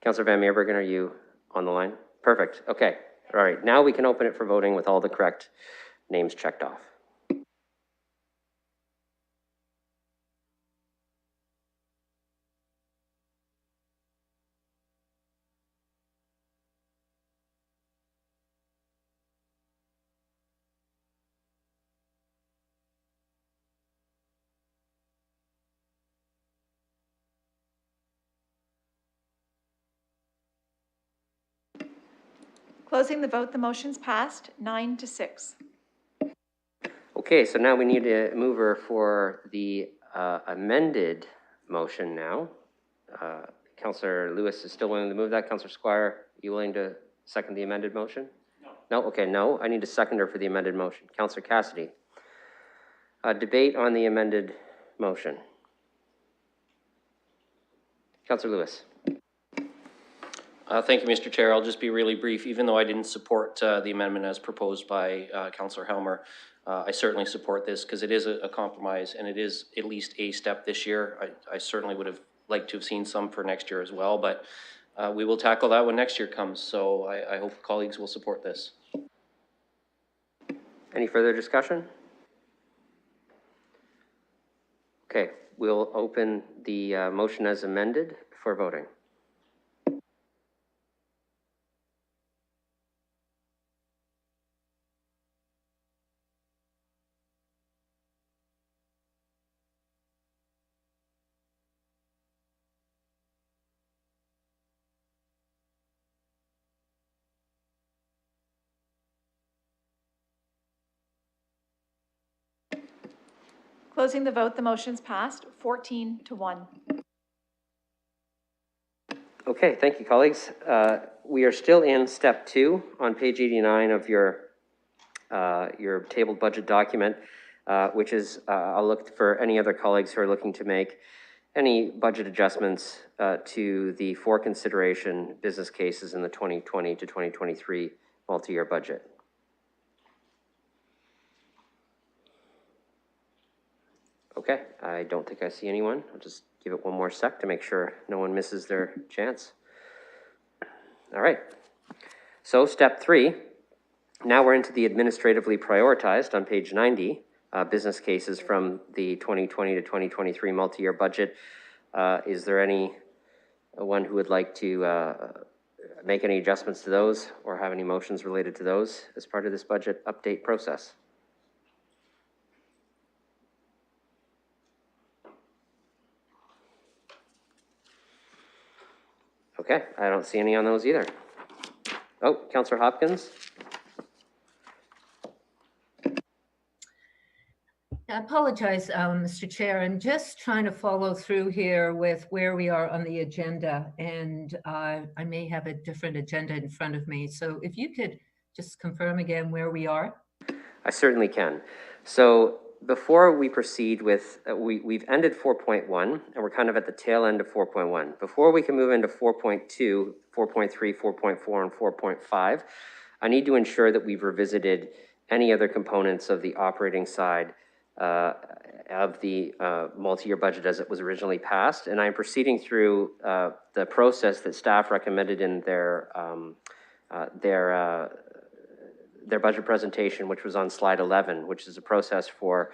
Councillor Van Meerbergen, are you on the line? Perfect. Okay. All right. Now we can open it for voting with all the correct names checked off. Closing the vote, the motion's passed 9-6. Okay, so now we need a mover for the amended motion now. Councillor Lewis is still willing to move that. Councillor Squire, you willing to second the amended motion? No. No? Okay, no. I need a seconder for the amended motion. Councillor Cassidy. Debate on the amended motion. Councillor Lewis. Thank you, Mr. Chair. I'll just be really brief. Even though I didn't support the amendment as proposed by Councillor Helmer, I certainly support this because it is a compromise and it is at least a step this year. I certainly would have liked to have seen some for next year as well, but we will tackle that when next year comes. So I hope colleagues will support this. Any further discussion? Okay, we'll open the motion as amended for voting. Closing the vote, the motion's passed 14-1. Okay, thank you, colleagues. We are still in step 2 on page 89 of your tabled budget document, which is, I'll look for any other colleagues who are looking to make any budget adjustments to the for consideration business cases in the 2020 to 2023 multi-year budget. Okay, I don't think I see anyone. I'll just give it one more sec to make sure no one misses their chance. All right, so step 3, now we're into the administratively prioritized on page 90, business cases from the 2020 to 2023 multi-year budget. Is there anyone who would like to make any adjustments to those or have any motions related to those as part of this budget update process? Okay, I don't see any on those either. Oh, Councillor Hopkins. I apologize, Mr. Chair. I'm just trying to follow through here with where we are on the agenda, and I may have a different agenda in front of me. So if you could just confirm again where we are. I certainly can. So before we proceed with, we've ended 4.1 and we're kind of at the tail end of 4.1. Before we can move into 4.2, 4.3, 4.4, and 4.5, I need to ensure that we've revisited any other components of the operating side of the multi-year budget as it was originally passed. And I'm proceeding through the process that staff recommended in their budget presentation, which was on slide 11, which is a process for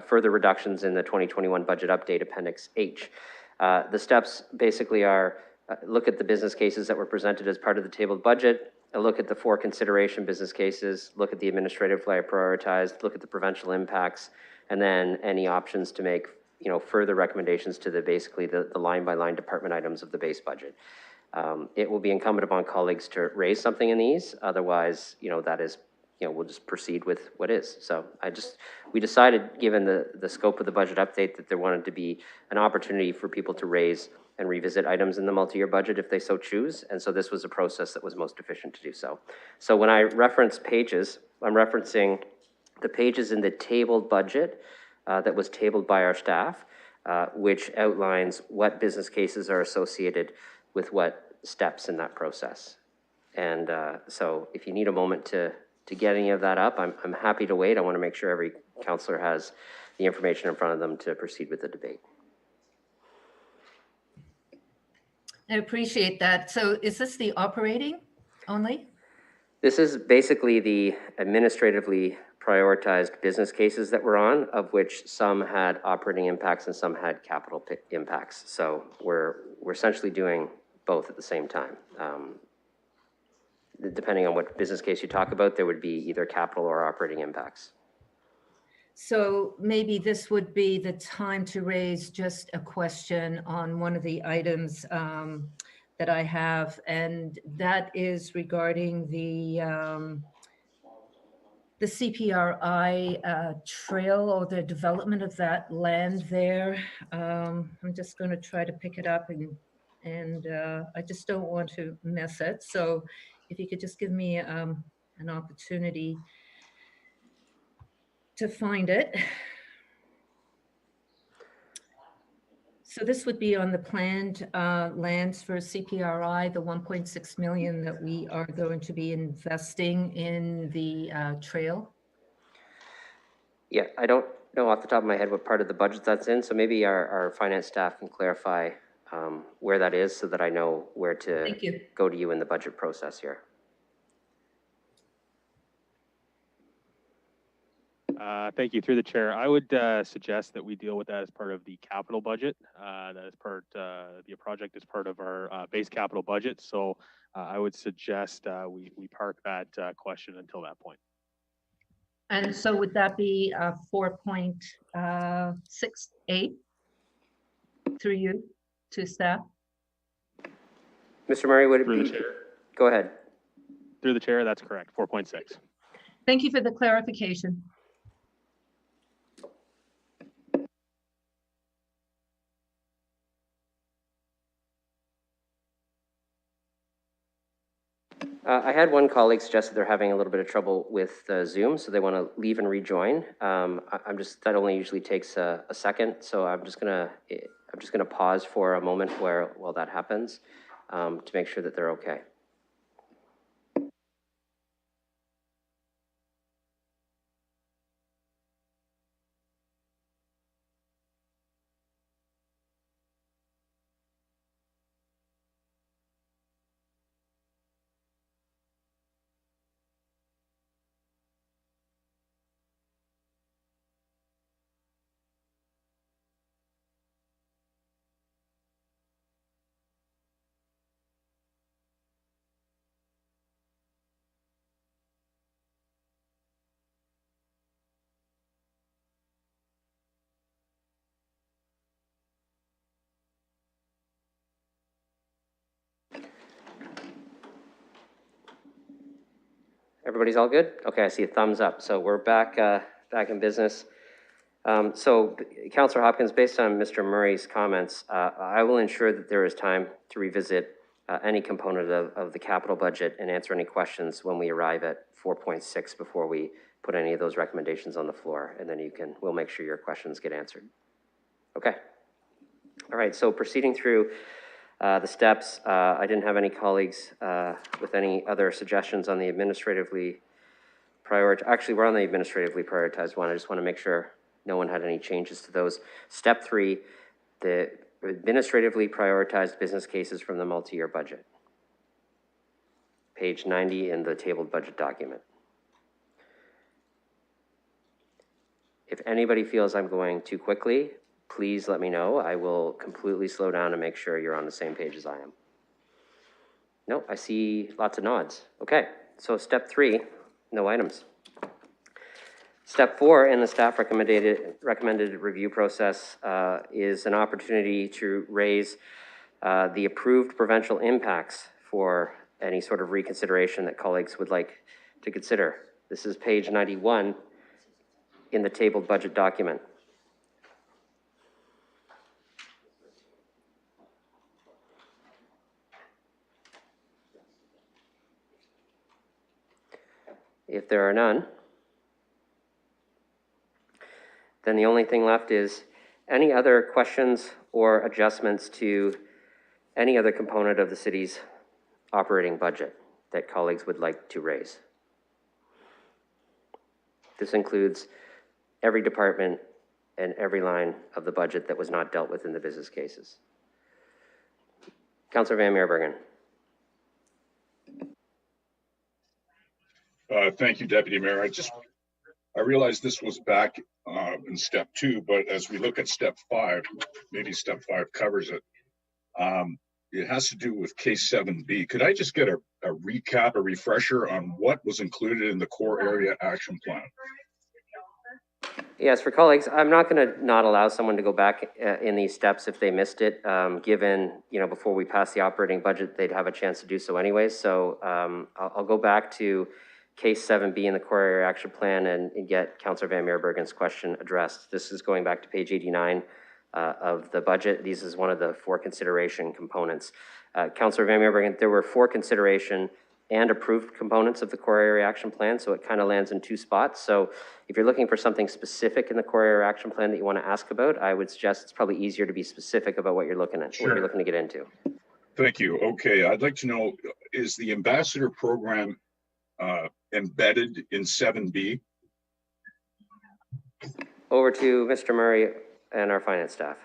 further reductions in the 2021 budget update appendix H. The steps basically are look at the business cases that were presented as part of the tabled budget, look at the for consideration business cases, look at the administratively prioritized, look at the provincial impacts, and then any options to make further recommendations to basically the line-by-line department items of the base budget. It will be incumbent upon colleagues to raise something in these. Otherwise, that is, we'll just proceed with what is. So we decided, given the scope of the budget update, that there wanted to be an opportunity for people to raise and revisit items in the multi-year budget if they so choose. And so this was a process that was most efficient to do so. So when I reference pages, I'm referencing the pages in the tabled budget that was tabled by our staff, which outlines what business cases are associated with what steps in that process. And so if you need a moment to get any of that up, I'm happy to wait. I want to make sure every councillor has the information in front of them to proceed with the debate. I appreciate that. So is this the operating only? This is basically the administratively prioritized business cases that we're on, of which some had operating impacts and some had capital impacts. So we're essentially doing both at the same time. Depending on what business case you talk about, there would be either capital or operating impacts. So maybe this would be the time to raise just a question on one of the items that I have, and that is regarding the CPRI trail, or the development of that land there. I'm just going to try to pick it up, and I just don't want to miss it. So if you could just give me an opportunity to find it. So this would be on the planned lands for CPRI, the 1.6 million that we are going to be investing in the trail. Yeah, I don't know off the top of my head what part of the budget that's in. So maybe our finance staff can clarify where that is so that I know where to go to you in the budget process here. Thank you. Through the chair, I would suggest that we deal with that as part of the capital budget. That is part, the project is part of our base capital budget. So I would suggest we park that question until that point. And so would that be 4.68 through you to staff? Mr. Murray, would it Through be? the chair. Go ahead. Through the chair, that's correct, 4.6. Thank you for the clarification. I had one colleague suggest that they're having a little bit of trouble with Zoom, so they want to leave and rejoin. That only usually takes a second, so I'm just gonna pause for a moment while that happens to make sure that they're okay. Everybody's all good? Okay, I see a thumbs up. So we're back in business. So Councillor Hopkins, based on Mr. Murray's comments, I will ensure that there is time to revisit any component of the capital budget and answer any questions when we arrive at 4.6 before we put any of those recommendations on the floor. And then we'll make sure your questions get answered. Okay. All right, so proceeding through the steps, I didn't have any colleagues with any other suggestions on the administratively prioritized. Actually, we're on the administratively prioritized one. I just want to make sure no one had any changes to those. Step 3, the administratively prioritized business cases from the multi-year budget. Page 90 in the tabled budget document. If anybody feels I'm going too quickly, please let me know. I will completely slow down and make sure you're on the same page as I am. No, I see lots of nods. Okay, so step 3, no items. Step 4 in the staff recommended review process is an opportunity to raise the approved provincial impacts for any sort of reconsideration that colleagues would like to consider. This is page 91 in the tabled budget document. If there are none, then the only thing left is any other questions or adjustments to any other component of the city's operating budget that colleagues would like to raise. This includes every department and every line of the budget that was not dealt with in the business cases. Councillor Van Meerbergen. Thank you, Deputy Mayor. I realized this was back in step 2, but as we look at step 5, maybe step 5 covers it. It has to do with case 7B. Could I just get a recap, a refresher on what was included in the core area action plan? Yes, for colleagues, I'm not going to not allow someone to go back in these steps if they missed it, given, before we pass the operating budget, they'd have a chance to do so anyways. So I'll go back to case 7B in the core area action plan and get Councillor Van Meerbergen's question addressed. This is going back to page 89 of the budget. These is one of the 4 consideration components. Councillor Van Meerbergen, there were 4 consideration and approved components of the core area action plan, so it kind of lands in 2 spots. So if you're looking for something specific in the core area action plan that you want to ask about, I would suggest it's probably easier to be specific about what you're looking at, what you're looking to get into. Thank you. Okay, I'd like to know, is the ambassador program embedded in 7B? Over to Mr. Murray and our finance staff.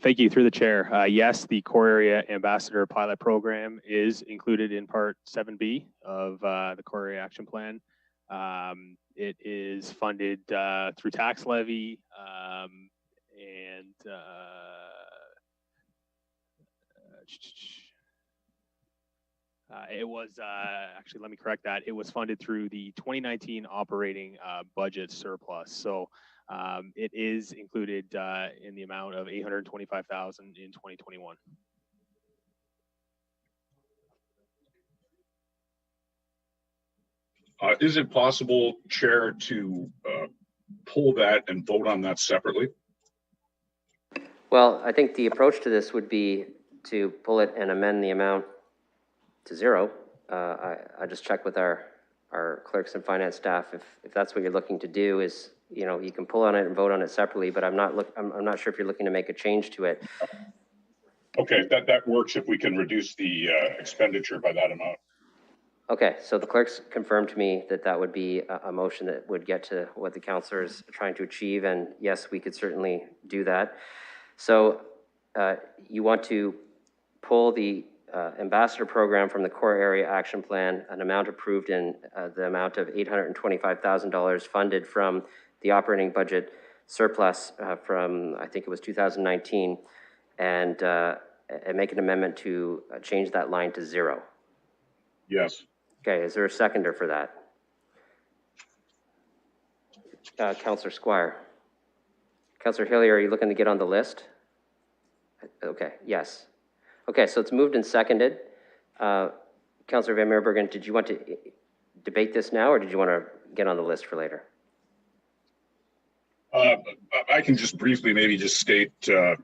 Thank you, through the chair. Yes, the core area ambassador pilot program is included in part 7B of the core area action plan. It is funded through tax levy and it was actually, let me correct that. It was funded through the 2019 operating budget surplus. So it is included in the amount of $825,000 in 2021. Is it possible, Chair, to pull that and vote on that separately? Well, I think the approach to this would be to pull it and amend the amount to 0. I just checked with our clerks and finance staff. If that's what you're looking to do, is you can pull on it and vote on it separately. But I'm not sure if you're looking to make a change to it. Okay, that works if we can reduce the expenditure by that amount. Okay, so the clerks confirmed to me that that would be a motion that would get to what the councillor is trying to achieve, and yes, we could certainly do that. So you want to pull the ambassador program from the core area action plan, an amount approved in the amount of $825,000 funded from the operating budget surplus from, I think it was 2019, and make an amendment to change that line to 0. Yes. Okay, is there a seconder for that? Councillor Squire. Councillor Hillier, are you looking to get on the list? Okay, yes. Okay, so it's moved and seconded. Councillor Van Meerbergen, did you want to debate this now, or did you want to get on the list for later? I can just briefly maybe just state, I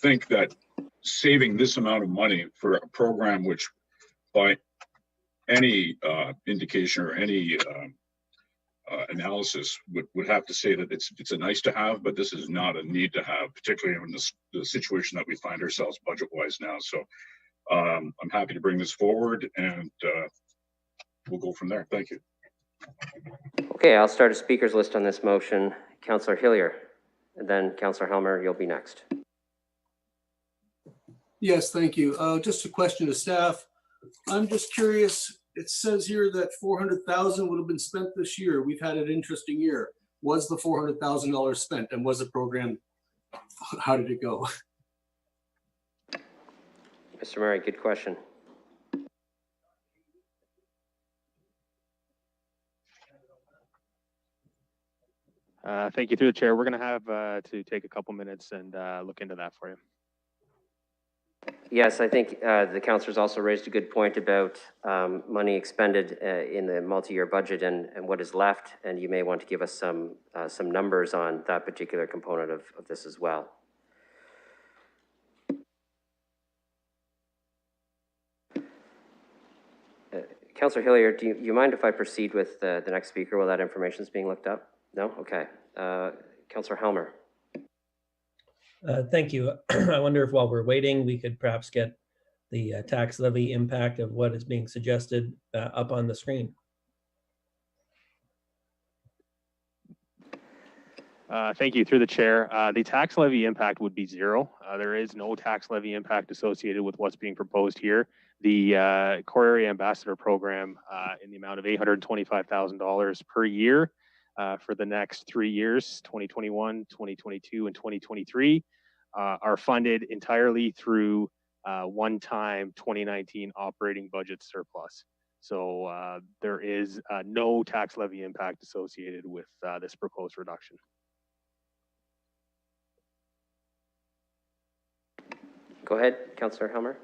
think that saving this amount of money for a program which by any indication or any analysis would have to say that it's a nice to have, but this is not a need to have, particularly in the situation that we find ourselves budget-wise now. So I'm happy to bring this forward, and we'll go from there. Thank you. Okay, I'll start a speakers list on this motion. Councillor Hillier, and then Councillor Helmer, you'll be next. Yes, thank you. Just a question to staff. I'm just curious, it says here that $400,000 would have been spent this year. We've had an interesting year. Was the $400,000 spent, and was the program, how did it go? Mr. Murray, good question. Thank you, through the chair. We're going to have to take a couple minutes and look into that for you. Yes, I think the councillors also raised a good point about money expended in the multi-year budget and what is left, and you may want to give us some numbers on that particular component of this as well. Councillor Hilliard, do you mind if I proceed with the next speaker while that information is being looked up? No? Okay. Councillor Helmer. Thank you. I wonder if while we're waiting, we could perhaps get the tax levy impact of what is being suggested up on the screen. Thank you. Through the chair, the tax levy impact would be zero. There is no tax levy impact associated with what's being proposed here. The Core Area Ambassador Program in the amount of $825,000 per year for the next 3 years, 2021, 2022, and 2023, are funded entirely through one-time 2019 operating budget surplus. So there is no tax levy impact associated with this proposed reduction. Go ahead, Councillor Helmer.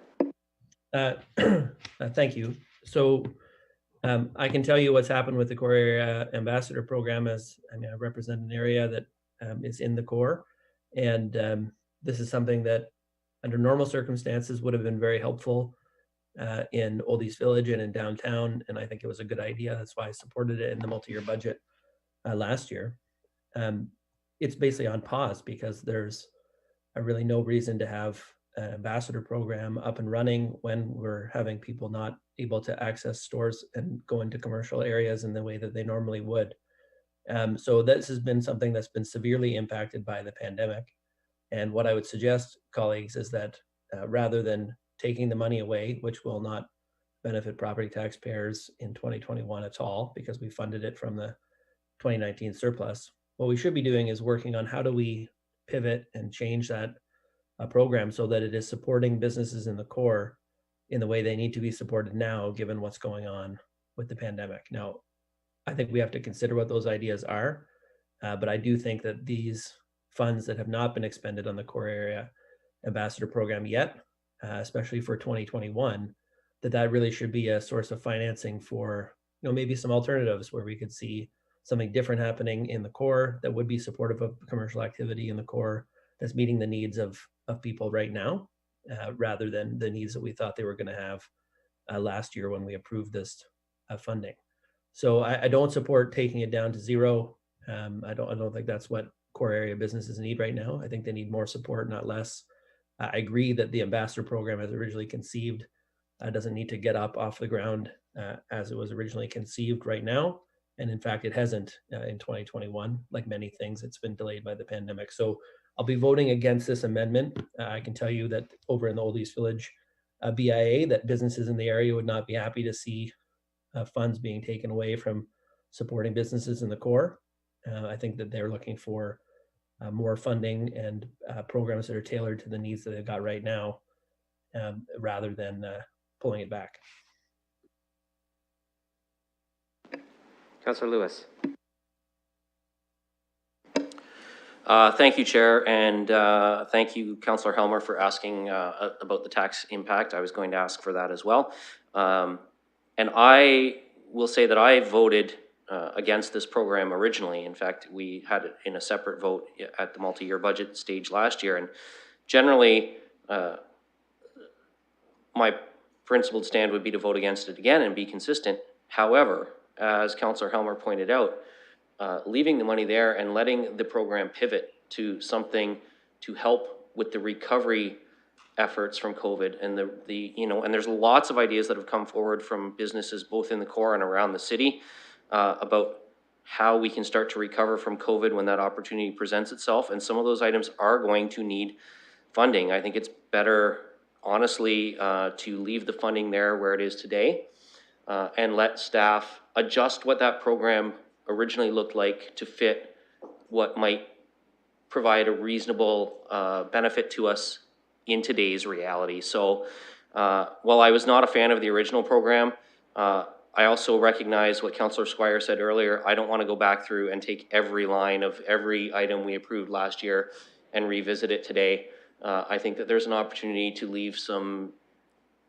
Thank you. So I can tell you what's happened with the Core Area Ambassador Program, as I represent an area that is in the core. And this is something that under normal circumstances would have been very helpful in Old East Village and in downtown. And I think it was a good idea. That's why I supported it in the multi-year budget last year. It's basically on pause because there's really no reason to have an ambassador program up and running when we're having people not able to access stores and go into commercial areas in the way that they normally would. So this has been something that's been severely impacted by the pandemic. And what I would suggest, colleagues, is that rather than taking the money away, which will not benefit property taxpayers in 2021 at all, because we funded it from the 2019 surplus, what we should be doing is working on how do we pivot and change that program so that it is supporting businesses in the core in the way they need to be supported now, given what's going on with the pandemic. Now, I think we have to consider what those ideas are, but I do think that these funds that have not been expended on the Core Area Ambassador Program yet, especially for 2021, that really should be a source of financing for, maybe some alternatives where we could see something different happening in the core that would be supportive of commercial activity in the core that's meeting the needs of people right now, rather than the needs that we thought they were going to have last year when we approved this funding. So I don't support taking it down to zero. I don't think that's what core area businesses need right now. I think they need more support, not less. I agree that the ambassador program as originally conceived doesn't need to get up off the ground as it was originally conceived right now. And in fact, it hasn't in 2021, like many things, it's been delayed by the pandemic. So I'll be voting against this amendment. I can tell you that over in the Old East Village BIA, that businesses in the area would not be happy to see funds being taken away from supporting businesses in the core. I think that they're looking for more funding and programs that are tailored to the needs that they've got right now, rather than pulling it back. Councillor Lewis. Thank you, Chair, and thank you, Councillor Helmer, for asking about the tax impact. I was going to ask for that as well. And I will say that I voted against this program originally. In fact, we had it in a separate vote at the multi-year budget stage last year. And generally, my principled stand would be to vote against it again and be consistent. However, as Councillor Helmer pointed out, leaving the money there and letting the program pivot to something to help with the recovery efforts from COVID and and there's lots of ideas that have come forward from businesses both in the core and around the city about how we can start to recover from COVID when that opportunity presents itself. And some of those items are going to need funding. I think it's better, honestly, to leave the funding there where it is today and let staff adjust what that program originally looked like to fit what might provide a reasonable benefit to us in today's reality. So while I was not a fan of the original program, I also recognize what Councillor Squire said earlier. I don't want to go back through and take every line of every item we approved last year and revisit it today. I think that there's an opportunity to leave some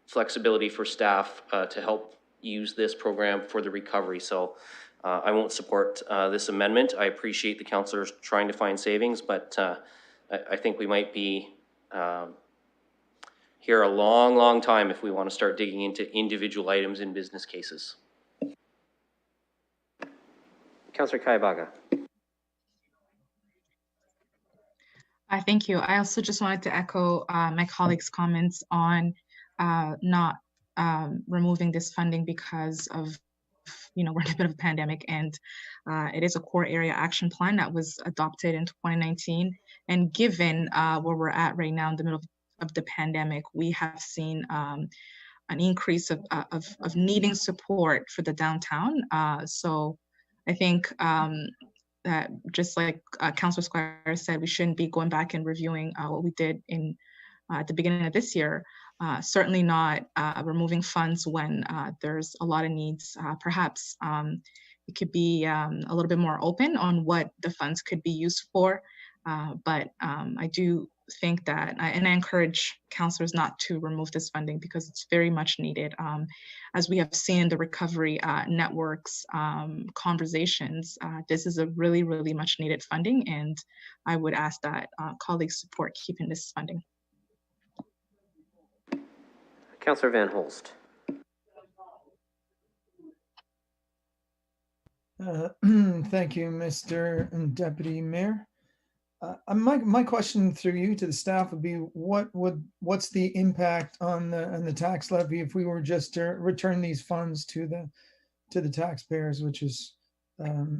flexibility for staff to help use this program for the recovery. So I won't support this amendment. I appreciate the councillors trying to find savings, but I think we might be here a long, long time if we want to start digging into individual items in business cases. Councillor Kayavaga. Thank you. I also just wanted to echo my colleagues' comments on not removing this funding because of, we're in a bit of a pandemic, and it is a core area action plan that was adopted in 2019. And given where we're at right now in the middle of the pandemic, we have seen an increase of needing support for the downtown. So I think that just like Councillor Squire said, we shouldn't be going back and reviewing what we did in at the beginning of this year. Certainly not removing funds when there's a lot of needs. Perhaps it could be a little bit more open on what the funds could be used for. But I do think that, and I encourage councillors not to remove this funding because it's very much needed. As we have seen the recovery networks conversations, this is a really, really much needed funding, and I would ask that colleagues support keeping this funding. Councillor Van Holst. Thank you, Mr. Deputy Mayor. My question through you to the staff would be, what's the impact on the tax levy if we were just to return these funds to the taxpayers, which is a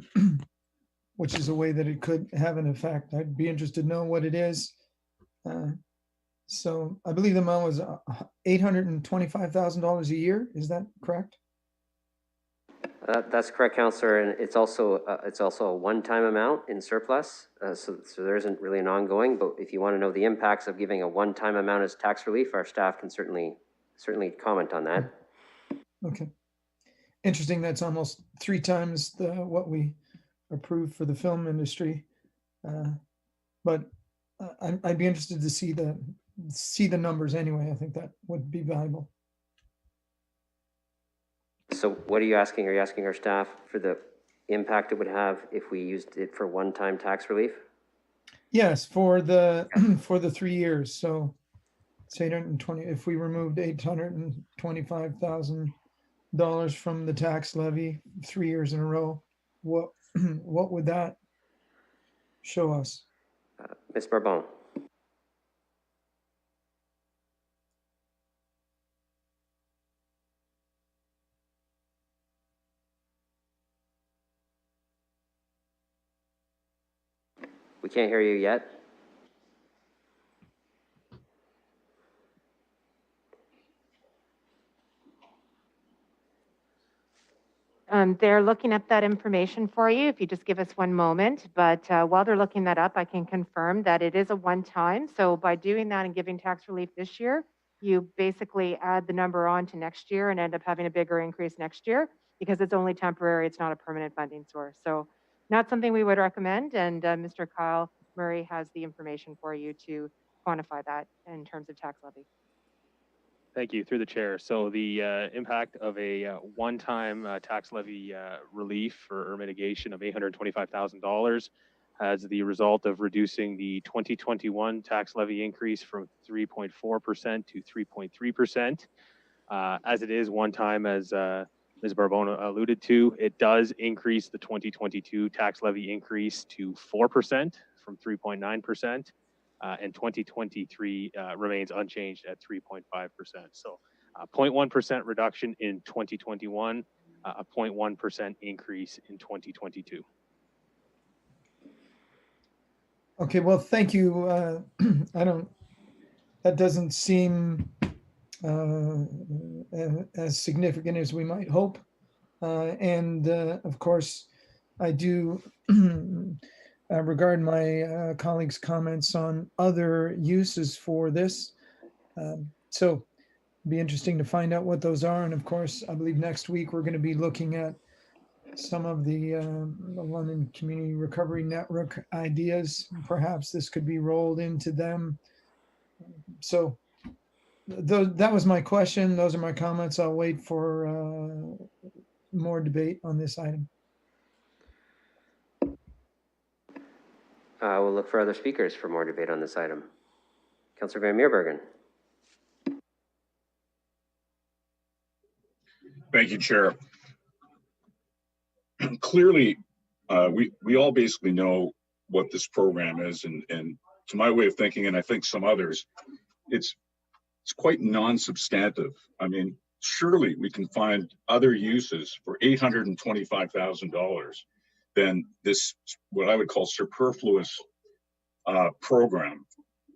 way that it could have an effect. I'd be interested to know what it is. So I believe the amount was $825,000 a year. Is that correct? That's correct, Councillor, and it's also a one-time amount in surplus, so there isn't really an ongoing. But if you want to know the impacts of giving a one-time amount as tax relief, our staff can certainly comment on that. Okay, interesting. That's almost 3 times what we approved for the film industry, but I'd be interested to see the numbers anyway. I think that would be valuable. So what are you asking? Are you asking our staff for the impact it would have if we used it for one-time tax relief? Yes, for the 3 years. So it's 820. If we removed $825,000 from the tax levy 3 years in a row, what would that show us? Ms. Barbon. We can't hear you yet. They're looking up that information for you, if you just give us one moment. But while they're looking that up, I can confirm that it is a one-time. So by doing that and giving tax relief this year, you basically add the number on to next year and end up having a bigger increase next year because it's only temporary. It's not a permanent funding source. So not something we would recommend. And Mr. Kyle Murray has the information for you to quantify that in terms of tax levy. Thank you, through the chair. So the impact of a one-time tax levy relief or mitigation of $825,000 as the result of reducing the 2021 tax levy increase from 3.4% to 3.3%. As it is one time, as Ms. Barbon alluded to, it does increase the 2022 tax levy increase to 4% from 3.9%. And 2023 remains unchanged at 3.5%. So 0.1% reduction in 2021, a 0.1% increase in 2022. Okay, well, thank you. That doesn't seem as significant as we might hope. And of course, I do regard my colleagues' comments on other uses for this. So it'd be interesting to find out what those are. And of course, I believe next week we're going to be looking at some of the London Community Recovery Network ideas. Perhaps this could be rolled into them. So that was my question. Those are my comments. I'll wait for more debate on this item. We'll look for other speakers for more debate on this item. Councillor Van Meerbergen. Thank you, Chair. Clearly, we all basically know what this program is, and to my way of thinking, and I think some others, it's quite non-substantive. I mean, surely we can find other uses for $825,000 than this, what I would call superfluous program.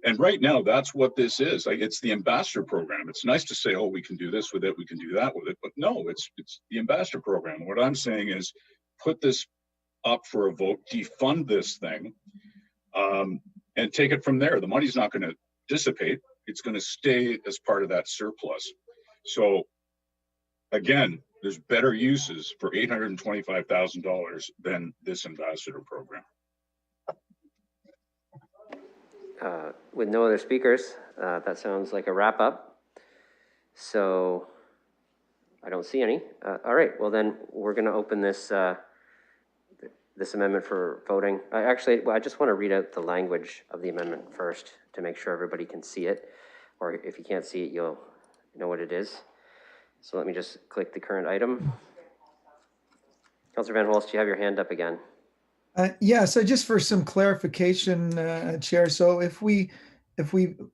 And right now, that's what this is. Like, it's the ambassador program. It's nice to say, oh, we can do this with it, we can do that with it, but no, it's the ambassador program. What I'm saying is, put this up for a vote, defund this thing, and take it from there. The money's not going to dissipate. It's going to stay as part of that surplus. So again, there's better uses for $825,000 than this ambassador program. With no other speakers, that sounds like a wrap up. So I don't see any. All right, well then we're going to open this this amendment for voting. Actually, I just want to read out the language of the amendment first to make sure everybody can see it, or if you can't see it, you'll know what it is. So let me just click the current item. Councillor Van Holst, you have your hand up again. Yeah, so just for some clarification, Chair. So if we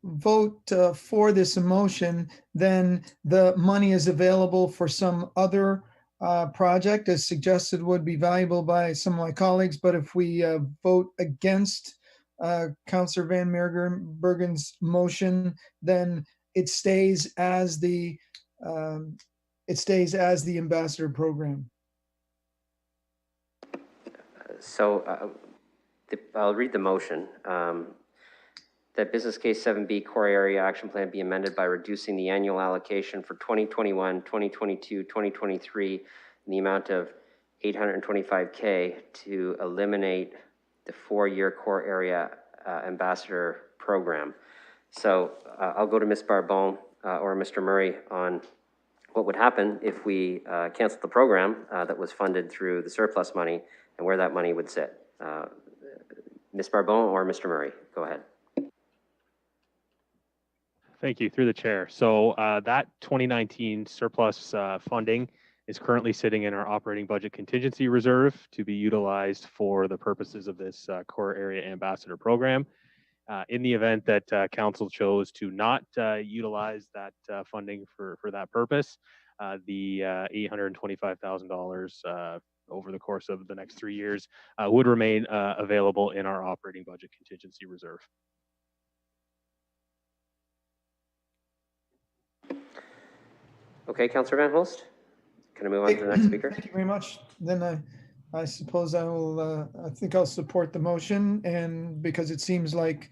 vote for this motion, then the money is available for some other project, as suggested, would be valuable by some of my colleagues. But if we vote against Councillor Van Meerbergen's motion, then it stays as the ambassador program. So I'll read the motion. That business case 7B core area action plan be amended by reducing the annual allocation for 2021, 2022, 2023 in the amount of $825K to eliminate the 4-year core area ambassador program. So I'll go to Ms. Barbon or Mr. Murray on what would happen if we canceled the program that was funded through the surplus money and where that money would sit. Ms. Barbon or Mr. Murray, go ahead. Thank you, through the chair. So that 2019 surplus funding is currently sitting in our operating budget contingency reserve to be utilized for the purposes of this core area ambassador program. In the event that council chose to not utilize that funding for that purpose, the $825,000 over the course of the next 3 years would remain available in our operating budget contingency reserve. Okay, Councillor Van Holst, can I move on to the next speaker? Thank you very much. Then I suppose I will, I think I'll support the motion, and because it seems like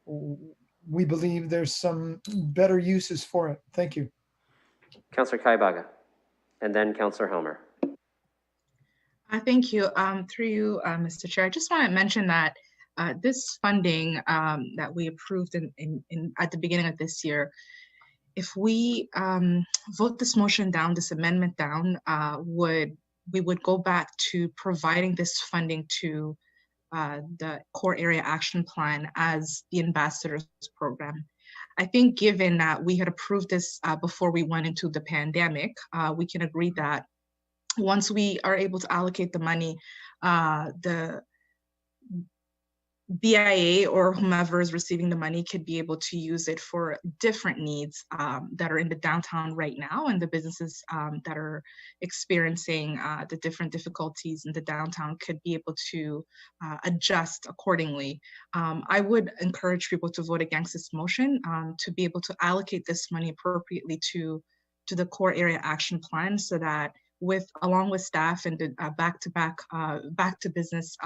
we believe there's some better uses for it. Thank you. Councillor Kaibaga, and then Councillor Helmer. Thank you. Through you, Mr. Chair, I just want to mention that this funding that we approved at the beginning of this year, if we vote this motion down, this amendment down, we would go back to providing this funding to the core area action plan as the ambassadors program. I think given that we had approved this before we went into the pandemic, we can agree that once we are able to allocate the money, the BIA or whomever is receiving the money could be able to use it for different needs that are in the downtown right now, and the businesses that are experiencing the different difficulties in the downtown could be able to adjust accordingly. I would encourage people to vote against this motion to be able to allocate this money appropriately to the core area action plan, so that along with staff and the back to business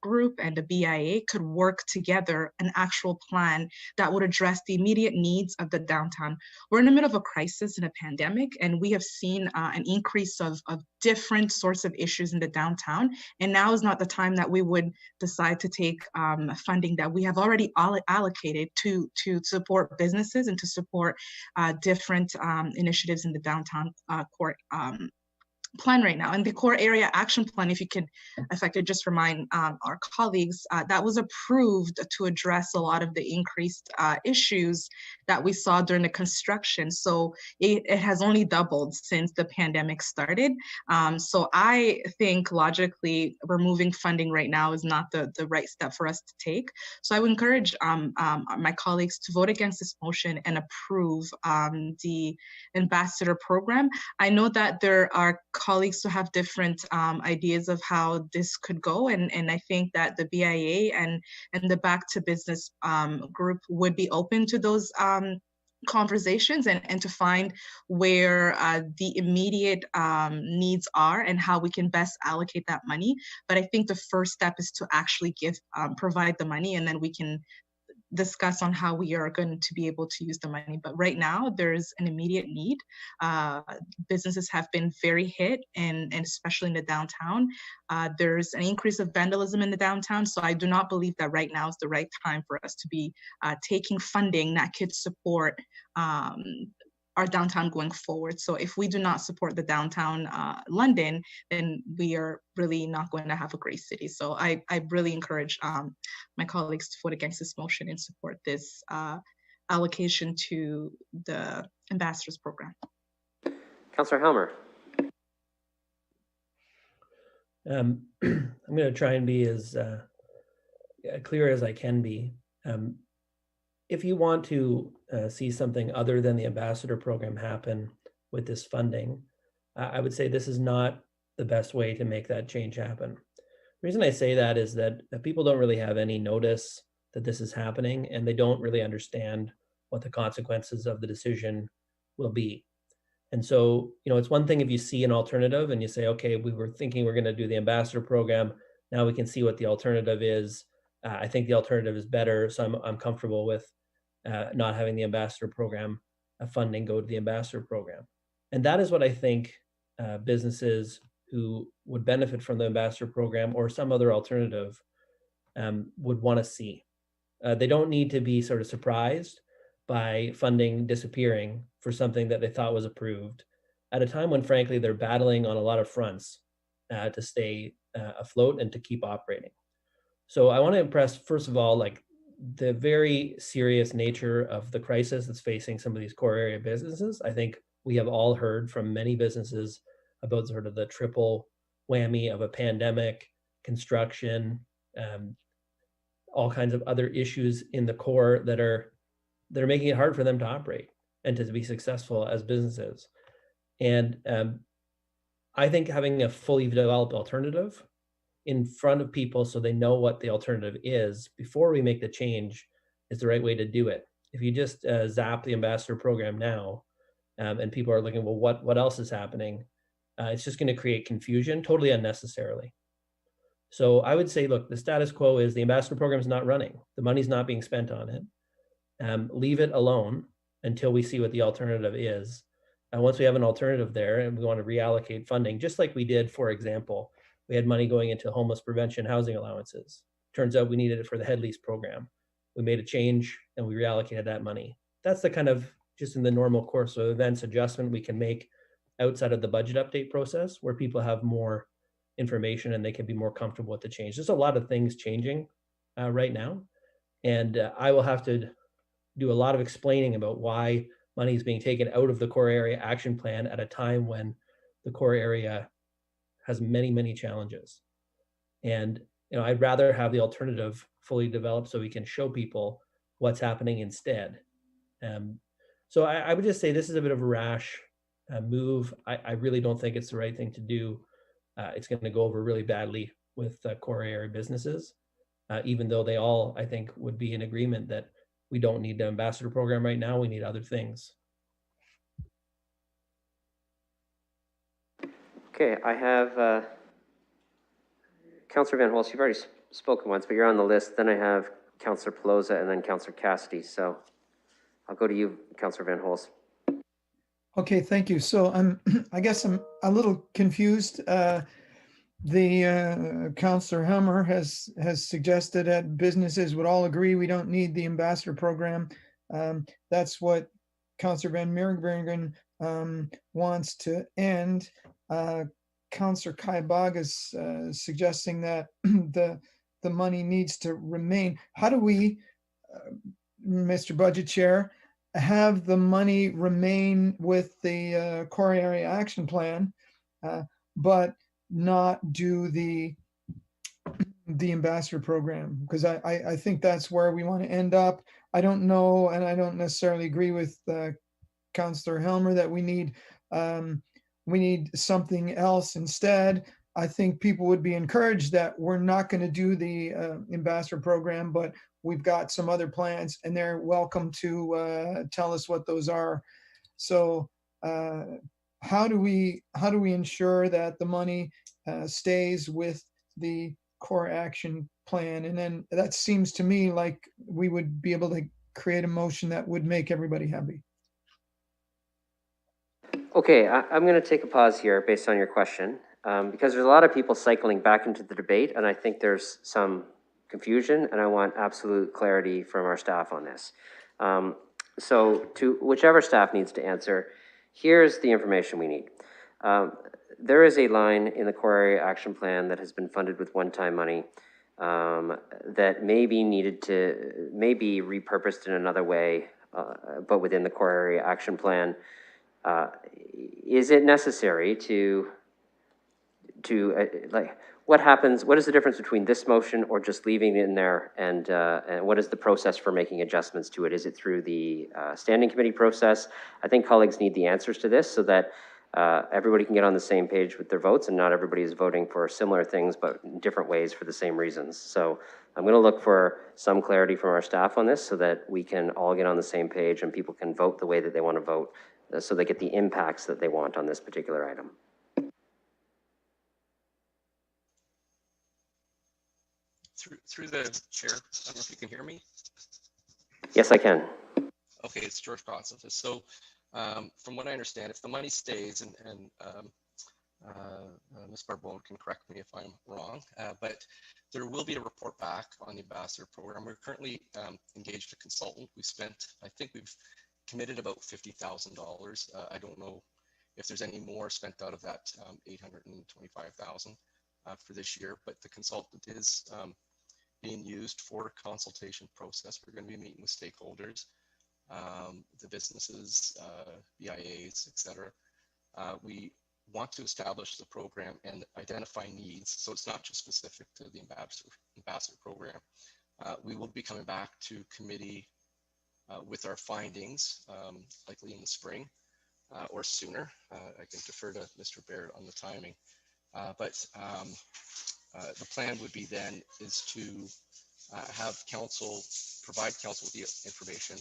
group and the BIA could work together an actual plan that would address the immediate needs of the downtown. We're in the middle of a crisis and a pandemic, and we have seen an increase of different sorts of issues in the downtown. And now is not the time that we would decide to take funding that we have already allocated to support businesses and to support different initiatives in the downtown core plan right now. And the core area action plan, if I could just remind our colleagues, that was approved to address a lot of the increased issues that we saw during the construction. So it has only doubled since the pandemic started. So I think logically removing funding right now is not the right step for us to take. So I would encourage my colleagues to vote against this motion and approve the ambassador program. I know that there are colleagues who have different ideas of how this could go, and I think that the BIA and the Back to Business group would be open to those conversations and to find where the immediate needs are and how we can best allocate that money. But I think the first step is to actually provide the money, and then we can discuss on how we are going to be able to use the money. But right now, there's an immediate need. Businesses have been very hit, and especially in the downtown. There's an increase of vandalism in the downtown. So I do not believe that right now is the right time for us to be taking funding that could support our downtown going forward. So if we do not support the downtown London, then we are really not going to have a great city. So I really encourage my colleagues to vote against this motion and support this allocation to the ambassadors program. Councillor Helmer. I'm going to try and be as clear as I can be. If you want to see something other than the ambassador program happen with this funding, I would say this is not the best way to make that change happen. The reason I say that is that people don't really have any notice that this is happening, and they don't really understand what the consequences of the decision will be. And so, it's one thing if you see an alternative and you say, okay, we were thinking we're going to do the ambassador program. Now we can see what the alternative is. I think the alternative is better, so I'm comfortable with not having the ambassador program funding go to the ambassador program. And that is what I think businesses who would benefit from the ambassador program or some other alternative would want to see. They don't need to be sort of surprised by funding disappearing for something that they thought was approved at a time when, frankly, they're battling on a lot of fronts to stay afloat and to keep operating. So I want to impress, first of all, the very serious nature of the crisis that's facing some of these core area businesses. I think we have all heard from many businesses about sort of the triple whammy of a pandemic, construction, all kinds of other issues in the core that are making it hard for them to operate and to be successful as businesses. And I think having a fully developed alternative in front of people so they know what the alternative is before we make the change is the right way to do it. If you just zap the ambassador program now and people are looking, well, what else is happening? It's just going to create confusion totally unnecessarily. So I would say, look, the status quo is the ambassador program is not running. The money's not being spent on it. Leave it alone until we see what the alternative is. And once we have an alternative there and we want to reallocate funding, just like we did, for example, we had money going into homeless prevention housing allowances. Turns out we needed it for the head lease program. We made a change and we reallocated that money. That's the kind of, just in the normal course of events, adjustment we can make outside of the budget update process where people have more information and they can be more comfortable with the change. There's a lot of things changing right now. And I will have to do a lot of explaining about why money is being taken out of the core area action plan at a time when the core area has many, many challenges. And I'd rather have the alternative fully developed so we can show people what's happening instead. So I would just say this is a bit of a rash move. I really don't think it's the right thing to do. It's going to go over really badly with core area businesses, even though they all, I think, would be in agreement that we don't need the ambassador program right now. We need other things. Okay, I have Councillor Van Holst. You've already spoken once, but you're on the list. Then I have Councillor Pelosa and then Councillor Cassidy. So I'll go to you, Councillor Van Holst. Okay, thank you. So I guess I'm a little confused. Councillor Helmer has suggested that businesses would all agree we don't need the ambassador program. That's what Councillor Van Meegeren wants to end. Councillor Kaibaga is suggesting that the money needs to remain. How do we, Mr. Budget Chair, have the money remain with the core area action plan, but not do the ambassador program? Because I think that's where we want to end up. I don't know, and I don't necessarily agree with Councillor Helmer that we need something else instead. I think people would be encouraged that we're not going to do the ambassador program, but we've got some other plans, and they're welcome to tell us what those are. So how do we ensure that the money stays with the core action plan? And then that seems to me like we would be able to create a motion that would make everybody happy. Okay, I'm going to take a pause here based on your question, because there's a lot of people cycling back into the debate, and I think there's some confusion, and I want absolute clarity from our staff on this. So to whichever staff needs to answer, here's the information we need. There is a line in the core area action plan that has been funded with one-time money that may be repurposed in another way, but within the core area action plan. Is it necessary to like, what happens, what is the difference between this motion or just leaving it in there, and what is the process for making adjustments to it? Is it through the standing committee process? I think colleagues need the answers to this so that everybody can get on the same page with their votes, and not everybody is voting for similar things but in different ways for the same reasons. So I'm going to look for some clarity from our staff on this so that we can all get on the same page and people can vote the way that they want to vote, so they get the impacts that they want on this particular item. Through the chair, I don't know if you can hear me. Yes, I can. Okay, it's George Kosofis. So from what I understand, if the money stays, and Ms. Barbone can correct me if I'm wrong, but there will be a report back on the ambassador program. We're currently engaged a consultant. I think we've committed about $50,000. I don't know if there's any more spent out of that $825,000 for this year, but the consultant is being used for a consultation process. We're going to be meeting with stakeholders, the businesses, BIAs, etc. We want to establish the program and identify needs, so it's not just specific to the ambassador program. We will be coming back to committee with our findings, likely in the spring or sooner. I can defer to Mr. Baird on the timing. But the plan would be then is to have council, provide council with the information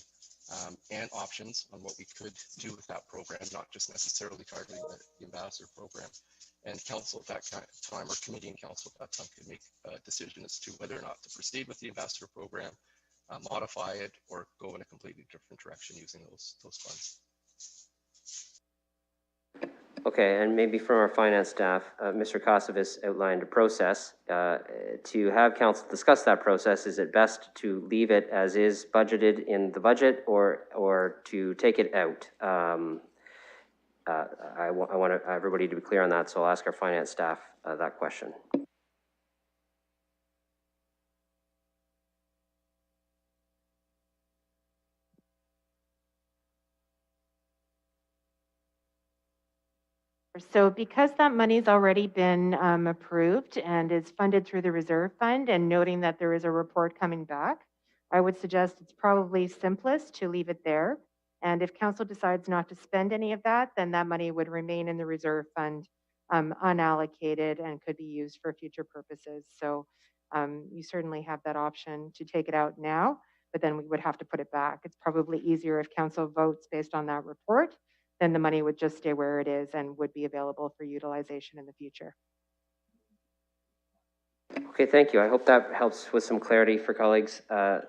and options on what we could do with that program, not just necessarily targeting the ambassador program. And council at that time, or committee and council at that time, could make a decision as to whether or not to proceed with the ambassador program, modify it, or go in a completely different direction using those funds. Okay, and maybe from our finance staff, Mr. Kosofis outlined a process. To have council discuss that process, is it best to leave it as is budgeted in the budget, or to take it out? I want everybody to be clear on that, so I'll ask our finance staff that question. So because that money's already been approved and is funded through the reserve fund, and noting that there is a report coming back, I would suggest it's probably simplest to leave it there. And if council decides not to spend any of that, then that money would remain in the reserve fund unallocated and could be used for future purposes. So you certainly have that option to take it out now, but then we would have to put it back. It's probably easier if council votes based on that report, then the money would just stay where it is and would be available for utilization in the future. Okay, thank you. I hope that helps with some clarity for colleagues. I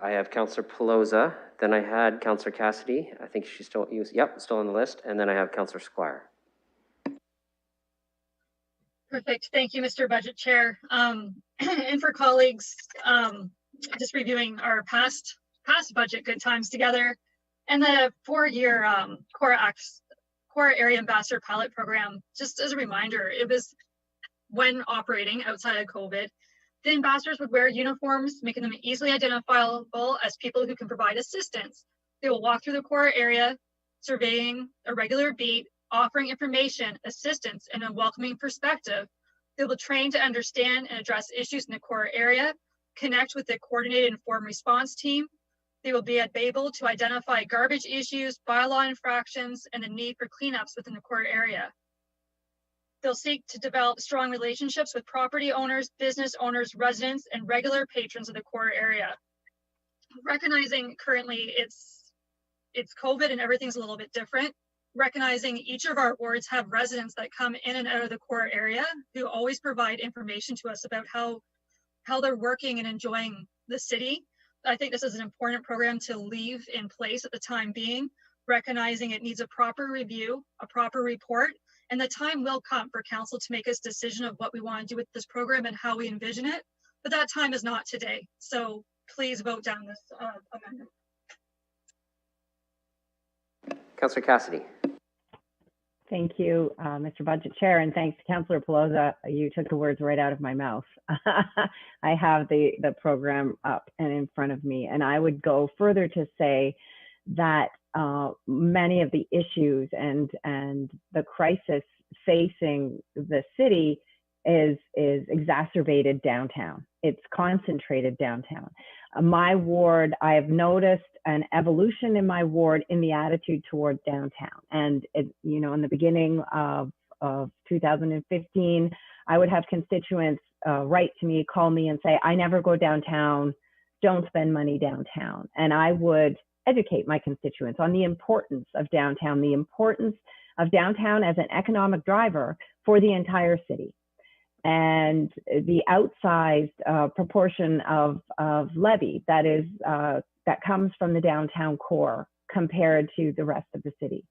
have Councillor Pelosa, then I had Councillor Cassidy. I think she's still, still on the list. And then I have Councillor Squire. Perfect. Thank you, Mr. Budget Chair. And for colleagues, just reviewing our past budget good times together, and the 4-year core Core Area Ambassador Pilot Program, just as a reminder, it was when operating outside of COVID, the ambassadors would wear uniforms, making them easily identifiable as people who can provide assistance. They will walk through the core area, surveying a regular beat, offering information, assistance, and a welcoming perspective. They will train to understand and address issues in the core area, connect with the coordinated informed response team. They will be able to identify garbage issues, bylaw infractions, and the need for cleanups within the core area. They'll seek to develop strong relationships with property owners, business owners, residents, and regular patrons of the core area. Recognizing currently it's COVID and everything's a little bit different, recognizing each of our wards have residents that come in and out of the core area who always provide information to us about how they're working and enjoying the city. I think this is an important program to leave in place at the time being, recognizing it needs a proper review, a proper report, and the time will come for council to make its decision of what we want to do with this program and how we envision it. But that time is not today. So please vote down this amendment. Councillor Cassidy. Thank you, Mr. Budget Chair, and thanks to Councillor Pelosa. You took the words right out of my mouth. I have the program up and in front of me, and I would go further to say that many of the issues and the crisis facing the city is exacerbated downtown. It's concentrated downtown. My ward, I have noticed an evolution in my ward in the attitude toward downtown. And you know, in the beginning of 2015, I would have constituents write to me, call me and say, I never go downtown, don't spend money downtown. And I would educate my constituents on the importance of downtown as an economic driver for the entire city. And the outsized proportion of levy that comes from the downtown core compared to the rest of the city.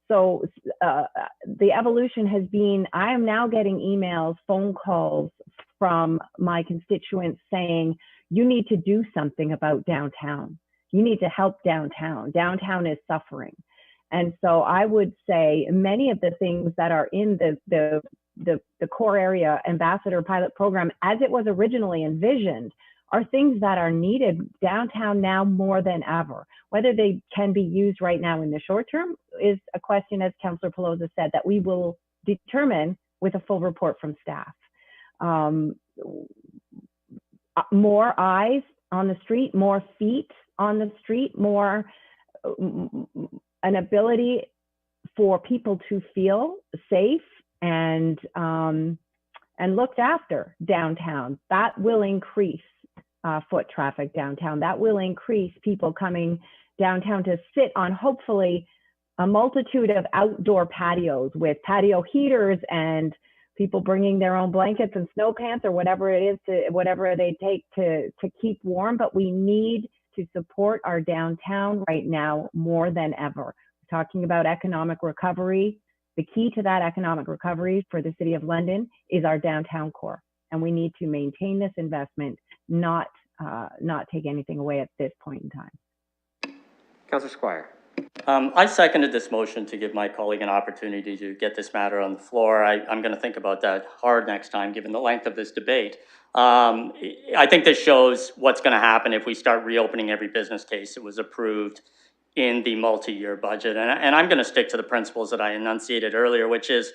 So the evolution has been, I am now getting emails, phone calls from my constituents saying, you need to do something about downtown. You need to help downtown. Downtown is suffering. And so I would say many of the things that are in the core area ambassador pilot program as it was originally envisioned are things that are needed downtown now more than ever. Whether they can be used right now in the short term is a question, as Councillor Pelosa said, that we will determine with a full report from staff. More eyes on the street, more feet on the street, more an ability for people to feel safe and looked after downtown. That will increase foot traffic downtown. That will increase people coming downtown to sit on hopefully a multitude of outdoor patios with patio heaters and people bringing their own blankets and snow pants or whatever it is, whatever they take to keep warm. But we need to support our downtown right now more than ever. We're talking about economic recovery. The key to that economic recovery for the City of London is our downtown core, and we need to maintain this investment, not take anything away at this point in time. Councillor Squire. I seconded this motion to give my colleague an opportunity to get this matter on the floor. I'm going to think about that hard next time, given the length of this debate. I think this shows what's going to happen if we start reopening every business case that was approved in the multi-year budget. And I'm going to stick to the principles that I enunciated earlier, which is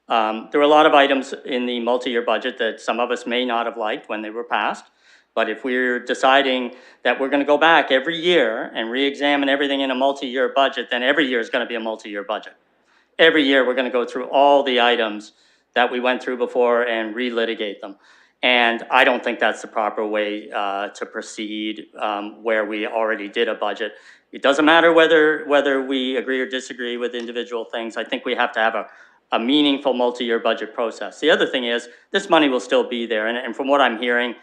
there were a lot of items in the multi-year budget that some of us may not have liked when they were passed. But if we're deciding that we're going to go back every year and re-examine everything in a multi-year budget, then every year is going to be a multi-year budget. Every year we're going to go through all the items that we went through before and relitigate them. And I don't think that's the proper way to proceed where we already did a budget. It doesn't matter whether we agree or disagree with individual things. I think we have to have a meaningful multi-year budget process. The other thing is this money will still be there. And from what I'm hearing,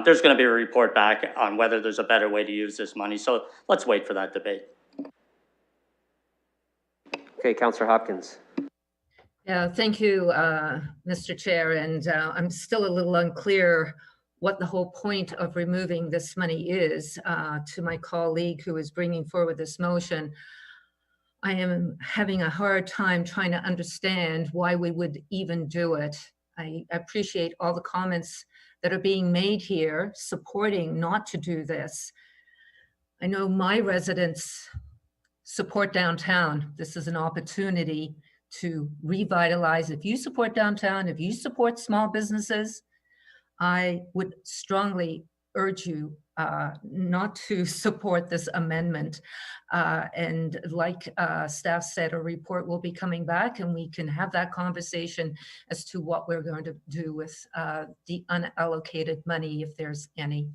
there's going to be a report back on whether there's a better way to use this money. So let's wait for that debate. Okay, Councillor Hopkins. Yeah, thank you, Mr. Chair. And I'm still a little unclear what the whole point of removing this money is to my colleague who is bringing forward this motion. I am having a hard time trying to understand why we would even do it. I appreciate all the comments that are being made here supporting not to do this. I know my residents support downtown. This is an opportunity to revitalize. If you support downtown, if you support small businesses, I would strongly urge you not to support this amendment. And like staff said, a report will be coming back and we can have that conversation as to what we're going to do with the unallocated money, if there's any.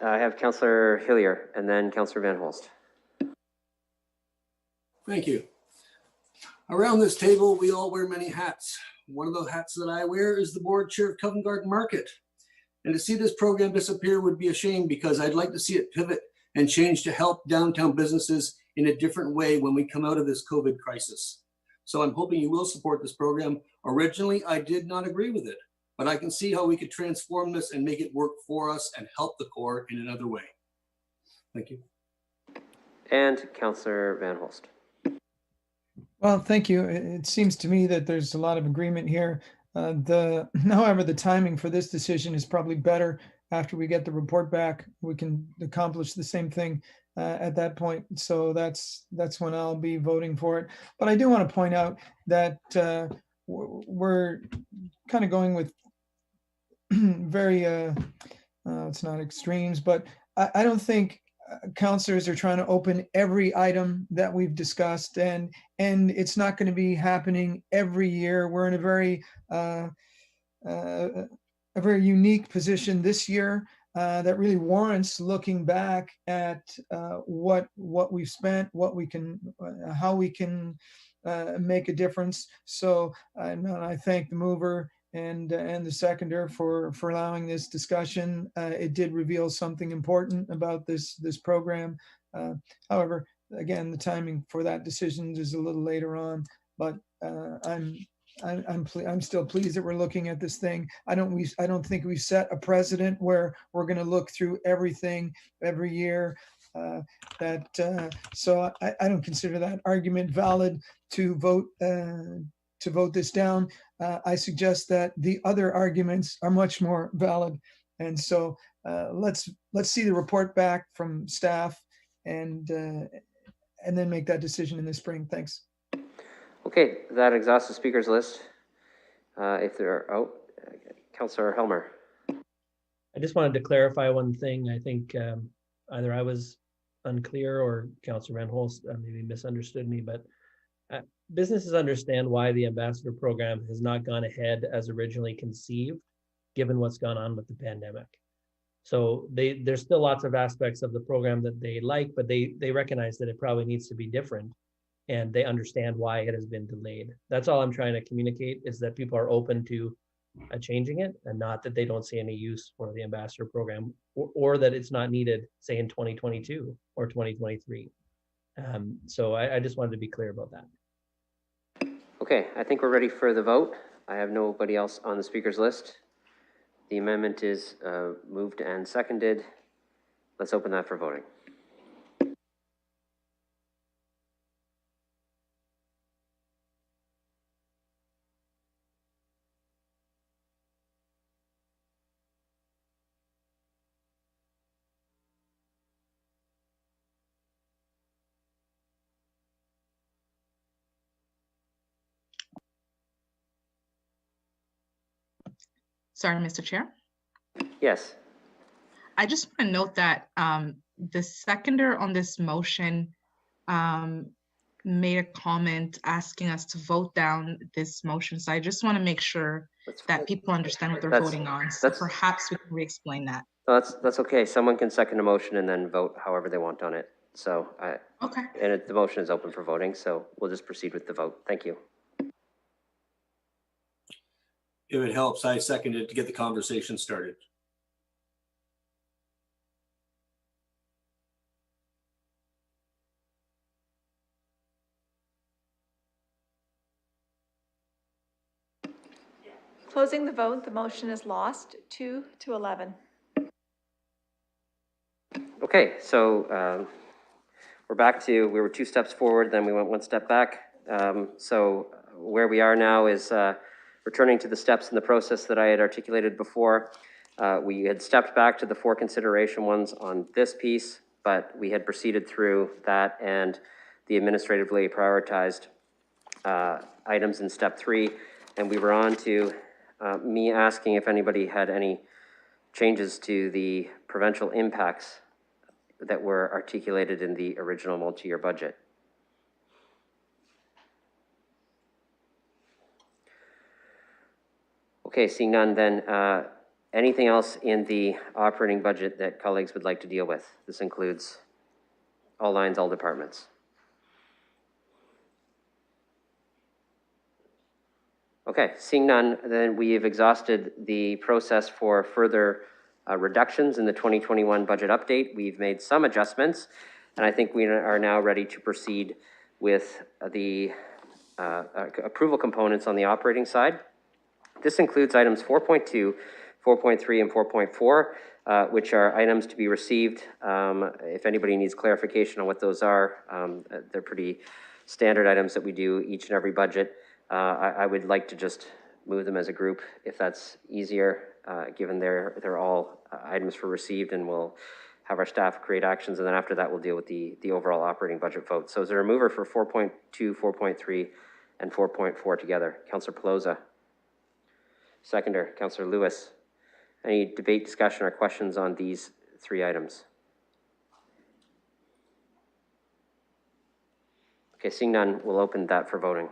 I have Councillor Hillier and then Councillor Van Holst. Thank you. Around this table, we all wear many hats. One of the hats that I wear is the board chair of Covent Garden Market. And to see this program disappear would be a shame because I'd like to see it pivot and change to help downtown businesses in a different way when we come out of this COVID crisis. So I'm hoping you will support this program. Originally, I did not agree with it, but I can see how we could transform this and make it work for us and help the core in another way. Thank you. And Councillor Van Holst. Well, thank you. It seems to me that there's a lot of agreement here. However, the timing for this decision is probably better after we get the report back. We can accomplish the same thing at that point. So that's when I'll be voting for it. But I do want to point out that we're kind of going with very, it's not extremes, but I don't think councillors are trying to open every item that we've discussed, and it's not going to be happening every year. We're in a very unique position this year that really warrants looking back at what we've spent, what we can, how we can make a difference. So I thank the mover and the seconder for allowing this discussion. It did reveal something important about this program. However, again, the timing for that decision is a little later on, but I'm still pleased that we're looking at this thing. I don't think we set a precedent where we're going to look through everything every year. So I don't consider that argument valid to vote this down. I suggest that the other arguments are much more valid, and so let's see the report back from staff and then make that decision in the spring. Thanks. Okay, that exhausts the speakers list. If there are, Councillor Helmer. I just wanted to clarify one thing. I think either I was unclear or Councillor Van Holst maybe misunderstood me, but businesses understand why the ambassador program has not gone ahead as originally conceived, given what's gone on with the pandemic. So there's still lots of aspects of the program that they like, but they recognize that it probably needs to be different, and they understand why it has been delayed. That's all I'm trying to communicate, is that people are open to changing it, and not that they don't see any use for the ambassador program, or that it's not needed, say in 2022 or 2023. So I just wanted to be clear about that. Okay, I think we're ready for the vote. I have nobody else on the speakers list. The amendment is moved and seconded. Let's open that for voting. Sorry, Mr. Chair. Yes. I just want to note that the seconder on this motion made a comment asking us to vote down this motion. So I just want to make sure that people understand what they're voting on. So perhaps we can re-explain that. That's okay. Someone can second a motion and then vote however they want on it. So okay. And the motion is open for voting, so we'll just proceed with the vote. Thank you. If it helps, I seconded to get the conversation started. Closing the vote, the motion is lost 2-11. Okay, so we're back to, we were 2 steps forward, then we went 1 step back. So where we are now is returning to the steps in the process that I had articulated before. We had stepped back to the 4 consideration ones on this piece, but we had proceeded through that and the administratively prioritized items in step 3. And we were on to me asking if anybody had any changes to the provincial impacts that were articulated in the original multi-year budget. Okay, seeing none, then anything else in the operating budget that colleagues would like to deal with? This includes all lines, all departments. Okay, seeing none, then we have exhausted the process for further reductions in the 2021 budget update. We've made some adjustments, and I think we are now ready to proceed with the approval components on the operating side. This includes items 4.2, 4.3, and 4.4, which are items to be received. If anybody needs clarification on what those are, they're pretty standard items that we do each and every budget. I would like to just move them as a group if that's easier, given they're all items for received, and we'll have our staff create actions, and then after that we'll deal with the overall operating budget vote. So is there a mover for 4.2, 4.3, and 4.4 together? Councillor Pelosa. Seconder, Councillor Lewis. Any debate, discussion, or questions on these 3 items? Okay, seeing none, we'll open that for voting.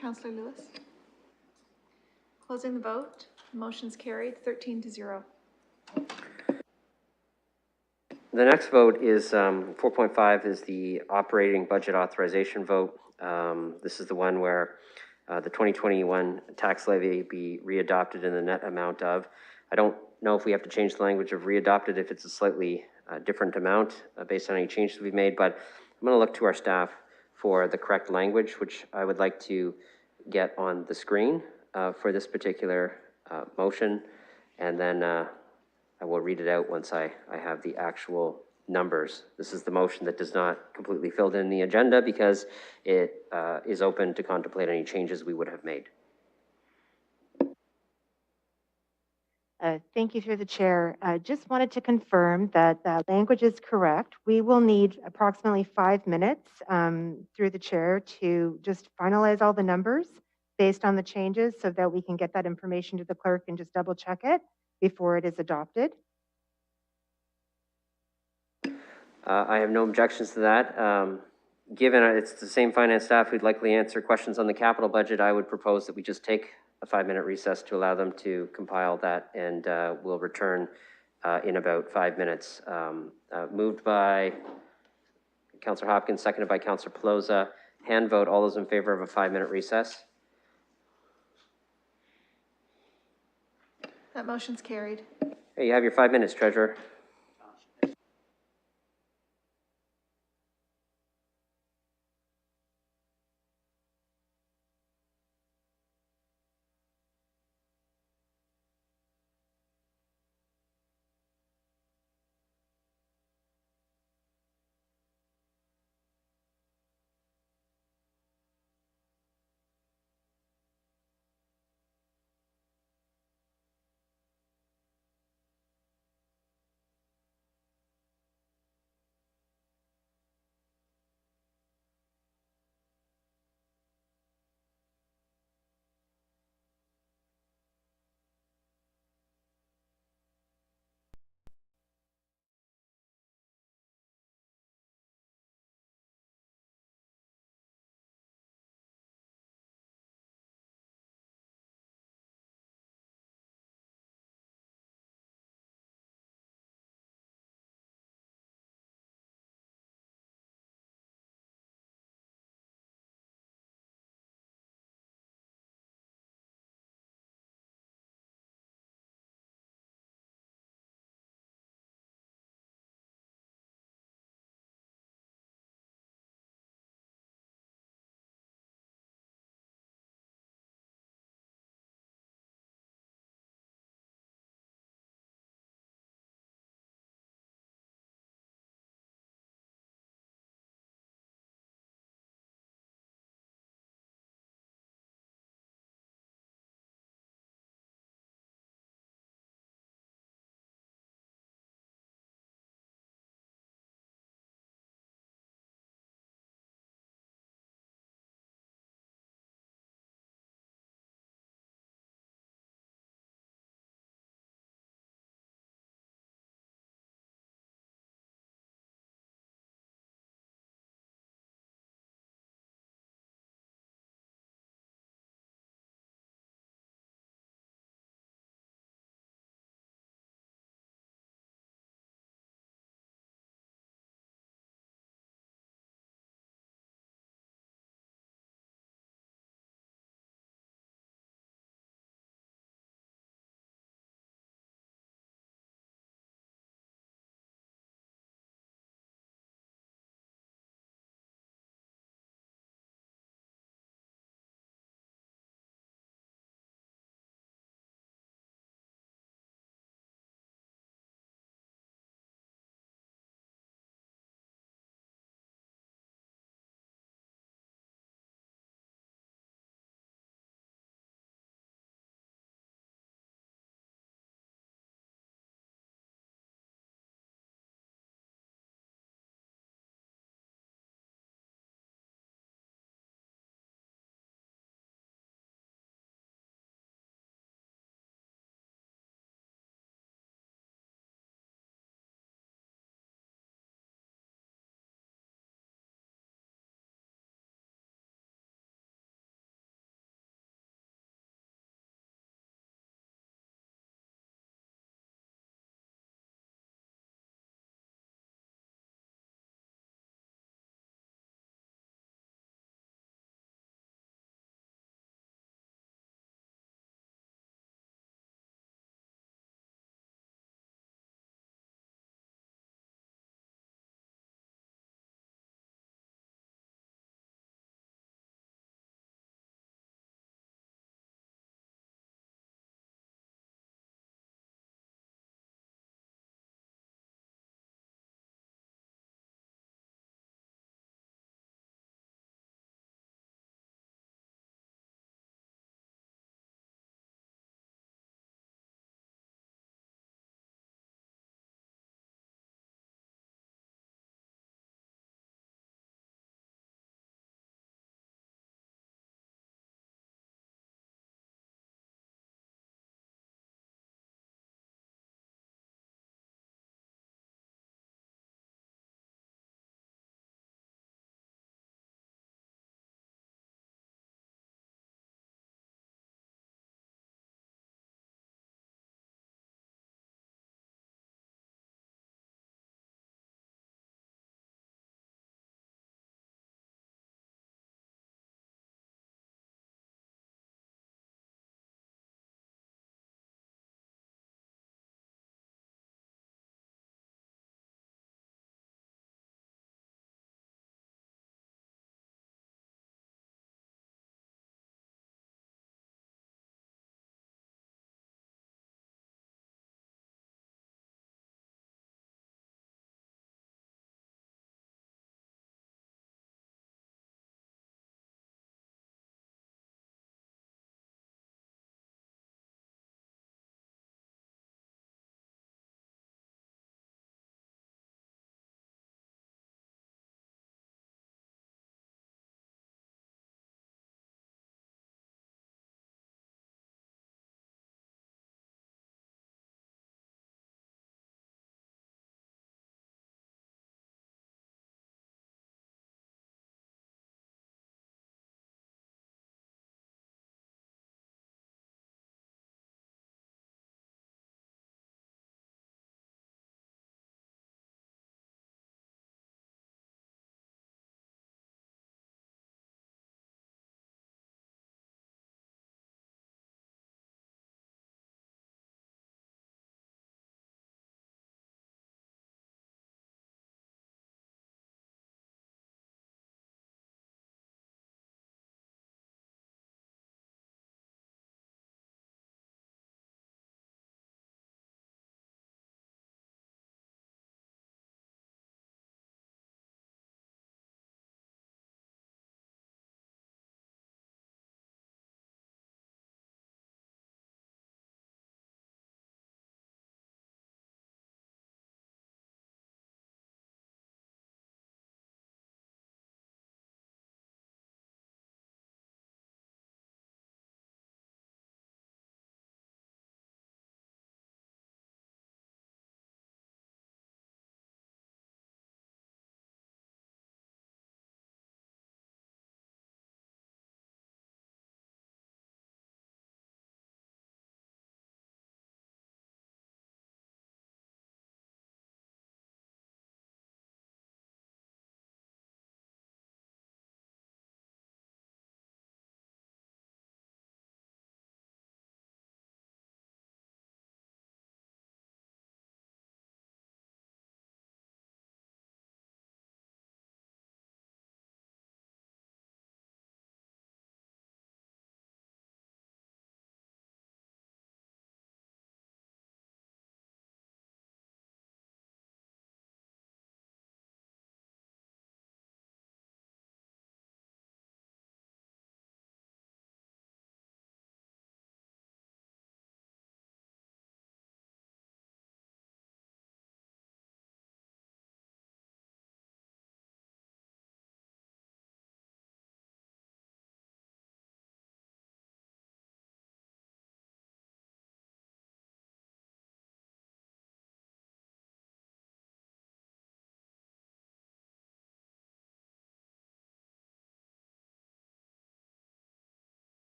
Councillor Lewis. Closing the vote. Motion's carried 13-0. The next vote is 4.5 is the operating budget authorization vote. This is the one where the 2021 tax levy be readopted in the net amount of. I don't know if we have to change the language of readopted if it's a slightly different amount based on any changes we've made, but I'm going to look to our staff for the correct language, which I would like to get on the screen for this particular motion, and then I will read it out once I have the actual numbers. This is the motion that does not completely fill in the agenda because it is open to contemplate any changes we would have made. Thank you through the chair. Just wanted to confirm that the language is correct. We will need approximately 5 minutes through the chair to just finalize all the numbers based on the changes so that we can get that information to the clerk and just double check it before it is adopted. I have no objections to that. Given it's the same finance staff who'd likely answer questions on the capital budget, I would propose that we just take a 5-minute recess to allow them to compile that, and we'll return in about 5 minutes. Moved by Councillor Hopkins, seconded by Councillor Pelosa. Hand vote, all those in favor of a 5-minute recess? That motion's carried. Hey, you have your 5 minutes, Treasurer.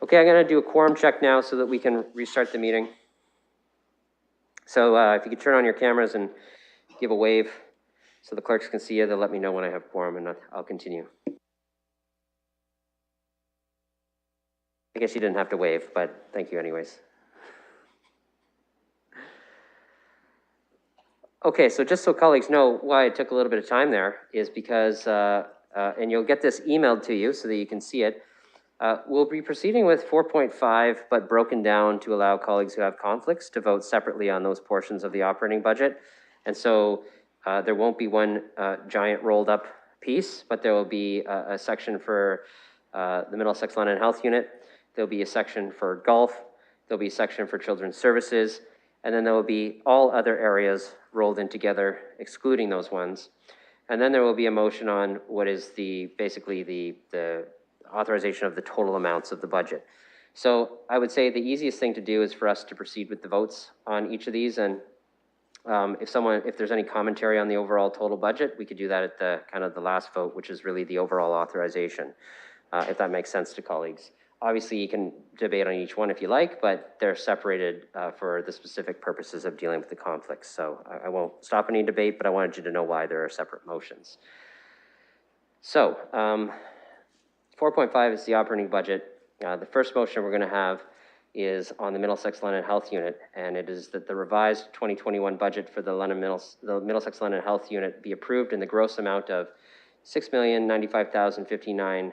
Okay, I'm going to do a quorum check now so that we can restart the meeting. So if you could turn on your cameras and give a wave so the clerks can see you, they'll let me know when I have quorum and I'll continue. I guess you didn't have to wave, but thank you anyways. Okay, so just so colleagues know why it took a little bit of time there is because, and you'll get this emailed to you so that you can see it. We'll be proceeding with 4.5, but broken down to allow colleagues who have conflicts to vote separately on those portions of the operating budget. And so there won't be one giant rolled up piece, but there will be a section for the Middlesex London Health Unit. There'll be a section for golf. There'll be a section for children's services. And then there will be all other areas rolled in together, excluding those ones. And then there will be a motion on what is basically the authorization of the total amounts of the budget. So I would say the easiest thing to do is for us to proceed with the votes on each of these. And if there's any commentary on the overall total budget, we could do that at the kind of the last vote, which is really the overall authorization, if that makes sense to colleagues. Obviously, you can debate on each one if you like, but they're separated for the specific purposes of dealing with the conflicts. So I won't stop any debate, but I wanted you to know why there are separate motions. So 4.5 is the operating budget. The first motion we're going to have is on the Middlesex London Health Unit, and it is that the revised 2021 budget for the Middlesex London Health Unit be approved in the gross amount of $6,095,059.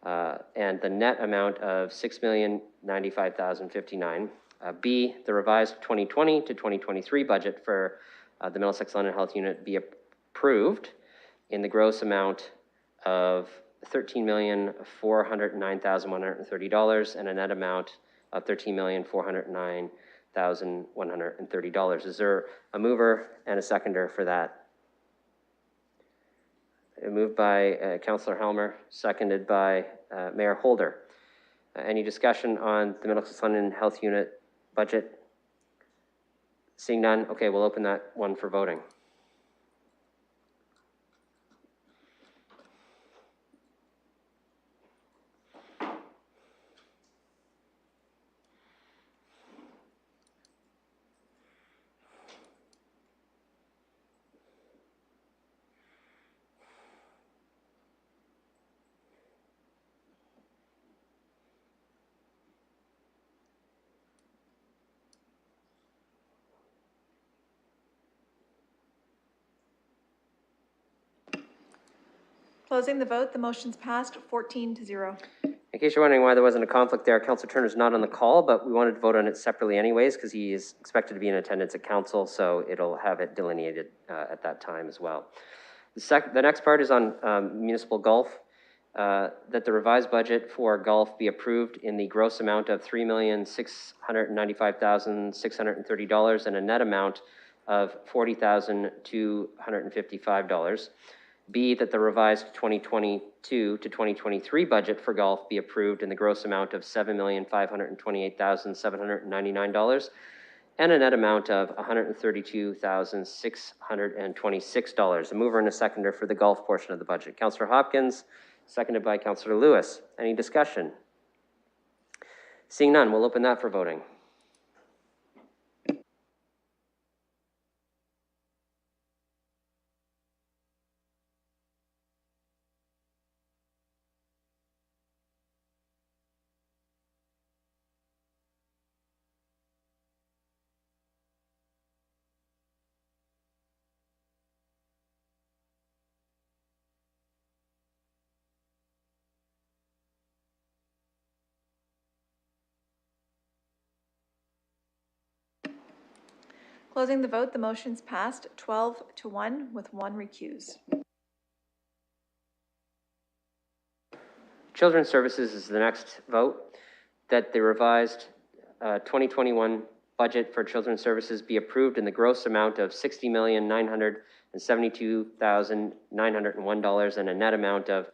And the net amount of $6,095,059. B, the revised 2020 to 2023 budget for the Middlesex London Health Unit be approved in the gross amount of $13,409,130 and a net amount of $13,409,130. Is there a mover and a seconder for that? Moved by Councillor Helmer, seconded by Mayor Holder. Any discussion on the Middlesex London Health Unit budget? Seeing none, okay, we'll open that one for voting. Closing the vote, the motion's passed 14-0. In case you're wondering why there wasn't a conflict there, Councillor Turner's not on the call, but we wanted to vote on it separately anyways because he is expected to be in attendance at council, so it'll have it delineated at that time as well. The next part is on municipal golf, that the revised budget for golf be approved in the gross amount of $3,695,630 and a net amount of $40,255. B, that the revised 2022 to 2023 budget for golf be approved in the gross amount of $7,528,799 and a net amount of $132,626. A mover and a seconder for the golf portion of the budget. Councillor Hopkins, seconded by Councillor Lewis. Any discussion? Seeing none, we'll open that for voting. Closing the vote, the motion's passed 12-1 with one recuse. Children's Services is the next vote, that the revised 2021 budget for Children's Services be approved in the gross amount of $60,972,901 and a net amount of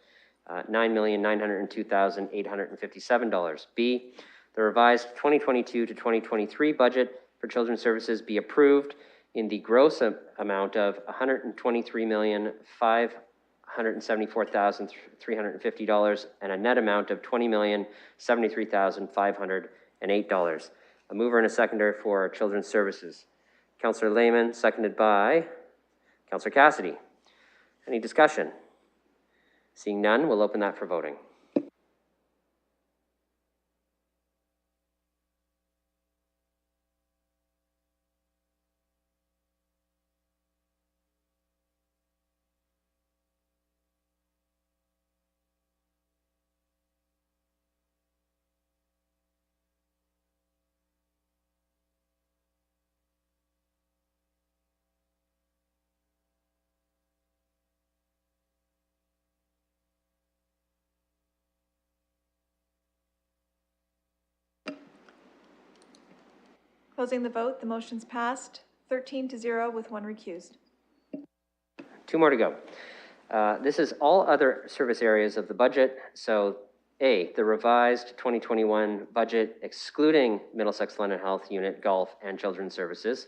$9,902,857. B, the revised 2022 to 2023 budget for Children's Services be approved in the gross amount of $123,500,000 $174,350 and a net amount of $20,073,508. A mover and a seconder for Children's Services. Councillor Lehman, seconded by Councillor Cassidy. Any discussion? Seeing none, we'll open that for voting. Closing the vote, the motion's passed 13-0 with 1 recused. 2 more to go. This is all other service areas of the budget. So A, the revised 2021 budget excluding Middlesex London Health Unit, Golf, and Children's Services.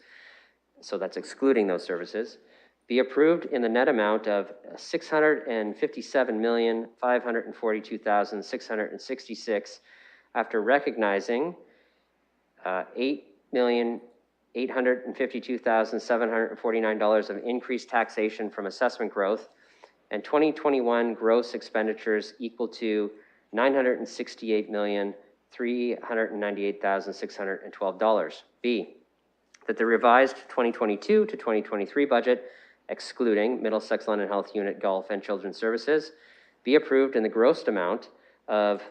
So that's excluding those services. Be approved in the net amount of $657,542,666 after recognizing $8,852,749 of increased taxation from assessment growth and 2021 gross expenditures equal to $968,398,612. B, that the revised 2022 to 2023 budget, excluding Middlesex London Health Unit, Golf, and Children's Services, be approved in the gross amount of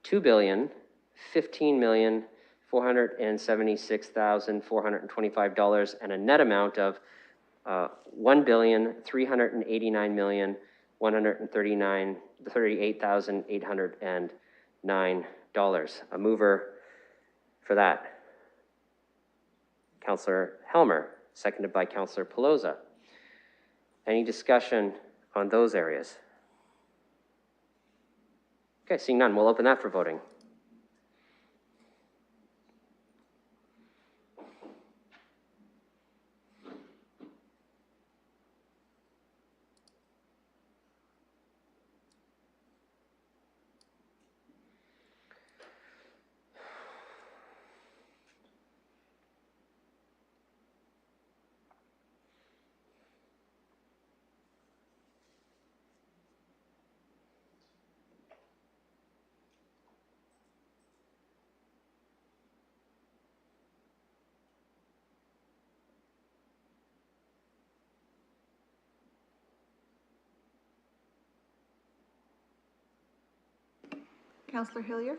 $2,015,476,425 and a net amount of $1,389,138,809. A mover for that. Councillor Helmer, seconded by Councillor Pelosa. Any discussion on those areas? Okay, seeing none, we'll open that for voting. Councillor Hillier?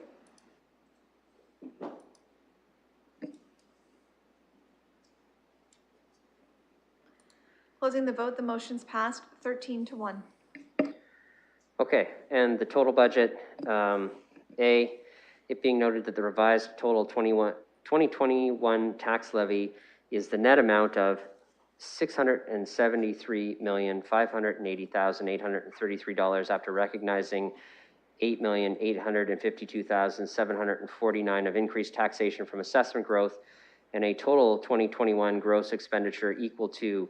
Closing the vote, the motion's passed 13-1. Okay, and the total budget, A, it being noted that the revised total 2021 tax levy is the net amount of $673,580,833 after recognizing $8,852,749 of increased taxation from assessment growth and a total 2021 gross expenditure equal to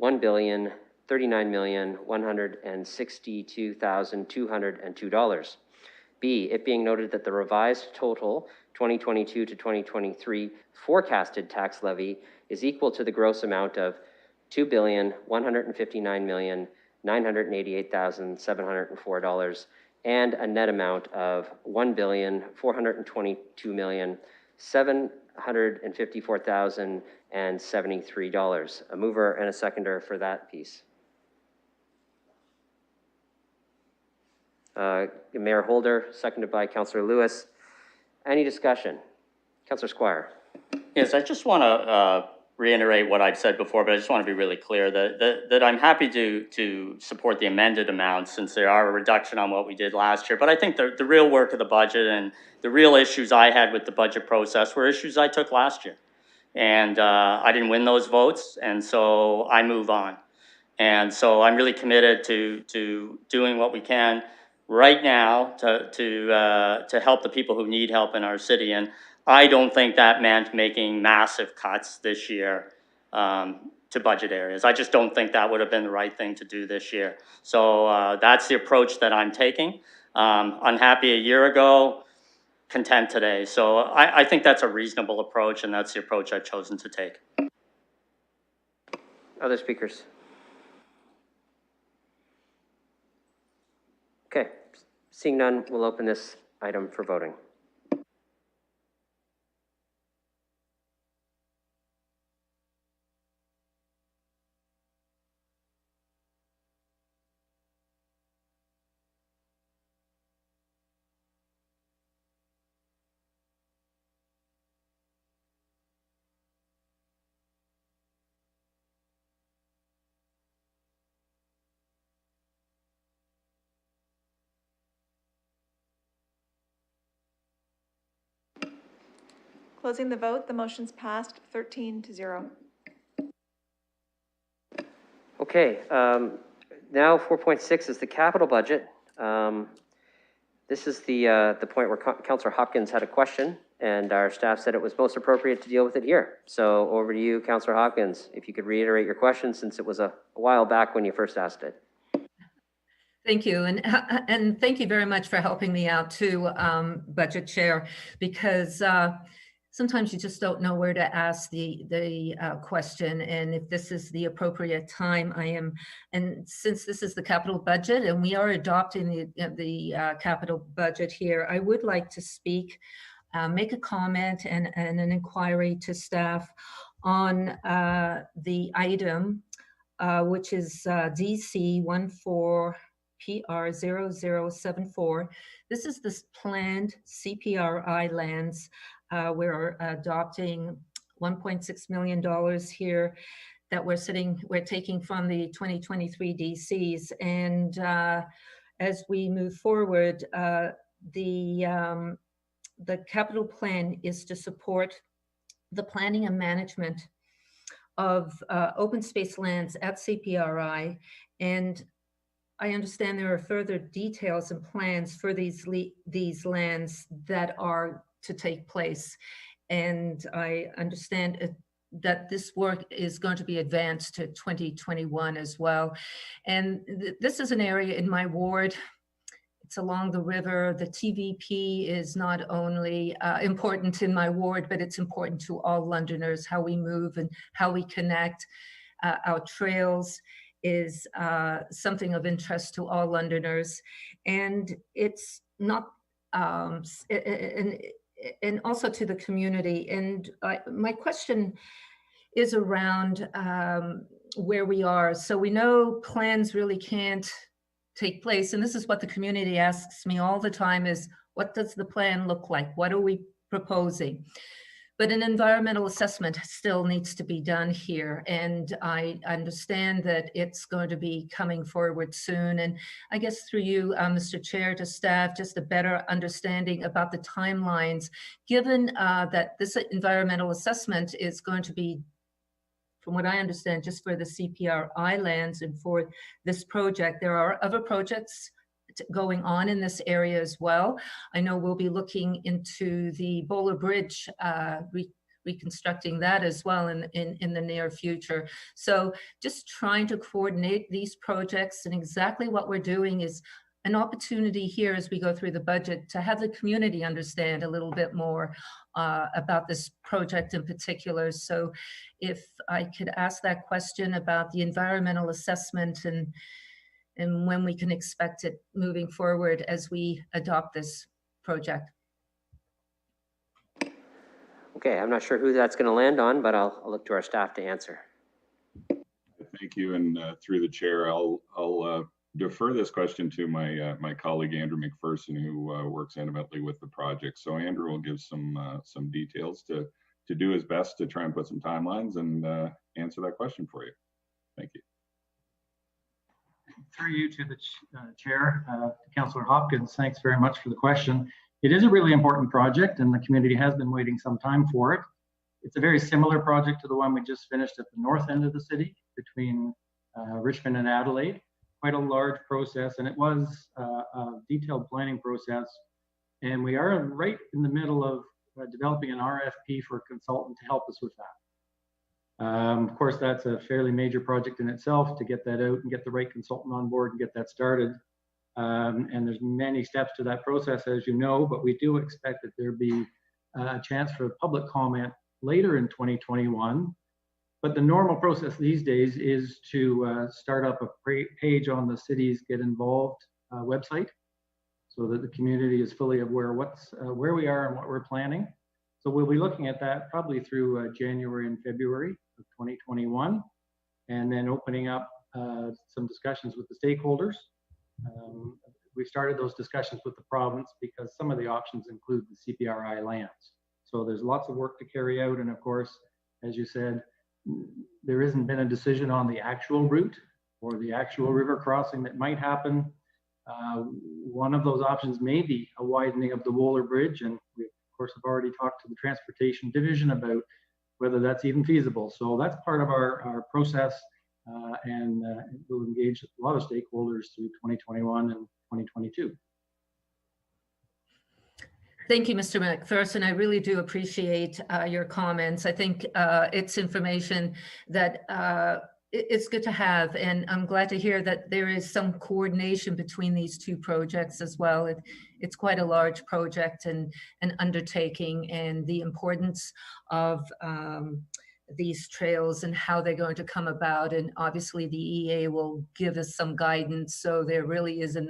$1,039,162,202. B, it being noted that the revised total 2022 to 2023 forecasted tax levy is equal to the gross amount of $2,159,988,704 and a net amount of $1,422,754,073. A mover and a seconder for that piece. Mayor Holder, seconded by Councillor Lewis. Any discussion? Councillor Squire. Yes, I just want to reiterate what I've said before, but I just want to be really clear that I'm happy to support the amended amounts since they are a reduction on what we did last year. But I think the real work of the budget and the real issues I had with the budget process were issues I took last year. And I didn't win those votes, and so I move on. And so I'm really committed to doing what we can right now to help the people who need help in our city. And I don't think that meant making massive cuts this year to to budget areas. I just don't think that would have been the right thing to do this year. So that's the approach that I'm taking. Unhappy a year ago, content today. So I think that's a reasonable approach, and that's the approach I've chosen to take. Other speakers? Okay, seeing none, we'll open this item for voting. Closing the vote, the motion's passed 13-0. Okay, now 4.6 is the capital budget. This is the point where Councillor Hopkins had a question, and our staff said it was most appropriate to deal with it here. So over to you, Councillor Hopkins, if you could reiterate your question, since it was a while back when you first asked it. Thank you, and thank you very much for helping me out too, Budget Chair, because sometimes you just don't know where to ask the question, and if this is the appropriate time, and since this is the capital budget and we are adopting the capital budget here, I would like to speak, make a comment and an inquiry to staff on the item, which is DC 14PR0074. This is this planned CPRI lands. We're adopting $1.6 million here that we're taking from the 2023 DCs. And as we move forward, the capital plan is to support the planning and management of open space lands at CPRI. And I understand there are further details and plans for these lands that are to take place. And I understand that this work is going to be advanced to 2021 as well. And this is an area in my ward. It's along the river. The TVP is not only important in my ward, but it's important to all Londoners, how we move and how we connect. Our trails is something of interest to all Londoners. And it's not, and also to the community. And my question is around where we are. So we know plans really can't take place. And this is what the community asks me all the time is, what does the plan look like? What are we proposing? But an environmental assessment still needs to be done here. And I understand that it's going to be coming forward soon. And I guess through you, Mr. Chair, to staff, just a better understanding about the timelines, given that this environmental assessment is going to be, from what I understand, just for the CPRI lands and for this project. There are other projects going on in this area as well. I know we'll be looking into the Bowler Bridge, reconstructing that as well in the near future. So just trying to coordinate these projects, and exactly what we're doing is an opportunity here as we go through the budget to have the community understand a little bit more about this project in particular. So if I could ask that question about the environmental assessment and when we can expect it moving forward as we adopt this project. Okay, I'm not sure who that's going to land on, but I'll look to our staff to answer. Thank you, and through the chair, I'll defer this question to my colleague Andrew McPherson, who works intimately with the project. So Andrew will give some details to do his best to try and put some timelines and answer that question for you. Thank you. Through you to the chair, Councillor Hopkins, thanks very much for the question. It is a really important project and the community has been waiting some time for it. It's a very similar project to the one we just finished at the north end of the city between Richmond and Adelaide. Quite a large process, and it was a detailed planning process. And we are right in the middle of developing an RFP for a consultant to help us with that. Of course, that's a fairly major project in itself to get that out and get the right consultant on board and get that started. And there's many steps to that process, as you know, but we do expect that there be a chance for public comment later in 2021. But the normal process these days is to start up a page on the city's Get Involved website, so that the community is fully aware where we are and what we're planning. So we'll be looking at that probably through January and February of 2021, and then opening up some discussions with the stakeholders. We started those discussions with the province because some of the options include the CPRI lands. So there's lots of work to carry out, and of course, as you said, there hasn't been a decision on the actual route or the actual river crossing that might happen. One of those options may be a widening of the Wooler Bridge, and we of course have already talked to the Transportation Division about whether that's even feasible. So that's part of our process, and we'll engage a lot of stakeholders through 2021 and 2022. Thank you, Mr. McPherson. I really do appreciate your comments. I think it's information that it's good to have, and I'm glad to hear that there is some coordination between these two projects as well. It's quite a large project and an undertaking, and the importance of these trails and how they're going to come about. And obviously the EA will give us some guidance, so there really isn't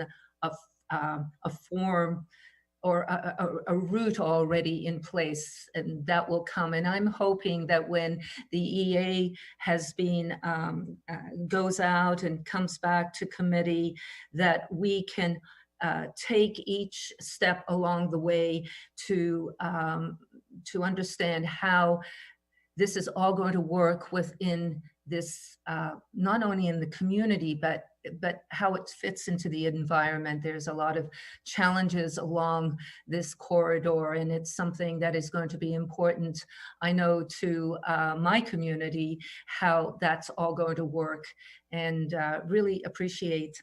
a form or a route already in place, and that will come. And I'm hoping that when the EA has been, goes out and comes back to committee, that we can take each step along the way to understand how this is all going to work within this, not only in the community, but how it fits into the environment. There's a lot of challenges along this corridor, and it's something that is going to be important, I know, to my community, how that's all going to work. And really appreciate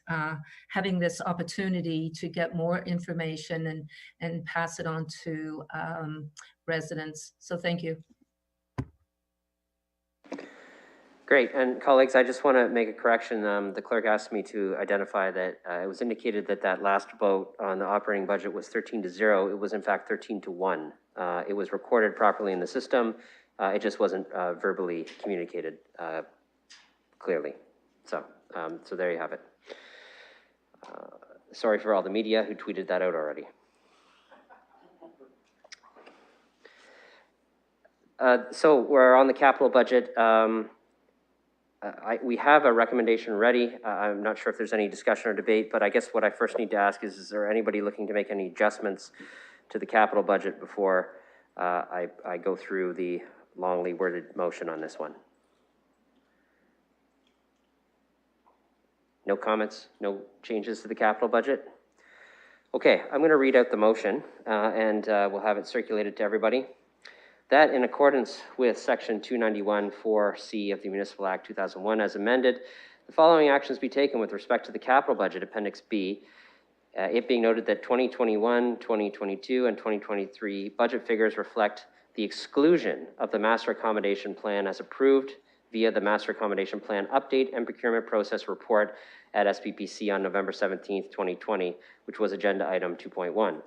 having this opportunity to get more information and pass it on to residents. So thank you. Great, and colleagues, I just want to make a correction. The clerk asked me to identify that it was indicated that that last vote on the operating budget was 13-0. It was in fact 13-1. It was recorded properly in the system. It just wasn't verbally communicated clearly. So there you have it. Sorry for all the media who tweeted that out already. So we're on the capital budget. We have a recommendation ready. I'm not sure if there's any discussion or debate, but I guess what I first need to ask is there anybody looking to make any adjustments to the capital budget before I go through the longly worded motion on this one? No comments, no changes to the capital budget? Okay, I'm going to read out the motion and we'll have it circulated to everybody. That in accordance with section 291(4)(c) of the Municipal Act 2001 as amended, the following actions be taken with respect to the capital budget, Appendix B, it being noted that 2021, 2022, and 2023 budget figures reflect the exclusion of the Master Accommodation Plan as approved via the Master Accommodation Plan Update and Procurement Process Report at SPPC on November 17th, 2020, which was agenda item 2.1.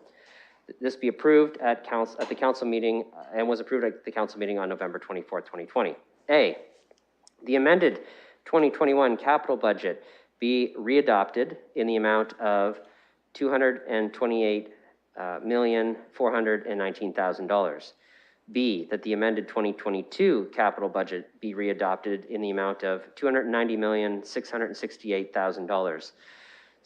This be approved at the council meeting and was approved at the council meeting on November 24th, 2020. A, the amended 2021 capital budget be readopted in the amount of $228,419,000. B, that the amended 2022 capital budget be readopted in the amount of $290,668,000.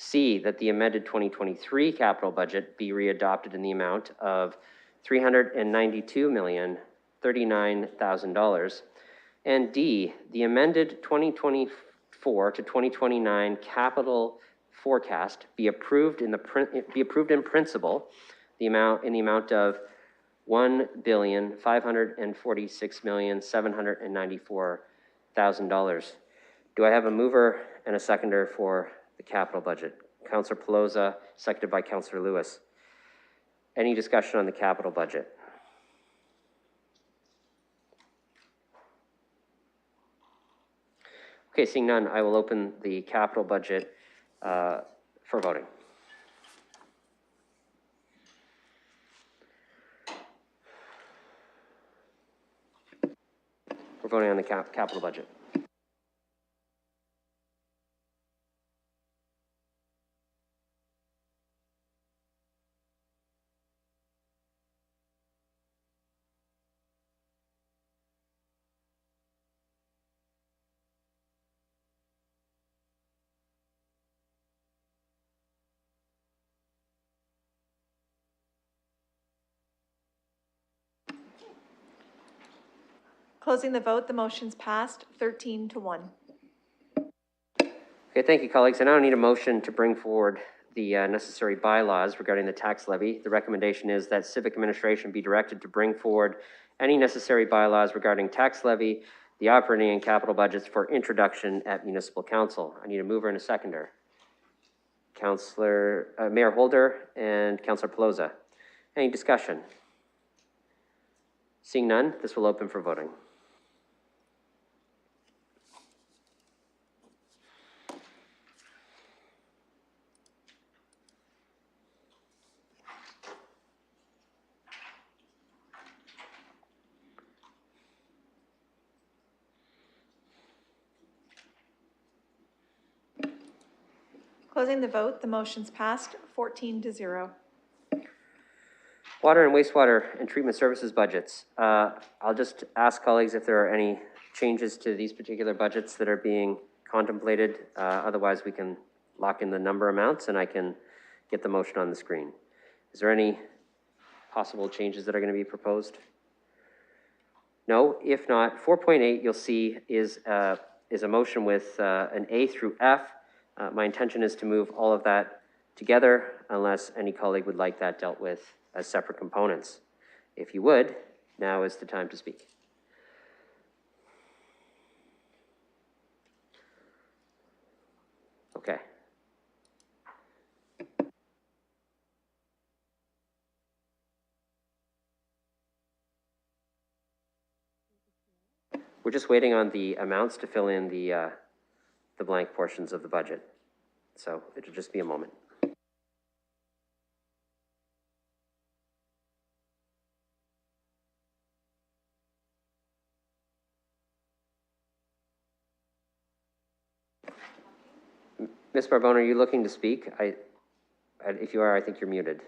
C, that the amended 2023 capital budget be readopted in the amount of $392,039,000. And D, the amended 2024 to 2029 capital forecast be approved in principle, in the amount of $1,546,794,000. Do I have a mover and a seconder for the capital budget? Councillor Pelosa, seconded by Councillor Lewis. Any discussion on the capital budget? Okay, seeing none, I will open the capital budget for voting. We're voting on the capital budget. Closing the vote, the motion's passed 13-1. Okay, thank you, colleagues. I now need a motion to bring forward the necessary bylaws regarding the tax levy. The recommendation is that civic administration be directed to bring forward any necessary bylaws regarding tax levy, the operating and capital budgets for introduction at municipal council. I need a mover and a seconder. Mayor Holder and Councillor Pelosa. Any discussion? Seeing none, this will open for voting. Closing the vote, the motion's passed 14-0. Water and wastewater and treatment services budgets. I'll just ask colleagues if there are any changes to these particular budgets that are being contemplated. Otherwise, we can lock in the number amounts and I can get the motion on the screen. Is there any possible changes that are going to be proposed? No? If not, 4.8 you'll see is a motion with an A through F. My intention is to move all of that together unless any colleague would like that dealt with as separate components. If you would, now is the time to speak. Okay. We're just waiting on the amounts to fill in the blank portions of the budget. So it'll just be a moment. Ms. Barbone, are you looking to speak? If you are, I think you're muted.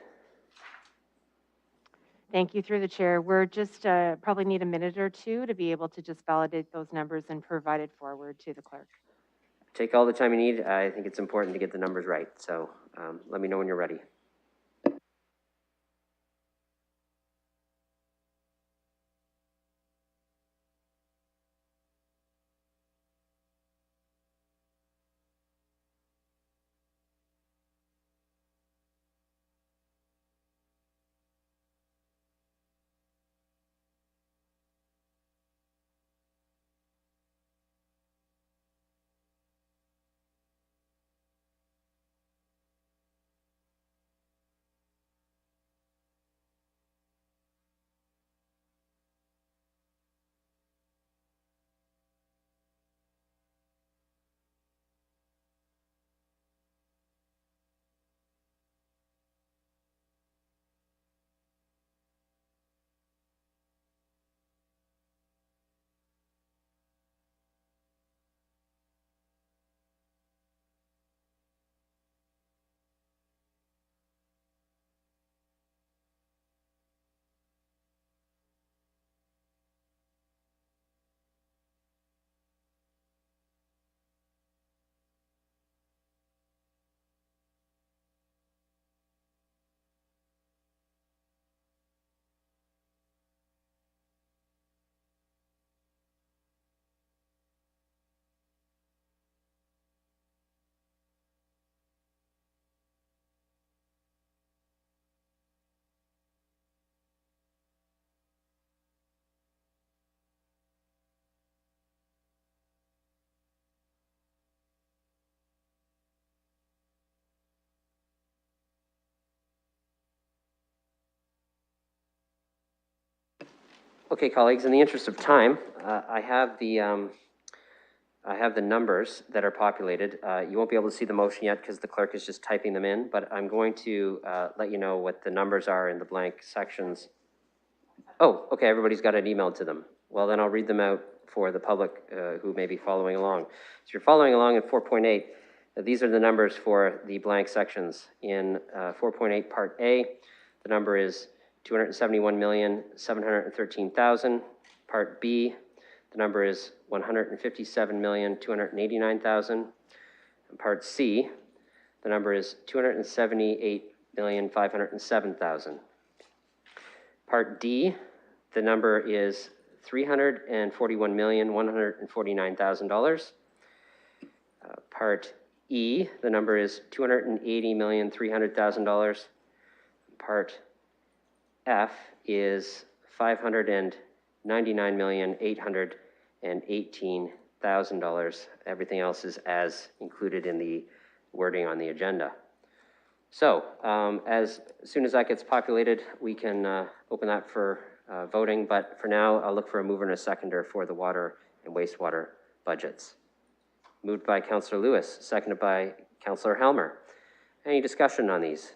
Thank you, through the chair. We're just probably need a minute or two to be able to just validate those numbers and provide it forward to the clerk. Take all the time you need. I think it's important to get the numbers right. So let me know when you're ready. Okay, colleagues, in the interest of time, I have the I have the numbers that are populated. You won't be able to see the motion yet because the clerk is just typing them in, but I'm going to let you know what the numbers are in the blank sections. Oh, okay, everybody's got it emailed to them. Well, then I'll read them out for the public who may be following along. So you're following along in 4.8. These are the numbers for the blank sections. In 4.8 Part A, the number is $271,713,000. Part B, the number is $157,289,000. And Part C, the number is $278,507,000. Part D, the number is $341,149,000. Part E, the number is $280,300,000. Part F is $599,818,000. Everything else is as included in the wording on the agenda. So as soon as that gets populated, we can open that for voting. But for now, I'll look for a mover and a seconder for the water and wastewater budgets. Moved by Councillor Lewis, seconded by Councillor Helmer. Any discussion on these?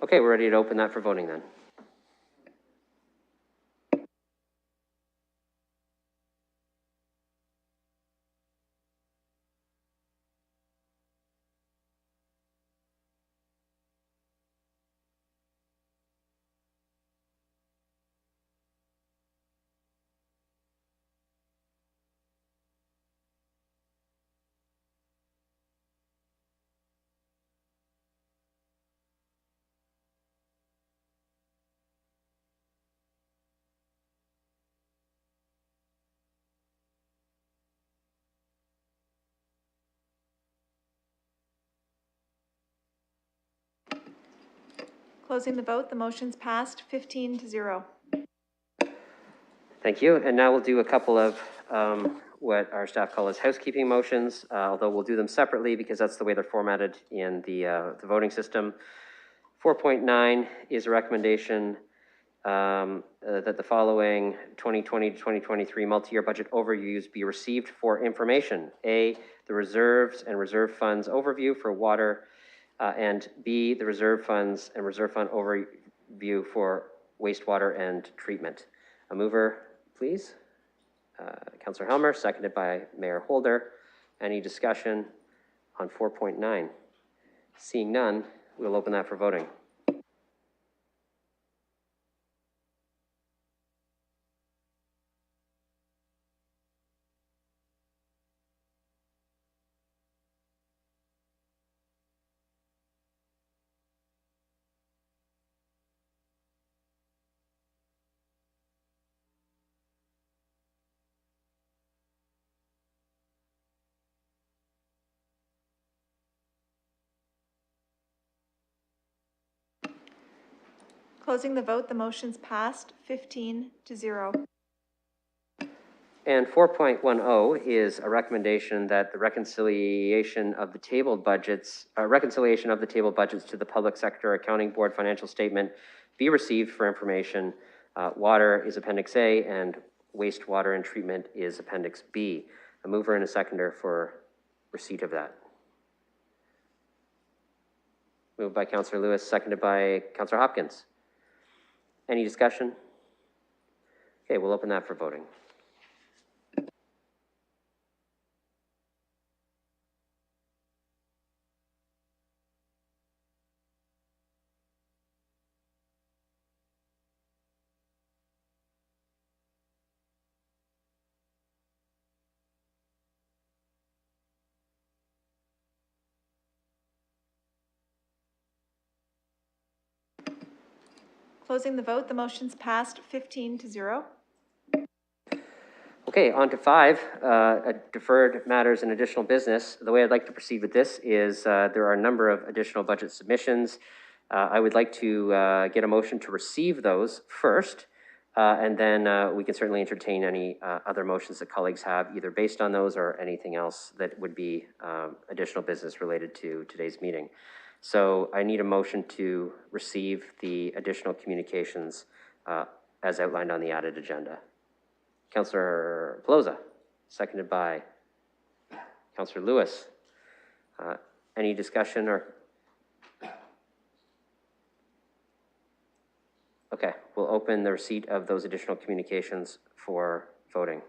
Okay, we're ready to open that for voting then. Closing the vote, the motion's passed 15-0. Thank you. And now we'll do a couple of what our staff call as housekeeping motions, although we'll do them separately because that's the way they're formatted in the voting system. 4.9 is a recommendation that the following 2020 to 2023 multi-year budget overviews be received for information. A, the reserves and reserve funds overview for water, and B, the reserve funds and reserve fund overview for wastewater and treatment. A mover, please. Councillor Helmer, seconded by Mayor Holder. Any discussion on 4.9? Seeing none, we'll open that for voting. Closing the vote, the motion's passed 15-0. And 4.10 is a recommendation that the reconciliation of the tabled budgets to the Public Sector Accounting Board financial statement be received for information. Water is Appendix A and wastewater and treatment is Appendix B. A mover and a seconder for receipt of that. Moved by Councillor Lewis, seconded by Councillor Hopkins. Any discussion? Okay, we'll open that for voting. Closing the vote, the motion's passed 15-0. Okay, on to 5, deferred matters and additional business. The way I'd like to proceed with this is there are a number of additional budget submissions. I would like to get a motion to receive those first, and then we can certainly entertain any other motions that colleagues have, either based on those or anything else that would be additional business related to today's meeting. So I need a motion to receive the additional communications as outlined on the added agenda. Councillor Pelosa, seconded by Councillor Lewis. Any discussion or? Okay, we'll open the receipt of those additional communications for voting.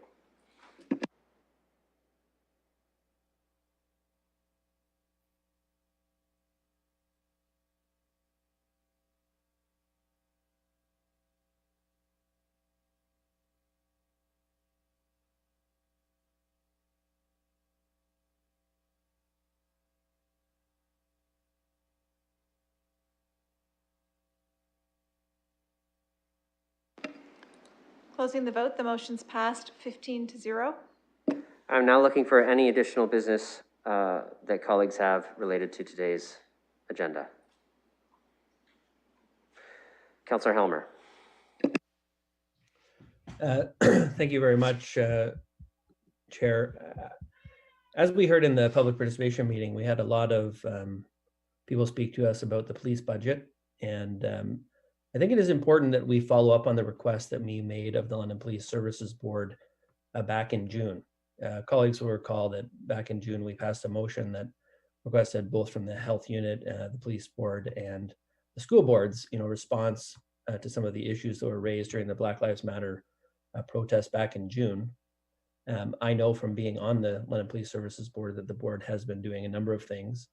Closing the vote, the motion's passed 15-0. I'm now looking for any additional business that colleagues have related to today's agenda. Councillor Helmer. Thank you very much, Chair. As we heard in the public participation meeting, we had a lot of people speak to us about the police budget. And I think it is important that we follow up on the request that we made of the London Police Services Board back in June. Colleagues will recall that back in June, we passed a motion that requested both from the health unit, the police board, and the school boards, response to some of the issues that were raised during the Black Lives Matter protest back in June. I know from being on the London Police Services Board that the board has been doing a number of things,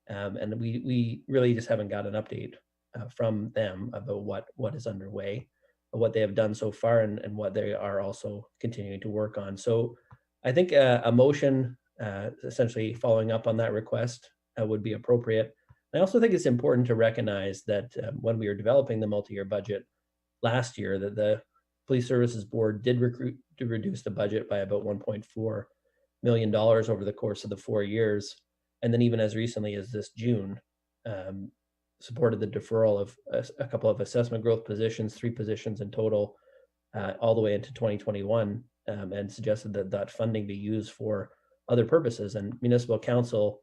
and we really just haven't got an update from them about what is underway, what they have done so far, and what they are also continuing to work on. So I think a motion essentially following up on that request would be appropriate. I also think it's important to recognize that when we were developing the multi-year budget last year, that the Police Services Board did reduce the budget by about $1.4 million over the course of the 4 years. And then even as recently as this June, supported the deferral of a couple of assessment growth positions, 3 positions in total, all the way into 2021, and suggested that that funding be used for other purposes. And Municipal Council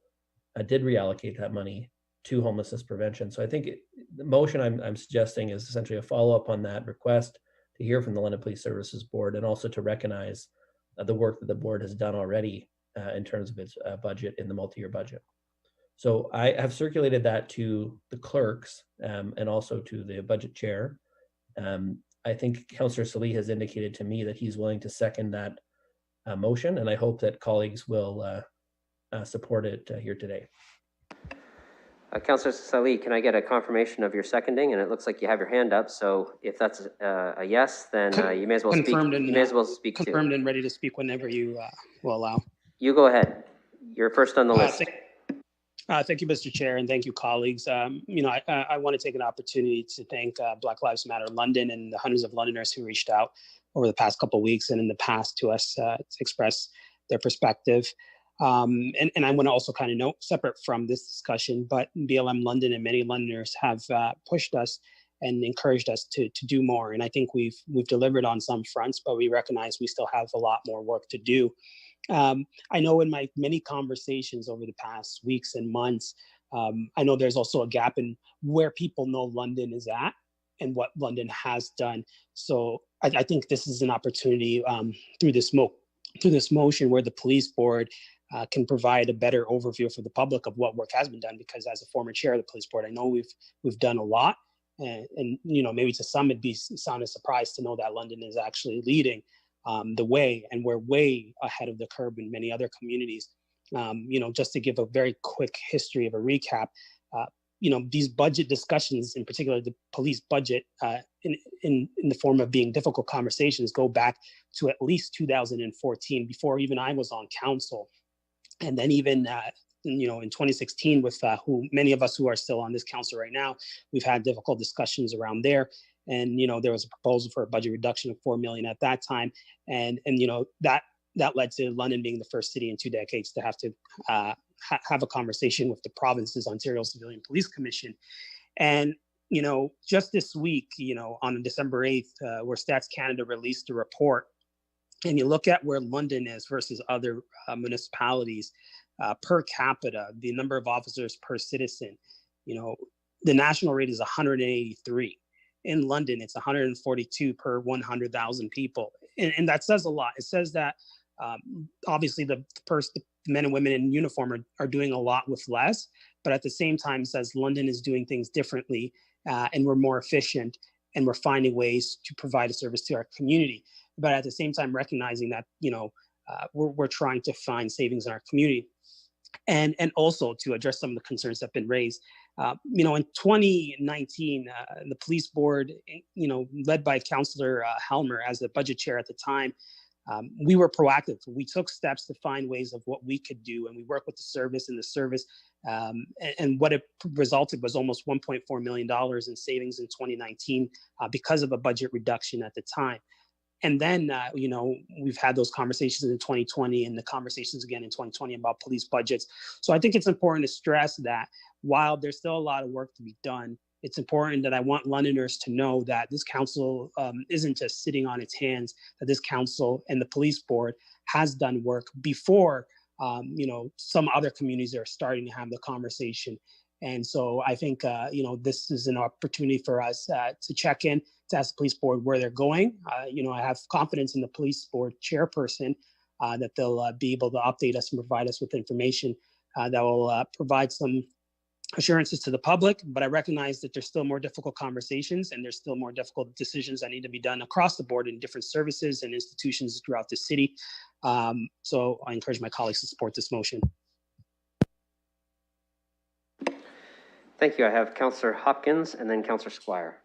did reallocate that money to homelessness prevention. So I think the motion I'm suggesting is essentially a follow-up on that request to hear from the London Police Services Board, and also to recognize the work that the board has done already in terms of its budget in the multi-year budget. So I have circulated that to the clerks and also to the budget chair. I think Councillor Salee has indicated to me that he's willing to second that motion, and I hope that colleagues will support it here today. Councillor Salee, can I get a confirmation of your seconding? And it looks like you have your hand up. So if that's a yes, then you may as well speak. You may as well speak. Confirmed and ready to speak whenever you will allow. You go ahead. You're first on the list. Thank you, Mr. Chair, and thank you, colleagues. I want to take an opportunity to thank Black Lives Matter London and the hundreds of Londoners who reached out over the past couple of weeks and in the past to us to express their perspective. And I want to also kind of note, separate from this discussion, but BLM London and many Londoners have pushed us and encouraged us to do more. And I think we've delivered on some fronts, but we recognize we still have a lot more work to do. I know in my many conversations over the past weeks and months, I know there's also a gap in where people know London is at and what London has done. So I think this is an opportunity through this motion where the police board can provide a better overview for the public of what work has been done, because as a former chair of the police board, I know we've done a lot, and maybe to some it'd sound a surprise to know that London is actually leading the way, and we're way ahead of the curve in many other communities. Just to give a very quick history of a recap, these budget discussions, in particular the police budget, in the form of being difficult conversations, go back to at least 2014, before even I was on council. And then even, in 2016 with who many of us who are still on this council right now, we've had difficult discussions around there. And, there was a proposal for a budget reduction of $4 million at that time. And that led to London being the first city in 2 decades to have to have a conversation with the province's Ontario Civilian Police Commission. And, just this week, on December 8th, where Stats Canada released a report, and you look at where London is versus other municipalities per capita, the number of officers per citizen, You know, the national rate is 183. In London, it's 142 per 100,000 people. And that says a lot. It says that obviously the men and women in uniform are doing a lot with less, but at the same time says London is doing things differently and we're more efficient and we're finding ways to provide a service to our community. But at the same time, recognizing that, you know, we're trying to find savings in our community. And also to address some of the concerns that have been raised. You know, in 2019, the police board, you know, led by Councillor Helmer as the budget chair at the time, we were proactive. We took steps to find ways of what we could do, and we worked with the service, and what it resulted was almost $1.4 million in savings in 2019 because of a budget reduction at the time. And then, you know, we've had those conversations in 2020 and the conversations again in 2020 about police budgets. So I think it's important to stress that while there's still a lot of work to be done, it's important that I want Londoners to know that this council isn't just sitting on its hands, that this council and the police board has done work before, you know, some other communities are starting to have the conversation. And so I think, you know, this is an opportunity for us to check in, to ask the police board where they're going. You know, I have confidence in the police board chairperson that they'll be able to update us and provide us with information that will provide some assurances to the public. But I recognize that there's still more difficult conversations and there's still more difficult decisions that need to be done across the board in different services and institutions throughout the city. So I encourage my colleagues to support this motion. Thank you. I have Councillor Hopkins and then Councillor Squire.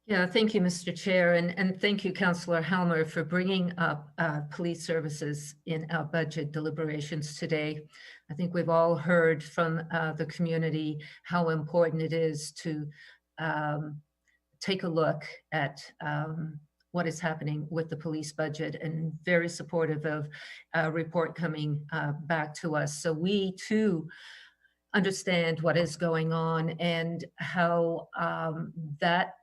Yeah, thank you, Mr. Chair, and thank you, Councillor Helmer, for bringing up police services in our budget deliberations today. I think we've all heard from the community how important it is to take a look at what is happening with the police budget, and very supportive of a report coming back to us. So we too understand what is going on and how that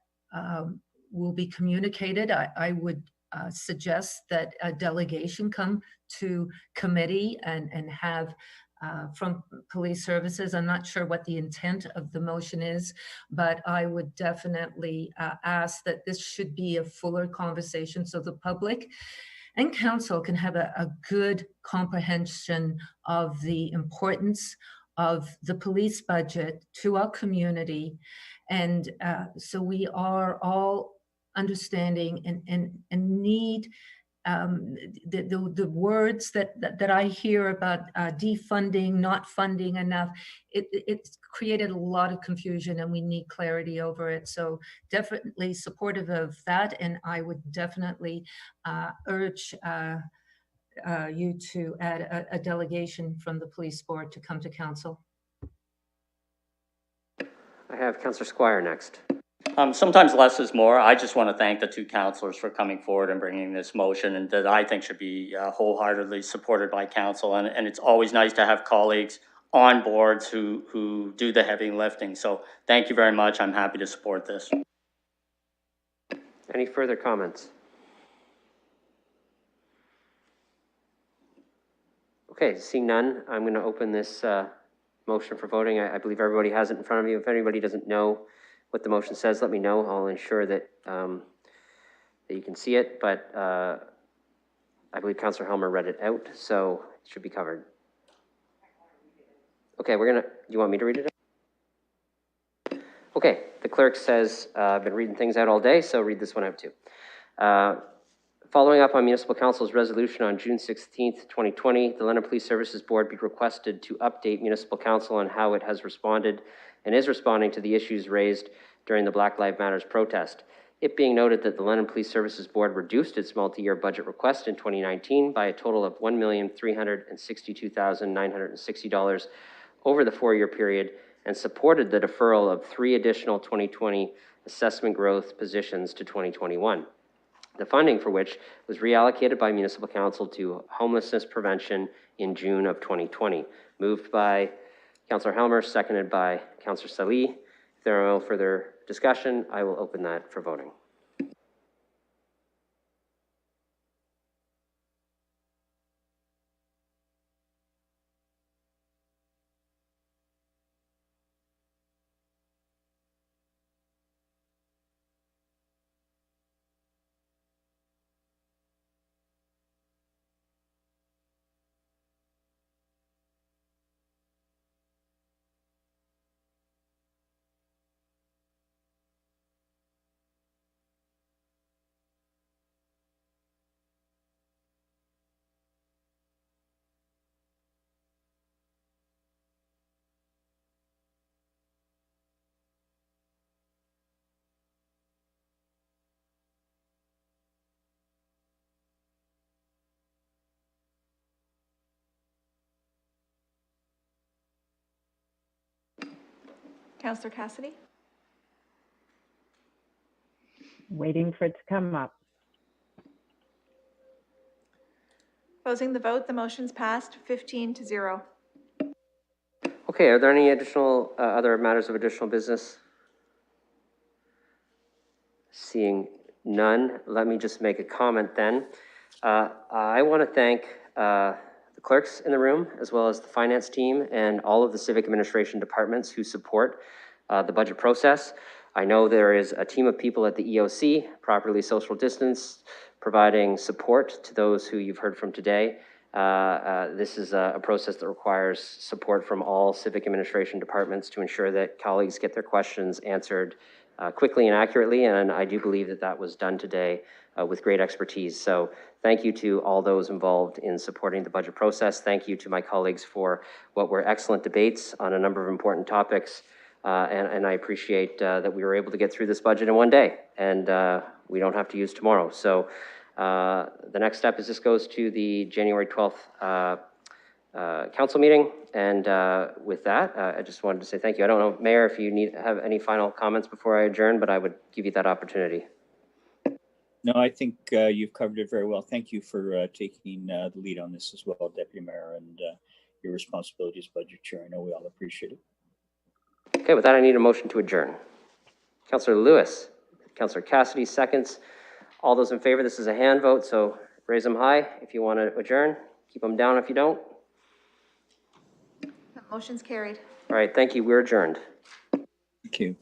will be communicated. I would suggest that a delegation come to committee and have from police services. I'm not sure what the intent of the motion is, but I would definitely ask that this should be a fuller conversation so the public and council can have a good comprehension of the importance of the police budget to our community. And so we are all understanding and need the words that I hear about defunding, not funding enough. It's created a lot of confusion and we need clarity over it. So definitely supportive of that. And I would definitely urge you to add a delegation from the police board to come to council. I have Councillor Squire next. Sometimes less is more. I just want to thank the two councillors for coming forward and bringing this motion, and that I think should be wholeheartedly supported by council. And it's always nice to have colleagues on boards who do the heavy lifting. So thank you very much. I'm happy to support this. Any further comments? Okay, seeing none, I'm going to open this motion for voting. I believe everybody has it in front of you. If anybody doesn't know what the motion says, let me know. I'll ensure that that you can see it, but I believe Councillor Helmer read it out, so it should be covered. Okay, do you want me to read it out? Okay, the clerk says, I've been reading things out all day, so read this one out too. Following up on Municipal Council's resolution on June 16th, 2020, the London Police Services Board be requested to update Municipal Council on how it has responded and is responding to the issues raised during the Black Lives Matter protest. It being noted that the London Police Services Board reduced its multi-year budget request in 2019 by a total of $1,362,960 over the 4-year period and supported the deferral of 3 additional 2020 assessment growth positions to 2021. The funding for which was reallocated by Municipal Council to homelessness prevention in June of 2020. Moved by Councillor Helmer, seconded by Councillor Salih. If there are no further discussion, I will open that for voting. Councillor Cassidy? Waiting for it to come up. Closing the vote, the motion's passed 15-0. Okay, are there any additional, other matters of additional business? Seeing none, let me just make a comment then. I want to thank the clerks in the room, as well as the finance team and all of the civic administration departments who support the budget process. I know there is a team of people at the EOC, properly social distance, providing support to those who you've heard from today. This is a process that requires support from all civic administration departments to ensure that colleagues get their questions answered quickly and accurately, and I do believe that that was done today with great expertise. So thank you to all those involved in supporting the budget process. Thank you to my colleagues for what were excellent debates on a number of important topics, and I appreciate that we were able to get through this budget in one day, and we don't have to use tomorrow. So the next step is this goes to the January 12th council meeting. And with that, I just wanted to say thank you. I don't know, Mayor, if you have any final comments before I adjourn, but I would give you that opportunity. No, I think you've covered it very well. Thank you for taking the lead on this as well, Deputy Mayor, and your responsibilities, Budget Chair. I know we all appreciate it. Okay, with that, I need a motion to adjourn. Councillor Lewis, Councillor Cassidy seconds. All those in favor, this is a hand vote, so raise them high if you want to adjourn. Keep them down if you don't. The motion's carried. All right, thank you. We're adjourned. Thank you.